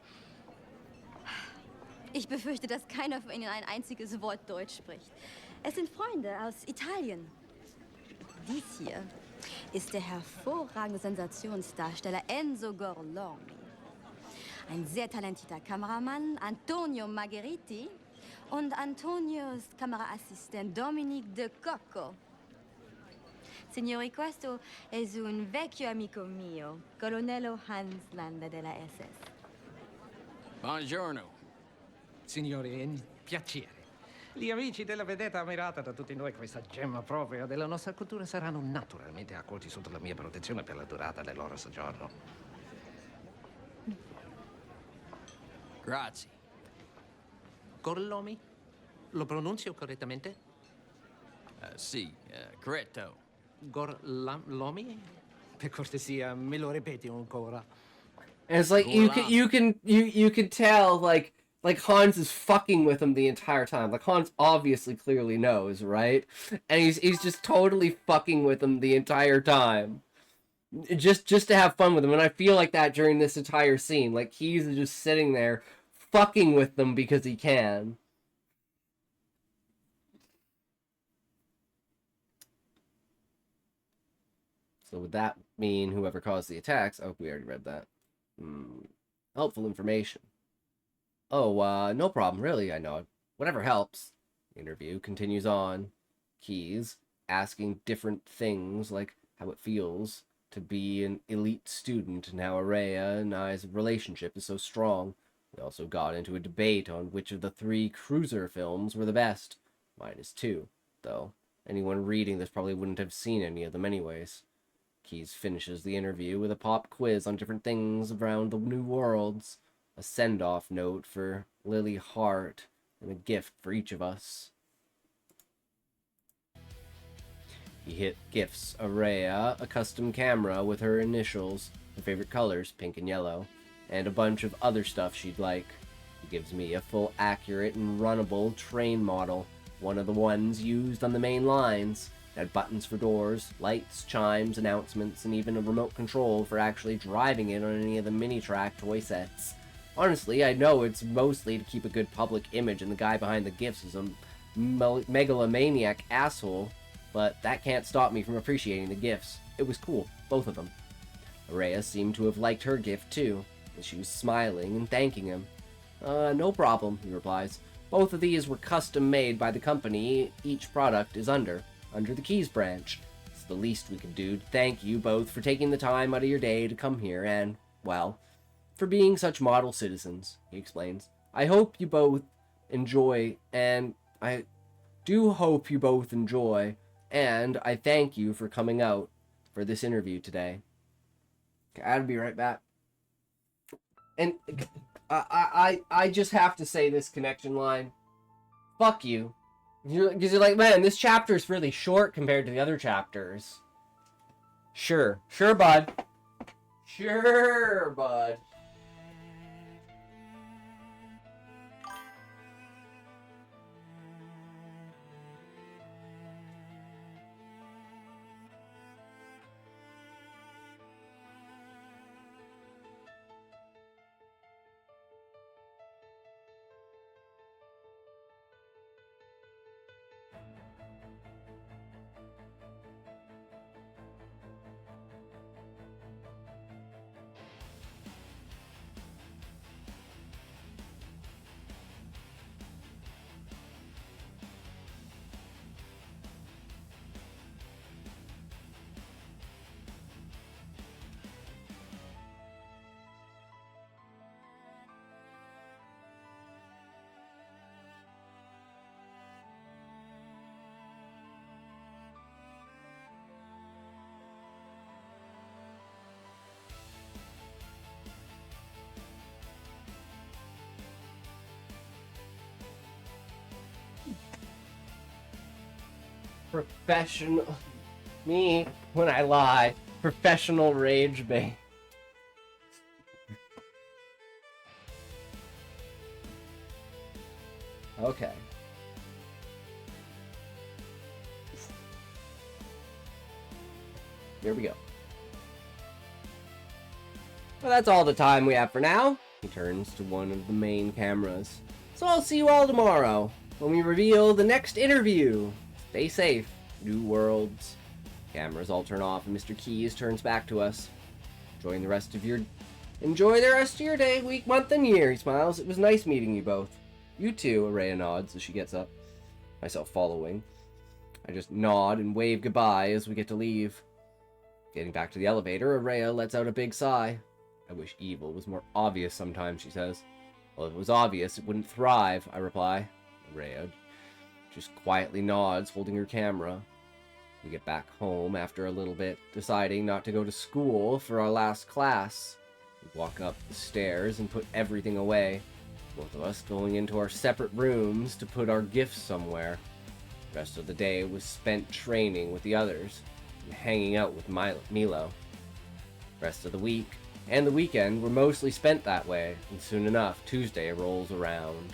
Ich befürchte, dass keiner von Ihnen ein einziges Wort Deutsch spricht. Es sind Freunde aus Italien. Dies hier ist der hervorragende Sensationsdarsteller Enzo Gorlami. Ein sehr talentierter Kameramann, Antonio Margheriti. Und Antonios Kameraassistent Dominique De Cocco. Signori, questo è un vecchio amico mio, colonnello Hans Landa della SS. Buongiorno. Signori, è un piacere. Gli amici della vedetta ammirata da tutti noi, questa gemma propria della nostra cultura, saranno naturalmente accolti sotto la mia protezione per la durata del loro soggiorno. Grazie. Gorlomi? Lo pronuncio correttamente? Sì, corretto. Gorlomi? Per cortesia, me lo ripeti ancora. And it's like you can tell like Hans is fucking with him the entire time. Like Hans obviously clearly knows, right? And he's just totally fucking with him the entire time. Just to have fun with him. And I feel like that during this entire scene. Like he's just sitting there fucking with them because he can. So would that mean whoever caused the attacks... Oh, we already read that. Helpful information. Oh, no problem, really, I know. Whatever helps. The interview continues on. Keys, asking different things, like how it feels to be an elite student and how Araya and I's relationship is so strong. We also got into a debate on which of the 3 Cruiser films were the best. Mine is 2, though. Anyone reading this probably wouldn't have seen any of them anyways. Keys finishes the interview with a pop quiz on different things around the New Worlds, a send-off note for Lily Hart, and a gift for each of us. He gifts Araya a custom camera with her initials, her favorite colors, pink and yellow, and a bunch of other stuff she'd like. He gives me a full, accurate, and runnable train model, one of the ones used on the main lines. It had buttons for doors, lights, chimes, announcements, and even a remote control for actually driving it on any of the mini-track toy sets. Honestly, I know it's mostly to keep a good public image and the guy behind the gifts is a megalomaniac asshole, but that can't stop me from appreciating the gifts. It was cool, both of them. Araya seemed to have liked her gift too, and she was smiling and thanking him. No problem, he replies. Both of these were custom made by the company each product is under the Keys branch. It's the least we could do to thank you both for taking the time out of your day to come here and, well, for being such model citizens, he explains. I hope you both enjoy, and I do hope you both enjoy, and I thank you for coming out for this interview today. I'll be right back. And I just have to say this connection line. Fuck you. Because you're like, man, this chapter is really short compared to the other chapters. Sure, bud. Sure, bud. Professional. Me, when I lie. Professional rage bait. Okay. Here we go. Well, that's all the time we have for now. He turns to one of the main cameras. So I'll see you all tomorrow when we reveal the next interview. Stay safe, New Worlds. Cameras all turn off and Mr. Keys turns back to us. Enjoy the rest of your day, week, month, and year. He smiles. It was nice meeting you both. You too, Araya nods as she gets up. Myself following. I just nod and wave goodbye as we get to leave. Getting back to the elevator, Araya lets out a big sigh. I wish evil was more obvious sometimes, she says. Well, if it was obvious, it wouldn't thrive, I reply. Araya just quietly nods, holding her camera. We get back home after a little bit, deciding not to go to school for our last class. We walk up the stairs and put everything away, both of us going into our separate rooms to put our gifts somewhere. The rest of the day was spent training with the others and hanging out with Milo. The rest of the week and the weekend were mostly spent that way, and soon enough, Tuesday rolls around.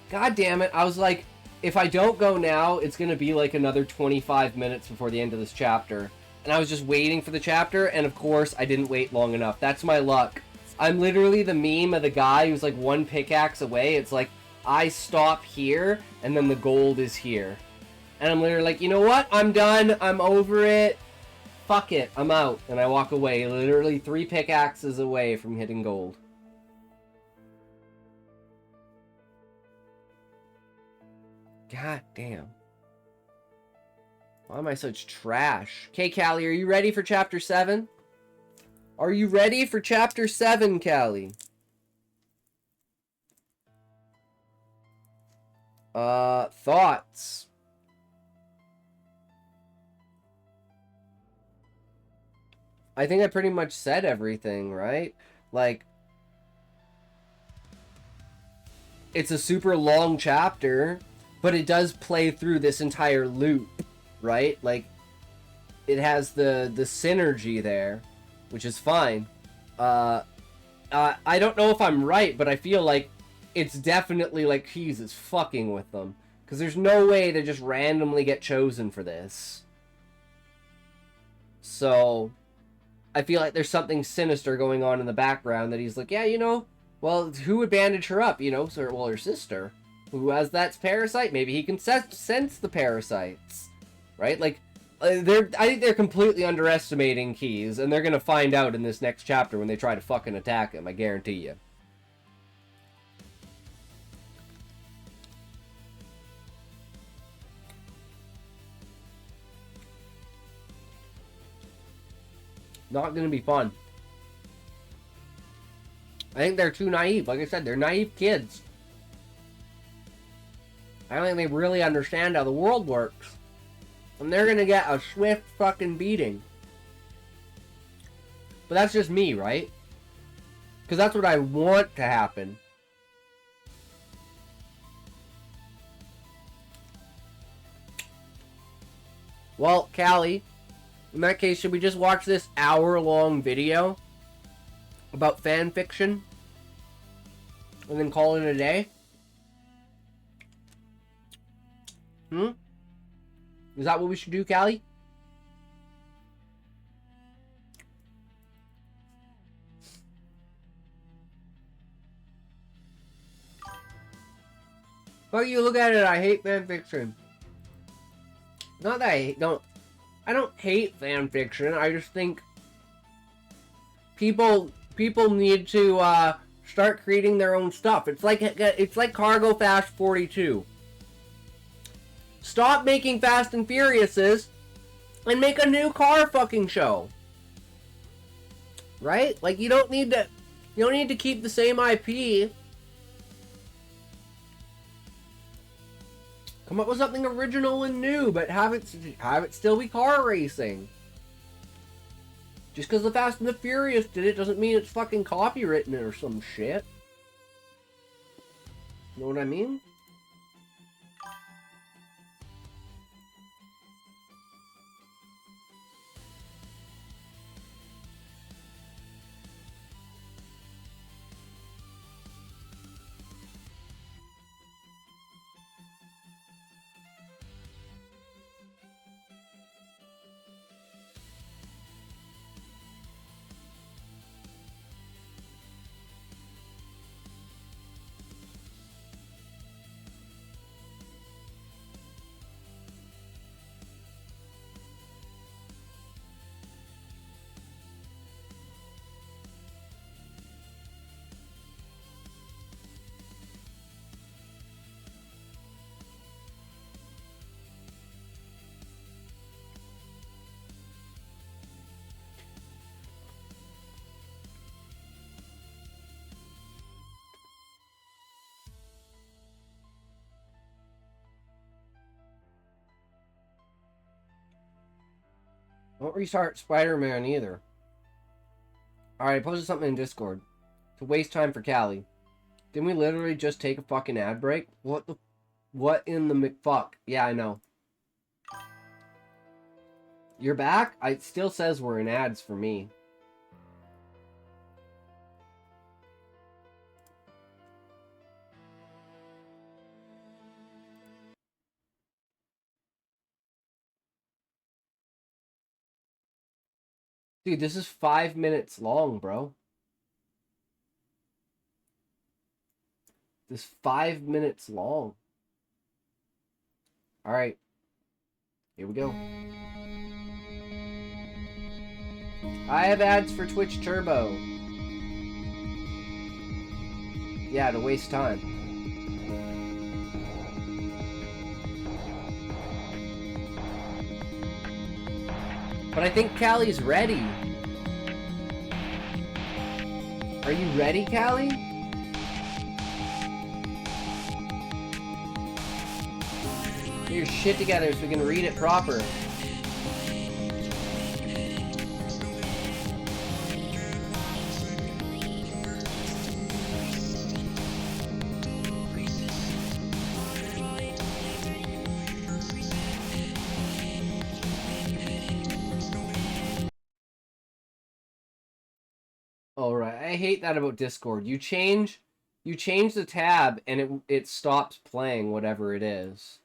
God damn it, I was like, if I don't go now, it's going to be like another 25 minutes before the end of this chapter. And I was just waiting for the chapter, and of course, I didn't wait long enough. That's my luck. I'm literally the meme of the guy who's like one pickaxe away. It's like, I stop here, and then the gold is here. And I'm literally like, you know what? I'm done. I'm over it. Fuck it. I'm out. And I walk away, literally 3 pickaxes away from hitting gold. God damn. Why am I such trash? Okay, Callie, are you ready for chapter 7? Are you ready for chapter 7, Callie? Thoughts? I think I pretty much said everything, right? Like, it's a super long chapter, but it does play through this entire loop, right? Like, it has the synergy there, which is fine. I don't know if I'm right, but I feel like it's definitely like Keys is fucking with them. Because there's no way to just randomly get chosen for this. So, I feel like there's something sinister going on in the background that he's like, yeah, you know, well, who would bandage her up, you know? So, well, her sister. Who has that parasite? Maybe he can sense the parasites, right? Like, I think they're completely underestimating Keys, and they're gonna find out in this next chapter when they try to fucking attack him. I guarantee you. Not gonna be fun. I think they're too naive. Like I said, they're naive kids. I don't think they really understand how the world works. And they're gonna get a swift fucking beating. But that's just me, right? Because that's what I want to happen. Well, Callie, in that case, should we just watch this hour-long video about fan fiction and then call it a day? Is that what we should do, Callie? But you look at it, I hate fan fiction. Not that I don't hate fan fiction. I just think people need to start creating their own stuff. It's like Cargo Fast 42. Stop making Fast and Furiouses and make a new car fucking show. Right? Like you don't need to keep the same IP. Come up with something original and new, but have it still be car racing. Just because the Fast and the Furious did it doesn't mean it's fucking copywritten or some shit. You know what I mean? Don't restart Spider-Man either. Alright, I posted something in Discord. To waste time for Callie. Didn't we literally just take a fucking ad break? What in the McFuck? Yeah, I know. You're back? It still says we're in ads for me. Dude, this is 5 minutes long, bro. This is 5 minutes long. Alright. Here we go. I have ads for Twitch Turbo. Yeah, to waste time. But I think Callie's ready. Are you ready, Callie? Get your shit together so we can read it proper. Alright, I hate that about Discord. You change the tab and it stops playing whatever it is.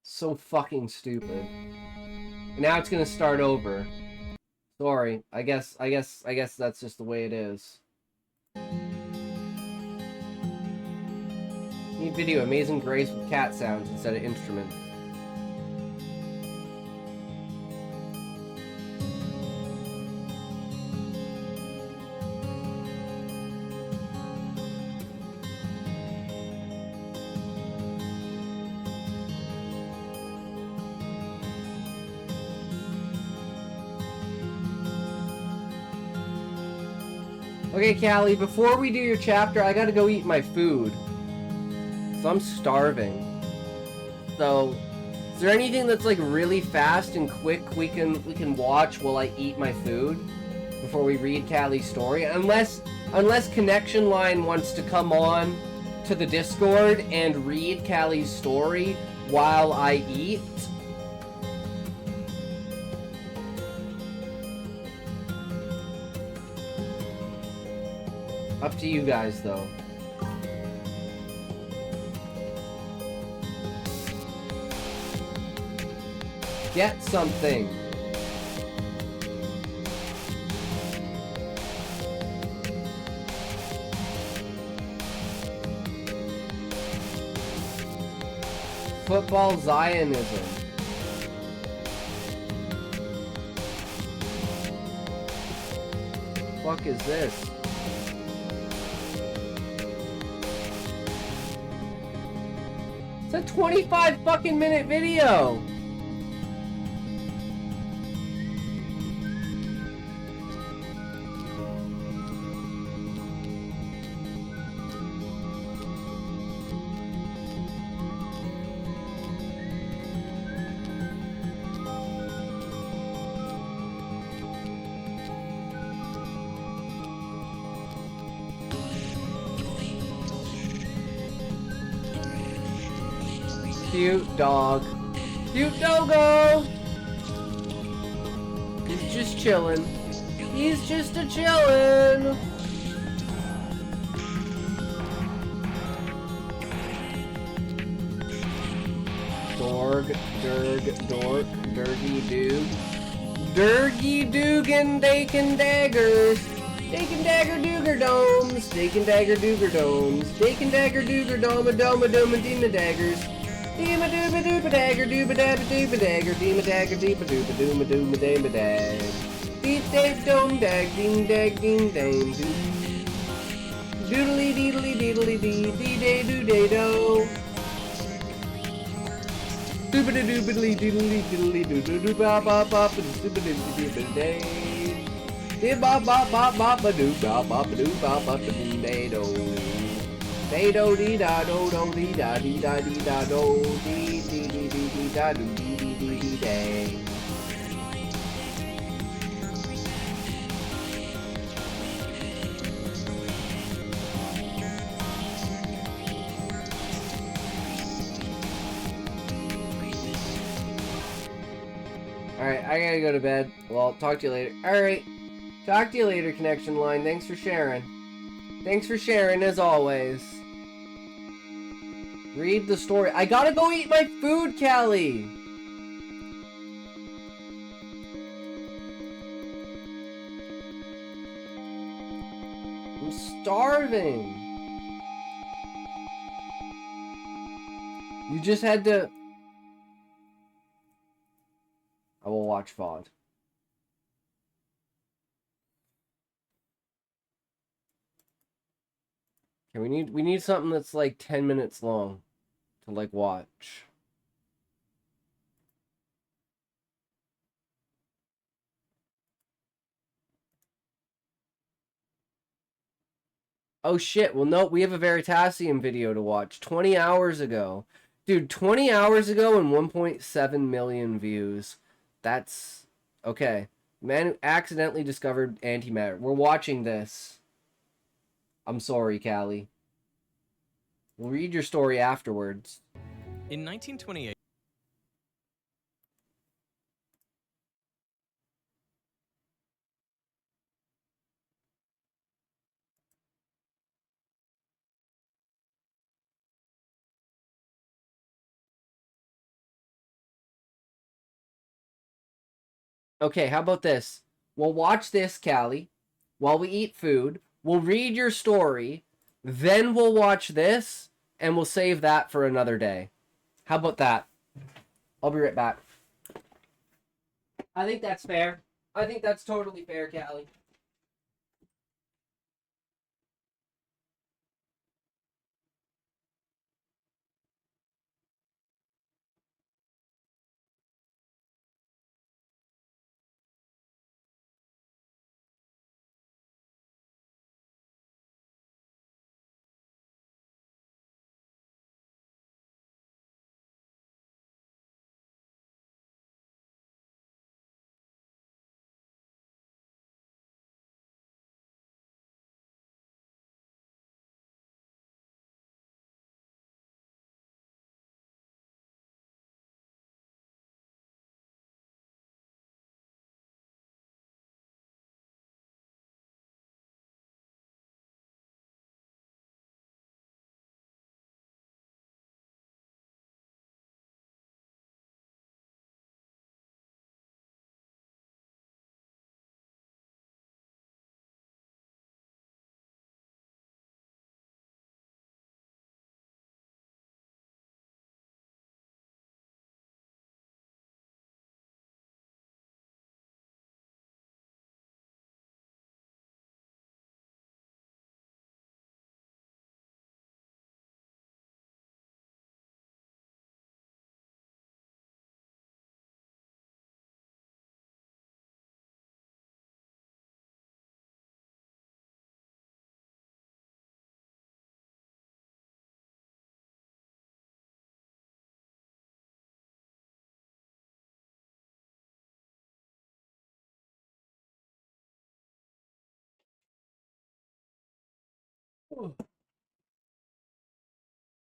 So fucking stupid. Now it's gonna start over. Sorry. I guess that's just the way it is. Neat video, Amazing Grace with cat sounds instead of instruments. Okay, Callie, before we do your chapter, I gotta go eat my food. So I'm starving. So, is there anything that's like really fast and quick we can watch while I eat my food before we read Callie's story? Unless Connection Line wants to come on to the Discord and read Callie's story while I eat. Up to you guys, though. Get something. Football Zionism. Fuck is this? It's a 25 fucking minute video. Cute dog. Cute doggo! He's just chillin'. He's just a chillin'. Dorg, Durg, Dork, Durgy Doog. Durgy Doogan Dakin Daggers. Dakin Dagger Dooger Domes. Dakin Dagger Dooger Domes. Dakin Dagger Dooger Doma Doma Doma Dema Daggers. Dema Dooba Dooba Dagger Dooba Dabba Dooba Dagger. Dema Dagger Deepa Dooba Dooma Dooma Dema Dag. Deep Dag Dome Dag Ding Dag Ding Dame Doo. Doodly Deedly Deedly Dee Dee Day Doo Day Do. Doobity doobity doodly doodly doo doo doo bop bop bop and doobity doobity day. Did bop bop bop bop ba doo bop bop ba doo bop bop da doo day do. Day do dee da do do dee da do dee dee da do dee day. Alright, I gotta go to bed. Well, talk to you later. Alright. Talk to you later, Connection Line. Thanks for sharing. Thanks for sharing, as always. Read the story. I gotta go eat my food, Callie! I'm starving. You just had to... I will watch VOD. Okay, we need something that's like 10 minutes long to like watch. Oh shit, well no, we have a Veritasium video to watch 20 hours ago. Dude, 20 hours ago and 1.7 million views. That's okay. Man who accidentally discovered antimatter. We're watching this. I'm sorry, Callie. We'll read your story afterwards. In 1928, Okay, how about this? We'll watch this, Callie, while we eat food. We'll read your story. Then we'll watch this, and we'll save that for another day. How about that? I'll be right back. I think that's fair. I think that's totally fair, Callie.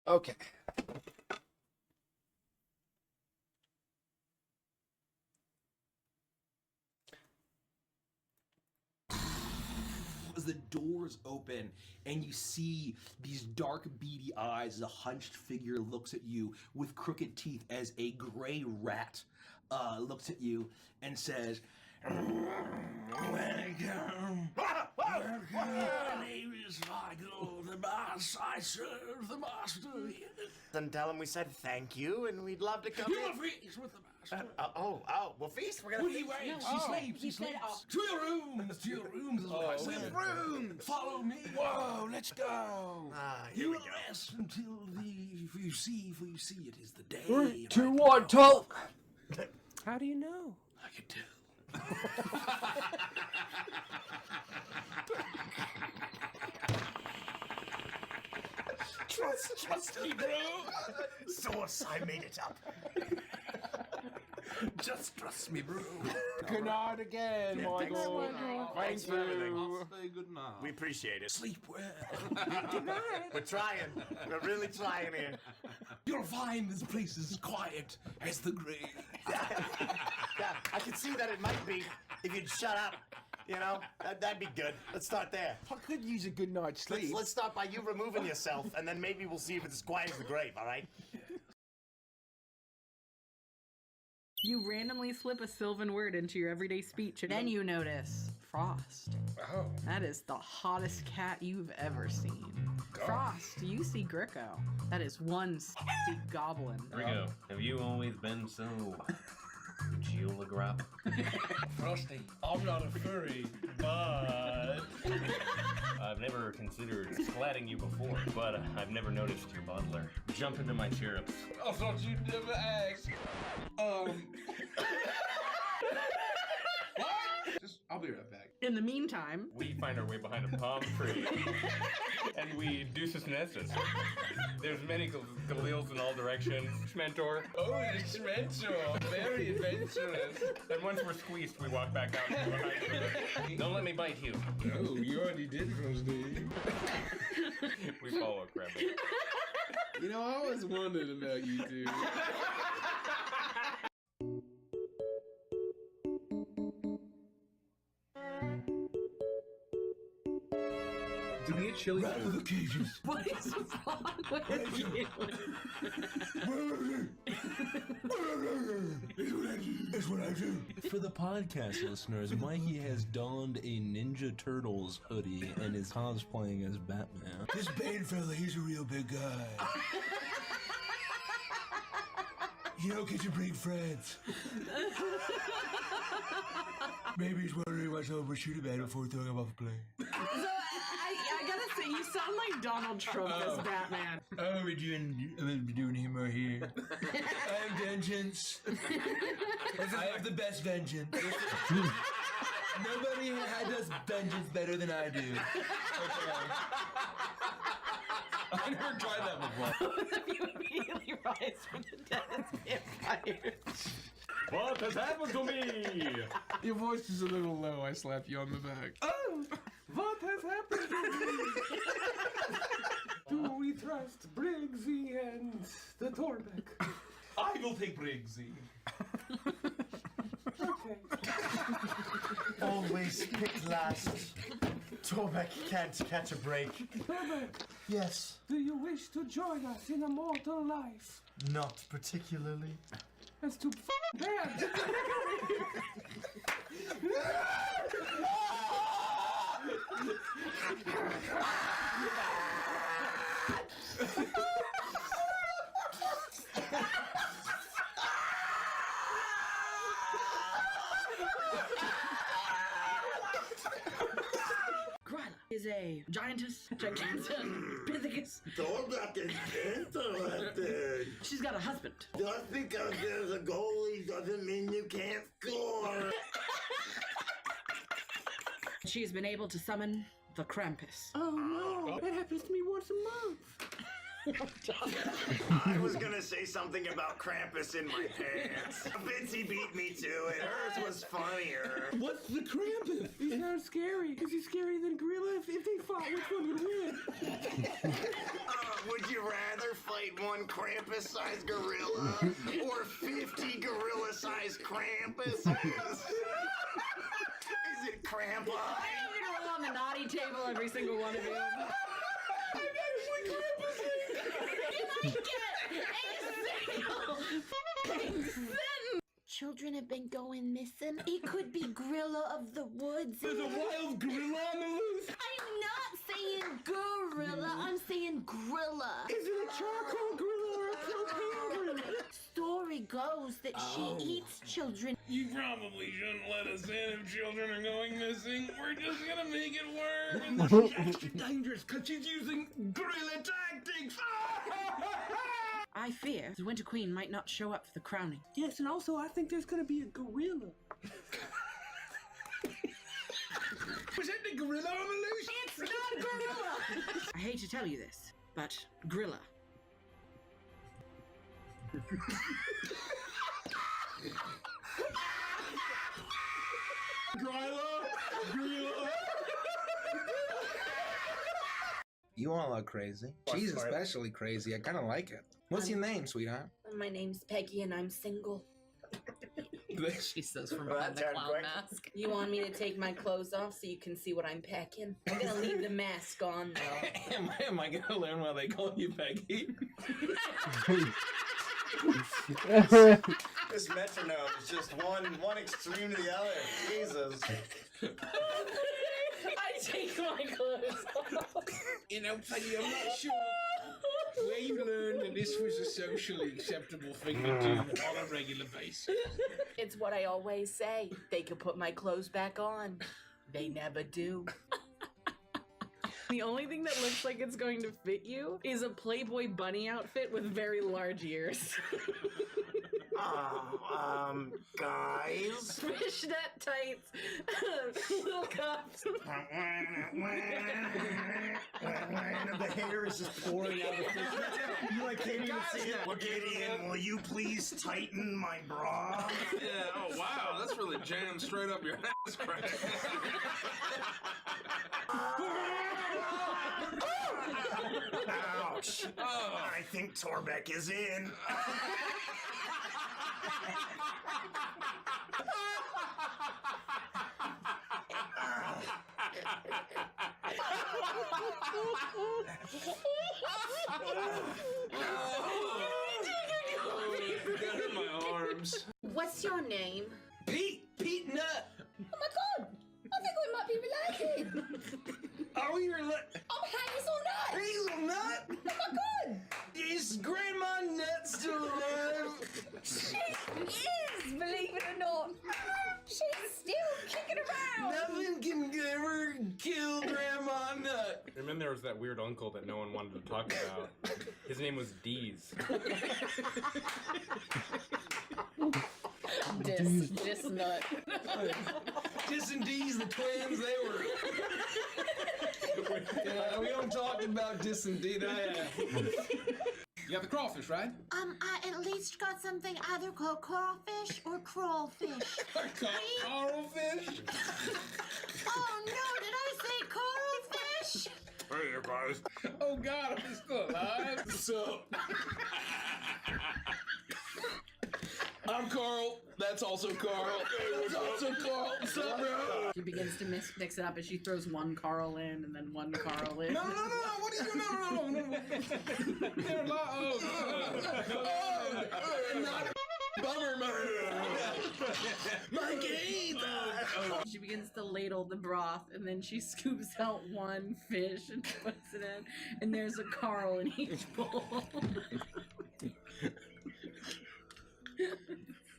Okay. As the doors open and you see these dark beady eyes as a hunched figure looks at you with crooked teeth as a gray rat looks at you and says, "Welcome. My name is Michael, the boss. I serve the master here." Then tell him we said thank you and we'd love to come You'll in. feast with the master. We'll feast. We're gonna What do feast. you wait? She sleeps. To your rooms, to your rooms. Is what I said. Rooms. Follow me. Whoa, let's go. Here You we will go. rest until you see it is the day. 3, 2, 1, talk. How do you know? I can tell. Trust me, bro. Source, I made it up. Just trust me, bro. Good night again, Michael. Thanks for everything. Say good night. We appreciate it. Sleep well. We're trying. We're really trying here. You'll find this place is quiet as the grave. Yeah, I can see that it might be if you'd shut up. You know, that'd be good. Let's start there. I could use a good night's sleep. Let's start by you removing yourself, and then maybe we'll see if it's as quiet as the grave, all right? You randomly slip a Sylvan word into your everyday speech, and then you notice Frost. Oh. That is the hottest cat you've ever seen. Frost, you see Gricko. That is one sexy goblin. Rico, have you always been so geolograph? Frosty, I'm not a furry, but... I've never considered splatting you before, but I've never noticed your butler. Jump into my chirrups. I thought you'd never ask. What? I'll be right back. In the meantime, We find our way behind a palm tree, and we deuces nessus. There's many Galils in all directions. Schmentor. Oh, it's Schmentor. Very adventurous. And once we're squeezed, we walk back out to behind you. Don't let me bite you. Oh, you already did, Frosty. We follow Krabby. You know, I always wondered about you two. Do we get chili? Rattle the cages. what is wrong with you? It's what I do. For the podcast listeners, Mikey has donned a Ninja Turtles hoodie and is cosplaying as Batman. This Bane fella, he's a real big guy. You don't get to bring friends. Maybe he's wondering why someone would shoot a man before throwing him off a plane. So, I gotta say, you sound like Donald Trump as Batman. Oh, we're doing humor here. I have vengeance. I have the best vengeance. Nobody does vengeance better than I do. Okay. I never tried that before. Both of you immediately rise from the dead as vampires. What has happened to me? Your voice is a little low. I slap you on the back. Oh, what has happened to me? Do we trust Briggsy and the Torbeck? I will take Briggsy. Okay. Always pick last. Torbeck can't catch a break. Torbeck, Yes, do you wish to join us in a mortal life? not particularly. That's too bad. Gryla is a giantess, Pithecus. Torbeck is interested. She's got a husband. Just because there's a goalie doesn't mean you can't score. She's been able to summon the Krampus. Oh no, that happens to me once a month. I was gonna say something about Krampus in my pants. Bitsy beat me to it. Hers was funnier. What's the Krampus? He's not scary. Is he scarier than Gorilla? If they fought, which one would win? Would you rather fight one Krampus-sized gorilla or 50 gorilla-sized Krampuses? Is it Krampus? I'm gonna roll on the naughty table every single one of you. Children have been going missing. It could be Gorilla of the Woods. There's a wild gorilla on the loose. I'm not saying gorilla, I'm saying grilla. Is it a charcoal gorilla or a propane gorilla? Story goes that she eats children. You probably shouldn't let us in if children are going missing. We're just gonna make it worse. She's extra dangerous because she's using gorilla tactics. I fear the Winter Queen might not show up for the crowning. Yes, and also I think there's gonna be a gorilla. Was that the gorilla on the loose? It's not Gorilla! I hate to tell you this, but Grilla. You all are crazy. She's especially crazy. I kind of like it. What's your name, sweetheart? My name's Peggy and I'm single. She says from behind the clown mask. You want me to take my clothes off so you can see what I'm packing? I'm gonna leave the mask on though. Am I gonna learn why they call you Peggy? This metronome is just one extreme to the other. Jesus. I take my clothes off. You know, Peggy, I'm not sure where you learned that this was a socially acceptable thing to do on a regular basis. It's what I always say. They can put my clothes back on. They never do. The only thing that looks like it's going to fit you is a Playboy bunny outfit with very large ears. Guys? Fishnet tights, little cups. The hair is just pouring out of the fishnet. You like can't even see it. Well, Gideon, will you please tighten my bra? Yeah, oh wow, that's really jammed straight up your ass crack. Ouch. I think Torbeck is in. That hurt my arms. What's your name? Pete Nut. Oh my god! I think we might be related. Are we related? I'm Hazelnut. Hazelnut? Oh my god! Is Grandma Nut still alive? She is, believe it or not. She's still kicking around. Nothing can ever kill Grandma Nut. And then there was that weird uncle that no one wanted to talk about. His name was Deez. Dis nut. Dis and Deez, the twins, they were. We don't talk about Dis and Dee. You got the crawfish, right? I at least got something either called crawfish or crawfish. Carlfish? Oh no, did I say coralfish? Hey, you guys. Oh God, are we still alive? So. I'm Carl. That's also Carl. That's also Carl. What's up, bro? She begins to mix it up as she throws one Carl in and then one Carl in. No. What are you doing? No. They're not. Not bummer, my game. She begins to ladle the broth and then she scoops out one fish and puts it in, and there's a Carl in each bowl.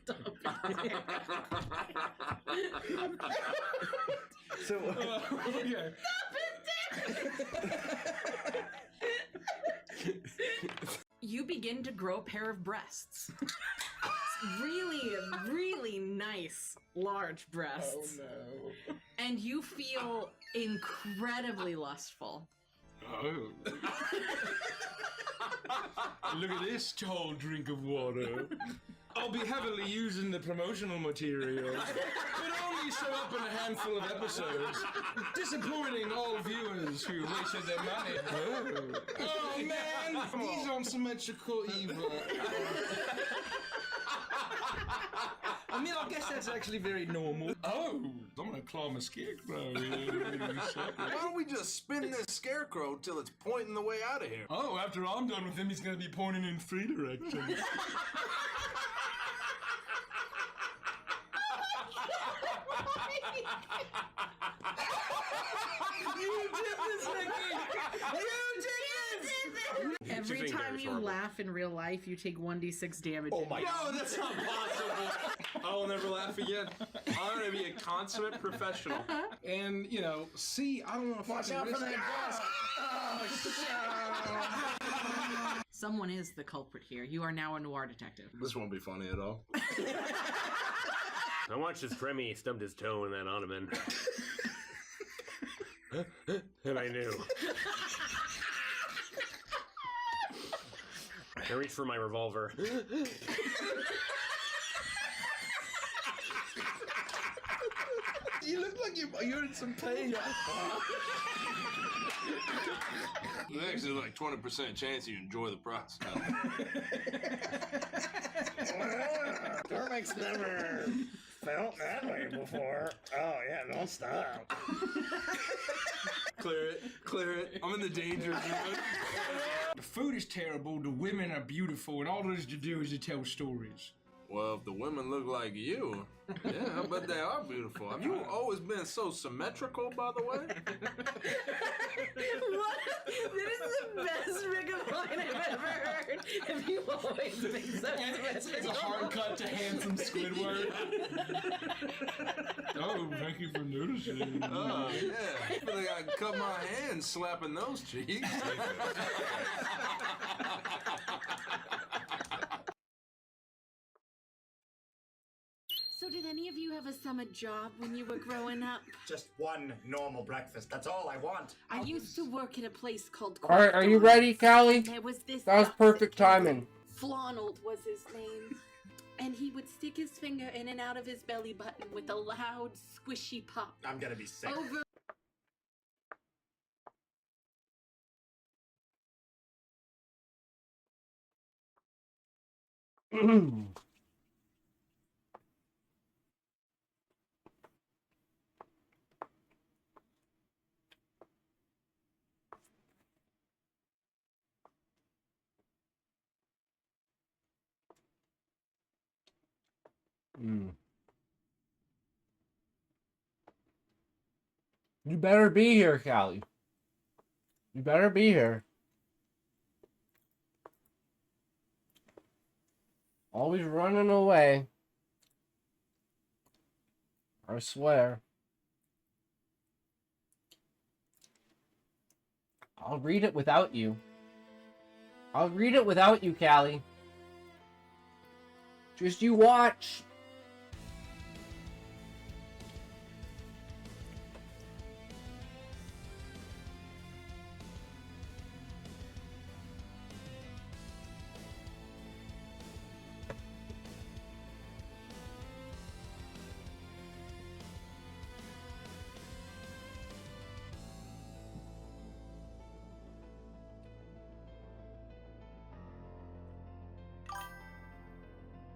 Stop it. So, okay. You begin to grow a pair of breasts. Really nice, large breasts. Oh no. And you feel incredibly lustful. Oh. Look at this tall drink of water. I'll be heavily using the promotional materials, but only show up in a handful of episodes, disappointing all viewers who wasted their money. Oh man, he's on symmetrical evil. I mean, I guess that's actually very normal. Oh, I'm gonna claw my scarecrow. Why don't we just spin this scarecrow till it's pointing the way out of here? Oh, after I'm done with him, he's gonna be pointing in 3 directions. You did this, Nikki! You did this! Every time you laugh in real life, you take 1d6 damage. Oh my god. No, that's not possible. I will never laugh again. I'm gonna be a consummate professional. And, you know, see, I don't want to Watch out for that desk. Someone is the culprit here. You are now a noir detective. This won't be funny at all. I watched as Remy stubbed his toe in that ottoman. And I knew. I reached for my revolver. You look like you're in some pain. There's actually like 20% chance you enjoy the process. Cormac's never felt that way before. Oh yeah, don't stop. Clear it. I'm in the danger zone. The food is terrible, the women are beautiful, and all there is to do is to tell stories. Well, if the women look like you, yeah, I bet they are beautiful. Have you always been so symmetrical, by the way? What? That is the best pickup line I've ever heard. Have you always been so It's a hard cut to handsome Squidward. Oh, thank you for noticing. Oh, yeah. I feel like I can cut my hand slapping those cheeks. So did any of you have a summer job when you were growing up? Just one normal breakfast. That's all I want. I used to work at a place called Alright, are you ready, Callie? There was this That was duck perfect that came timing. in. Flonald was his name. And he would stick his finger in and out of his belly button with a loud, squishy pop. I'm gonna be sick. Over You better be here, Callie. You better be here. Always running away. I swear. I'll read it without you. I'll read it without you, Callie. Just you watch.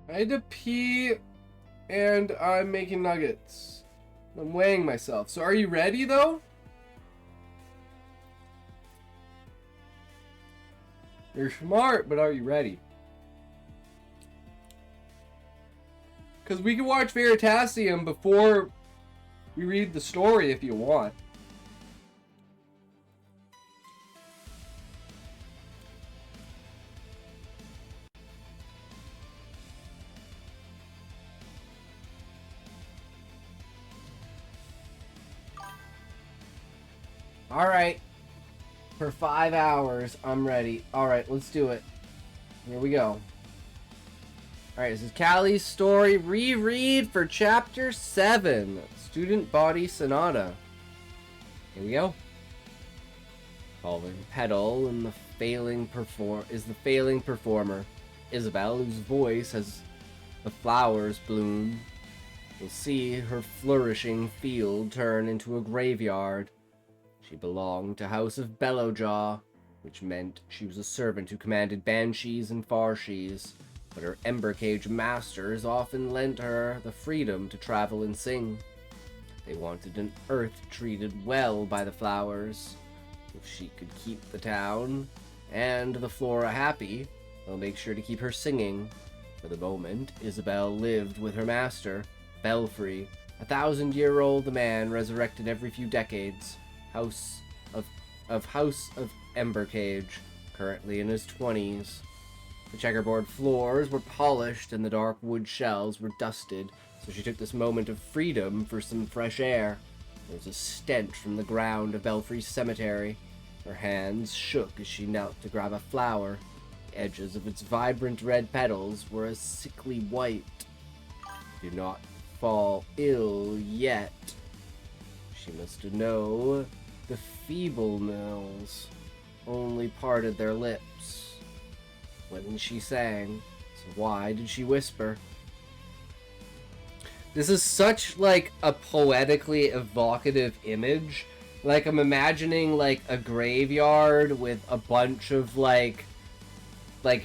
I had to pee, and I'm making nuggets. I'm weighing myself. So are you ready, though? You're smart, but are you ready? Because we can watch Veritasium before we read the story if you want. Alright. For 5 hours, I'm ready. Alright, let's do it. Here we go. Alright, this is Callie's story reread for Chapter 7. Student Body Sonata. Here we go. Calling Petal and the failing performer. Isabel, whose voice has the flowers bloom, will see her flourishing field turn into a graveyard. She belonged to House of Bellowjaw, which meant she was a servant who commanded banshees and farshees, but her Embercage masters often lent her the freedom to travel and sing. They wanted an earth treated well by the flowers. If she could keep the town and the flora happy, they'll make sure to keep her singing. For the moment, Isabel lived with her master, Belfry, a 1,000-year-old man resurrected every few decades, House of Embercage, currently in his 20s. The checkerboard floors were polished and the dark wood shelves were dusted, so she took this moment of freedom for some fresh air. There was a stench from the ground of Belfry's cemetery. Her hands shook as she knelt to grab a flower. The edges of its vibrant red petals were a sickly white. Do not fall ill yet. She must know the feeble mills only parted their lips when she sang. So why did she whisper? This is such, like, a poetically evocative image. Like, I'm imagining, like, a graveyard with a bunch of, like,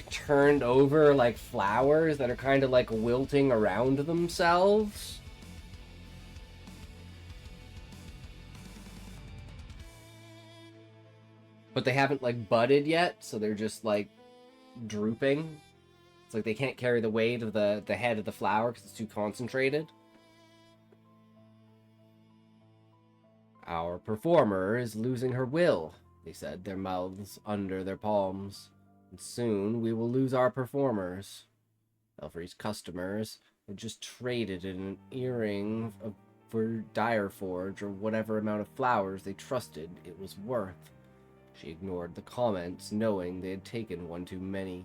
turned over, like, flowers that are kind of, like, wilting around themselves. But they haven't, like, budded yet, so they're just, like, drooping. It's like they can't carry the weight of the head of the flower because it's too concentrated. Our performer is losing her will, they said, their mouths under their palms. And soon we will lose our performers. Belfry's customers had just traded in an earring for Direforge or whatever amount of flowers they trusted it was worth. She ignored the comments, knowing they had taken one too many.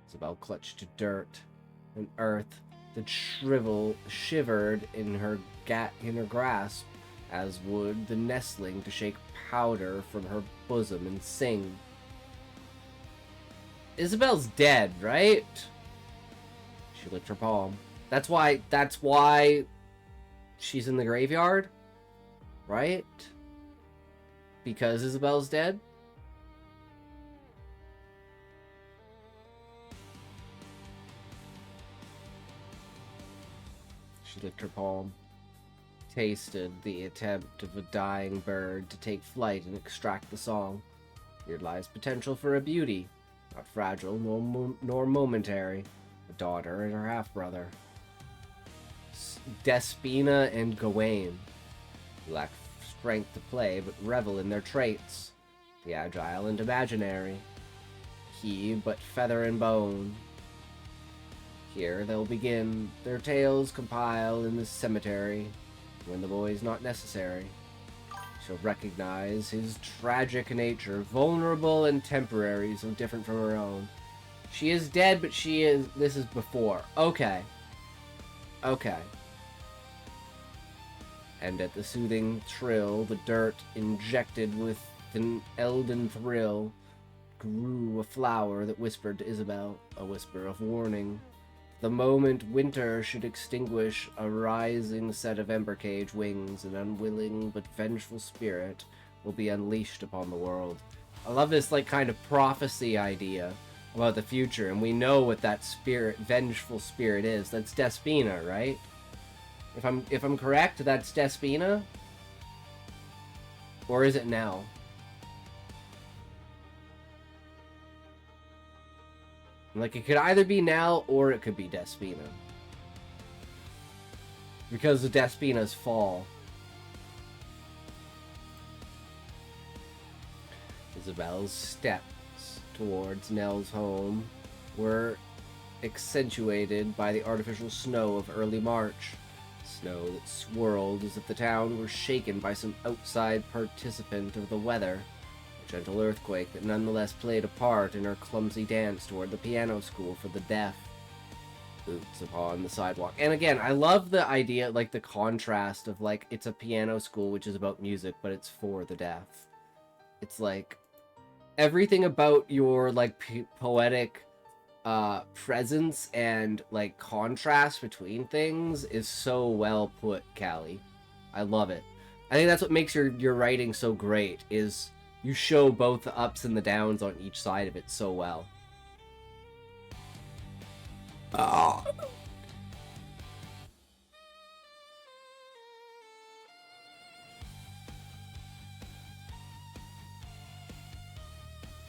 Isabel clutched to dirt and earth that shivered in her grasp, as would the nestling to shake powder from her bosom and sing. Isabel's dead, right? She licked her palm. That's why she's in the graveyard, right? Because Isabel's dead? She licked her palm. Tasted the attempt of a dying bird to take flight and extract the song. Here lies potential for a beauty, not fragile nor momentary, a daughter and her half-brother. Despina and Gawain lack strength to play, but revel in their traits, the agile and imaginary. He but feather and bone. Here they'll begin their tales compile in this cemetery. When the boy's not necessary, she'll recognize his tragic nature, vulnerable and temporary, so different from her own. She is dead, but this is before. Okay. And at the soothing trill, the dirt injected with an elden thrill, grew a flower that whispered to Isabel, a whisper of warning. The moment winter should extinguish a rising set of Embercage wings, an unwilling but vengeful spirit will be unleashed upon the world. I love this, like, kind of prophecy idea about the future, and we know what that spirit, vengeful spirit is. That's Despina, right? If I'm correct, that's Despina? Or is it Nell? Like, it could either be Nell or it could be Despina. Because of Despina's fall. Isabel's steps towards Nell's home were accentuated by the artificial snow of early March. Snow that swirled as if the town were shaken by some outside participant of the weather. Gentle earthquake that nonetheless played a part in her clumsy dance toward the piano school for the deaf. Boots upon the sidewalk. And again, I love the idea, like, the contrast of, like, it's a piano school which is about music, but it's for the deaf. It's like everything about your like poetic presence and like contrast between things is so well put, Callie. I love it. I think that's what makes your writing so great, is you show both the ups and the downs on each side of it so well.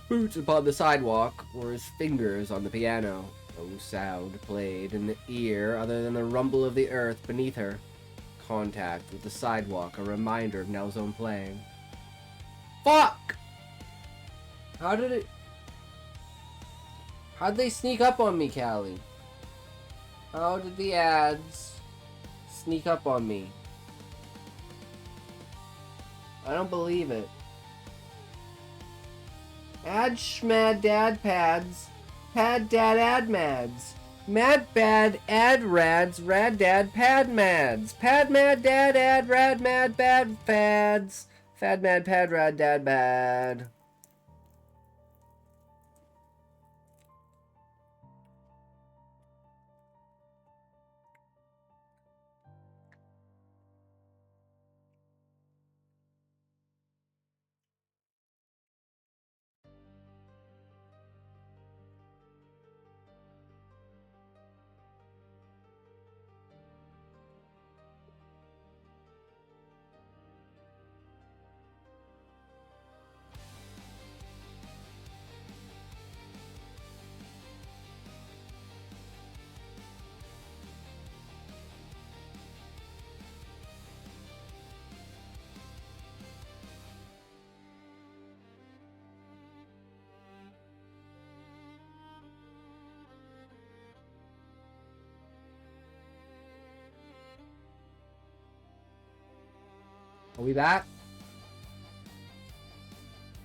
Boots upon the sidewalk were his fingers on the piano. No sound played in the ear other than the rumble of the earth beneath her. Contact with the sidewalk, a reminder of Nell's own playing. Fuck! How'd they sneak up on me, Callie? How did the ads sneak up on me? I don't believe it. Ad schmad dad pads. Pad dad ad mads. Mad bad ad rads. Rad dad pad mads. Pad mad dad ad rad mad bad fads. Fad mad pad rad dad bad. Are we back?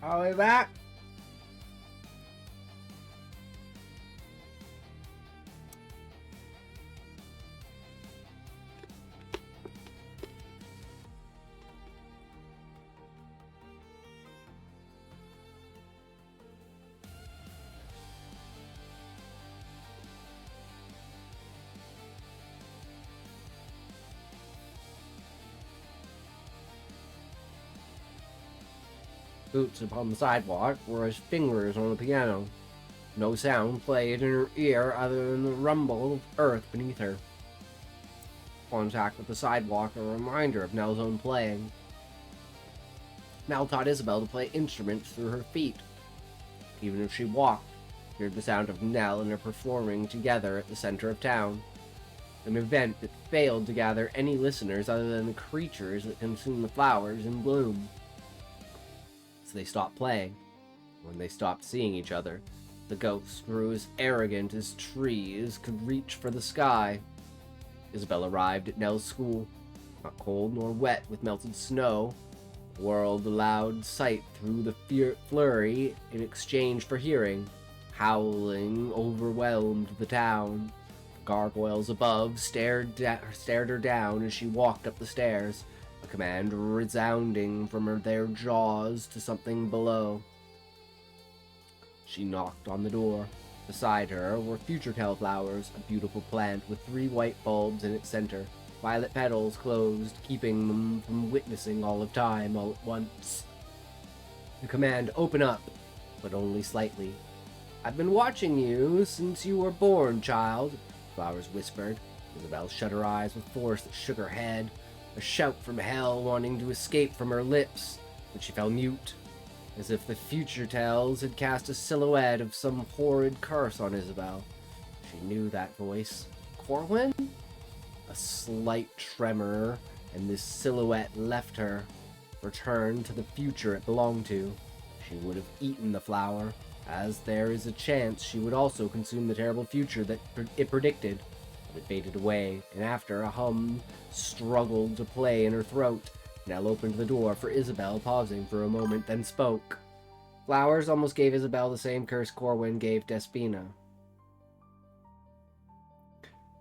Are we back? Boots upon the sidewalk were his fingers on the piano. No sound played in her ear other than the rumble of earth beneath her. Contact with the sidewalk, a reminder of Nell's own playing. Nell taught Isabel to play instruments through her feet. Even if she walked, heard the sound of Nell and her performing together at the center of town. An event that failed to gather any listeners other than the creatures that consume the flowers in bloom. They stopped playing. When they stopped seeing each other, the ghosts grew as arrogant as trees could reach for the sky. Isabel arrived at Nell's school, not cold nor wet with melted snow, whirled a loud sight through the flurry in exchange for hearing. Howling overwhelmed the town. Gargoyles above stared her down as she walked up the stairs, a command resounding from their jaws to something below. She knocked on the door. Beside her were future flowers, a beautiful plant with 3 white bulbs in its center, violet petals closed, keeping them from witnessing all of time all at once. The command, open up, but only slightly. I've been watching you since you were born, child, Flowers whispered. Isabel shut her eyes with force that shook her head, a shout from hell wanting to escape from her lips, but she fell mute, as if the future tells had cast a silhouette of some horrid curse on Isabel. She knew that voice. Corwin? A slight tremor, and this silhouette left her, returned to the future it belonged to. She would have eaten the flower, as there is a chance she would also consume the terrible future that it predicted. It faded away, and after a hum struggled to play in her throat, Nell opened the door for Isabel, pausing for a moment, then spoke. Flowers almost gave Isabel the same curse Corwin gave Despina.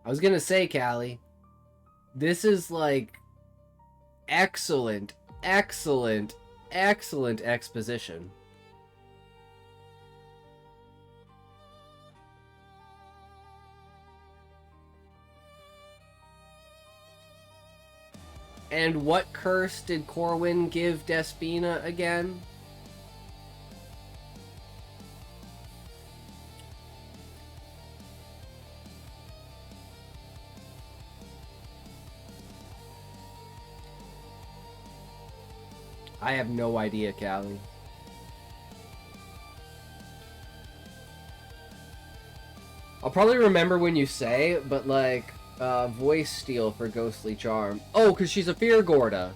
I was gonna say, Callie, this is like excellent excellent exposition. And what curse did Corwin give Despina again? I have no idea, Callie. I'll probably remember when you say, but like, voice steal for Ghostly Charm. Oh, because she's a Fear Gorda.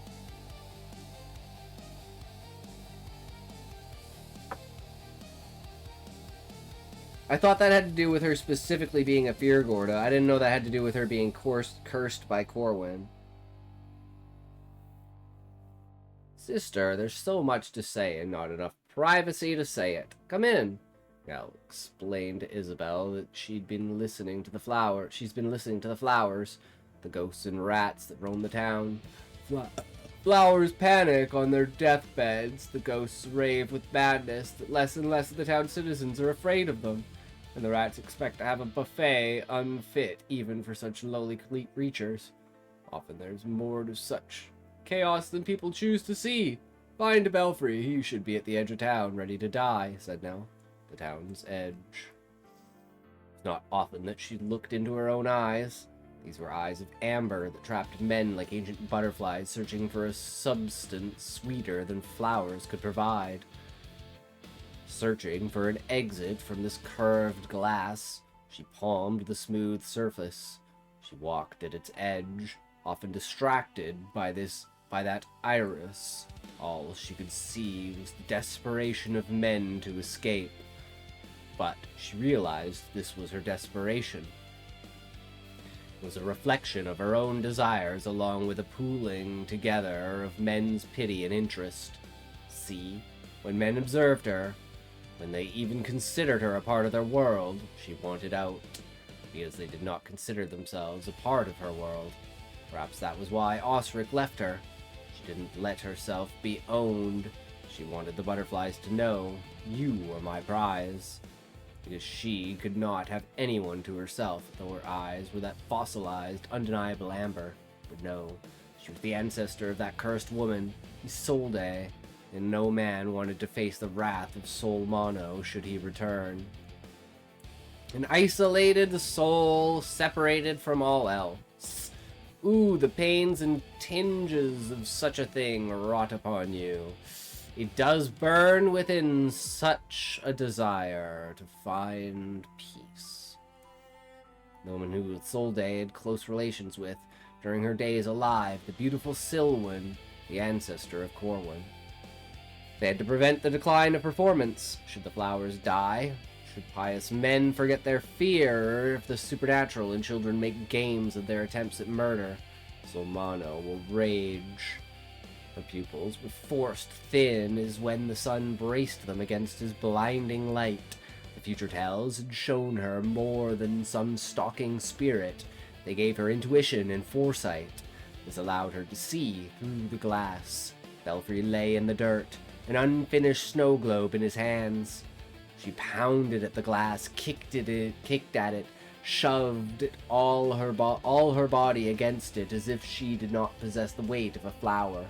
I thought that had to do with her specifically being a Fear Gorda. I didn't know that had to do with her being cursed by Corwin. Sister, there's so much to say and not enough privacy to say it. Come in. Gal explained to Isabel that she's been listening to the flowers, the ghosts and rats that roam the town. Flowers panic on their deathbeds. The ghosts rave with madness that less and less of the town citizens are afraid of them. And the rats expect to have a buffet unfit even for such lowly creatures. Often there's more to such chaos than people choose to see. Find Belfry, he should be at the edge of town, ready to die, said Nell. The town's edge. It's not often that she looked into her own eyes. These were eyes of amber that trapped men like ancient butterflies searching for a substance sweeter than flowers could provide. Searching for an exit from this curved glass, she palmed the smooth surface. She walked at its edge, often distracted by that iris. All she could see was the desperation of men to escape. But she realized this was her desperation. It was a reflection of her own desires along with a pooling together of men's pity and interest. See, when men observed her, when they even considered her a part of their world, she wanted out, because they did not consider themselves a part of her world. Perhaps that was why Osric left her. She didn't let herself be owned. She wanted the butterflies to know, you are my prize. Because she could not have anyone to herself, though her eyes were that fossilized, undeniable amber. But no, she was the ancestor of that cursed woman, Isolde, and no man wanted to face the wrath of Sol Mono should he return. An isolated soul separated from all else. Ooh, the pains and tinges of such a thing wrought upon you. It does burn within such a desire to find peace. The woman who Isolde had close relations with during her days alive, the beautiful Silwyn, the ancestor of Corwin. They had to prevent the decline of performance. Should the flowers die? Should pious men forget their fear of the supernatural and children make games of their attempts at murder? Solmano will rage. Her pupils were forced thin as when the sun braced them against his blinding light. The future tales had shown her more than some stalking spirit. They gave her intuition and foresight. This allowed her to see through the glass. Belfry lay in the dirt, an unfinished snow globe in his hands. She pounded at the glass, kicked at it, shoved all her body against it as if she did not possess the weight of a flower.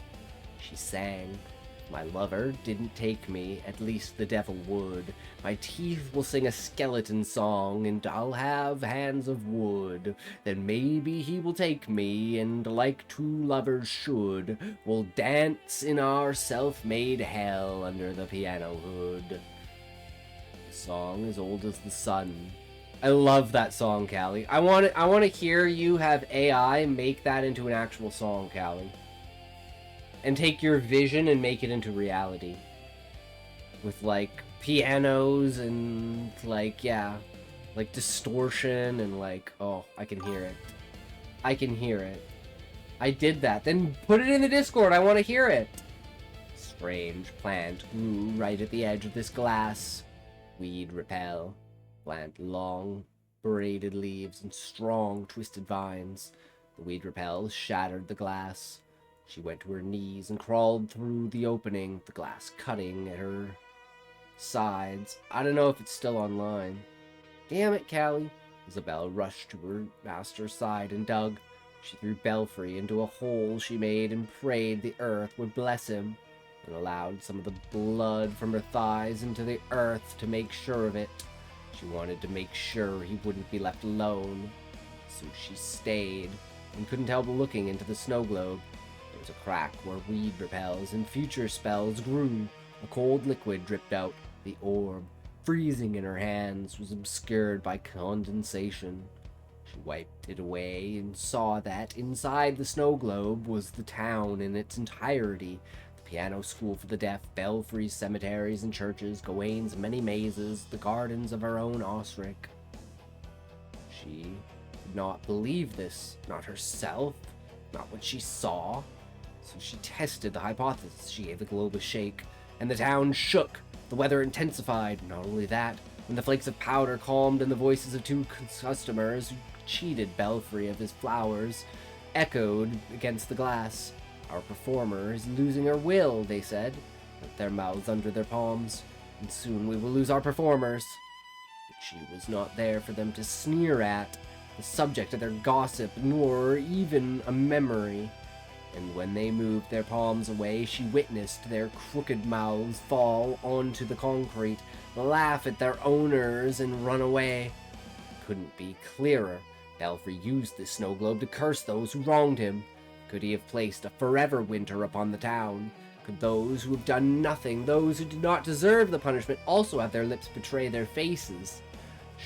She sang, "My lover didn't take me, at least the devil would. My teeth will sing a skeleton song, and I'll have hands of wood. Then maybe he will take me, and like two lovers should, we'll dance in our self-made hell under the piano hood." The song as old as the sun. I love that song, Callie. I want to hear you have AI make that into an actual song, Callie. And take your vision and make it into reality. With, like, pianos and, like, yeah. Like, distortion and, like, oh, I can hear it. I can hear it. I did that. Then put it in the Discord. I want to hear it. Strange plant grew right at the edge of this glass. Weed repel. Plant long, braided leaves and strong, twisted vines. The weed repel shattered the glass. She went to her knees and crawled through the opening, the glass cutting at her sides. I don't know if it's still online. Damn it, Callie. Isabel rushed to her master's side and dug. She threw Belfry into a hole she made and prayed the earth would bless him, and allowed some of the blood from her thighs into the earth to make sure of it. She wanted to make sure he wouldn't be left alone, so she stayed and couldn't help looking into the snow globe. There was a crack where weed repels and future spells grew. A cold liquid dripped out. The orb, freezing in her hands, was obscured by condensation. She wiped it away and saw that inside the snow globe was the town in its entirety. The piano school for the deaf, belfries, cemeteries and churches, Gawain's many mazes, the gardens of her own Osric. She could not believe this, not herself, not what she saw. So she tested the hypothesis. She gave the globe a shake, and the town shook. The weather intensified. Not only that, when the flakes of powder calmed and the voices of two customers who cheated Belfry of his flowers echoed against the glass. Our performer is losing her will, they said, with their mouths under their palms, and soon we will lose our performers. But she was not there for them to sneer at, the subject of their gossip, nor even a memory. And when they moved their palms away, she witnessed their crooked mouths fall onto the concrete, laugh at their owners, and run away. Couldn't be clearer. Belfry used the snow globe to curse those who wronged him. Could he have placed a forever winter upon the town? Could those who have done nothing, those who did not deserve the punishment, also have their lips betray their faces?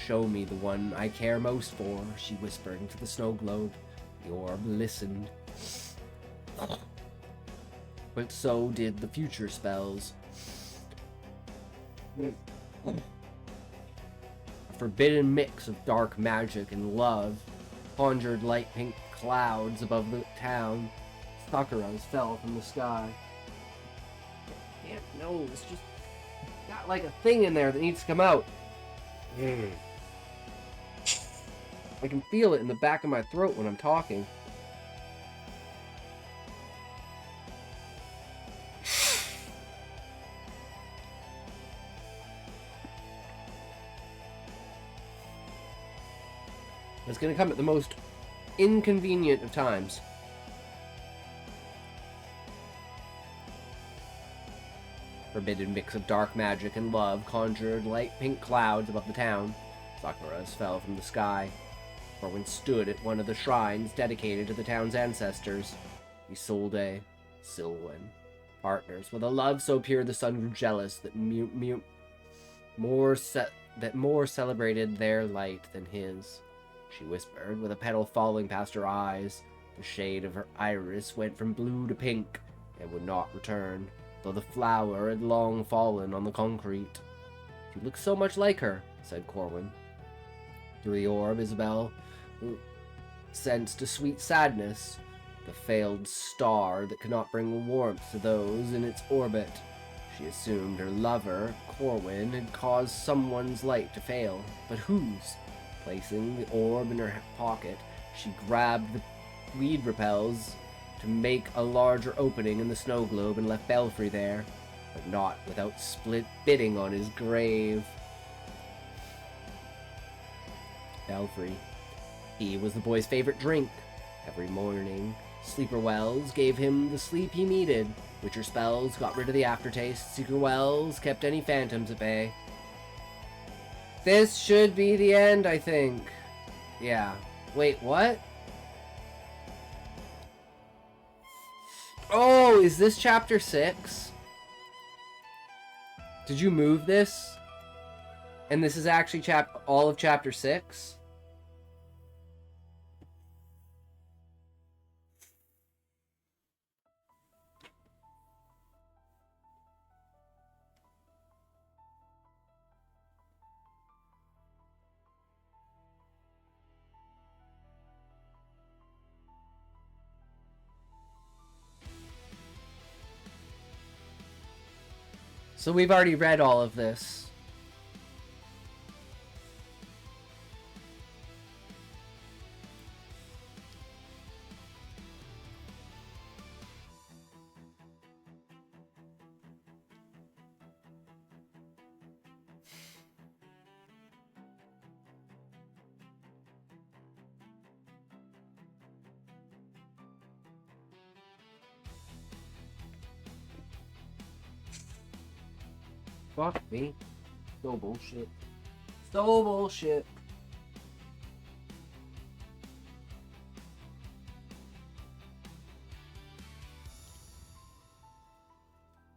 Show me the one I care most for, she whispered into the snow globe. The orb listened. But so did the future spells. A forbidden mix of dark magic and love conjured light pink clouds above the town. Sakuras fell from the sky. Damn, no, it's just got like a thing in there that needs to come out. I can feel it in the back of my throat when I'm talking. It's going to come at the most inconvenient of times. Forbidden mix of dark magic and love conjured light pink clouds above the town. Sakuras fell from the sky. Corwin stood at one of the shrines dedicated to the town's ancestors. Isolde, Silwen, partners with a love so pure the sun grew jealous that more celebrated their light than his. She whispered, with a petal falling past her eyes. The shade of her iris went from blue to pink, and would not return, though the flower had long fallen on the concrete. You look so much like her, said Corwin. Through the orb, Isabel sensed a sweet sadness, the failed star that could not bring warmth to those in its orbit. She assumed her lover, Corwin, had caused someone's light to fail, but whose? Placing the orb in her pocket, she grabbed the weed repels to make a larger opening in the snow globe and left Belfry there, but not without spitting on his grave. Belfry. He was the boy's favorite drink. Every morning, Sleeper Wells gave him the sleep he needed. Witcher spells got rid of the aftertaste. Secret Wells kept any phantoms at bay. This should be the end, I think. Yeah. Wait, what? Oh, is this chapter 6? Did you move this? And this is actually all of chapter 6? So we've already read all of this. Fuck me. So bullshit. So bullshit.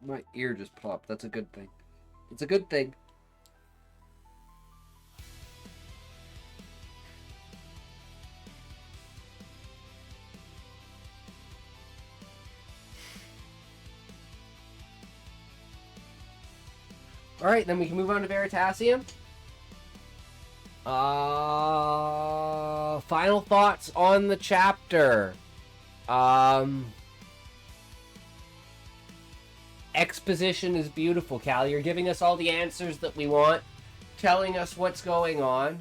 My ear just popped. That's a good thing. It's a good thing. Alright, then we can move on to Veritasium. Final thoughts on the chapter. Exposition is beautiful, Callie. You're giving us all the answers that we want, telling us what's going on.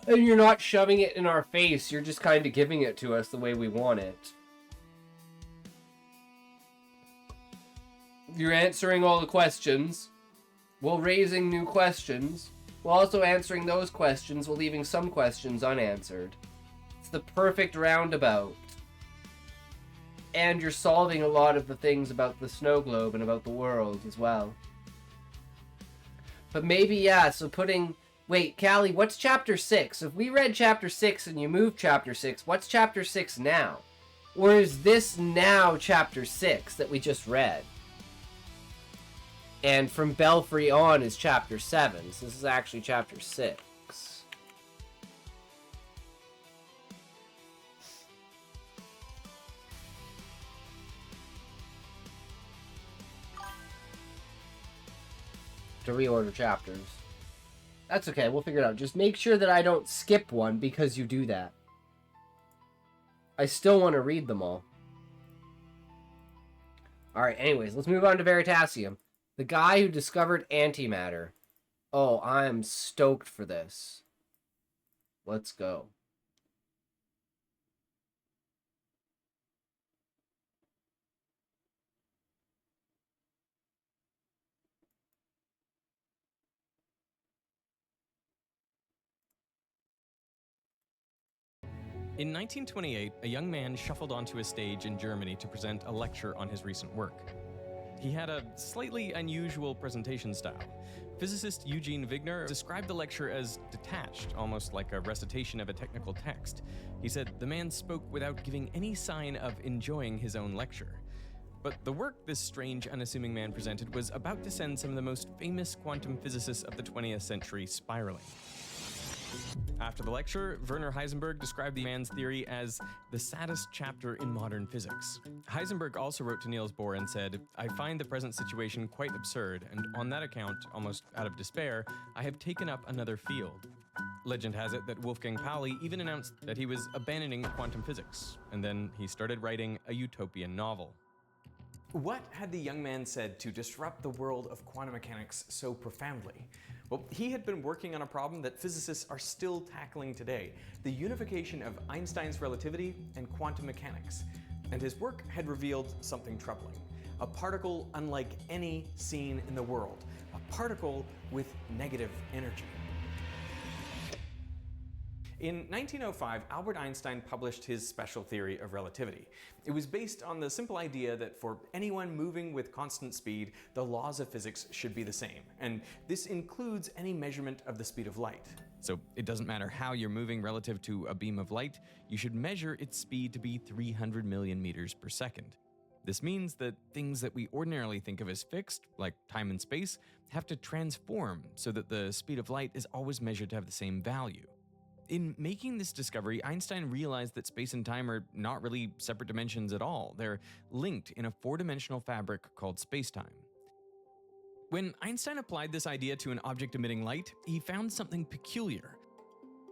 And you're not shoving it in our face, you're just kind of giving it to us the way we want it. You're answering all the questions, while raising new questions, while also answering those questions while leaving some questions unanswered. It's the perfect roundabout. And you're solving a lot of the things about the snow globe and about the world as well. But maybe, yeah, so putting... Wait, Callie, what's Chapter 6? If we read Chapter 6 and you move Chapter 6, what's Chapter 6 now? Or is this now Chapter 6 that we just read? And from Belfry on is Chapter 7, so this is actually Chapter 6. To reorder chapters. That's okay, we'll figure it out. Just make sure that I don't skip one because you do that. I still want to read them all. Alright, anyways, let's move on to Veritasium. The guy who discovered antimatter. Oh, I'm stoked for this. Let's go. In 1928, a young man shuffled onto a stage in Germany to present a lecture on his recent work. He had a slightly unusual presentation style. Physicist Eugene Wigner described the lecture as detached, almost like a recitation of a technical text. He said the man spoke without giving any sign of enjoying his own lecture. But the work this strange, unassuming man presented was about to send some of the most famous quantum physicists of the 20th century spiraling. After the lecture, Werner Heisenberg described the man's theory as the saddest chapter in modern physics. Heisenberg also wrote to Niels Bohr and said, "I find the present situation quite absurd, and on that account, almost out of despair, I have taken up another field." Legend has it that Wolfgang Pauli even announced that he was abandoning quantum physics, and then he started writing a utopian novel. What had the young man said to disrupt the world of quantum mechanics so profoundly? Well, he had been working on a problem that physicists are still tackling today, the unification of Einstein's relativity and quantum mechanics. And his work had revealed something troubling. A particle unlike any seen in the world. A particle with negative energy. In 1905, Albert Einstein published his special theory of relativity. It was based on the simple idea that for anyone moving with constant speed, the laws of physics should be the same, and this includes any measurement of the speed of light. So it doesn't matter how you're moving relative to a beam of light, you should measure its speed to be 300 million meters per second. This means that things that we ordinarily think of as fixed, like time and space, have to transform so that the speed of light is always measured to have the same value. In making this discovery, Einstein realized that space and time are not really separate dimensions at all. They're linked in a four-dimensional fabric called spacetime. When Einstein applied this idea to an object emitting light, he found something peculiar.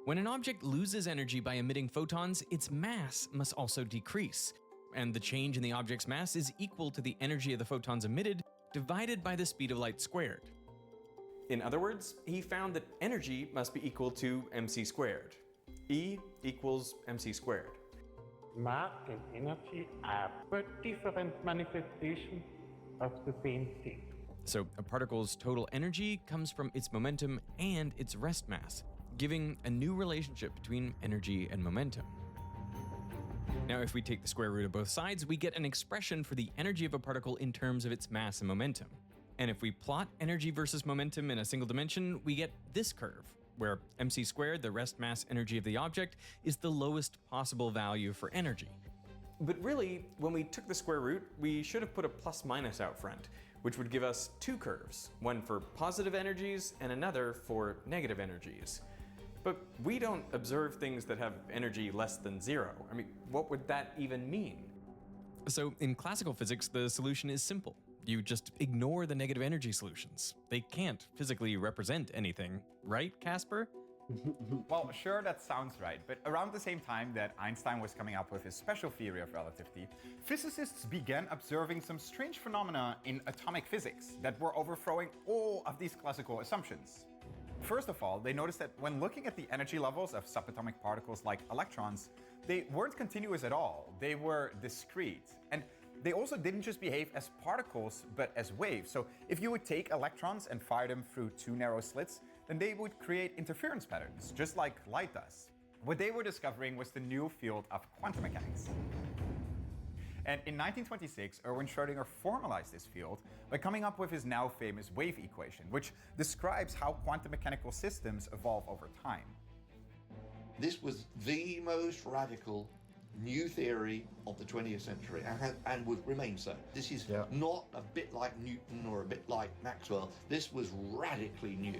When an object loses energy by emitting photons, its mass must also decrease, and the change in the object's mass is equal to the energy of the photons emitted divided by the speed of light squared. In other words, he found that energy must be equal to mc squared. E equals mc squared. Mass and energy are but different manifestations of the same thing. So a particle's total energy comes from its momentum and its rest mass, giving a new relationship between energy and momentum. Now, if we take the square root of both sides, we get an expression for the energy of a particle in terms of its mass and momentum. And if we plot energy versus momentum in a single dimension, we get this curve, where mc squared, the rest mass energy of the object, is the lowest possible value for energy. But really, when we took the square root, we should have put a plus minus out front, which would give us two curves, one for positive energies and another for negative energies. But we don't observe things that have energy less than 0. I mean, what would that even mean? So in classical physics, the solution is simple. You just ignore the negative energy solutions. They can't physically represent anything, right, Casper? Well, sure, that sounds right, but around the same time that Einstein was coming up with his special theory of relativity, physicists began observing some strange phenomena in atomic physics that were overthrowing all of these classical assumptions. First of all, they noticed that when looking at the energy levels of subatomic particles like electrons, they weren't continuous at all, they were discrete. And they also didn't just behave as particles, but as waves. So if you would take electrons and fire them through two narrow slits, then they would create interference patterns, just like light does. What they were discovering was the new field of quantum mechanics. And in 1926, Erwin Schrödinger formalized this field by coming up with his now famous wave equation, which describes how quantum mechanical systems evolve over time. This was the most radical new theory of the 20th century and would remain so. This is not a bit like Newton or a bit like Maxwell. This was radically new.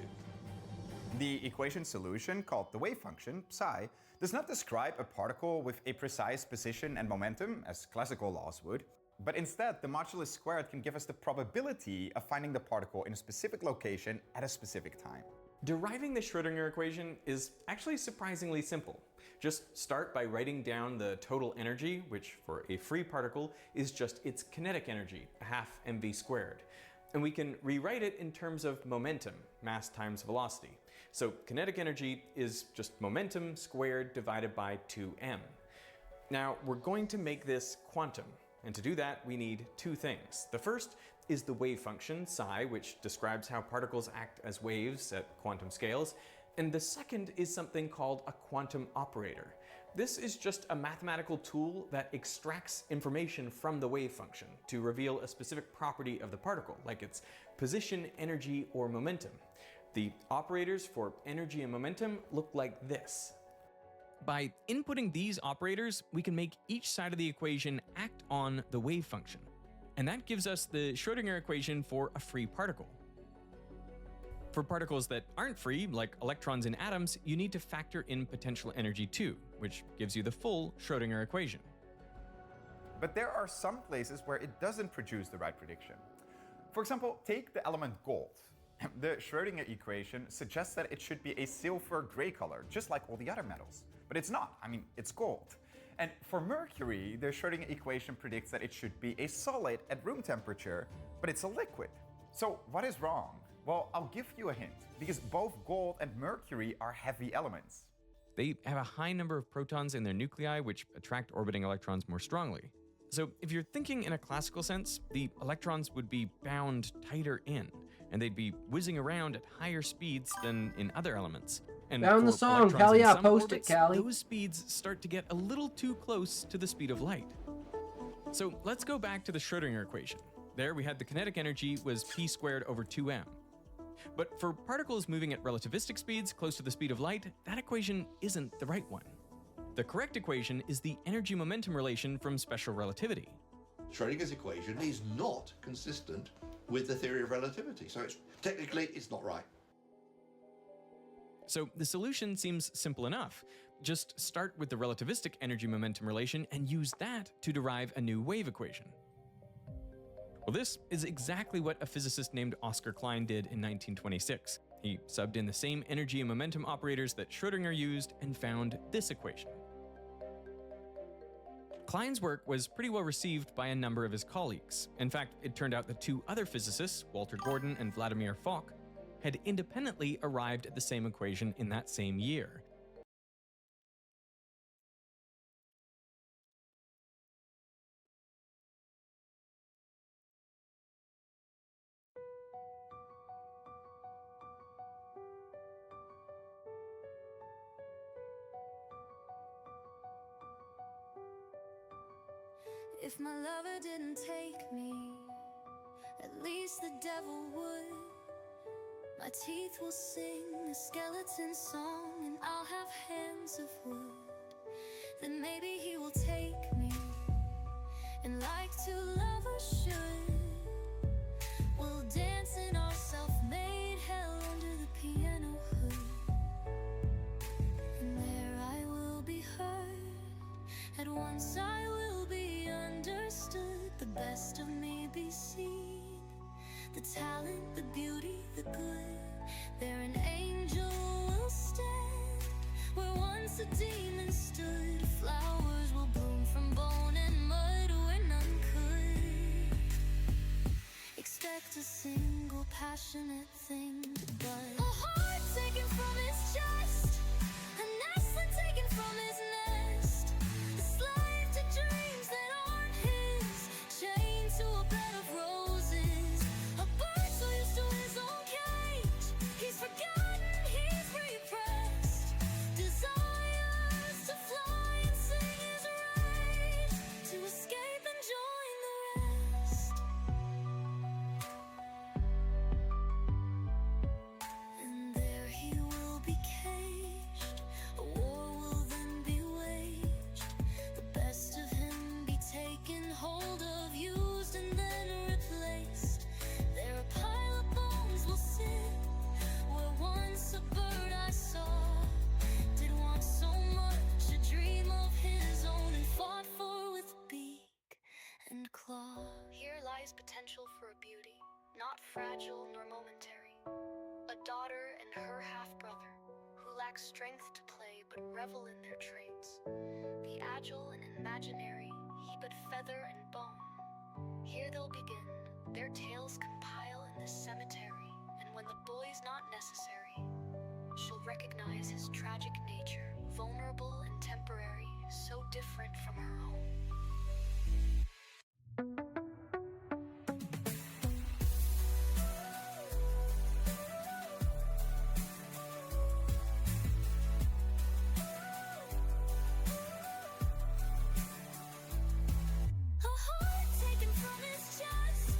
The equation solution, called the wave function, psi, does not describe a particle with a precise position and momentum, as classical laws would, but instead the modulus squared can give us the probability of finding the particle in a specific location at a specific time. Deriving the Schrödinger equation is actually surprisingly simple. Just start by writing down the total energy, which for a free particle is just its kinetic energy, half mv squared. And we can rewrite it in terms of momentum, mass times velocity. So kinetic energy is just momentum squared divided by 2m. Now we're going to make this quantum, and to do that we need two things. The first is the wave function psi, which describes how particles act as waves at quantum scales, and the second is something called a quantum operator. This is just a mathematical tool that extracts information from the wave function to reveal a specific property of the particle, like its position, energy, or momentum. The operators for energy and momentum look like this. By inputting these operators, we can make each side of the equation act on the wave function. And that gives us the Schrödinger equation for a free particle. For particles that aren't free, like electrons in atoms, you need to factor in potential energy too, which gives you the full Schrödinger equation. But there are some places where it doesn't produce the right prediction. For example, take the element gold. The Schrödinger equation suggests that it should be a silver-gray color, just like all the other metals. But it's not. I mean, it's gold. And for mercury, the Schrödinger equation predicts that it should be a solid at room temperature, but it's a liquid. So what is wrong? Well, I'll give you a hint, because both gold and mercury are heavy elements. They have a high number of protons in their nuclei, which attract orbiting electrons more strongly. So if you're thinking in a classical sense, the electrons would be bound tighter in, and they'd be whizzing around at higher speeds than in other elements. And found the song, Callie. Yeah, post it, Callie. Those speeds start to get a little too close to the speed of light. So let's go back to the Schrödinger equation. There we had the kinetic energy was p squared over 2m. But for particles moving at relativistic speeds close to the speed of light, that equation isn't the right one. The correct equation is the energy-momentum relation from special relativity. Schrödinger's equation is not consistent with the theory of relativity, so technically it's not right. So the solution seems simple enough. Just start with the relativistic energy-momentum relation and use that to derive a new wave equation. Well, this is exactly what a physicist named Oscar Klein did in 1926. He subbed in the same energy and momentum operators that Schrödinger used and found this equation. Klein's work was pretty well received by a number of his colleagues. In fact, it turned out that two other physicists, Walter Gordon and Vladimir Fock, had independently arrived at the same equation in that same year. If my lover didn't take me, At least the devil would. My teeth will sing a skeleton song, and I'll have hands of wood. Then maybe he will take me, and like two lovers should, we'll dance in our self-made hell under the piano hood. And there I will be heard. At once I will be understood. The best of me be seen. The talent, the beauty, the good. There an angel will stand where once a demon stood. Flowers will bloom from bone and mud where none could. Expect a single passionate thing to bud. A heart taken from his chest, a nestling taken from his nest, a slave to dreams that aren't his, chained to a bed of roses, a bird so used to his own cage. He's forgotten, he's repressed, desires to fly and sing his rage, to escape and join the rest. And there he will be caged, a war will then be waged, the best of him be taken hold of, used and then replaced. There a pile of bones will sit, where once a bird I saw did want so much a dream of his own, and fought for with beak and claw. Here lies potential for a beauty, not fragile nor momentary. A daughter and her half-brother, who lack strength to play but revel in their traits. The agile and imaginary, he but feather and bone. Here they'll begin, their tales compile in this cemetery, and when the boy's not necessary, she'll recognize his tragic nature, vulnerable and temporary, so different from her own. A heart taken from his chest,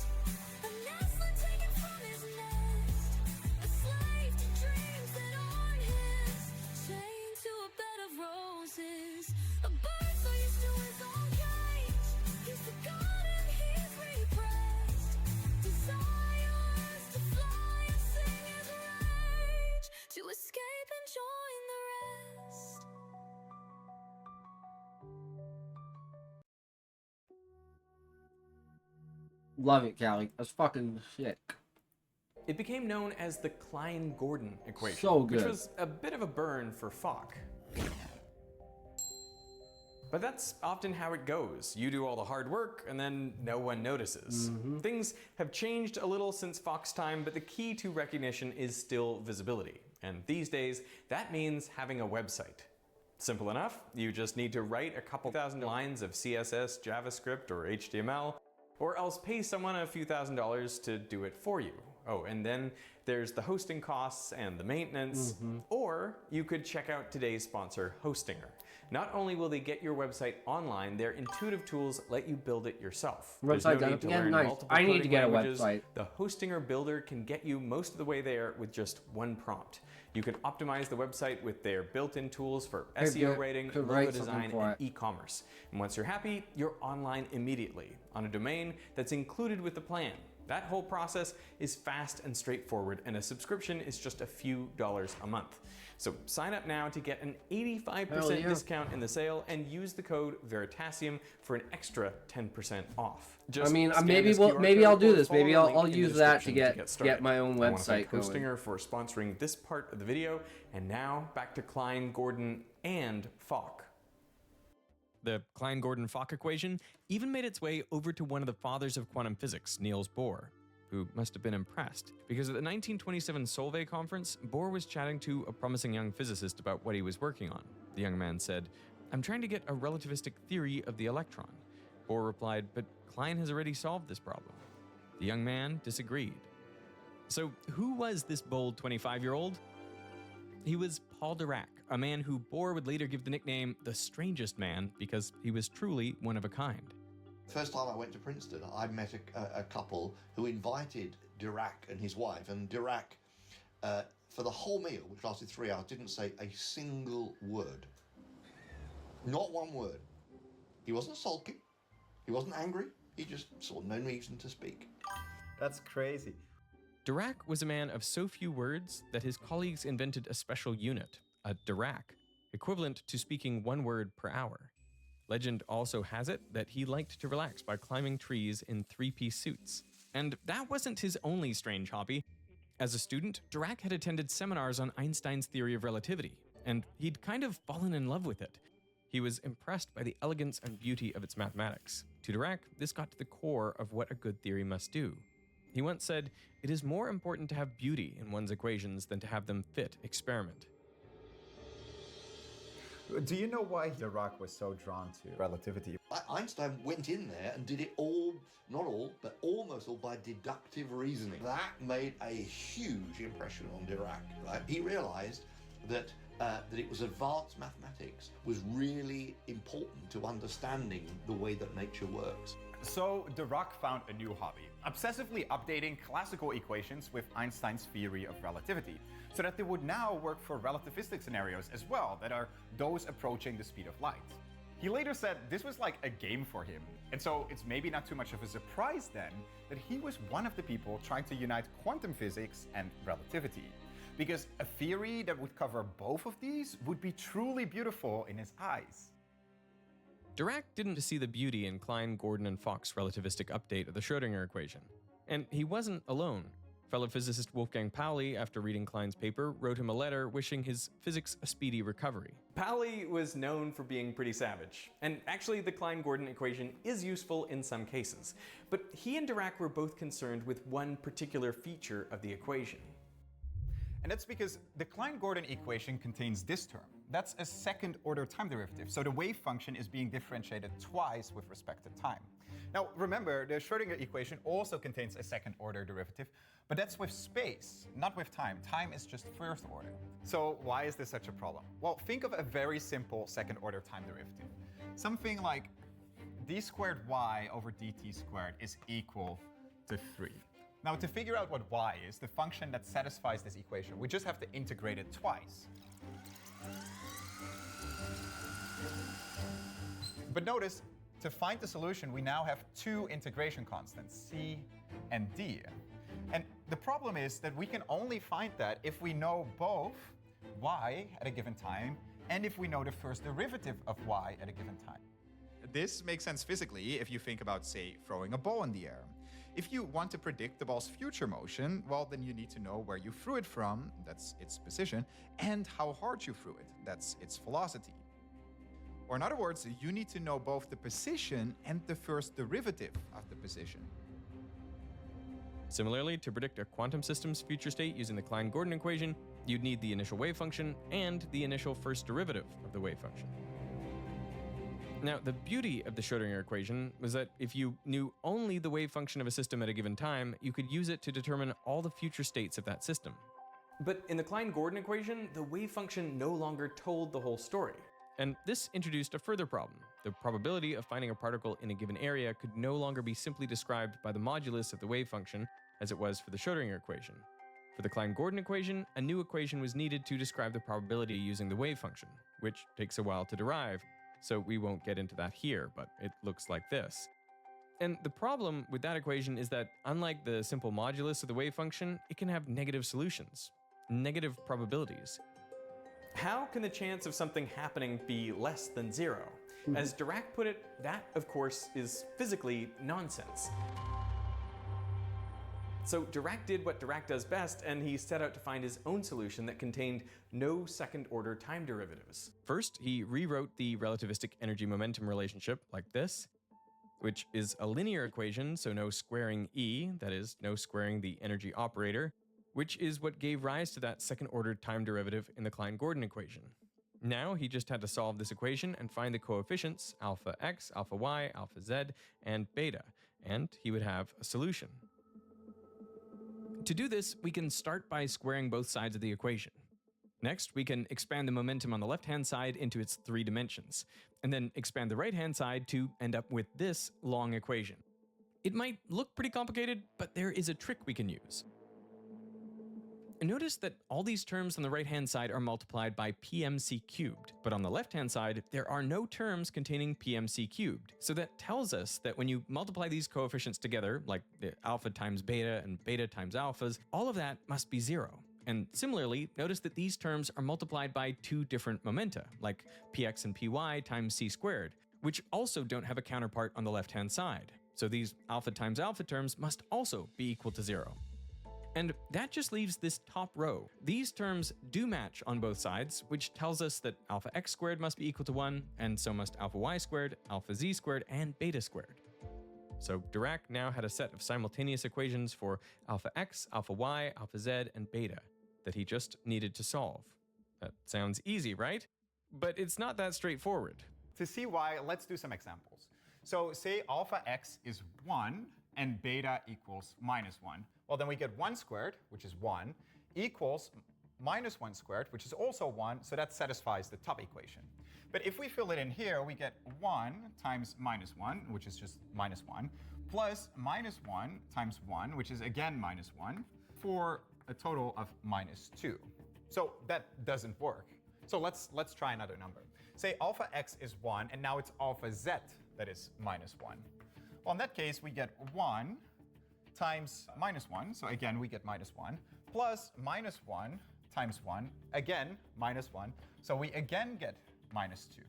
a nestling taken from his nest, a slave to dreams that aren't his, chained to a bed of roses, a bird so used to his own cage. He's forgotten, he's repressed, desires to fly and sing his rage, to escape and join the rest. Love it, Callie. That's fucking sick. It became known as the Klein-Gordon equation, So which good. was a bit of a burn for Fock. But that's often how it goes. You do all the hard work, and then no one notices. Things have changed a little since Fock's time, but the key to recognition is still visibility. And these days, that means having a website. Simple enough. You just need to write a couple thousand lines of CSS, JavaScript, or HTML, or else pay someone a few $1,000s to do it for you. Oh, and then there's the hosting costs and the maintenance. Or you could check out today's sponsor, Hostinger. Not only will they get your website online, their intuitive tools let you build it yourself. There's no Website need to done. learn Nice. multiple I need to coding get a languages. website. The Hostinger Builder can get you most of the way there with just one prompt. You can optimize the website with their built-in tools for SEO rating, could logo write something design, for and e-commerce. And once you're happy, you're online immediately on a domain that's included with the plan. That whole process is fast and straightforward, and a subscription is just a few dollars a month. So sign up now to get an 85% discount in the sale and use the code Veritasium for an extra 10% off. I mean, scan maybe this we'll, QR maybe code I'll do or this. follow Maybe the I'll link in the use that to description get started. my own I wanna thank website going. Hostinger for sponsoring this part of the video, and now back to Klein-Gordon and Fock. The Klein-Gordon-Fock equation even made its way over to one of the fathers of quantum physics, Niels Bohr, who must have been impressed, because at the 1927 Solvay conference, Bohr was chatting to a promising young physicist about what he was working on. The young man said, "I'm trying to get a relativistic theory of the electron." Bohr replied, "But Klein has already solved this problem." The young man disagreed. So who was this bold 25-year-old? He was Paul Dirac, a man who Bohr would later give the nickname the strangest man because he was truly one of a kind. First time I went to Princeton, I met a couple who invited Dirac and his wife, and Dirac, for the whole meal, which lasted 3 hours, didn't say a single word. Not one word. He wasn't sulky. He wasn't angry. He just saw no reason to speak. That's crazy. Dirac was a man of so few words that his colleagues invented a special unit, a Dirac, equivalent to speaking 1 word per hour. Legend also has it that he liked to relax by climbing trees in 3-piece suits. And that wasn't his only strange hobby. As a student, Dirac had attended seminars on Einstein's theory of relativity, and he'd kind of fallen in love with it. He was impressed by the elegance and beauty of its mathematics. To Dirac, this got to the core of what a good theory must do. He once said, "It is more important to have beauty in one's equations than to have them fit experiment." Do you know why Dirac was so drawn to relativity? Einstein went in there and did it all, not all, but almost all by deductive reasoning. That made a huge impression on Dirac, right? He realized that it was advanced mathematics was really important to understanding the way that nature works. So Dirac found a new hobby, obsessively updating classical equations with Einstein's theory of relativity, so that they would now work for relativistic scenarios as well, that are those approaching the speed of light. He later said this was like a game for him, and so it's maybe not too much of a surprise then that he was one of the people trying to unite quantum physics and relativity, because a theory that would cover both of these would be truly beautiful in his eyes. Dirac didn't see the beauty in Klein, Gordon, and Fock's relativistic update of the Schrödinger equation. And he wasn't alone. Fellow physicist Wolfgang Pauli, after reading Klein's paper, wrote him a letter wishing his physics a speedy recovery. Pauli was known for being pretty savage, and actually the Klein-Gordon equation is useful in some cases. But he and Dirac were both concerned with one particular feature of the equation. And that's because the Klein-Gordon equation contains this term. That's a second-order time derivative, so the wave function is being differentiated twice with respect to time. Now, remember, the Schrödinger equation also contains a second-order derivative, but that's with space, not with time. Time is just first order. So why is this such a problem? Well, think of a very simple second-order time derivative. Something like d squared y over dt squared is equal to 3. Now, to figure out what y is, the function that satisfies this equation, we just have to integrate it twice. But notice, to find the solution, we now have 2 integration constants, c and d. And the problem is that we can only find that if we know both y at a given time and if we know the first derivative of y at a given time. This makes sense physically if you think about, say, throwing a ball in the air. If you want to predict the ball's future motion, well, then you need to know where you threw it from, that's its position, and how hard you threw it, that's its velocity. Or in other words, you need to know both the position and the first derivative of the position. Similarly, to predict a quantum system's future state using the Klein-Gordon equation, you'd need the initial wave function and the initial first derivative of the wave function. Now, the beauty of the Schrödinger equation was that if you knew only the wave function of a system at a given time, you could use it to determine all the future states of that system. But in the Klein-Gordon equation, the wave function no longer told the whole story. And this introduced a further problem. The probability of finding a particle in a given area could no longer be simply described by the modulus of the wave function, as it was for the Schrödinger equation. For the Klein-Gordon equation, a new equation was needed to describe the probability using the wave function, which takes a while to derive, so we won't get into that here, but it looks like this. And the problem with that equation is that, unlike the simple modulus of the wave function, it can have negative solutions, negative probabilities. How can the chance of something happening be less than 0? As Dirac put it, that, of course, is physically nonsense. So Dirac did what Dirac does best, and he set out to find his own solution that contained no second-order time derivatives. First, he rewrote the relativistic energy-momentum relationship like this, which is a linear equation, so no squaring E, that is, no squaring the energy operator, which is what gave rise to that second-order time derivative in the Klein-Gordon equation. Now he just had to solve this equation and find the coefficients alpha x, alpha y, alpha z, and beta, and he would have a solution. To do this, we can start by squaring both sides of the equation. Next, we can expand the momentum on the left-hand side into its 3 dimensions, and then expand the right-hand side to end up with this long equation. It might look pretty complicated, but there is a trick we can use. Notice that all these terms on the right-hand side are multiplied by PMC cubed, but on the left-hand side, there are no terms containing PMC cubed. So that tells us that when you multiply these coefficients together, like the alpha times beta and beta times alphas, all of that must be 0. And similarly, notice that these terms are multiplied by 2 different momenta, like px and py times c squared, which also don't have a counterpart on the left-hand side. So these alpha times alpha terms must also be equal to 0. And that just leaves this top row. These terms do match on both sides, which tells us that alpha x squared must be equal to 1, and so must alpha y squared, alpha z squared, and beta squared. So Dirac now had a set of simultaneous equations for alpha x, alpha y, alpha z, and beta that he just needed to solve. That sounds easy, right? But it's not that straightforward. To see why, let's do some examples. So say alpha x is 1 and beta equals -1. Well, then we get 1 squared, which is 1, equals -1 squared, which is also 1, so that satisfies the top equation. But if we fill it in here, we get 1 times -1, which is just -1, plus -1 times 1, which is again -1, for a total of -2. So that doesn't work. So let's try another number. Say alpha x is 1, and now it's alpha z that is -1. Well, in that case, we get 1 times -1, so again we get -1, plus -1 times 1, again -1, so we again get -2.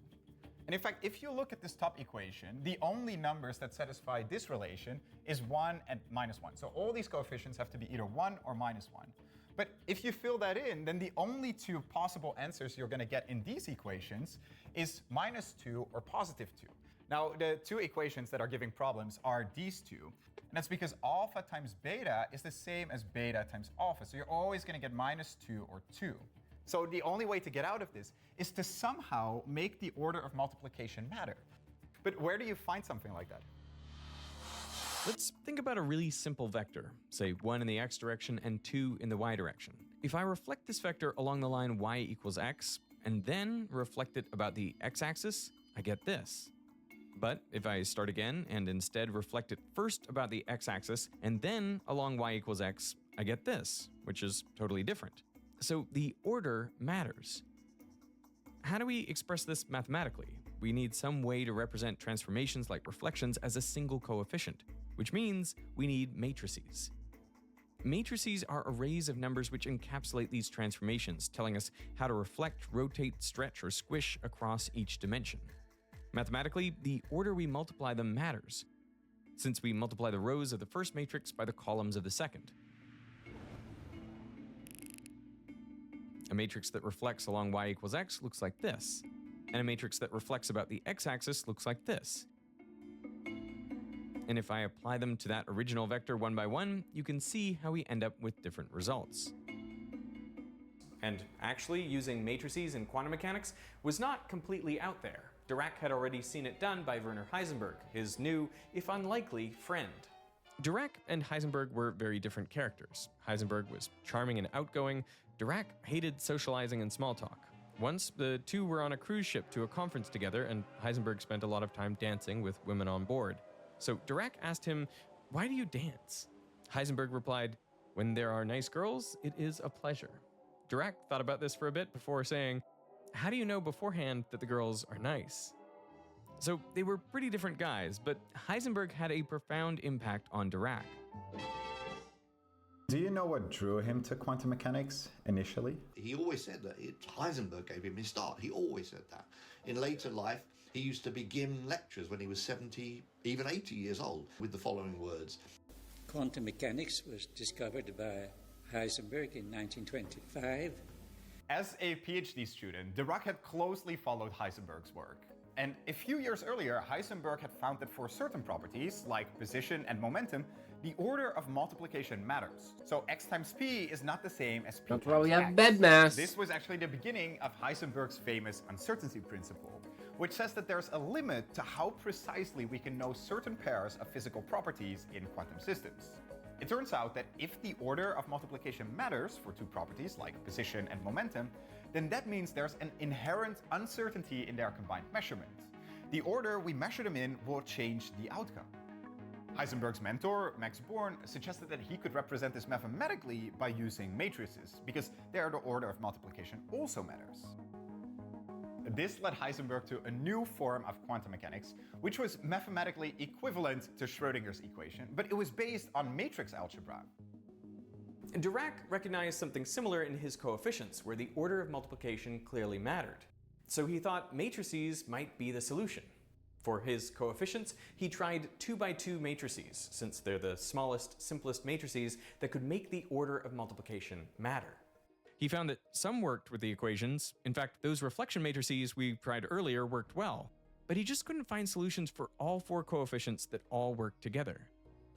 And in fact, if you look at this top equation, the only numbers that satisfy this relation is 1 and -1. So all these coefficients have to be either 1 or -1. But if you fill that in, then the only 2 possible answers you're going to get in these equations is -2 or +2. Now, the 2 equations that are giving problems are these 2. And that's because alpha times beta is the same as beta times alpha. So you're always going to get -2 or 2. So the only way to get out of this is to somehow make the order of multiplication matter. But where do you find something like that? Let's think about a really simple vector, say 1 in the x direction and 2 in the y direction. If I reflect this vector along the line y equals x, and then reflect it about the x-axis, I get this. But if I start again and instead reflect it first about the x-axis and then along y equals x, I get this, which is totally different. So the order matters. How do we express this mathematically? We need some way to represent transformations like reflections as a single coefficient, which means we need matrices. Matrices are arrays of numbers which encapsulate these transformations, telling us how to reflect, rotate, stretch, or squish across each dimension. Mathematically, the order we multiply them matters, since we multiply the rows of the first matrix by the columns of the second. A matrix that reflects along y equals x looks like this, and a matrix that reflects about the x-axis looks like this. And if I apply them to that original vector one by one, you can see how we end up with different results. And actually, using matrices in quantum mechanics was not completely out there. Dirac had already seen it done by Werner Heisenberg, his new, if unlikely, friend. Dirac and Heisenberg were very different characters. Heisenberg was charming and outgoing. Dirac hated socializing and small talk. Once, the two were on a cruise ship to a conference together, and Heisenberg spent a lot of time dancing with women on board. So Dirac asked him, "Why do you dance?" Heisenberg replied, "When there are nice girls, it is a pleasure." Dirac thought about this for a bit before saying, "How do you know beforehand that the girls are nice?" So they were pretty different guys, but Heisenberg had a profound impact on Dirac. Do you know what drew him to quantum mechanics initially? He always said that Heisenberg gave him his start. He always said that. In later life, he used to begin lectures when he was 70, even 80 years old, with the following words. Quantum mechanics was discovered by Heisenberg in 1925. As a PhD student, Dirac had closely followed Heisenberg's work. And a few years earlier, Heisenberg had found that for certain properties, like position and momentum, the order of multiplication matters. So x times p is not the same as p That's times why we have x. bed mass. This was actually the beginning of Heisenberg's famous uncertainty principle, which says that there's a limit to how precisely we can know certain pairs of physical properties in quantum systems. It turns out that if the order of multiplication matters for two properties like position and momentum, then that means there's an inherent uncertainty in their combined measurement. The order we measure them in will change the outcome. Heisenberg's mentor, Max Born, suggested that he could represent this mathematically by using matrices, because there the order of multiplication also matters. This led Heisenberg to a new form of quantum mechanics, which was mathematically equivalent to Schrödinger's equation, but it was based on matrix algebra. Dirac recognized something similar in his coefficients, where the order of multiplication clearly mattered. So he thought matrices might be the solution. For his coefficients, he tried 2x2 matrices, since they're the smallest, simplest matrices that could make the order of multiplication matter. He found that some worked with the equations. In fact, those reflection matrices we tried earlier worked well. But he just couldn't find solutions for all 4 coefficients that all worked together.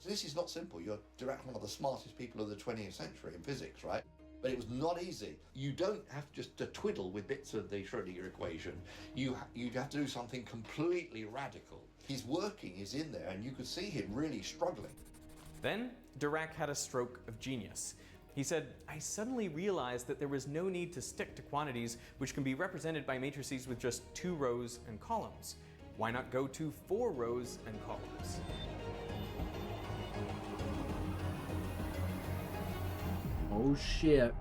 So this is not simple. Dirac's one of the smartest people of the 20th century in physics, right? But it was not easy. You don't have just to twiddle with bits of the Schrödinger equation. You have to do something completely radical. His working is in there, and you could see him really struggling. Then, Dirac had a stroke of genius. He said, I suddenly realized that there was no need to stick to quantities which can be represented by matrices with just 2 rows and columns. Why not go to 4 rows and columns? Oh shit.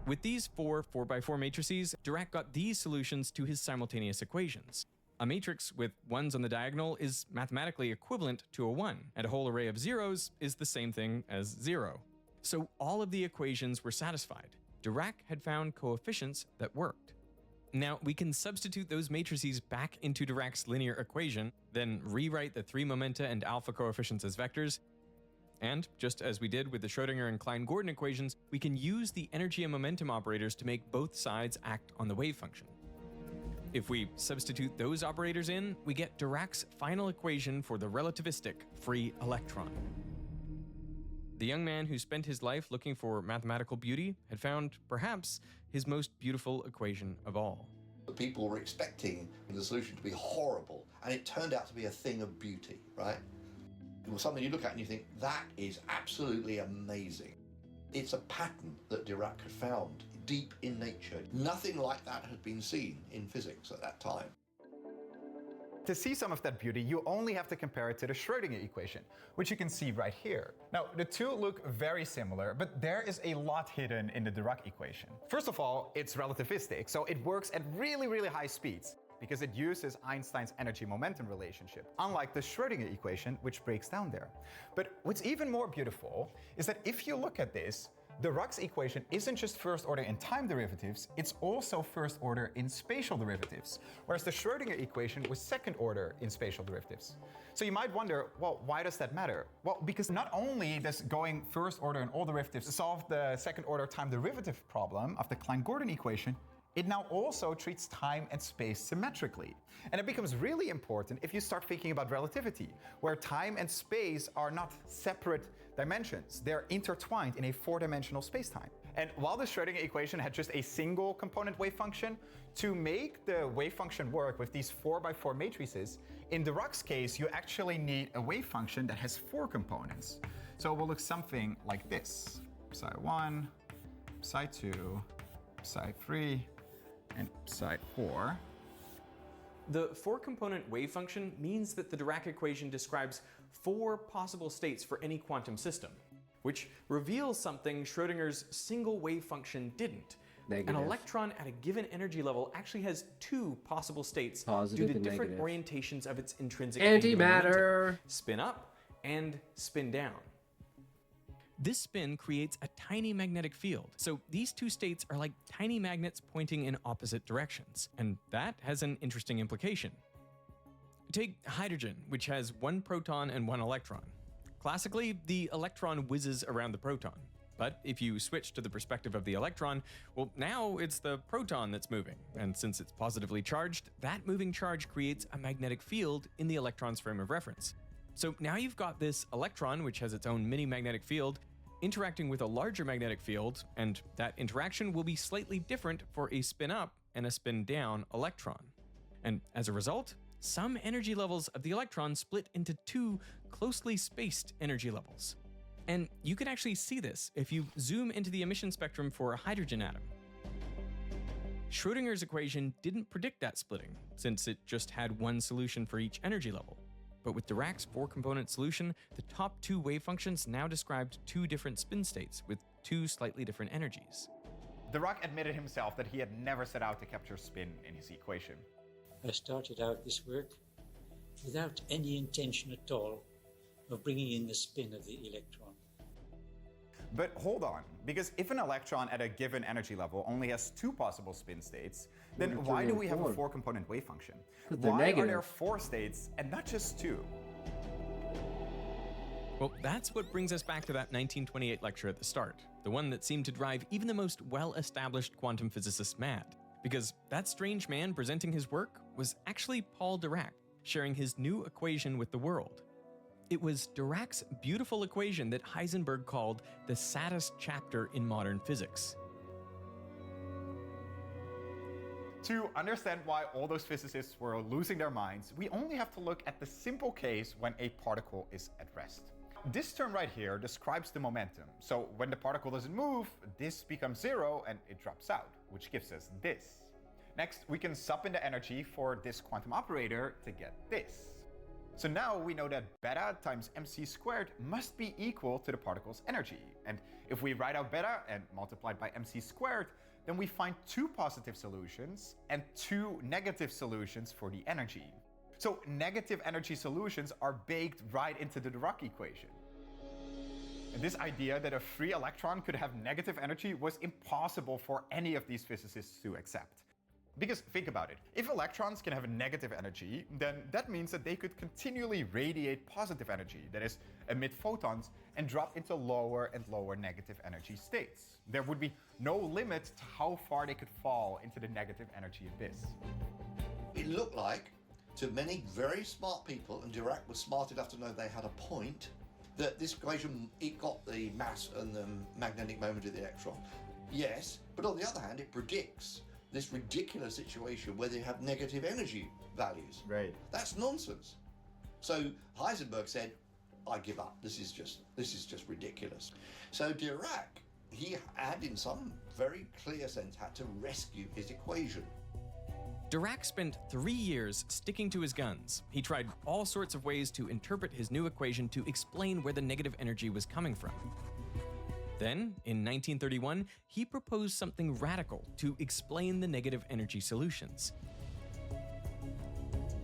With these 4 4x4 matrices, Dirac got these solutions to his simultaneous equations. A matrix with 1s on the diagonal is mathematically equivalent to a 1, and a whole array of zeros is the same thing as 0. So all of the equations were satisfied. Dirac had found coefficients that worked. Now, we can substitute those matrices back into Dirac's linear equation, then rewrite the 3 momenta and alpha coefficients as vectors. And, just as we did with the Schrödinger and Klein-Gordon equations, we can use the energy and momentum operators to make both sides act on the wave function. If we substitute those operators in, we get Dirac's final equation for the relativistic free electron. The young man who spent his life looking for mathematical beauty had found, perhaps, his most beautiful equation of all. People were expecting the solution to be horrible, and it turned out to be a thing of beauty, right? It was something you look at and you think, that is absolutely amazing. It's a pattern that Dirac had found deep in nature. Nothing like that had been seen in physics at that time. To see some of that beauty, you only have to compare it to the Schrödinger equation, which you can see right here. Now, the two look very similar, but there is a lot hidden in the Dirac equation. First of all, it's relativistic, so it works at really, really high speeds, because it uses Einstein's energy-momentum relationship, unlike the Schrödinger equation, which breaks down there. But what's even more beautiful is that if you look at this, Dirac's equation isn't just first order in time derivatives, it's also first order in spatial derivatives, whereas the Schrödinger equation was second order in spatial derivatives. So you might wonder, well, why does that matter? Well, because not only does going first order in all derivatives solve the second order time derivative problem of the Klein-Gordon equation, it now also treats time and space symmetrically. And it becomes really important if you start thinking about relativity, where time and space are not separate dimensions. They're intertwined in a four-dimensional spacetime. And while the Schrödinger equation had just a single component wave function, to make the wave function work with these 4x4 matrices, in Dirac's case, you actually need a wave function that has 4 components. So it will look something like this. Psi1, Psi2, Psi3, and Psi4. The 4-component wave function means that the Dirac equation describes 4 possible states for any quantum system, which reveals something Schrödinger's single wave function didn't. Negative. An electron at a given energy level actually has 2 possible states Positive due to and different negative. orientations of its intrinsic Antimatter. angular momentum. Spin up and spin down. This spin creates a tiny magnetic field, so these 2 states are like tiny magnets pointing in opposite directions, and that has an interesting implication. Take hydrogen, which has 1 proton and 1 electron. Classically, the electron whizzes around the proton, but if you switch to the perspective of the electron, well, now it's the proton that's moving, and since it's positively charged, that moving charge creates a magnetic field in the electron's frame of reference. So now you've got this electron, which has its own mini magnetic field, interacting with a larger magnetic field, and that interaction will be slightly different for a spin-up and a spin-down electron. And as a result, some energy levels of the electron split into 2 closely spaced energy levels. And you can actually see this if you zoom into the emission spectrum for a hydrogen atom. Schrödinger's equation didn't predict that splitting, since it just had one solution for each energy level. But with Dirac's 4-component solution, the top 2 wave functions now described 2 different spin states with 2 slightly different energies. Dirac admitted himself that he had never set out to capture spin in his equation. I started out this work without any intention at all of bringing in the spin of the electron. But hold on, because if an electron at a given energy level only has 2 possible spin states, then why do we have a 4-component wave function? Why are there 4 states and not just 2? Well, that's what brings us back to that 1928 lecture at the start, the one that seemed to drive even the most well-established quantum physicists mad. Because that strange man presenting his work was actually Paul Dirac, sharing his new equation with the world. It was Dirac's beautiful equation that Heisenberg called the saddest chapter in modern physics. To understand why all those physicists were losing their minds, we only have to look at the simple case when a particle is at rest. This term right here describes the momentum. So when the particle doesn't move, this becomes 0 and it drops out, which gives us this. Next, we can sub in the energy for this quantum operator to get this. So now we know that beta times mc squared must be equal to the particle's energy. And if we write out beta and multiply it by mc squared, then we find 2 positive solutions and 2 negative solutions for the energy. So negative energy solutions are baked right into the Dirac equation. And this idea that a free electron could have negative energy was impossible for any of these physicists to accept. Because think about it, if electrons can have a negative energy, then that means that they could continually radiate positive energy, that is, emit photons, and drop into lower and lower negative energy states. There would be no limit to how far they could fall into the negative energy abyss. It looked like, to many very smart people, and Dirac was smart enough to know they had a point, that this equation, it got the mass and the magnetic moment of the electron. Yes, but on the other hand, it predicts this ridiculous situation where they have negative energy values. Right. That's nonsense. So Heisenberg said, I give up. This is just ridiculous. So Dirac, he had in some very clear sense had to rescue his equation. Dirac spent 3 years sticking to his guns. He tried all sorts of ways to interpret his new equation to explain where the negative energy was coming from. Then, in 1931, he proposed something radical to explain the negative energy solutions.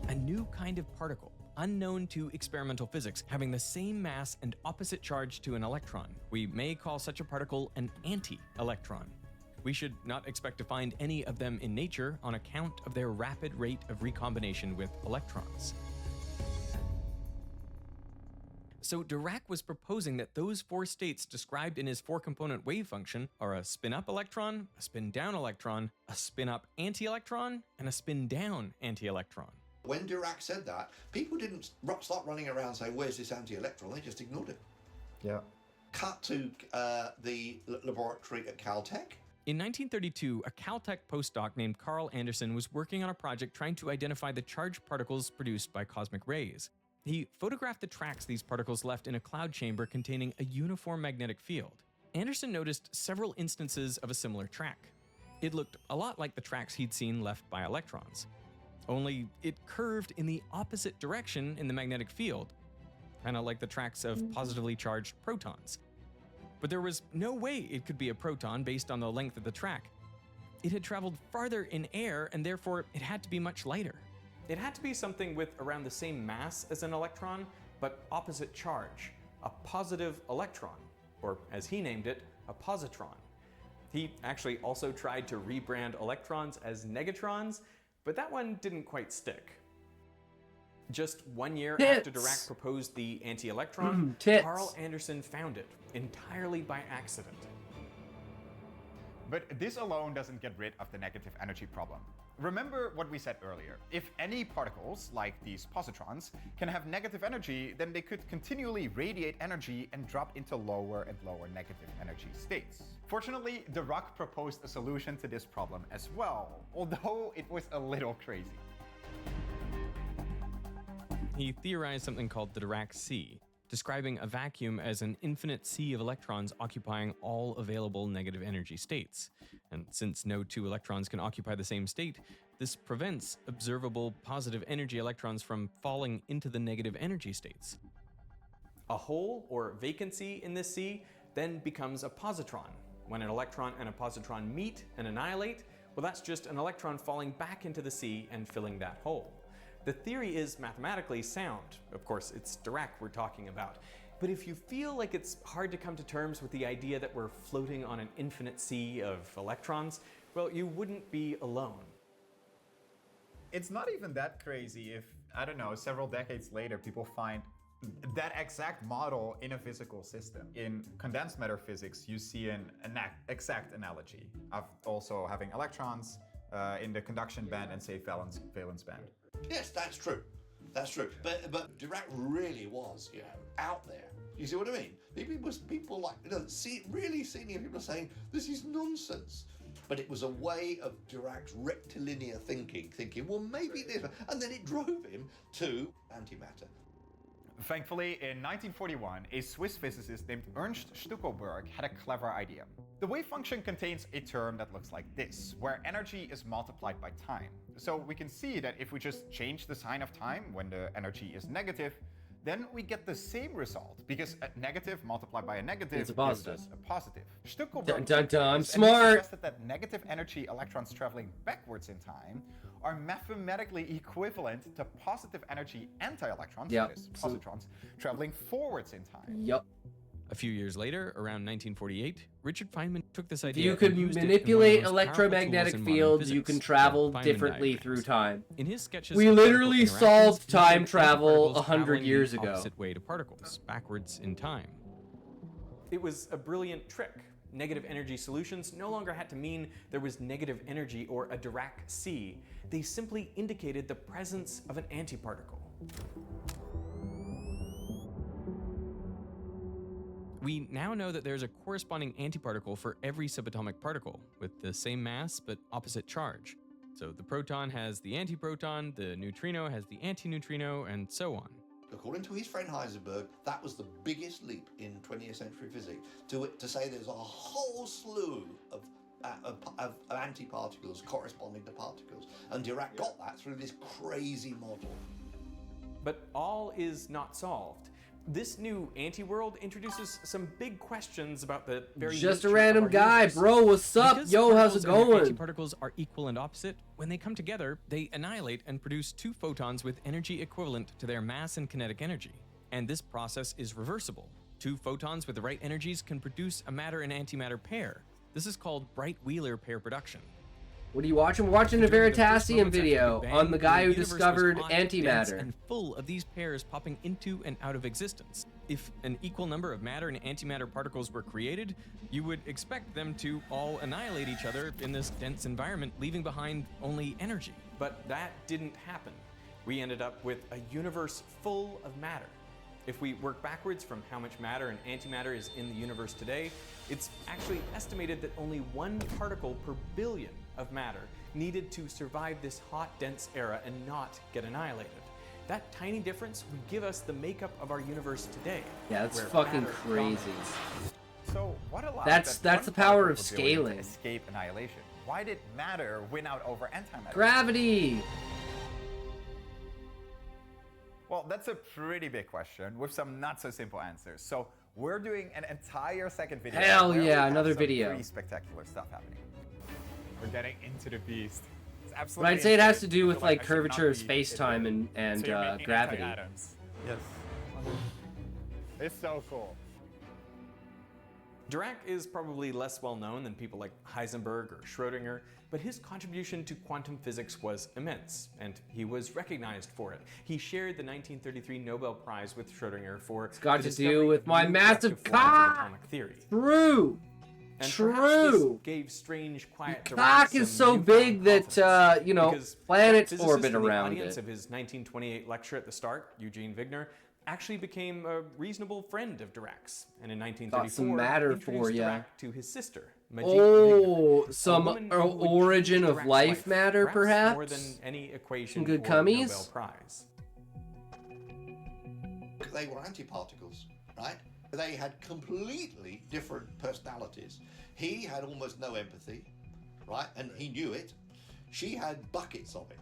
A new kind of particle, unknown to experimental physics, having the same mass and opposite charge to an electron. We may call such a particle an anti-electron. We should not expect to find any of them in nature on account of their rapid rate of recombination with electrons. So Dirac was proposing that those 4 states described in his 4-component wave function are a spin-up electron, a spin-down electron, a spin-up anti-electron, and a spin-down anti-electron. When Dirac said that, people didn't start running around saying, where's this anti-electron? They just ignored it. Yeah. Cut to the laboratory at Caltech. In 1932, a Caltech postdoc named Carl Anderson was working on a project trying to identify the charged particles produced by cosmic rays. He photographed the tracks these particles left in a cloud chamber containing a uniform magnetic field. Anderson noticed several instances of a similar track. It looked a lot like the tracks he'd seen left by electrons. Only it curved in the opposite direction in the magnetic field, kind of like the tracks of positively charged protons. But there was no way it could be a proton based on the length of the track. It had traveled farther in air, and therefore it had to be much lighter. It had to be something with around the same mass as an electron, but opposite charge, a positive electron, or as he named it, a positron. He actually also tried to rebrand electrons as negatrons, but that one didn't quite stick. Just 1 year after Dirac proposed the anti-electron, Carl Anderson found it, entirely by accident. But this alone doesn't get rid of the negative energy problem. Remember what we said earlier. If any particles, like these positrons, can have negative energy, then they could continually radiate energy and drop into lower and lower negative energy states. Fortunately, Dirac proposed a solution to this problem as well, although it was a little crazy. He theorized something called the Dirac sea, describing a vacuum as an infinite sea of electrons occupying all available negative energy states. And since no two electrons can occupy the same state, this prevents observable positive energy electrons from falling into the negative energy states. A hole or vacancy in this sea then becomes a positron. When an electron and a positron meet and annihilate, well, that's just an electron falling back into the sea and filling that hole. The theory is mathematically sound. Of course, it's Dirac we're talking about. But if you feel like it's hard to come to terms with the idea that we're floating on an infinite sea of electrons, well, you wouldn't be alone. It's not even that crazy if, I don't know, several decades later, people find that exact model in a physical system. In condensed matter physics, you see an exact analogy of also having electrons in the conduction band and, say, valence band. Yes, that's true. That's true. But Dirac really was, out there. You see what I mean? People like, really senior people are saying, this is nonsense. But it was a way of Dirac's rectilinear thinking, well, maybe this, and then it drove him to antimatter. Thankfully, in 1941, a Swiss physicist named Ernst Stuckelberg had a clever idea. The wave function contains a term that looks like this, where energy is multiplied by time. So we can see that if we just change the sign of time when the energy is negative, then we get the same result, because a negative multiplied by a negative is a positive. gives us a positive. Stuckelberg I'm smart. suggested that negative energy electrons traveling backwards in time are mathematically equivalent to positive energy anti-electrons, Yep. that is, positrons, traveling forwards in time. Yep. A few years later, around 1948, Richard Feynman took this If idea you and could used it in manipulate one of the most powerful electromagnetic tools in modern fields, you physics, can travel Feynman differently diagrams. through time. In his sketches We of literally particle solved interactions, he time showed travel antiparticles 100 traveling years the ago. opposite way to particles, backwards in time. It was a brilliant trick. Negative energy solutions no longer had to mean there was negative energy or a Dirac sea. They simply indicated the presence of an antiparticle. We now know that there's a corresponding antiparticle for every subatomic particle, with the same mass but opposite charge. So the proton has the antiproton, the neutrino has the antineutrino, and so on. According to his friend Heisenberg, that was the biggest leap in 20th century physics, to say there's a whole slew of antiparticles corresponding to particles. And Dirac got that through this crazy model. But all is not solved. This new anti-world introduces some big questions about the very Just a nature random of our guy, universe. bro. What's up? Because Yo, how's it particles and going? their antiparticles are equal and opposite. When they come together, they annihilate and produce two photons with energy equivalent to their mass and kinetic energy. And this process is reversible. Two photons with the right energies can produce a matter and antimatter pair. This is called Bright-Wheeler pair production. What are you watching? We're watching a During the first Veritasium moments after video the Big on Bang, the guy who universe was discovered hot, dense, antimatter. and full of these pairs popping into and out of existence. If an equal number of matter and antimatter particles were created, you would expect them to all annihilate each other in this dense environment, leaving behind only energy. But that didn't happen. We ended up with a universe full of matter. If we work backwards from how much matter and antimatter is in the universe today, it's actually estimated that only 1 particle per billion of matter needed to survive this hot, dense era and not get annihilated. That tiny difference would give us the makeup of our universe today. Yeah, that's where fucking matter crazy. dominates. So what allowed That's that the one power particle of per billion scaling. to escape annihilation? Why did matter win out over antimatter? Gravity! Well, that's a pretty big question with some not so simple answers. So we're doing an entire second video. Hell where we yeah, have another some video. Pretty spectacular stuff happening. We're getting into the beast. It's But absolutely I'd say it has to insane. do I with feel like I should not curvature of be space-time in and So you're making gravity. anti-atoms. Yes. It's so cool. Dirac is probably less well known than people like Heisenberg or Schrödinger, but his contribution to quantum physics was immense, and he was recognized for it. He shared the 1933 Nobel Prize with Schrödinger for It's got the to discovery do with of my new massive conductive forms of cock! atomic theory. True! And perhaps True! this gave strange, quiet The Dirac cock is some so newfound big that, confidence, you know, because planets that physicist orbit in the around audience it. of his 1928 lecture at the start, Eugene Wigner, actually became a reasonable friend of Dirac's, and in 1934 Got some matter introduced for ya. Dirac to his sister, Majid Oh, Wigner, a some woman who would origin change of Dirac's life matter, perhaps? more than any equation Some good or cummies? Nobel Prize. They were antiparticles, right? They had completely different personalities. He had almost no empathy. right? And he knew it. She had buckets of it.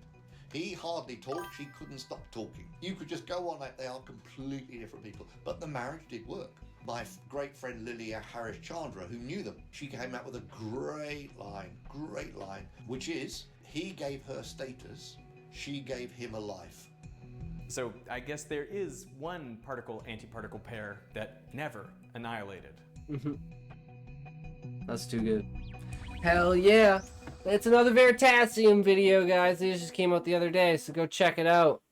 He hardly talked, she couldn't stop talking. You could just go on like they are completely different people. But the marriage did work. My great friend Lilia Harris Chandra, who knew them, she came out with a great line, which is, he gave her status, she gave him a life. So I guess there is one particle-antiparticle pair that never annihilated. That's too good. Hell yeah! It's another Veritasium video, guys. These just came out the other day, so go check it out.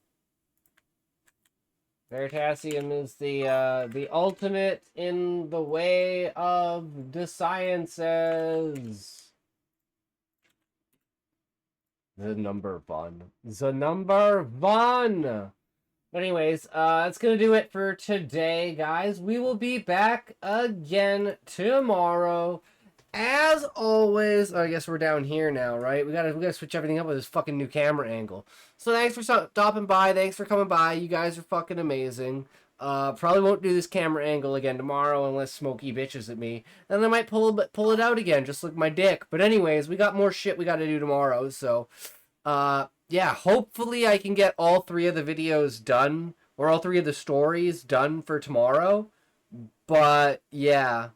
Veritasium is the ultimate in the way of the sciences. The number one. The number one! But anyways, that's gonna do it for today, guys. We will be back again tomorrow. As always, I guess we're down here now, right? We gotta switch everything up with this fucking new camera angle. So thanks for stopping by. Thanks for coming by. You guys are fucking amazing. Probably won't do this camera angle again tomorrow unless Smokey bitches at me. Then I might pull it out again, just like my dick. But anyways, we got more shit we gotta do tomorrow. So, yeah, hopefully I can get all 3 of the videos done, or all 3 of the stories done for tomorrow. But yeah,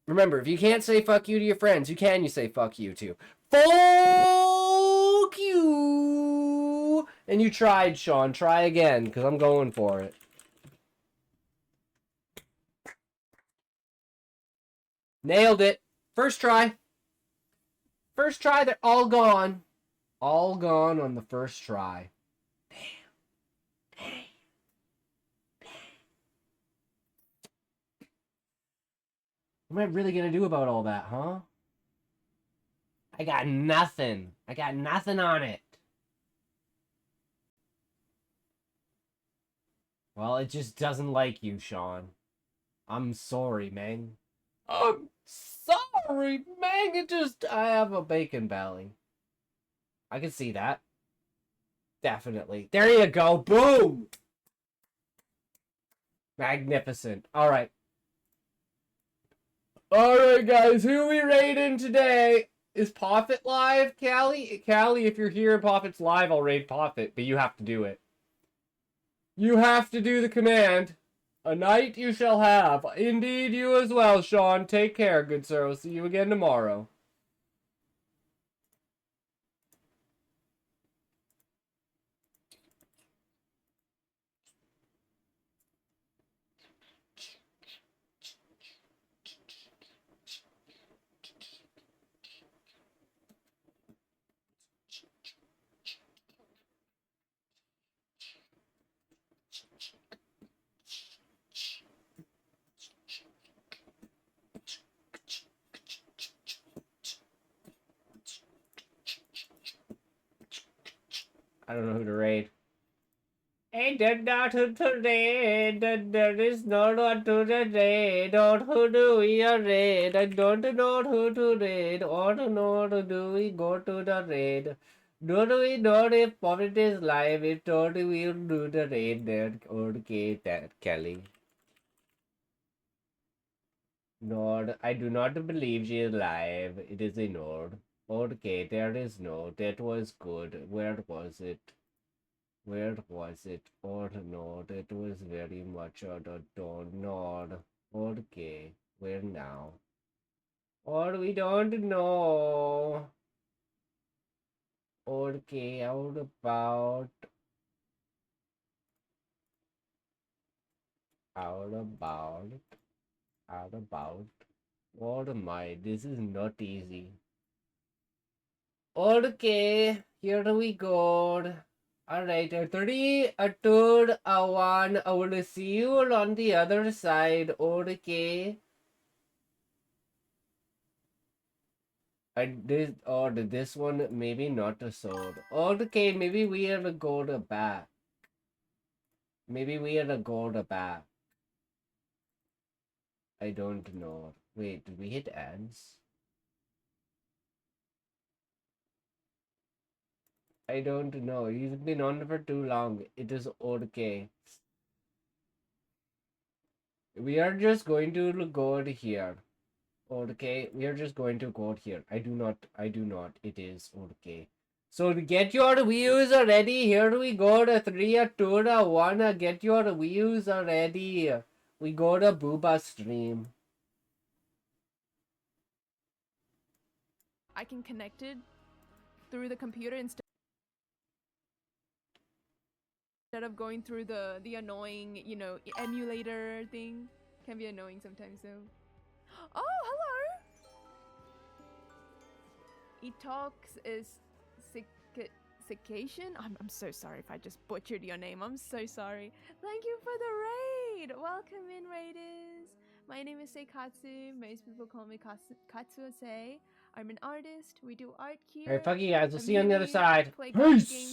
remember, if you can't say fuck you to your friends, you say fuck you to. Fuck you! And you tried, Sean. Try again, because I'm going for it. Nailed it. First try. First try, they're all gone. All gone on the first try. What am I really gonna do about all that, huh? I got nothing. I got nothing on it. Well, it just doesn't like you, Sean. I'm sorry, man. I'm sorry, man. I have a bacon belly. I can see that. Definitely. There you go. Boom! Magnificent. Alright. Alright, guys. Who are we raiding today? Is Poffit live, Callie? Callie, if you're here and Poffit's live, I'll raid Poffit, but you have to do it. You have to do the command. A night you shall have. Indeed, you as well, Sean. Take care, good sir. We'll see you again tomorrow. I don't know who to raid. Ain't that not who to raid? There is no one to raid. Don't who do we raid? I don't know who to raid. Or not do we go to the raid? Don't we know if Poppet is live? If don't we do the raid there? Okay, that Kelly. Nord, I do not believe she is live. It is a Nord. Okay, there is no. That was good. Where was it? Where was it? Or not? It was very much a Nord. Okay, where now? Or we don't know. Okay, how about what am I? This is not easy. Okay, here we go. Alright, a 3, a 2, a 1. I will see you on the other side. Okay. This one, maybe not a sword. Okay, maybe we are to go to back. Maybe we are to go to back. I don't know. Wait, did we hit ads? I don't know. He's been on for too long. It is okay. We are just going to go to here. Okay, we are just going to go here. I do not. It is okay. So to get your views ready, here we go to 3, 2, 1. Get your views ready. We go to Booba stream. I can connect it through the computer instead of going through the annoying, you know, emulator thing. Can be annoying sometimes though. Oh, hello! Etalks is Cication? I'm so sorry if I just butchered your name. I'm so sorry. Thank you for the raid! Welcome in, raiders! My name is Seikatsu. Most people call me Katsuose. I'm an artist. We do art here. Alright, fuck you guys. We'll I'm see you on the other Mimi, side. play card Peace! games